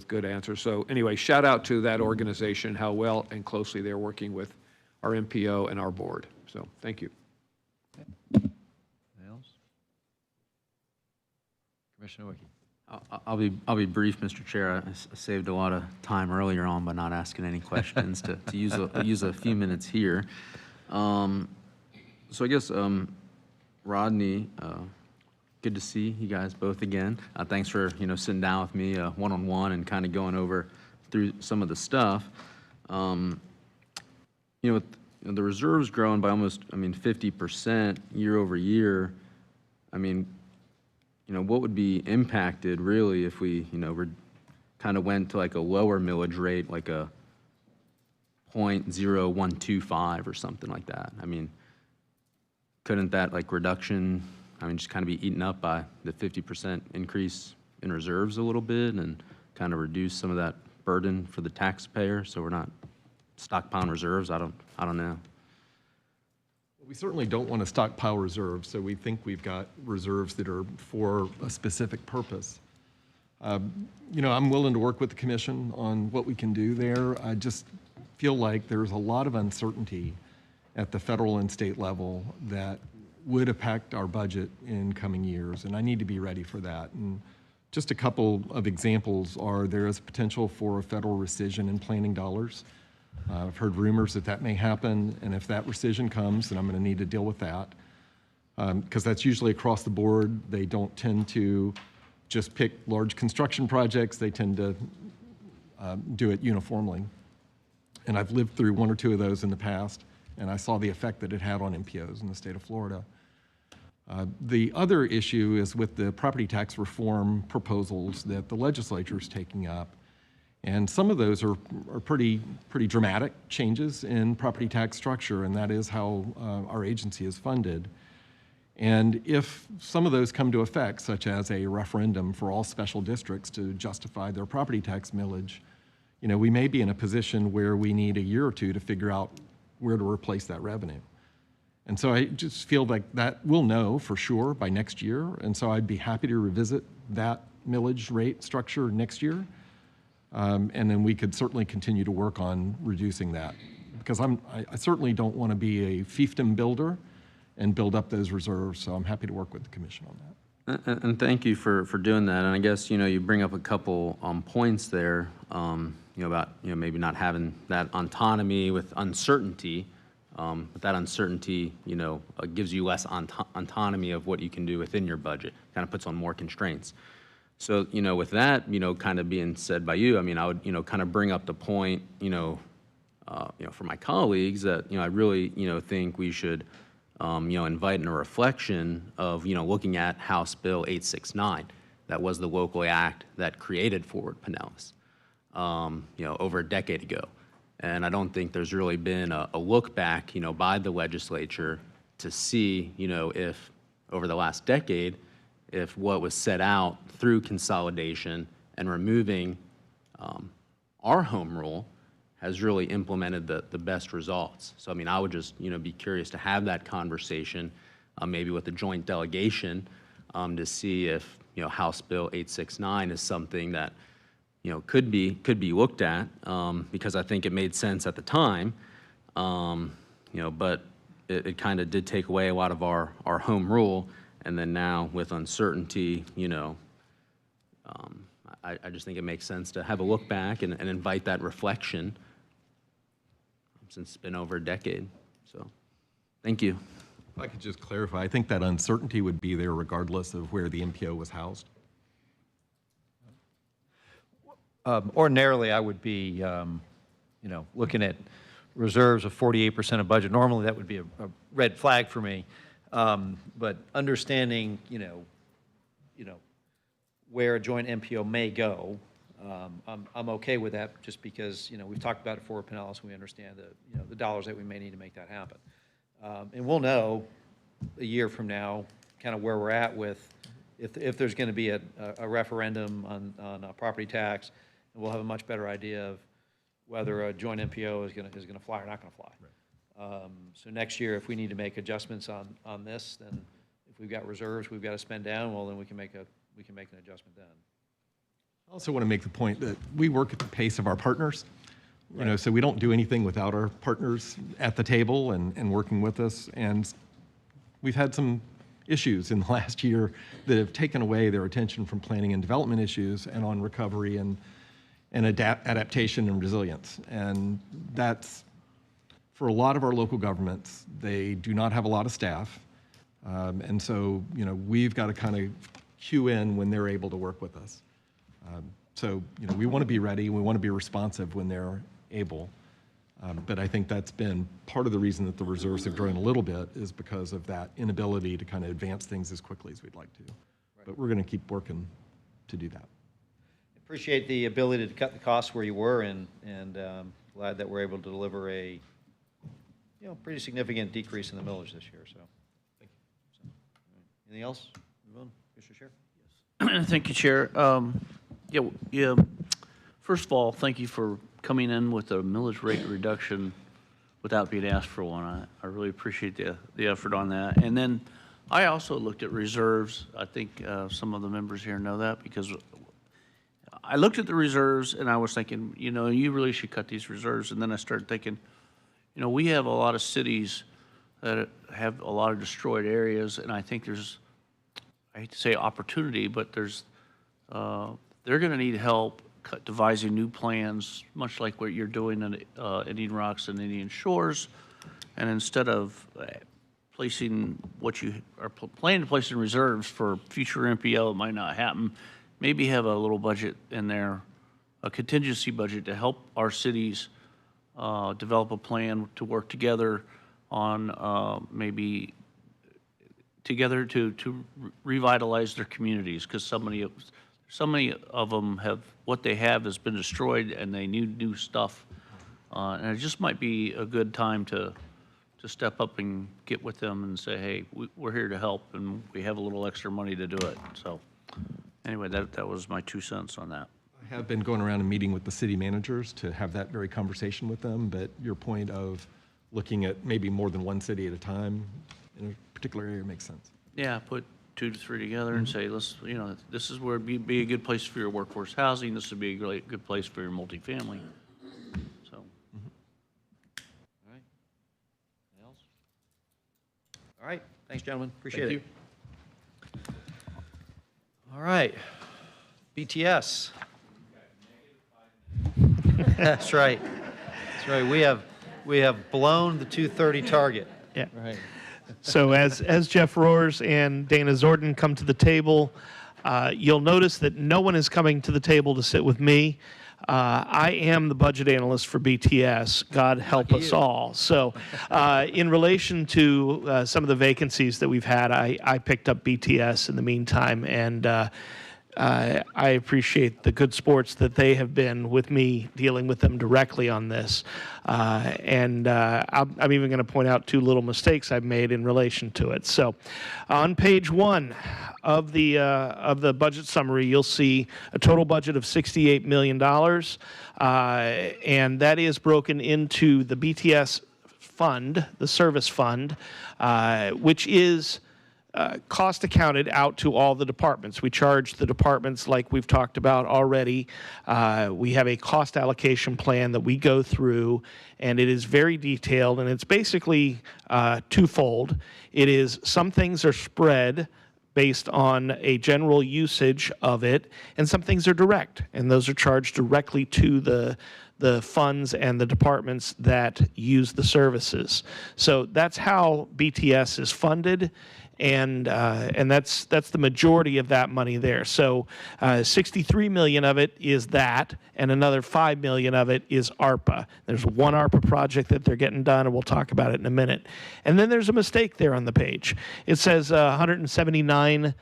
good answers. So anyway, shout out to that organization, how well and closely they're working with our MPO and our board. So thank you. Anything else? Commissioner Wiki. I'll be brief, Mr. Chair. I saved a lot of time earlier on by not asking any questions to use a few minutes here. So I guess Rodney, good to see you guys both again. Thanks for sitting down with me one-on-one and kind of going over through some of the stuff. With the reserves growing by almost 50% year over year. What would be impacted really if we, kind of went to like a lower millage rate, like a 0.0125 or something like that. I mean, couldn't that like reduction, I mean, just kind of be eaten up by the 50% increase in reserves a little bit and kind of reduce some of that burden for the taxpayer so we're not stockpiling reserves? I don't know. We certainly don't want to stockpile reserves, so we think we've got reserves that are for a specific purpose. You know, I'm willing to work with the commission on what we can do there. I just feel like there's a lot of uncertainty at the federal and state level that would impact our budget in coming years, and I need to be ready for that. And just a couple of examples are there is potential for a federal rescission in planning dollars. I've heard rumors that that may happen, and if that rescission comes, then I'm going to need to deal with that. Because that's usually across the board. They don't tend to just pick large construction projects. They tend to do it uniformly. And I've lived through one or two of those in the past, and I saw the effect that it had on MPOs in the state of Florida. The other issue is with the property tax reform proposals that the legislature is taking up. And some of those are pretty dramatic changes in property tax structure, and that is how our agency is funded. And if some of those come to effect, such as a referendum for all special districts to justify their property tax millage, you know, we may be in a position where we need a year or two to figure out where to replace that revenue. And so I just feel like that we'll know for sure by next year, and so I'd be happy to revisit that millage rate structure next year. And then we could certainly continue to work on reducing that, because I certainly don't want to be a fiefdom builder and build up those reserves, so I'm happy to work with the commission on that. And thank you for doing that. And I guess, you know, you bring up a couple points there, you know, about, you know, maybe not having that autonomy with uncertainty. But that uncertainty, you know, gives you less autonomy of what you can do within your budget, kind of puts on more constraints. So, you know, with that, you know, kind of being said by you, I mean, I would, you know, kind of bring up the point, you know, for my colleagues that, you know, I really, you know, think we should, you know, invite in a reflection of, you know, looking at House Bill 869. That was the local act that created Forward Pinellas, you know, over a decade ago. And I don't think there's really been a look back, you know, by the legislature to see, you know, if over the last decade, if what was set out through consolidation and removing our home rule has really implemented the best results. So, I mean, I would just, you know, be curious to have that conversation, maybe with the joint delegation, to see if, you know, House Bill 869 is something that, you know, could be looked at, because I think it made sense at the time, you know, but it kind of did take away a lot of our home rule, and then now with uncertainty, you know, I just think it makes sense to have a look back and invite that reflection, since it's been over a decade. So, thank you. If I could just clarify, I think that uncertainty would be there regardless of where the MPO was housed. Ordinarily, I would be, you know, looking at reserves of 48% of budget. Normally, that would be a red flag for me. But understanding, you know, where a joint MPO may go, I'm okay with that, just because, you know, we've talked about it for Pinellas, and we understand the, you know, the dollars that we may need to make that happen. And we'll know a year from now kind of where we're at with, if there's going to be a referendum on a property tax, and we'll have a much better idea of whether a joint MPO is going to fly or not going to fly. Right. So next year, if we need to make adjustments on this, then if we've got reserves we've got to spend down, well, then we can make an adjustment then. I also want to make the point that we work at the pace of our partners. You know, so we don't do anything without our partners at the table and working with us. And we've had some issues in the last year that have taken away their attention from planning and development issues and on recovery and adaptation and resilience. And that's, for a lot of our local governments, they do not have a lot of staff. And so, you know, we've got to kind of cue in when they're able to work with us. So, you know, we want to be ready, we want to be responsive when they're able. But I think that's been part of the reason that the reserves have grown a little bit, is because of that inability to kind of advance things as quickly as we'd like to. But we're going to keep working to do that. Appreciate the ability to cut the costs where you were, and glad that we're able to deliver a, pretty significant decrease in the millage this year, so. Thank you. Anything else? Mr. Chair? Thank you, Chair. Yeah. First of all, thank you for coming in with a millage rate reduction without being asked for one. I really appreciate the effort on that. And then I also looked at reserves. I think some of the members here know that because I looked at the reserves and I was thinking, you really should cut these reserves. And then I started thinking, we have a lot of cities that have a lot of destroyed areas, and I think there's, I hate to say opportunity, but they're going to need help devising new plans, much like what you're doing in Indian Rocks and Indian Shores. And instead of placing what you are planning to place in reserves for future MPO, it might not happen, maybe have a little budget in there, a contingency budget to help our cities develop a plan to work together on maybe together to revitalize their communities, because so many of them have, what they have has been destroyed and they need new stuff. And it just might be a good time to step up and get with them and say, hey, we're here to help and we have a little extra money to do it. So anyway, that was my 2 cents on that. I have been going around and meeting with the city managers to have that very conversation with them, but your point of looking at maybe more than one city at a time in a particular area makes sense. Yeah, put 2 to 3 together and say, let's, this is where it'd be a good place for your workforce housing. This would be a really good place for your multifamily. So, all right. Anything else? All right. Thanks, gentlemen. Appreciate Thank it. All right. BTS. That's right. That's right. We have blown the 2:30 target. Yeah. Right. So as Jeff Roars and Dana Zordon come to the table, you'll notice that no one is coming to the table to sit with me. I am the budget analyst for BTS. God help us all. So in relation to some of the vacancies that we've had, I picked up BTS in the meantime, and I appreciate the good sports that they have been with me dealing with them directly on this. I'm even going to point out 2 little mistakes I've made in relation to it. So on page 1 of the budget summary, you'll see a total budget of $68 million, and that is broken into the BTS fund, the service fund, which is cost accounted out to all the departments. We charge the departments like we've talked about already. We have a cost allocation plan that we go through, and it is very detailed, and it's basically twofold. It is some things are spread based on a general usage of it, and some things are direct, and those are charged directly to the funds and the departments that use the services. So that's how BTS is funded, and that's the majority of that money there. So 63 million of it is that, and another 5 million of it is ARPA. There's one ARPA project that they're getting done, and we'll talk about it in a minute. And then there's a mistake there on the page. It says 179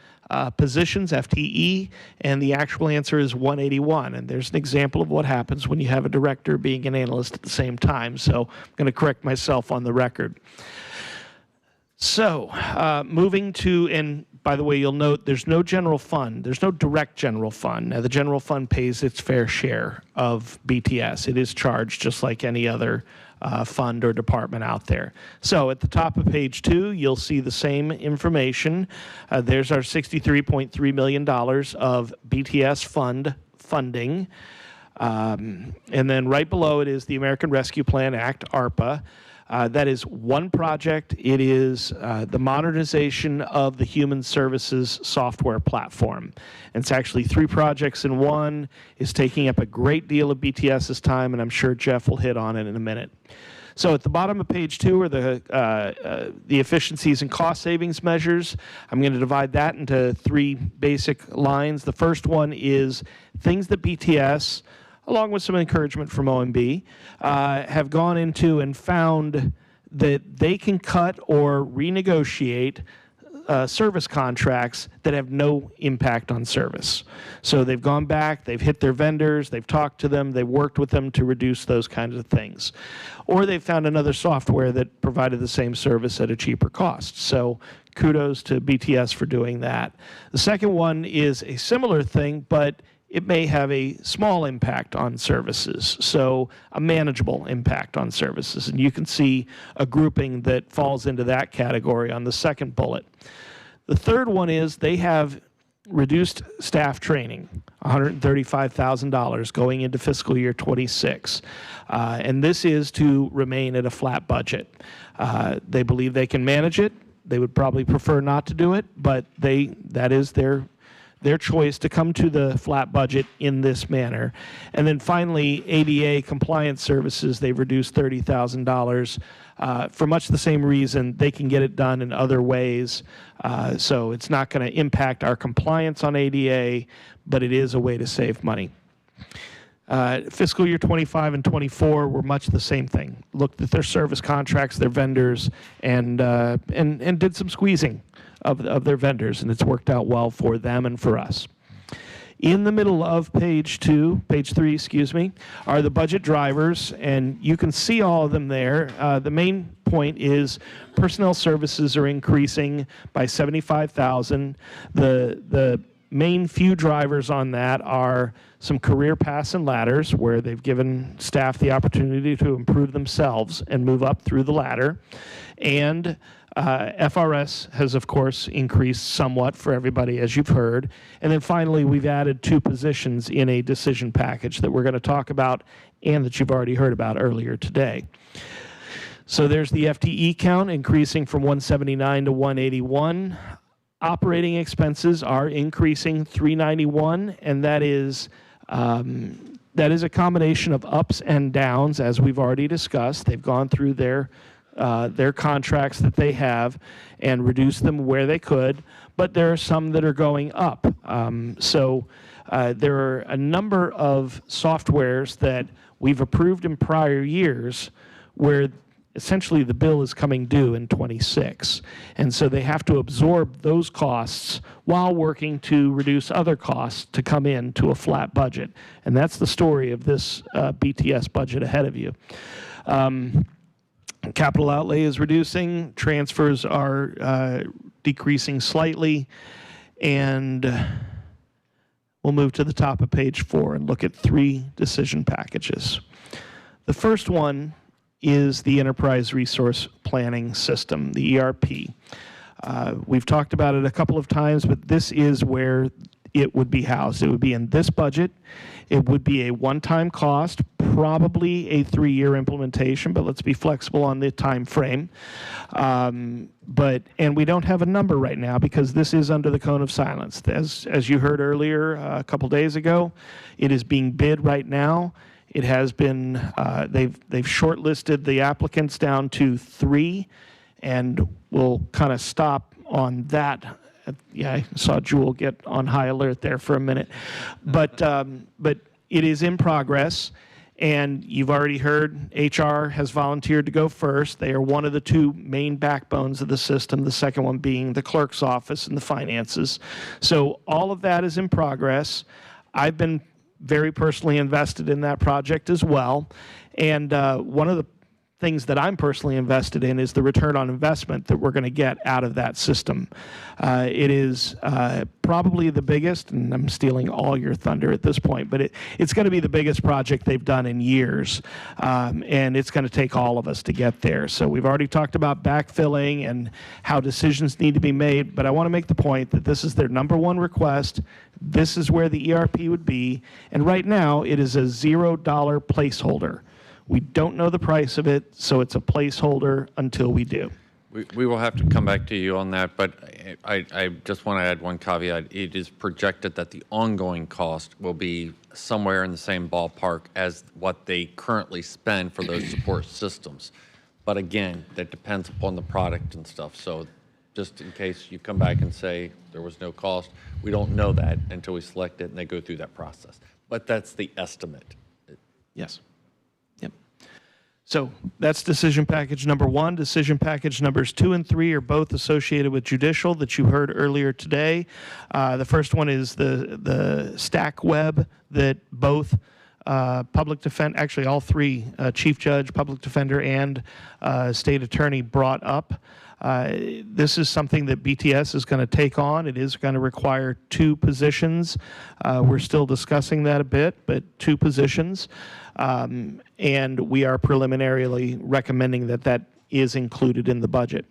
positions, FTE, and the actual answer is 181. And there's an example of what happens when you have a director being an analyst at the same time. So I'm going to correct myself on the record. So moving to, and by the way, you'll note there's no general fund. There's no direct general fund. Now, the general fund pays its fair share of BTS. It is charged just like any other fund or department out there. So at the top of page 2, you'll see the same information. There's our $63.3 million of BTS funding. And then right below it is the American Rescue Plan Act, ARPA. That is one project. It is the modernization of the human services software platform. And it's actually 3 projects in one. It's taking up a great deal of BTS's time, and I'm sure Jeff will hit on it in a minute. So at the bottom of page 2 are the efficiencies and cost savings measures. I'm going to divide that into 3 basic lines. The first one is things that BTS, along with some encouragement from OMB, have gone into and found that they can cut or renegotiate service contracts that have no impact on service. So they've gone back, they've hit their vendors, they've talked to them, they've worked with them to reduce those kinds of things. Or they've found another software that provided the same service at a cheaper cost. So kudos to BTS for doing that. The second one is a similar thing, but it may have a small impact on services, so a manageable impact on services. And you can see a grouping that falls into that category on the second bullet. The third one is they have reduced staff training, $135,000 going into fiscal year 26. And this is to remain at a flat budget. They believe they can manage it. They would probably prefer not to do it, but that is their choice to come to the flat budget in this manner. And then finally, ADA compliance services, they've reduced $30,000 for much the same reason. They can get it done in other ways. So it's not going to impact our compliance on ADA, but it is a way to save money. Fiscal year 25 and 24 were much the same thing. Looked at their service contracts, their vendors, and did some squeezing of their vendors, and it's worked out well for them and for us. In the middle of page 3, are the budget drivers, and you can see all of them there. The main point is personnel services are increasing by $75,000. The main few drivers on that are some career paths and ladders, where they've given staff the opportunity to improve themselves and move up through the ladder. And FRS has, of course, increased somewhat for everybody, as you've heard. And then finally, we've added 2 positions in a decision package that we're going to talk about and that you've already heard about earlier today. So there's the FTE count increasing from 179 to 181. Operating expenses are increasing 391, and that is a combination of ups and downs, as we've already discussed. They've gone through their contracts that they have and reduced them where they could, but there are some that are going up. There are a number of softwares that we've approved in prior years where essentially the bill is coming due in 26. And so they have to absorb those costs while working to reduce other costs to come in to a flat budget. And that's the story of this BTS budget ahead of you. Capital outlay is reducing, transfers are decreasing slightly, and we'll move to the top of page 4 and look at 3 decision packages. The first one is the Enterprise Resource Planning System, the ERP. We've talked about it a couple of times, but this is where it would be housed. It would be in this budget. It would be a one-time cost, probably a 3-year implementation, but let's be flexible on the time frame. And we don't have a number right now because this is under the cone of silence. As you heard earlier a couple days ago, it is being bid right now. It has been, they've shortlisted the applicants down to 3, and we'll kind of stop on that. Yeah, I saw Jewel get on high alert there for a minute. But it is in progress, and you've already heard HR has volunteered to go first. They are one of the 2 main backbones of the system, the second one being the clerk's office and the finances. So all of that is in progress. I've been very personally invested in that project as well. And one of the things that I'm personally invested in is the return on investment that we're going to get out of that system. It is probably the biggest, and I'm stealing all your thunder at this point, but it's going to be the biggest project they've done in years, and it's going to take all of us to get there. So we've already talked about backfilling and how decisions need to be made, but I want to make the point that this is their #1 request. This is where the ERP would be, and right now it is a $0 placeholder. We don't know the price of it, so it's a placeholder until we do. We will have to come back to you on that, but I just want to add one caveat. It is projected that the ongoing cost will be somewhere in the same ballpark as what they currently spend for those support systems. But again, that depends upon the product and stuff. So just in case you come back and say there was no cost, we don't know that until we select it and they go through that process. But that's the estimate. Yes. Yep. So that's decision package number 1. Decision package numbers 2 and 3 are both associated with judicial that you heard earlier today. The first one is the stack web that both public defense, actually all three, chief judge, public defender, and state attorney brought up. This is something that BTS is going to take on. It is going to require 2 positions. We're still discussing that a bit, but 2 positions. And we are preliminarily recommending that that is included in the budget.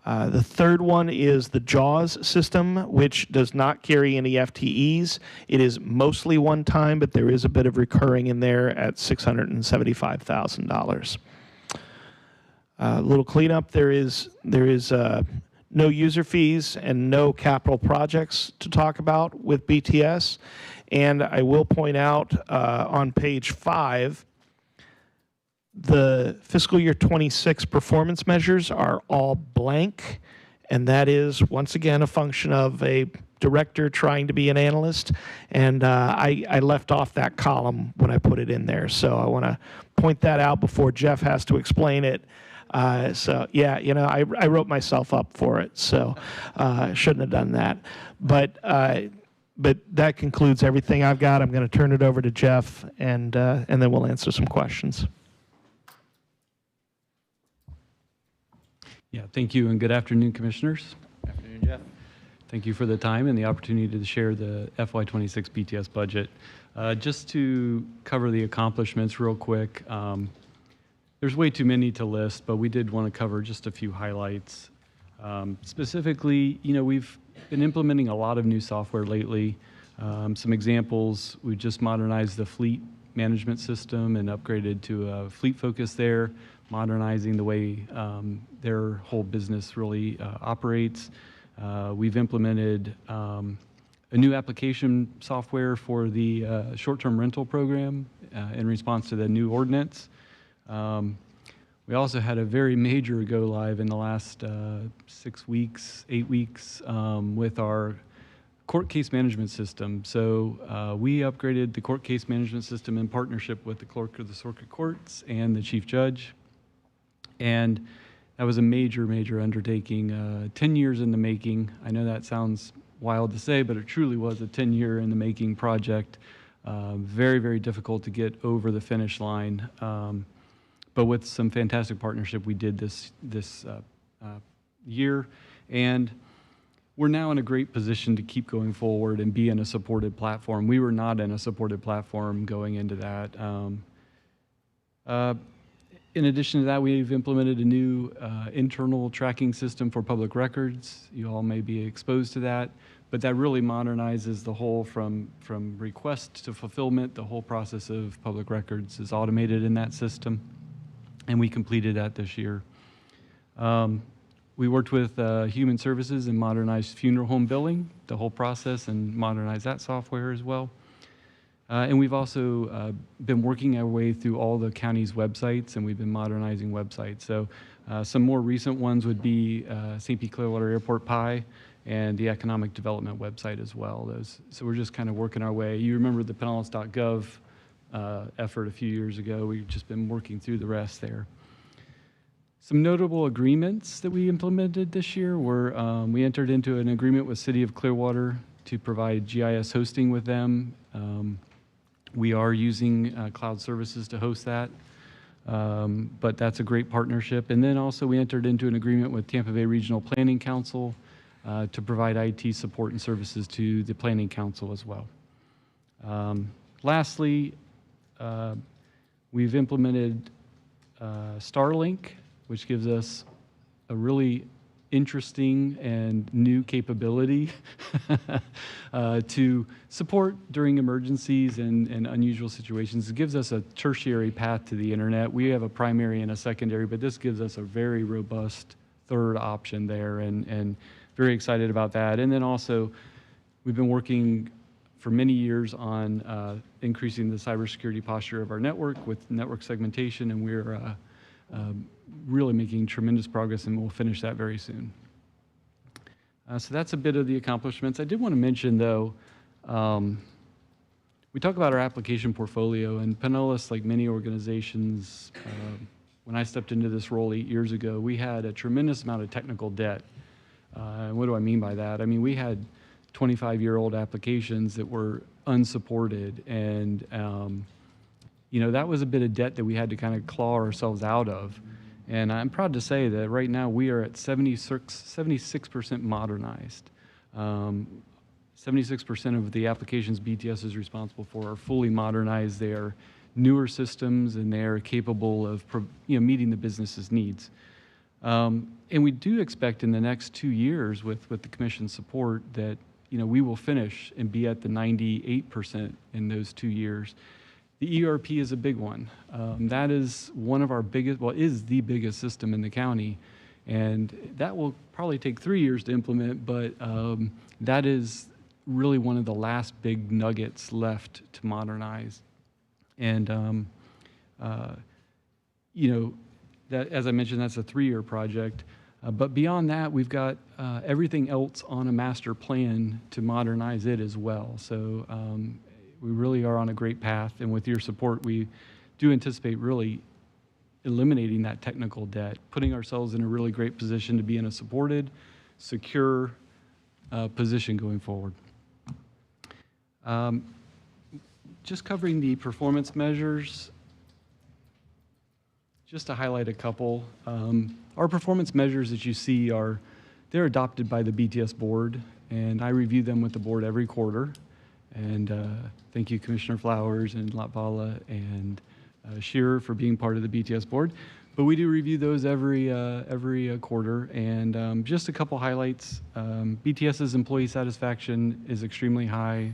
The third one is the JAWS system, which does not carry any FTEs. It is mostly one time, but there is a bit of recurring in there at $675,000. A little cleanup, there is no user fees and no capital projects to talk about with BTS. And I will point out on page 5, the fiscal year 26 performance measures are all blank, and that is, once again, a function of a director trying to be an analyst, and I left off that column when I put it in there, so I want to point that out before Jeff has to explain it. So yeah, you know, I wrote myself up for it, so shouldn't have done that. But that concludes everything I've got. I'm going to turn it over to Jeff, and then we'll answer some questions. Yeah, thank you, and good afternoon, Commissioners. Afternoon, Jeff. Thank you for the time and the opportunity to share the FY26 BTS budget. Just to cover the accomplishments real quick, there's way too many to list, but we did want to cover just a few highlights. Specifically, you know, we've been implementing a lot of new software lately. Some examples, we just modernized the fleet management system and upgraded to a fleet focus there, modernizing the way their whole business really operates. We've implemented a new application software for the short-term rental program in response to the new ordinance. We also had a very major go live in the last 6 weeks, 8 weeks with our court case management system. So we upgraded the court case management system in partnership with the clerk of the circuit courts and the chief judge. And that was a major, major undertaking, 10 years in the making. I know that sounds wild to say, but it truly was a 10-year in the making project. Very, very difficult to get over the finish line. But with some fantastic partnership, we did this year. And we're now in a great position to keep going forward and be in a supported platform. We were not in a supported platform going into that. In addition to that, we've implemented a new internal tracking system for public records. You all may be exposed to that, but that really modernizes the whole from request to fulfillment. The whole process of public records is automated in that system, and we completed that this year. We worked with Human Services and modernized funeral home billing, the whole process, and modernized that software as well. And we've also been working our way through all the county's websites, and we've been modernizing websites. So some more recent ones would be St. Pete Clearwater Airport PI and the Economic Development website as well. So we're just kind of working our way. You remember the Pinellas.gov effort a few years ago. We've just been working through the rest there. Some notable agreements that we implemented this year were we entered into an agreement with City of Clearwater to provide GIS hosting with them. We are using cloud services to host that, but that's a great partnership. And then also we entered into an agreement with Tampa Bay Regional Planning Council to provide IT support and services to the Planning Council as well. Lastly, we've implemented Starlink, which gives us a really interesting and new capability to support during emergencies and unusual situations. It gives us a tertiary path to the internet. We have a primary and a secondary, but this gives us a very robust third option there, and very excited about that. And then also, we've been working for many years on increasing the cybersecurity posture of our network with network segmentation, and we're really making tremendous progress, and we'll finish that very soon. So that's a bit of the accomplishments. I did want to mention, though, we talk about our application portfolio, and Pinellas, like many organizations, when I stepped into this role 8 years ago, we had a tremendous amount of technical debt. And what do I mean by that? I mean, we had 25-year-old applications that were unsupported, and that was a bit of debt that we had to kind of claw ourselves out of. And I'm proud to say that right now we are at 76% modernized. 76% of the applications BTS is responsible for are fully modernized. They are newer systems, and they are capable of meeting the business's needs. And we do expect in the next 2 years, with the commission's support, that we will finish and be at the 98% in those 2 years. The ERP is a big one. That is one of our biggest, is the biggest system in the county, and that will probably take 3 years to implement, but that is really one of the last big nuggets left to modernize. And that, as I mentioned, that's a 3-year project. But beyond that, we've got everything else on a master plan to modernize it as well. So we really are on a great path, and with your support, we do anticipate really eliminating that technical debt, putting ourselves in a really great position to be in a supported, secure position going forward. Just covering the performance measures, just to highlight a couple. Our performance measures that you see they're adopted by the BTS board, and I review them with the board every quarter. And thank you, Commissioner Flowers and Latvala and Shearer for being part of the BTS board. But we do review those every quarter. And just a couple highlights. BTS's employee satisfaction is extremely high,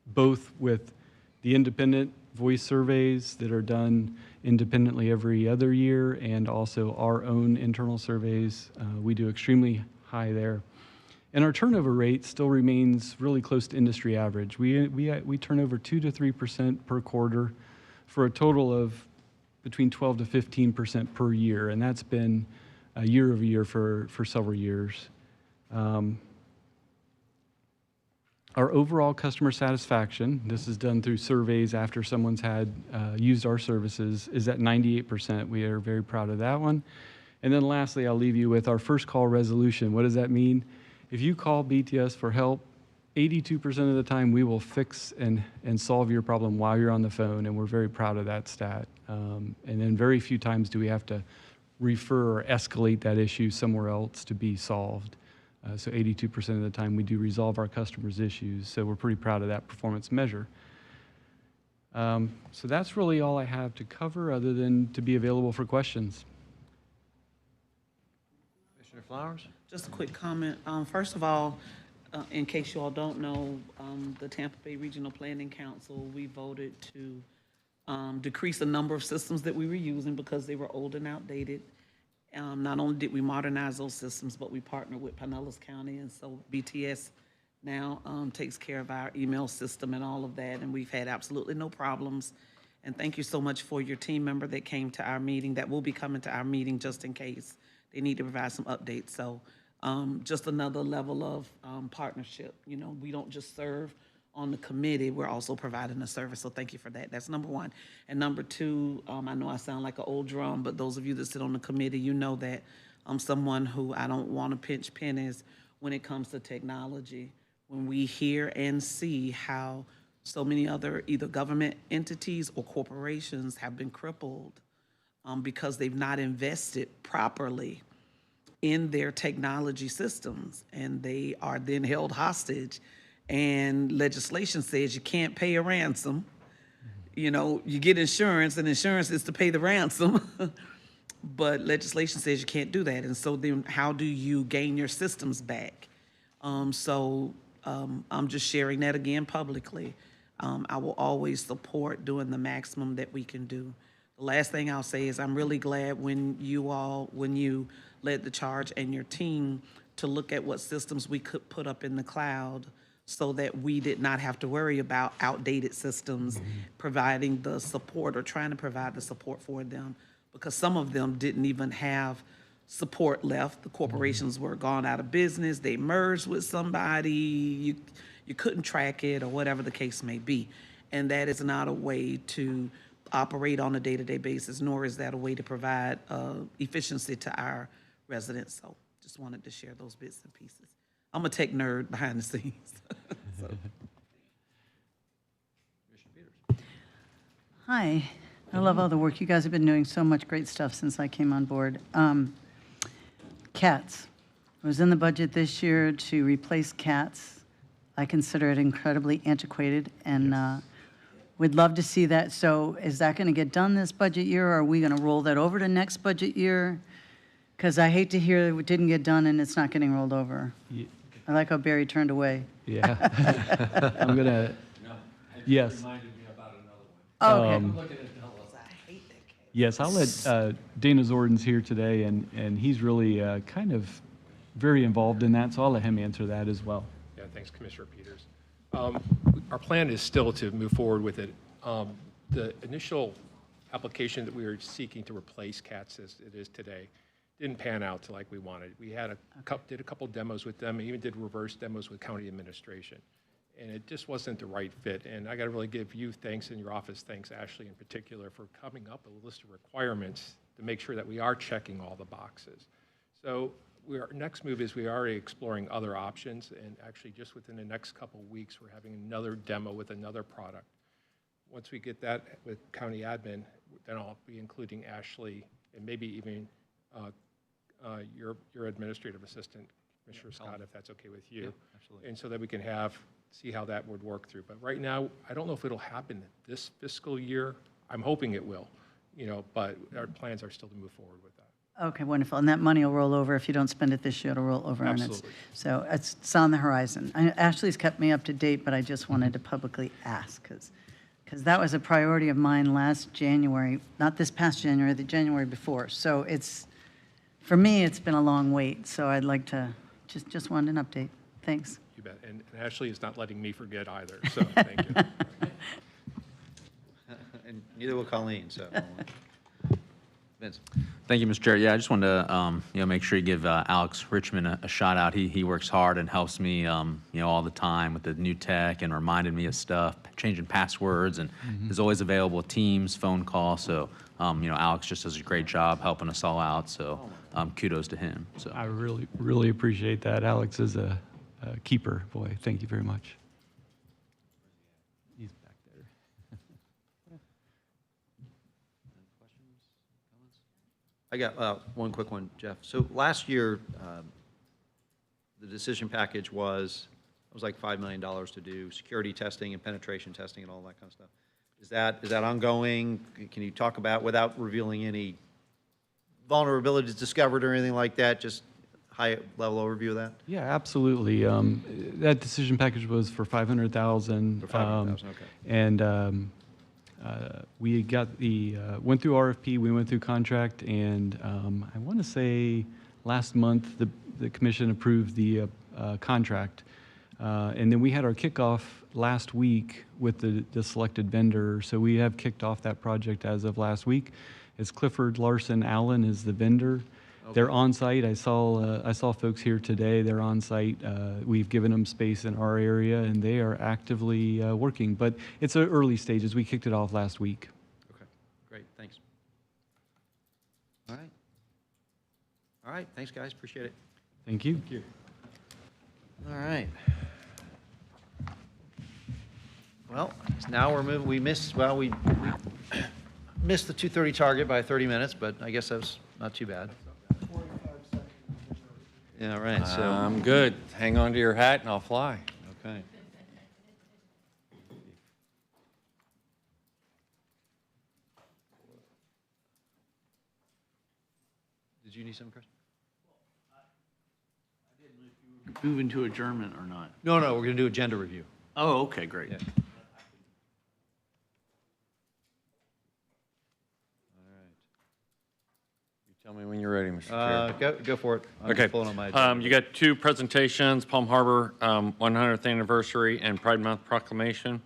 both with the independent voice surveys that are done independently every other year, and also our own internal surveys. We do extremely high there. And our turnover rate still remains really close to industry average. We turn over 2 to 3% per quarter, for a total of between 12 to 15% per year, and that's been year over year for several years. Our overall customer satisfaction, this is done through surveys after someone's used our services, is at 98%. We are very proud of that one. And then lastly, I'll leave you with our first call resolution. What does that mean? If you call BTS for help, 82% of the time we will fix and solve your problem while you're on the phone, and we're very proud of that stat. And then very few times do we have to refer or escalate that issue somewhere else to be solved. So 82% of the time we do resolve our customers' issues, so we're pretty proud of that performance measure. So that's really all I have to cover, other than to be available for questions. Commissioner Flowers? Just a quick comment. First of all, in case you all don't know, the Tampa Bay Regional Planning Council, we voted to decrease the number of systems that we were using because they were old and outdated. Not only did we modernize those systems, but we partnered with Pinellas County, and so BTS now takes care of our email system and all of that, and we've had absolutely no problems. And thank you so much for your team member that came to our meeting, that will be coming to our meeting just in case they need to provide some updates. So just another level of partnership. We don't just serve on the committee, we're also providing a service, so thank you for that. That's number one. And number two, I know I sound like an old drum, but those of you that sit on the committee, you know that I'm someone who I don't want to pinch pennies when it comes to technology. When we hear and see how so many other either government entities or corporations have been crippled because they've not invested properly in their technology systems, and they are then held hostage. And legislation says you can't pay a ransom. You get insurance, and insurance is to pay the ransom. But legislation says you can't do that. And so then how do you gain your systems back? I'm just sharing that again publicly. I will always support doing the maximum that we can do. The last thing I'll say is I'm really glad when you led the charge and your team to look at what systems we could put up in the cloud, so that we did not have to worry about outdated systems, providing the support or trying to provide the support for them, because some of them didn't even have support left. The corporations were gone out of business. They merged with somebody. you couldn't track it or whatever the case may be. And that is not a way to operate on a day-to-day basis, nor is that a way to provide efficiency to our residents. So just wanted to share those bits and pieces. I'm a tech nerd behind the scenes. So. Hi, I love all the work. You guys have been doing so much great stuff since I came on board. Cats. It was in the budget this year to replace cats. I consider it incredibly antiquated, and we'd love to see that. So is that going to get done this budget year, or are we going to roll that over to next budget year? Because I hate to hear it didn't get done and it's not getting rolled over. Yeah. I like how Barry turned away. Yeah. I'm going to, yes. Oh, okay. Yes, I'll let Dana Zordan's here today, and he's really kind of very involved in that, so I'll let him answer that as well. Yeah, thanks, Commissioner Peters. Our plan is still to move forward with it. The initial application that we were seeking to replace CATS as it is today didn't pan out to like we wanted. We had did a couple demos with them, and even did reverse demos with county administration. And it just wasn't the right fit. And I got to really give you thanks, and your office thanks, Ashley, in particular, for coming up with a list of requirements to make sure that we are checking all the boxes. So our next move is we are already exploring other options, and actually just within the next couple of weeks, we're having another demo with another product. Once we get that with county admin, then I'll be including Ashley and maybe even your administrative assistant, Commissioner Scott, if that's okay with you. Yeah, absolutely. And so that we can see how that would work through. But right now, I don't know if it'll happen this fiscal year. I'm hoping it will, but our plans are still to move forward with that. Okay, wonderful. And that money will roll over. If you don't spend it this year, it'll roll over. Absolutely. So it's on the horizon. Ashley's kept me up to date, but I just wanted to publicly ask because that was a priority of mine last January, not this past January, the January before. So for me, it's been a long wait. So I'd like to just wanted an update. Thanks. You bet. And Ashley is not letting me forget either, so thank you. And neither will Colleen, so. Vince. Thank you, Mr. Chair. Yeah, I just wanted to, make sure you give Alex Richmond a shout out. He works hard and helps me, all the time with the new tech and reminded me of stuff, changing passwords, and is always available with Teams, phone call. So, Alex just does a great job helping us all out. So, kudos to him. So I really, really appreciate that. Alex is a keeper. Boy, thank you very much. He's back there. I got one quick one, Jeff. So last year, the decision package was like $5 million to do security testing and penetration testing and all that kind of stuff. Is that ongoing? Can you talk about, without revealing any vulnerabilities discovered or anything like that, just high-level overview of that? Yeah, absolutely. That decision package was for $500,000. For $500,000, okay. And we got went through RFP, we went through contract, and I want to say last month the commission approved the contract. And then we had our kickoff last week with the selected vendor. So we have kicked off that project as of last week. It's Clifford Larson Allen is the vendor. Okay. They're on site. I saw folks here today. They're on site. We've given them space in our area, and they are actively working. But it's an early stages. We kicked it off last week. Okay, great. Thanks. All right. All right. Thanks, guys. Appreciate it. Thank you. Thank you. All right. Well, now we're moving. We missed the 2:30 target by 30 minutes, but I guess that was not too bad. Yeah, right. So I'm good. Hang on to your hat and I'll fly. Okay. Did you need some, Chris? Moving to adjournment or not? No, we're going to do agenda review. Oh, okay, great. Yeah. Tell me when you're ready, Mr. Chair. Go for it. I'm Okay. pulling on my agenda. You got two presentations, Palm Harbor 100th anniversary and Pride Month proclamation.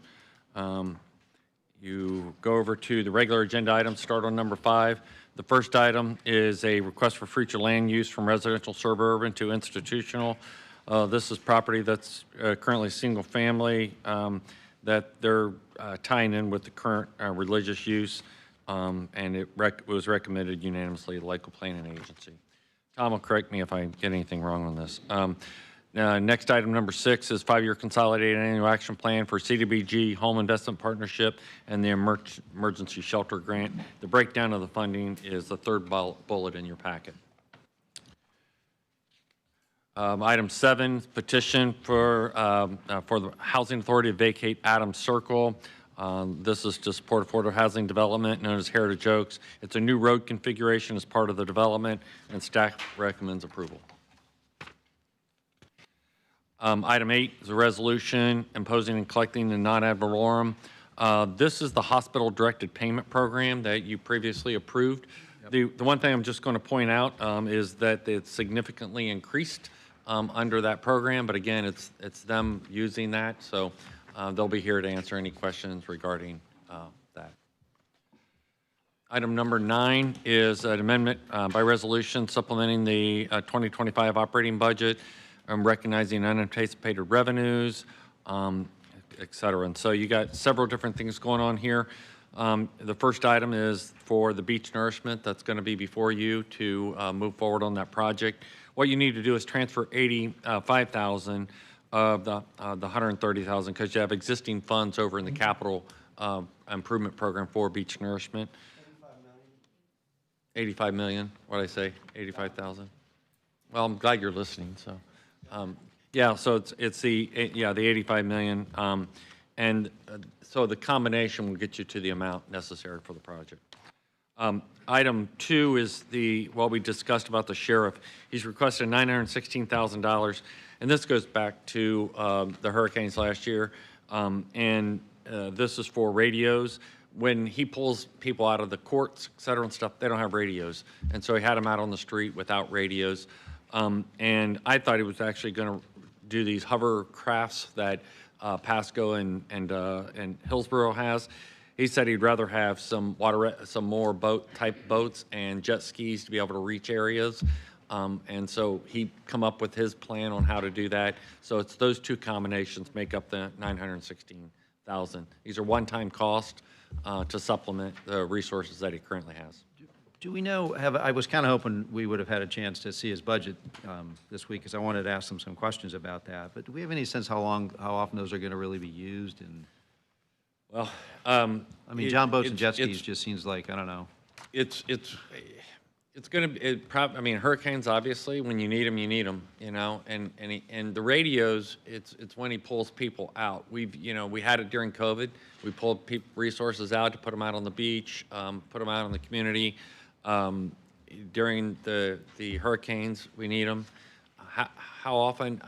You go over to the regular agenda items, start on number 5. The first item is a request for future land use from residential suburban to institutional. This is property that's currently single-family that they're tying in with the current religious use, and it was recommended unanimously to the local planning agency. Tom will correct me if I get anything wrong on this. Next item, number 6, is 5-year consolidated annual action plan for CDBG Home Investment Partnership and the Emergency Shelter Grant. The breakdown of the funding is the third bullet in your packet. Item 7, petition for the Housing Authority to vacate Adams Circle. This is to support affordable housing development known as Heritage Oaks. It's a new road configuration as part of the development, and staff recommends approval. Item 8 is a resolution imposing and collecting the non-ad valorem. This is the hospital-directed payment program that you previously approved. Yep. The one thing I'm just going to point out is that it's significantly increased under that program, but again, it's them using that, so they'll be here to answer any questions regarding that. Item number 9 is an amendment by resolution supplementing the 2025 operating budget, recognizing unanticipated revenues, et cetera. And so you got several different things going on here. The first item is for the beach nourishment that's going to be before you to move forward on that project. What you need to do is transfer $85,000 of the $130,000 because you have existing funds over in the capital improvement program for beach nourishment. 85 million. What did I say? 85,000. Well, I'm glad you're listening. So, yeah. So it's the 85 million, so the combination will get you to the amount necessary for the project. Item 2 is what we discussed about the sheriff. He's requested $916,000, and this goes back to the hurricanes last year, and this is for radios. When he pulls people out of the courts, et cetera, and stuff, they don't have radios, and so he had them out on the street without radios. And I thought he was actually going to do these hovercrafts that Pasco and Hillsborough has. He said he'd rather have some more boat-type boats and jet skis to be able to reach areas. And so he come up with his plan on how to do that. So it's those two combinations make up the $916,000. These are one-time costs to supplement the resources that he currently has. Do we know, I was kind of hoping we would have had a chance to see his budget this week because I wanted to ask him some questions about that. But do we have any sense how often those are going to really be used? And well, I mean, John boats and jet skis just seems like, I don't know. It's going to be, I mean, hurricanes, obviously, when you need them, you know, and the radios, it's when he pulls people out. We had it during COVID. We pulled resources out to put them out on the beach, put them out in the community. During the hurricanes, we need them. How often?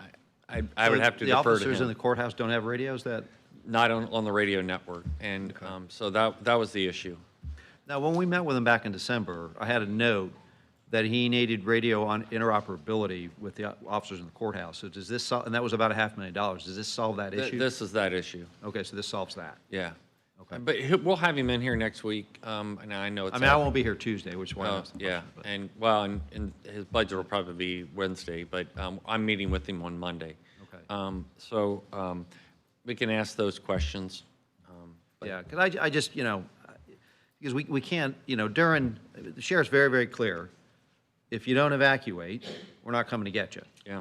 I would have to defer to him. The officers in the courthouse don't have radios that? Not on the radio network, and okay. So that was the issue. Now, when we met with him back in December, I had a note that he needed radio on interoperability with the officers in the courthouse. So does this and that was about $500,000. Does this solve that issue? This is that issue. Okay, so this solves that. Yeah. Okay. But we'll have him in here next week. And I know it's. I mean, I won't be here Tuesday, which is why I asked him. Yeah, and his budget will probably be Wednesday, but I'm meeting with him on Monday. Okay. So we can ask those questions. Yeah, because I just, because we can't, during, the sheriff's very, very clear. If you don't evacuate, we're not coming to get you. Yeah.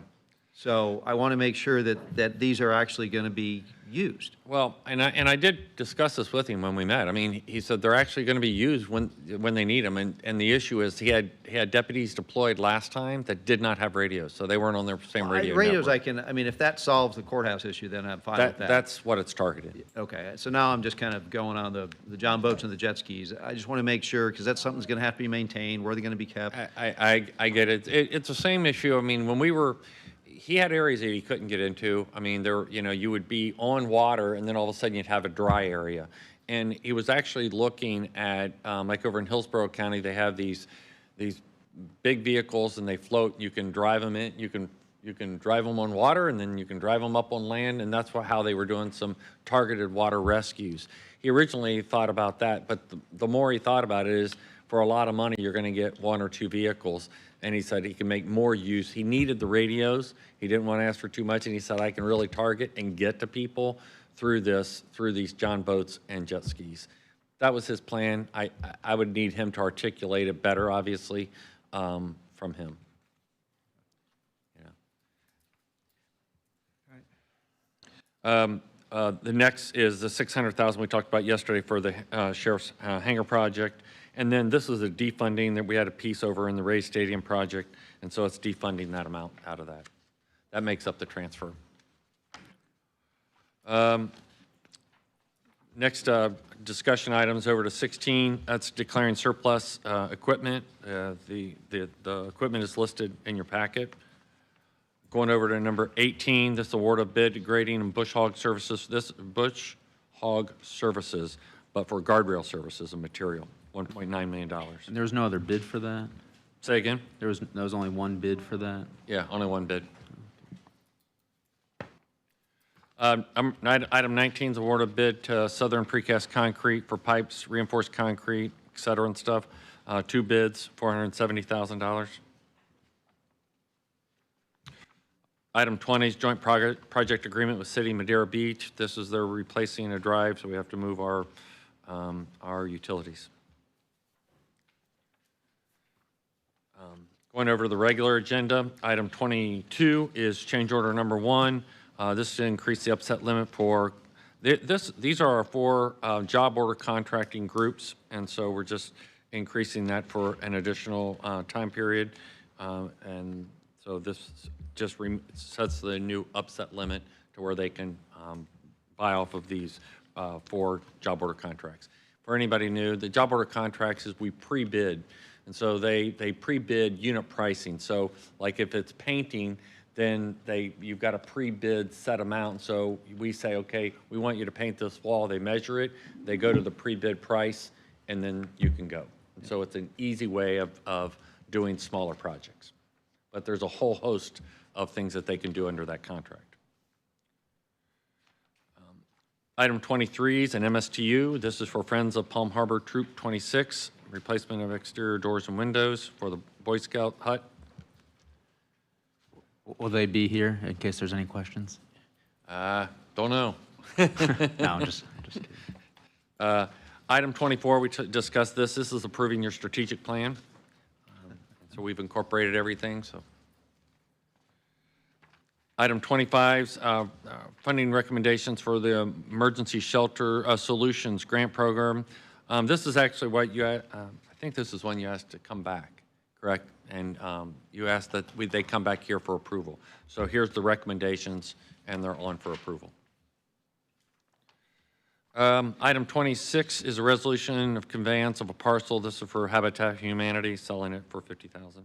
So I want to make sure that these are actually going to be used. Well, and I did discuss this with him when we met. I mean, he said they're actually going to be used when they need them. And the issue is he had deputies deployed last time that did not have radios, so they weren't on their same radio radios network. I mean, if that solves the courthouse issue, then I'm fine with that. That's what it's targeted. Okay, so now I'm just kind of going on the John boats and the jet skis. I just want to make sure, because that's something's going to have to be maintained. Where are they going to be kept? I get it. It's the same issue. I mean, when we were. He had areas that he couldn't get into. I mean, you would be on water, and then all of a sudden you'd have a dry area. And he was actually looking at, like over in Hillsborough County, they have these big vehicles, and they float. You can drive them in. You can drive them on water, and then you can drive them up on land, and that's how they were doing some targeted water rescues. He originally thought about that, but the more he thought about it is, for a lot of money, you're going to get 1 or 2 vehicles. And he said he can make more use. He needed the radios. He didn't want to ask for too much. And he said, I can really target and get to people through these John boats and jet skis. That was his plan. I would need him to articulate it better, obviously, from him. The next is the $600,000 we talked about yesterday for the sheriff's hangar project. And then this is a defunding that we had a piece over in the Ray Stadium project, and so it's defunding that amount out of that. That makes up the transfer. Next discussion items over to 16. That's declaring surplus equipment. The equipment is listed in your packet. Going over to number 18, this award of bid to grading and bush hog services. This bush hog services, but for guardrail services and material, $1.9 million. And there was no other bid for that? Say again? There was only one bid for that? Yeah, only one bid. Item 19 is award of bid to Southern Precast Concrete for pipes, reinforced concrete, et cetera and stuff. 2 bids, $470,000. Item 20 is joint project agreement with City Madeira Beach. This is they're replacing a drive, so we have to move our utilities. Going over to the regular agenda, item 22 is change order number 1. This is to increase the upset limit for these are our 4 job order contracting groups, and so we're just increasing that for an additional time period, and so this just sets the new upset limit to where they can buy off of these 4 job order contracts. For anybody new, the job order contracts is we pre-bid, and so they pre-bid unit pricing. So like if it's painting, then you've got a pre-bid set amount. So we say, okay, we want you to paint this wall. They measure it, they go to the pre-bid price, and then you can go. And so it's an easy way of doing smaller projects. But there's a whole host of things that they can do under that contract. Item 23 is an MSTU. This is for Friends of Palm Harbor Troop 26, replacement of exterior doors and windows for the Boy Scout hut. Will they be here in case there's any questions? Don't know. No, I'm just kidding. Item 24, we discussed this. This is approving your strategic plan. So we've incorporated everything. So, item 25, funding recommendations for the Emergency Shelter Solutions Grant Program. This is actually what you, I think this is one you asked to come back, correct? And you asked that they come back here for approval. So here's the recommendations, and they're on for approval. Item 26 is a resolution of conveyance of a parcel. This is for Habitat for Humanity, selling it for $50,000.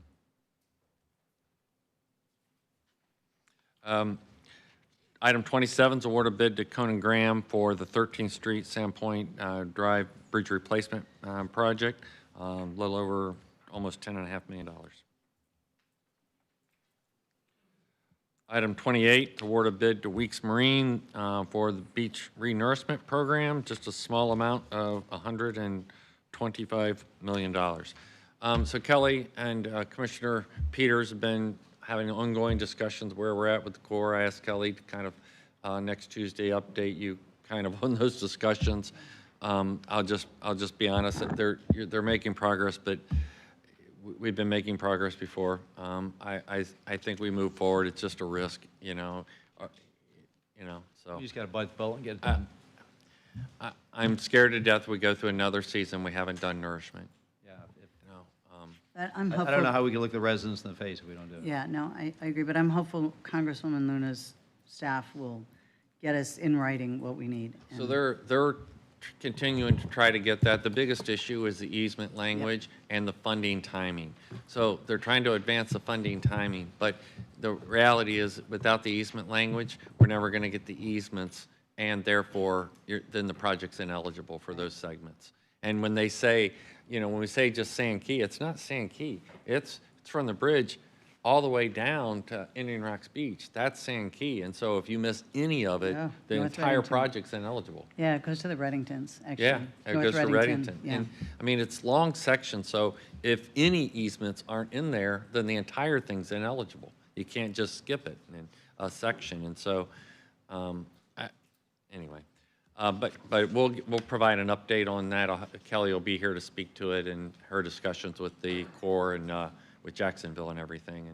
Item 27 is award of bid to Conan Graham for the 13th Street Sandpoint Drive Bridge Replacement project, a little over almost $10.5 million. Item 28, award of bid to Weeks Marine for the beach re-nourishment program, just a small amount of $125 million. So Kelly and Commissioner Peters have been having ongoing discussions where we're at with the Corps. I asked Kelly to kind of next Tuesday update you kind of on those discussions. I'll just be honest that they're making progress, but we've been making progress before. I think we move forward. It's just a risk, you know. So You just got to bite the bullet and get it done. I'm scared to death we go through another season we haven't done nourishment. Yeah. I'm hopeful. I don't know how we can look the residents in the face if we don't do it. Yeah, no, I agree, but I'm hopeful Congresswoman Luna's staff will get us in writing what we need. So they're continuing to try to get that. The biggest issue is the easement language and the funding timing. So they're trying to advance the funding timing, but the reality is without the easement language, we're never going to get the easements, and therefore then the project's ineligible for those segments. And when they say, you know, when we say just Sand Key, it's not Sand Key. It's from the bridge all the way down to Indian Rocks Beach. That's Sand Key. And so if you miss any of it, Oh, the North entire Reddington. project's ineligible. Yeah, it goes to the Reddingtons, actually. Yeah, it North goes to Reddington. Yeah. And, I mean, it's long section, so if any easements aren't in there, then the entire thing's ineligible. You can't just skip it in a section, and so, anyway. But we'll provide an update on that. Kelly will be here to speak to it and her discussions with the Corps and with Jacksonville and everything.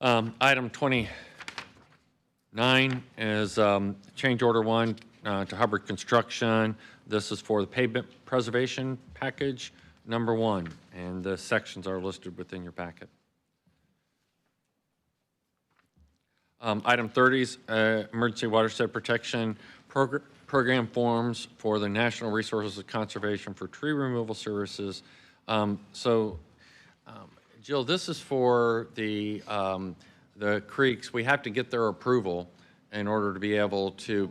And item 29 is change order 1 to Hubbard Construction. This is for the pavement preservation package number 1, and the sections are listed within your packet. Item 30 is emergency watershed protection program forms for the National Resources Conservation for tree removal services. Jill, this is for the creeks. We have to get their approval in order to be able to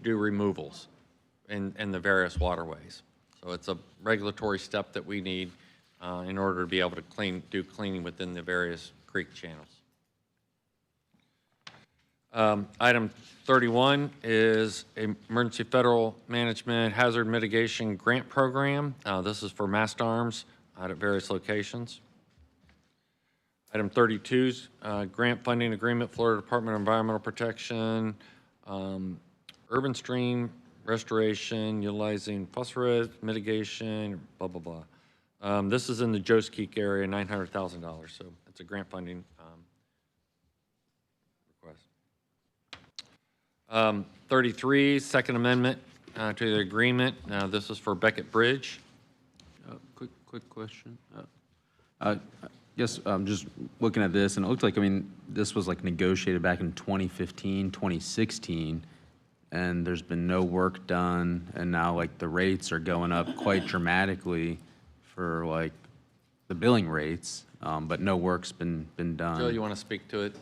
do removals in the various waterways. So it's a regulatory step that we need in order to be able to do cleaning within the various creek channels. Item 31 is Emergency Federal Management Hazard Mitigation Grant Program. This is for mast arms out at various locations. Item 32 is Grant Funding Agreement, Florida Department of Environmental Protection, Urban Stream Restoration, utilizing phosphorus mitigation, blah, blah, blah. This is in the Joe's Creek area, $900,000, so it's a grant funding request. 33, Second Amendment to the agreement. This is for Beckett Bridge. Quick question. Yes, I'm just looking at this, and it looks like, I mean, this was like negotiated back in 2015, 2016, and there's been no work done, and now like the rates are going up quite dramatically for like the billing rates, but no work's been done. Jill, you want to speak to it?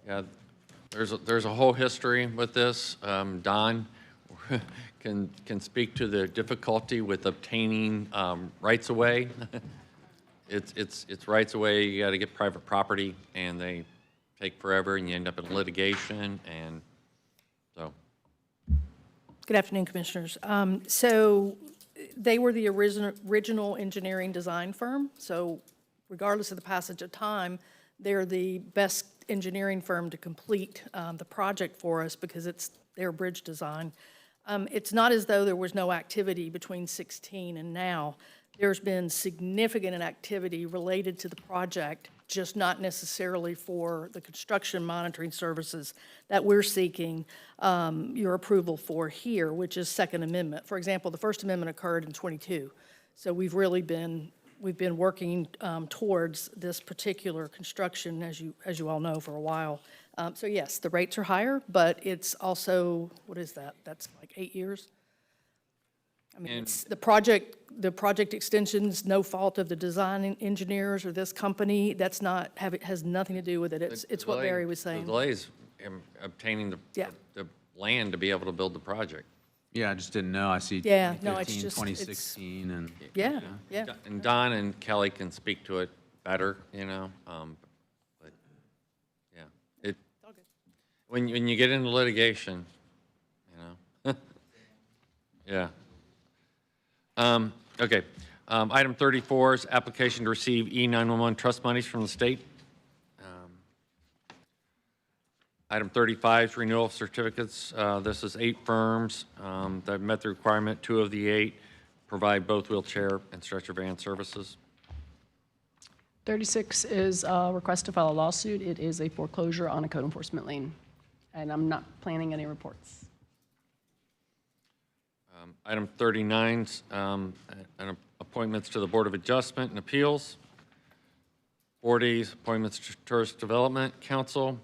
Yeah, there's a whole history with this. Don can speak to the difficulty with obtaining rights of way. It's rights of way. You got to get private property, and they take forever, and you end up in litigation, and so. Good afternoon, Commissioners. So they were the original engineering design firm. So regardless of the passage of time, they're the best engineering firm to complete the project for us because it's their bridge design. It's not as though there was no activity between 16 and now. There's been significant activity related to the project, just not necessarily for the construction monitoring services that we're seeking your approval for here, which is Second Amendment. For example, the First Amendment occurred in '22. So we've been working towards this particular construction, as you all know, for a while. So yes, the rates are higher, but it's also, what is that? That's like 8 years? I mean, it's the project extension's no fault of the design engineers or this company. That's not, has nothing to do with it. It's what Barry was saying. The delays in obtaining the land to be able to build the project. Yeah, I just didn't know. I see Yeah, 2015, no, it's just, 2016, and. Yeah. And Don and Kelly can speak to it better, you know, but, yeah. When you get into litigation, you know, yeah. Okay. Item 34 is application to receive E911 trust monies from the state. Item 35 is renewal of certificates. This is 8 firms that met the requirement. 2 of the 8 provide both wheelchair and stretcher van services. 36 is a request to file a lawsuit. It is a foreclosure on a code enforcement lien, and I'm not planning any reports. Item 39 is appointments to the Board of Adjustment and Appeals. 40 is appointments to Tourist Development Council.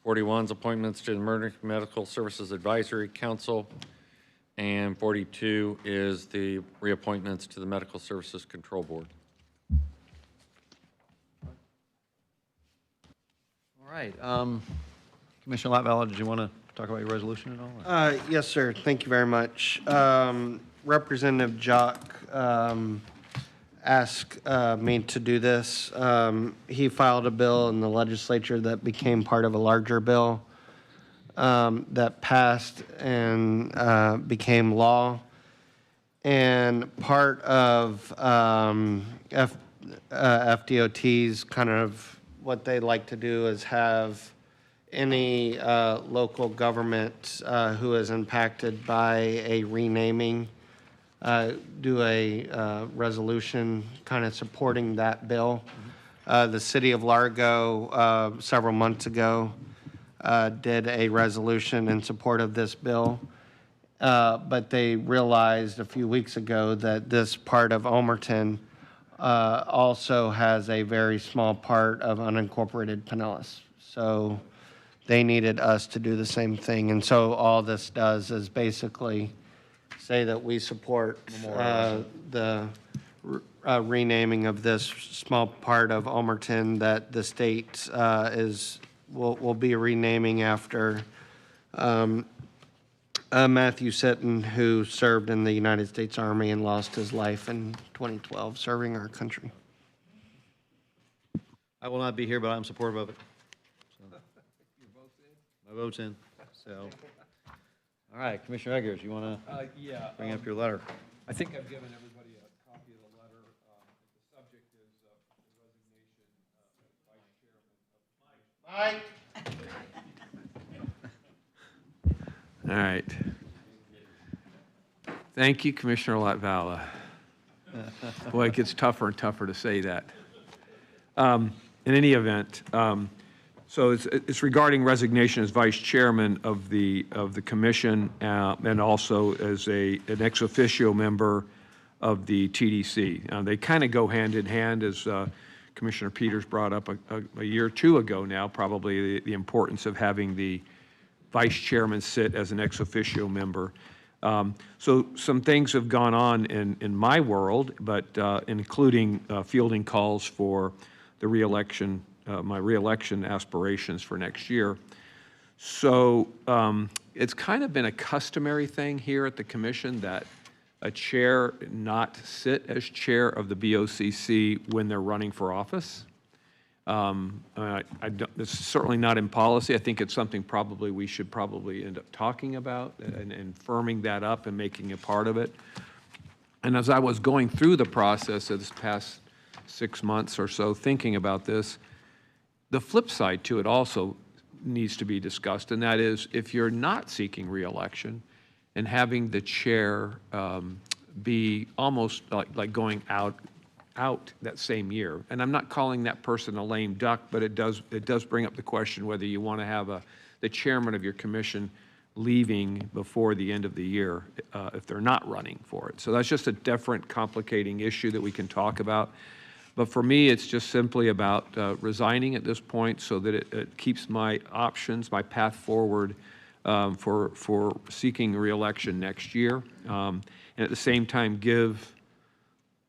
41 is appointments to the Emergency Medical Services Advisory Council. And 42 is the reappointments to the Medical Services Control Board. All right. Commissioner Latvala, did you want to talk about your resolution at all? Yes, sir. Thank you very much. Representative Jock ask me to do this. He filed a bill in the legislature that became part of a larger bill that passed and became law. And part of FDOT's kind of what they like to do is have any local government who is impacted by a renaming do a resolution kind of supporting that bill. The city of Largo several months ago did a resolution in support of this bill. But they realized a few weeks ago that this part of Ulmerton also has a very small part of unincorporated Pinellas. So they needed us to do the same thing. And so all this does is basically say that we support the renaming of this small part of Ulmerton that the state will be renaming after Matthew Sitton, who served in the United States Army and lost his life in 2012 serving our country. I will not be here, but I'm supportive of it. So. My vote's in. So, all right, Commissioner Eggers, you want to bring up your letter? I think I've given everybody a copy of the letter. The subject is the resignation of Vice Chairman of All right. Thank you, Commissioner Latvala. Boy, it gets tougher and tougher to say that. In any event, so it's regarding resignation as vice chairman of the commission and also as an ex officio member of the TDC. They kind of go hand in hand, as Commissioner Peters brought up a year or two ago now, probably the importance of having the vice chairman sit as an ex officio member. So some things have gone on in my world, but including fielding calls for the reelection, my reelection aspirations for next year. So it's kind of been a customary thing here at the commission that a chair not sit as chair of the BOCC when they're running for office. It's certainly not in policy. I think it's something probably we should probably end up talking about and firming that up and making a part of it. And as I was going through the process of this past 6 months or so thinking about this, the flip side to it also needs to be discussed, and that is if you're not seeking reelection and having the chair be almost like going out that same year. And I'm not calling that person a lame duck, but it does bring up the question whether you want to have the chairman of your commission leaving before the end of the year if they're not running for it. So that's just a different complicating issue that we can talk about. But for me, it's just simply about resigning at this point so that it keeps my options, my path forward for seeking reelection next year. And at the same time, give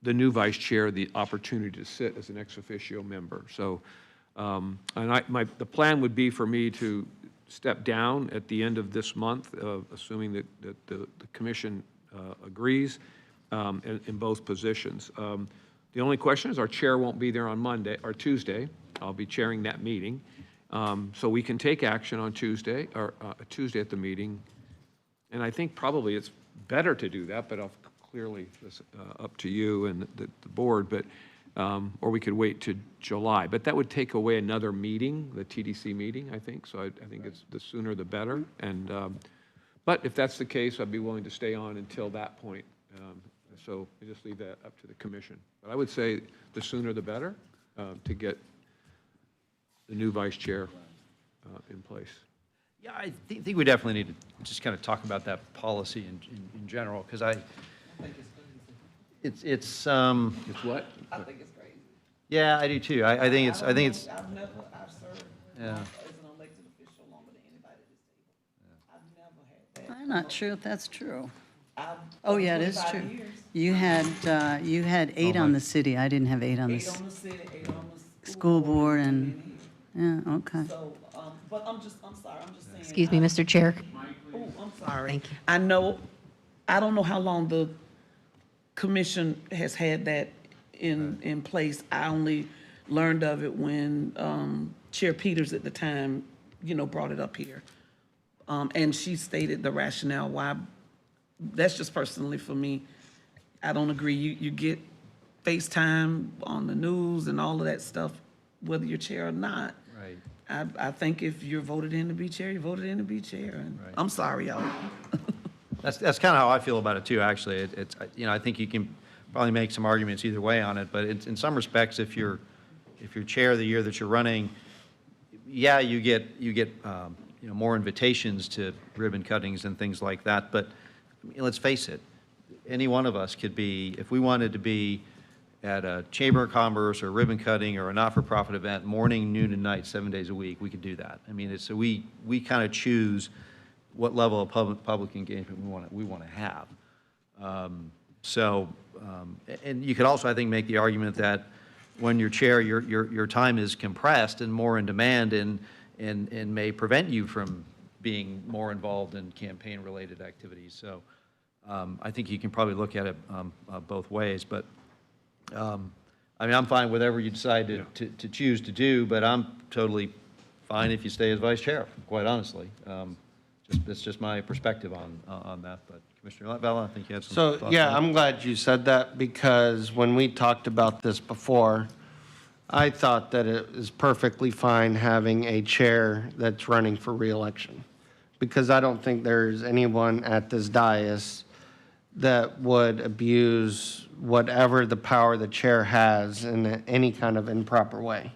the new vice chair the opportunity to sit as an ex officio member. So, and the plan would be for me to step down at the end of this month, assuming that the commission agrees in both positions. The only question is our chair won't be there on Monday or Tuesday. I'll be chairing that meeting. So we can take action on Tuesday or Tuesday at the meeting. And I think probably it's better to do that, but I'll clearly it's up to you and the board, but or we could wait to July. But that would take away another meeting, the TDC meeting, I think. So I think it's the sooner the better. And but if that's the case, I'd be willing to stay on until that point. So I just leave that up to the commission. But I would say the sooner the better to get the new vice chair in place. Yeah, I think we definitely need to just kind of talk about that policy in general, because it's It's what? I think it's crazy. yeah, I do too. I think it's I've served yeah. as an elected official longer than anybody at this table. I've never had that. I'm not sure if that's true. I've Oh, yeah, it is 25 true. years. You had 8 on the city. I didn't have 8 on the 8 on the city, 8 on the school board and, yeah, okay. So, but I'm sorry, I'm just saying. Excuse me, Mr. Chair. Oh, I'm sorry. Thank you. I don't know how long the commission has had that in place. I only learned of it when Chair Peters at the time, brought it up here. And she stated the rationale why. That's just personally for me. I don't agree. You get FaceTime on the news and all of that stuff, whether you're chair or not. Right. I think if you're voted in to be chair, you voted in to be chair. And Right. I'm sorry, y'all. That's kind of how I feel about it too, actually. It's, I think you can probably make some arguments either way on it, but in some respects, if you're chair the year that you're running, yeah, you get more invitations to ribbon cuttings and things like that, but let's face it, any one of us could be, if we wanted to be at a Chamber of Commerce or ribbon cutting or a not-for-profit event, morning, noon, and night, 7 days a week, we could do that. I mean, so we kind of choose what level of public engagement we want to have. And you could also, I think, make the argument that when you're chair, your time is compressed and more in demand and may prevent you from being more involved in campaign-related activities. So I think you can probably look at it both ways. But I mean, I'm fine with whatever you decide to choose to do, but I'm totally fine if you stay as vice chair, quite honestly. That's just my perspective on that. But Commissioner Vella, I think you had some thoughts on yeah, that. I'm glad you said that, because when we talked about this before, I thought that it is perfectly fine having a chair that's running for reelection, because I don't think there's anyone at this dais that would abuse whatever the power the chair has in any kind of improper way.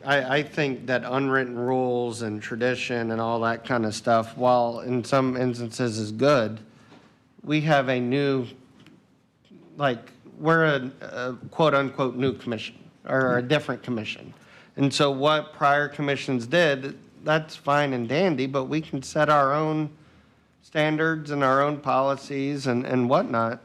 I think that unwritten rules and tradition and all that kind of stuff, while in some instances is good, we have a new, we're a quote-unquote new commission, or a different commission. And so what prior commissions did, that's fine and dandy, but we can set our own standards and our own policies and whatnot.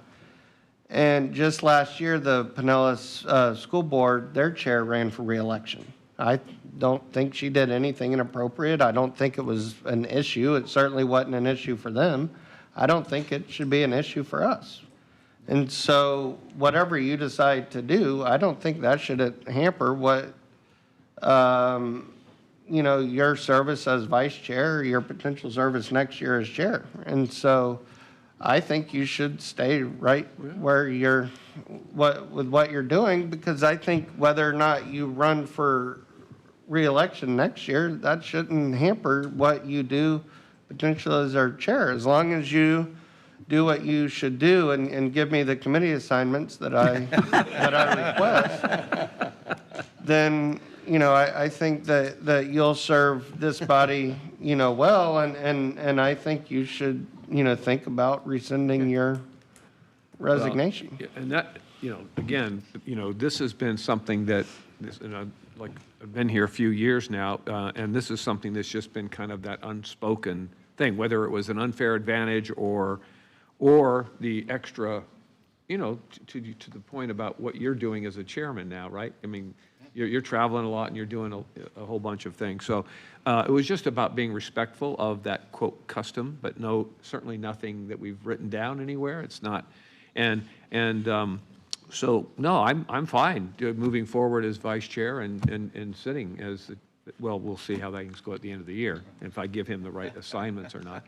And just last year, the Pinellas School Board, their chair ran for reelection. I don't think she did anything inappropriate. I don't think it was an issue. It certainly wasn't an issue for them. I don't think it should be an issue for us. And so whatever you decide to do, I don't think that should hamper what, your service as vice chair, or your potential service next year as chair. And so I think you should stay right where you're, with what you're doing, because I think whether or not you run for reelection next year, that shouldn't hamper what you do potentially as our chair. As long as you do what you should do and give me the committee assignments that I request, then I think that you'll serve this body well, and I think you should think about rescinding your resignation. Well, and that, again, this has been something that, I've been here a few years now, and this is something that's just been kind of that unspoken thing, whether it was an unfair advantage or the extra, to the point about what you're doing as a chairman now, right? I mean, you're traveling a lot and you're doing a whole bunch of things. So it was just about being respectful of that, quote, custom, but certainly nothing that we've written down anywhere. It's not. So, no, I'm fine moving forward as vice chair and sitting as, well, we'll see how things go at the end of the year, if I give him the right assignments or not.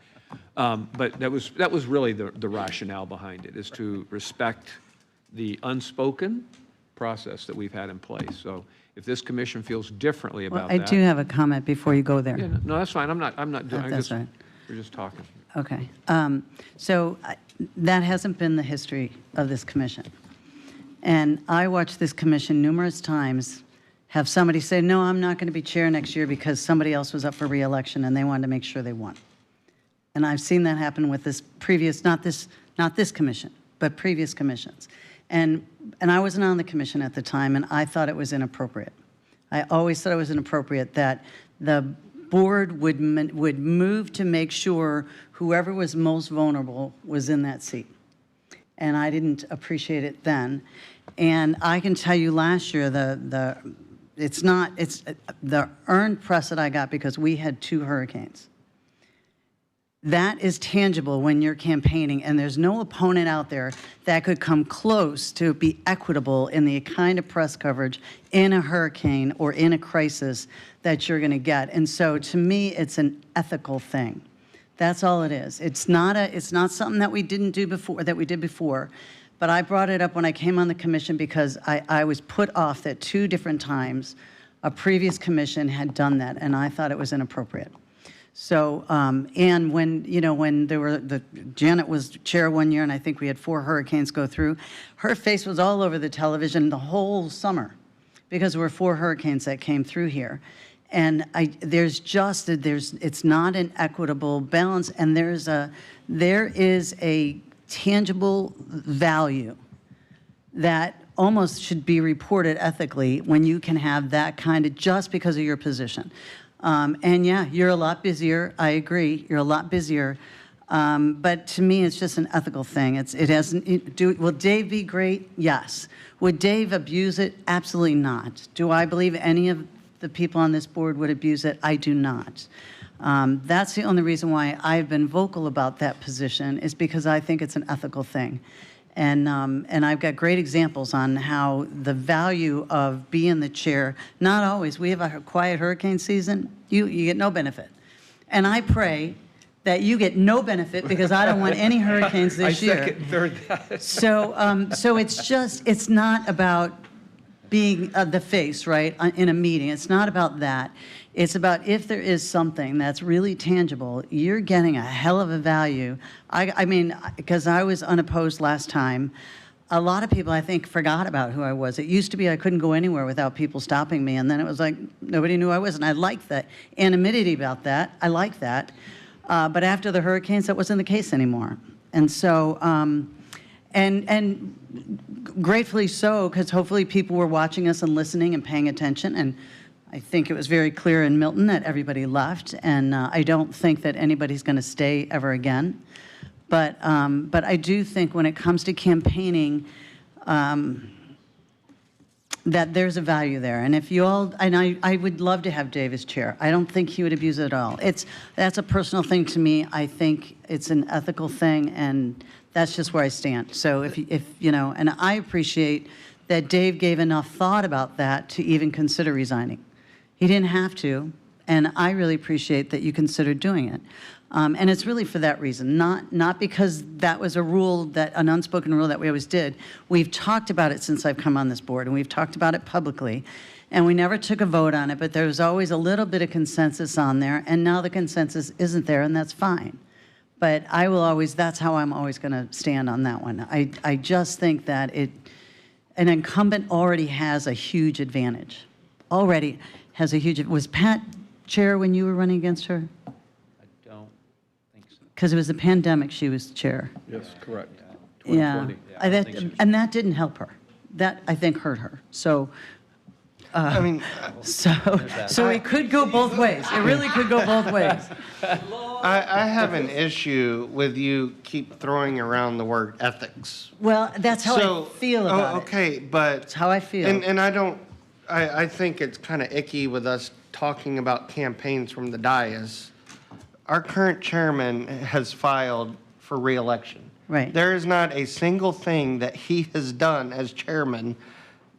But that was really the rationale behind it, is to respect the unspoken process that we've had in place. So if this commission feels differently about I that. do have a comment before you go there. Yeah, no, that's fine. I'm not doing, That's right. we're just talking. Okay. That hasn't been the history of this commission. And I watched this commission numerous times have somebody say, no, I'm not going to be chair next year because somebody else was up for reelection and they wanted to make sure they won. And I've seen that happen with this previous, not this commission, but previous commissions. And I wasn't on the commission at the time, and I thought it was inappropriate. I always thought it was inappropriate that the board would move to make sure whoever was most vulnerable was in that seat. And I didn't appreciate it then. And I can tell you last year, it's the earned press that I got because we had 2 hurricanes. that is tangible when you're campaigning, and there's no opponent out there that could come close to be equitable in the kind of press coverage in a hurricane or in a crisis that you're going to get. And so to me, it's an ethical thing. That's all it is. It's not something that we didn't do before, that we did before. But I brought it up when I came on the commission because I was put off that 2 different times a previous commission had done that, and I thought it was inappropriate. So, and when, when Janet was chair one year, and I think we had 4 hurricanes go through, her face was all over the television the whole summer because there were 4 hurricanes that came through here. And it's not an equitable balance, and there is a tangible value that almost should be reported ethically when you can have that kind of, just because of your position. And yeah, you're a lot busier. I agree. You're a lot busier. But to me, it's just an ethical thing. Will Dave be great? Yes. Would Dave abuse it? Absolutely not. Do I believe any of the people on this board would abuse it? I do not. That's the only reason why I've been vocal about that position, is because I think it's an ethical thing. And I've got great examples on how the value of being the chair, not always, we have a quiet hurricane season, you get no benefit. And I pray that you get no benefit, because I don't want any hurricanes this year. I second, third that. So it's not about being the face, right, in a meeting. It's not about that. It's about, if there is something that's really tangible, you're getting a hell of a value. I mean, because I was unopposed last time, a lot of people, I think, forgot about who I was. It used to be I couldn't go anywhere without people stopping me, and then it was like nobody knew I was, and I liked that anonymity about that. I like that. But after the hurricanes, that wasn't the case anymore. And so, and gratefully so, because hopefully people were watching us and listening and paying attention. And I think it was very clear in Milton that everybody left, and I don't think that anybody's going to stay ever again. But I do think when it comes to campaigning, that there's a value there. And if you all, and I would love to have Dave as chair. I don't think he would abuse it at all. That's a personal thing to me. I think it's an ethical thing, and that's just where I stand. So if and I appreciate that Dave gave enough thought about that to even consider resigning. He didn't have to, and I really appreciate that you considered doing it. And it's really for that reason, not because that was a rule, that an unspoken rule that we always did. We've talked about it since I've come on this board, and we've talked about it publicly, and we never took a vote on it, but there was always a little bit of consensus on there, and now the consensus isn't there, and that's fine. But that's how I'm always going to stand on that one. I just think that an incumbent already has a huge advantage. Was Pat chair when you were running against her? I don't think so. Because it was the pandemic, she was chair. Yes, correct. Yeah, that didn't help her. That, I think, hurt her. So, I mean, so it could go both ways. It really could go both ways. I have an issue with you keep throwing around the word ethics. Well, that's how I feel about it. Okay, but That's how I feel. And I think it's kind of icky with us talking about campaigns from the dais. Our current chairman has filed for re-election. Right. There is not a single thing that he has done as chairman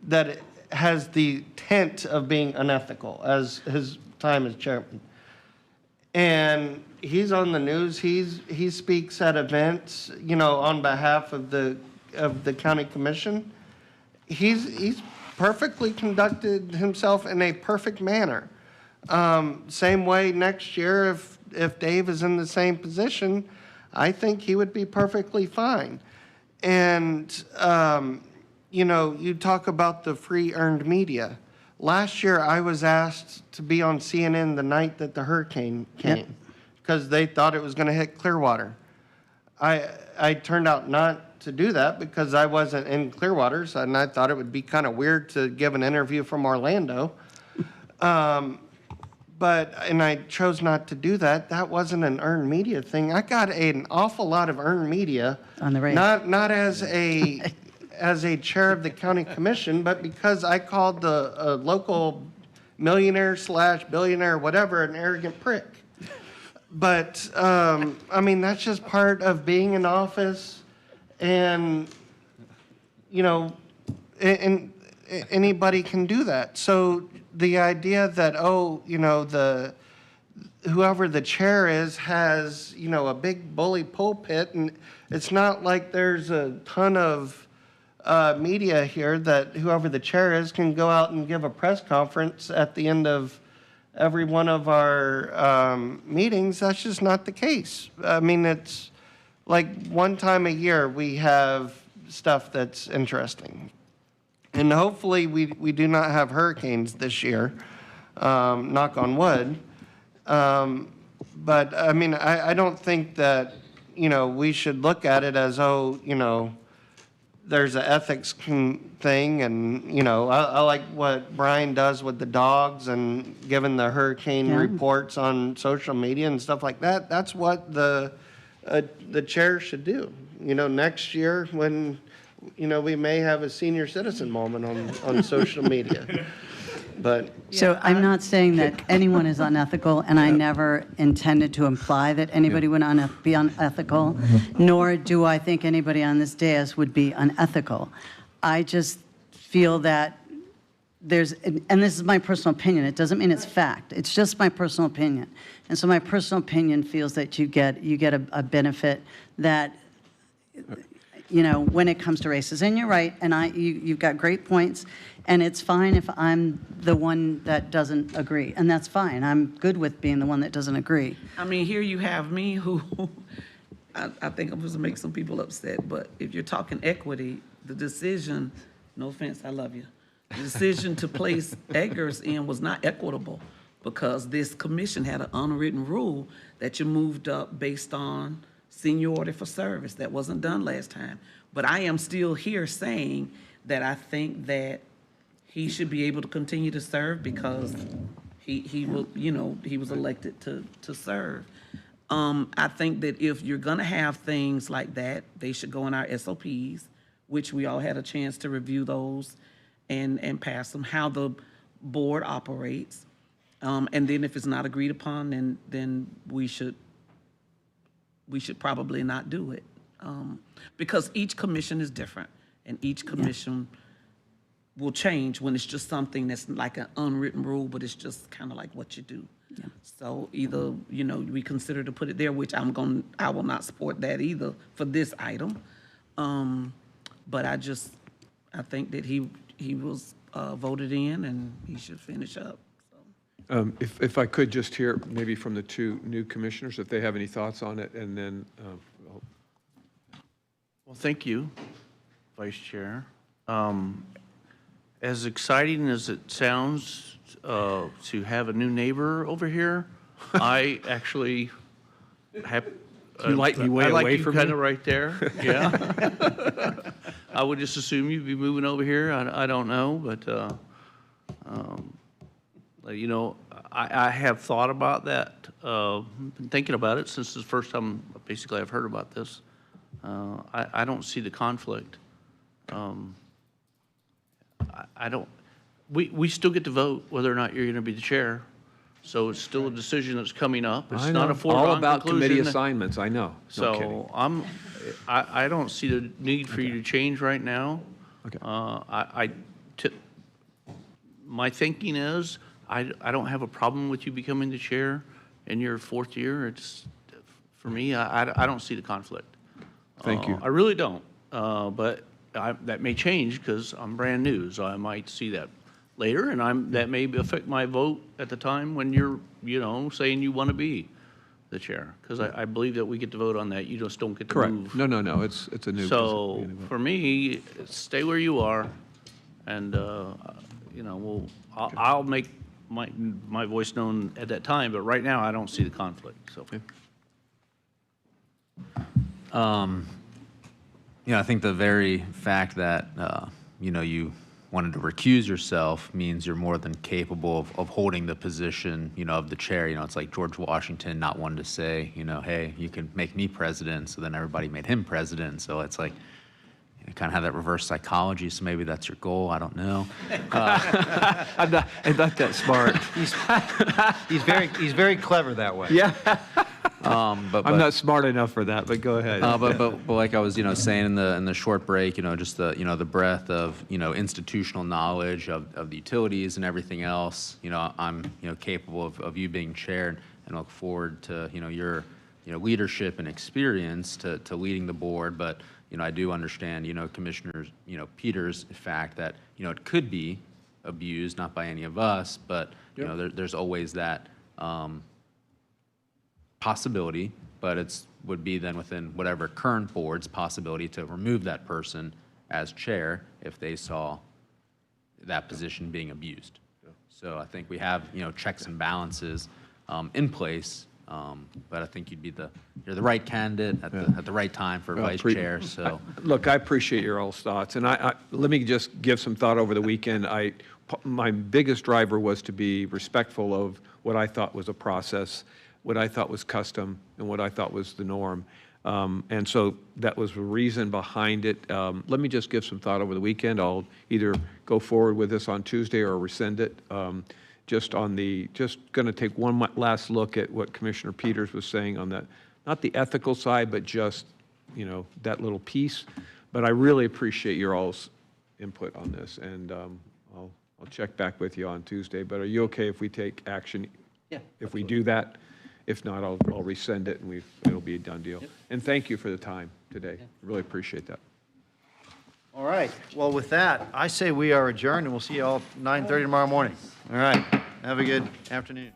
that has the tint of being unethical as his time as chairman. And he's on the news. He speaks at events, on behalf of the county commission. He's perfectly conducted himself in a perfect manner. Same way next year, if Dave is in the same position, I think he would be perfectly fine. And you talk about the free earned media. Last year, I was asked to be on CNN the night that the hurricane came because they thought it was going to hit Clearwater. I turned out not to do that because I wasn't in Clearwater, and I thought it would be kind of weird to give an interview from Orlando. And I chose not to do that. That wasn't an earned media thing. I got an awful lot of earned media, on the radio. Not as a chair of the county commission, but because I called the local millionaire / billionaire, whatever, an arrogant prick. But, I mean, that's just part of being in office, and, you know, and anybody can do that. So the idea that, oh, you know, whoever the chair is has, you know, a big bully pulpit, and it's not like there's a ton of media here that whoever the chair is can go out and give a press conference at the end of every one of our meetings. That's just not the case. I mean, it's like one time a year we have stuff that's interesting. And hopefully we do not have hurricanes this year, knock on wood. But I mean, I don't think that, you know, we should look at it as, oh, you know, there's an ethics thing, and, you know, I like what Brian does with the dogs and giving the hurricane reports on social media and stuff like that. That's what the chair should do. You know, next year when, you know, we may have a senior citizen moment on social media. But So I'm not saying that anyone is unethical, and I never intended to imply that anybody would be unethical, nor do I think anybody on this dais would be unethical. I just feel that and this is my personal opinion, it doesn't mean it's fact, it's just my personal opinion. And so my personal opinion feels that you get a benefit that, you know, when it comes to races. And you're right, and you've got great points, and it's fine if I'm the one that doesn't agree, and that's fine. I'm good with being the one that doesn't agree. I mean, here you have me who, I think I'm supposed to make some people upset, but if you're talking equity, the decision, no offense, I love you, the decision to place Eggers in was not equitable, because this commission had an unwritten rule that you moved up based on seniority for service. That wasn't done last time. But I am still here saying that I think that he should be able to continue to serve because he will, you know, he was elected to serve. I think that if you're gonna have things like that, they should go in our SOPs, which we all had a chance to review those and pass them, how the board operates. And then if it's not agreed upon, then we should probably not do it. Because each commission is different, and each commission will change when it's just something that's like an unwritten rule, but it's just kind of like what you do. Yeah. So either, you know, we consider to put it there, which I will not support that either for this item. But I think that he was voted in, and he should finish up. If I could just hear maybe from the two new commissioners, if they have any thoughts on it, and then. Well, thank you, Vice Chair. As exciting as it sounds to have a new neighbor over here, I actually have. You like me way I like away you from kind me? of right there, yeah. I would just assume you'd be moving over here. I don't know, but you know, I have thought about that, been thinking about it since the first time basically I've heard about this. I don't see the conflict. I don't, we still get to vote whether or not you're going to be the chair. So it's still a decision that's coming up. It's I not know. a foregone All about committee conclusion. assignments, I know. No kidding. So I don't see the need for you to change right now. Okay. My thinking is, I don't have a problem with you becoming the chair in your fourth year. It's, for me, I don't see the conflict. Thank you. I really don't. But that may change because I'm brand new, so I might see that later, and that may affect my vote at the time when you're, you know, saying you want to be the chair, because I believe that we get to vote on that. You just don't get to Correct. move. No, it's a new. So for me, stay where you are, and you know, I'll make my voice known at that time. But right now, I don't see the conflict. So. You know, I think the very fact that you know, you wanted to recuse yourself means you're more than capable of holding the position, you know, of the chair. You know, it's like George Washington not wanting to say, you know, hey, you can make me president. So then everybody made him president. So it's like, you kind of have that reverse psychology. So maybe that's your goal. I don't know. I'm not that smart. He's very clever that way. Yeah. But I'm not smart enough for that, but go ahead. but like I was, saying in the short break, just the breadth of, institutional knowledge of the utilities and everything else, I'm, capable of you being chair, and look forward to, your, leadership and experience to leading the board. But, I do understand, Commissioner, Peters' fact that, it could be abused, not by any of us, but, there's always that possibility, but would be then within whatever current board's possibility to remove that person as chair if they saw that position being abused. So I think we have, checks and balances in place, but I think you're the right candidate at the right time for vice chair, so. Look, I appreciate your all's thoughts, and let me just give some thought over the weekend. My biggest driver was to be respectful of what I thought was a process, what I thought was custom, and what I thought was the norm. And so that was the reason behind it. Let me just give some thought over the weekend. I'll either go forward with this on Tuesday or rescind it. Just going to take one last look at what Commissioner Peters was saying on that, not the ethical side, but just, that little piece. But I really appreciate your all's input on this, and I'll check back with you on Tuesday. But are you okay if we take action? Yeah. If we do that? If not, I'll resend it, and it'll be a done deal. Yep. And thank you for the time today. Really appreciate that. All right. Well, with that, I say we are adjourned, and we'll see you all at 9:30 tomorrow morning. All right. Have a good afternoon.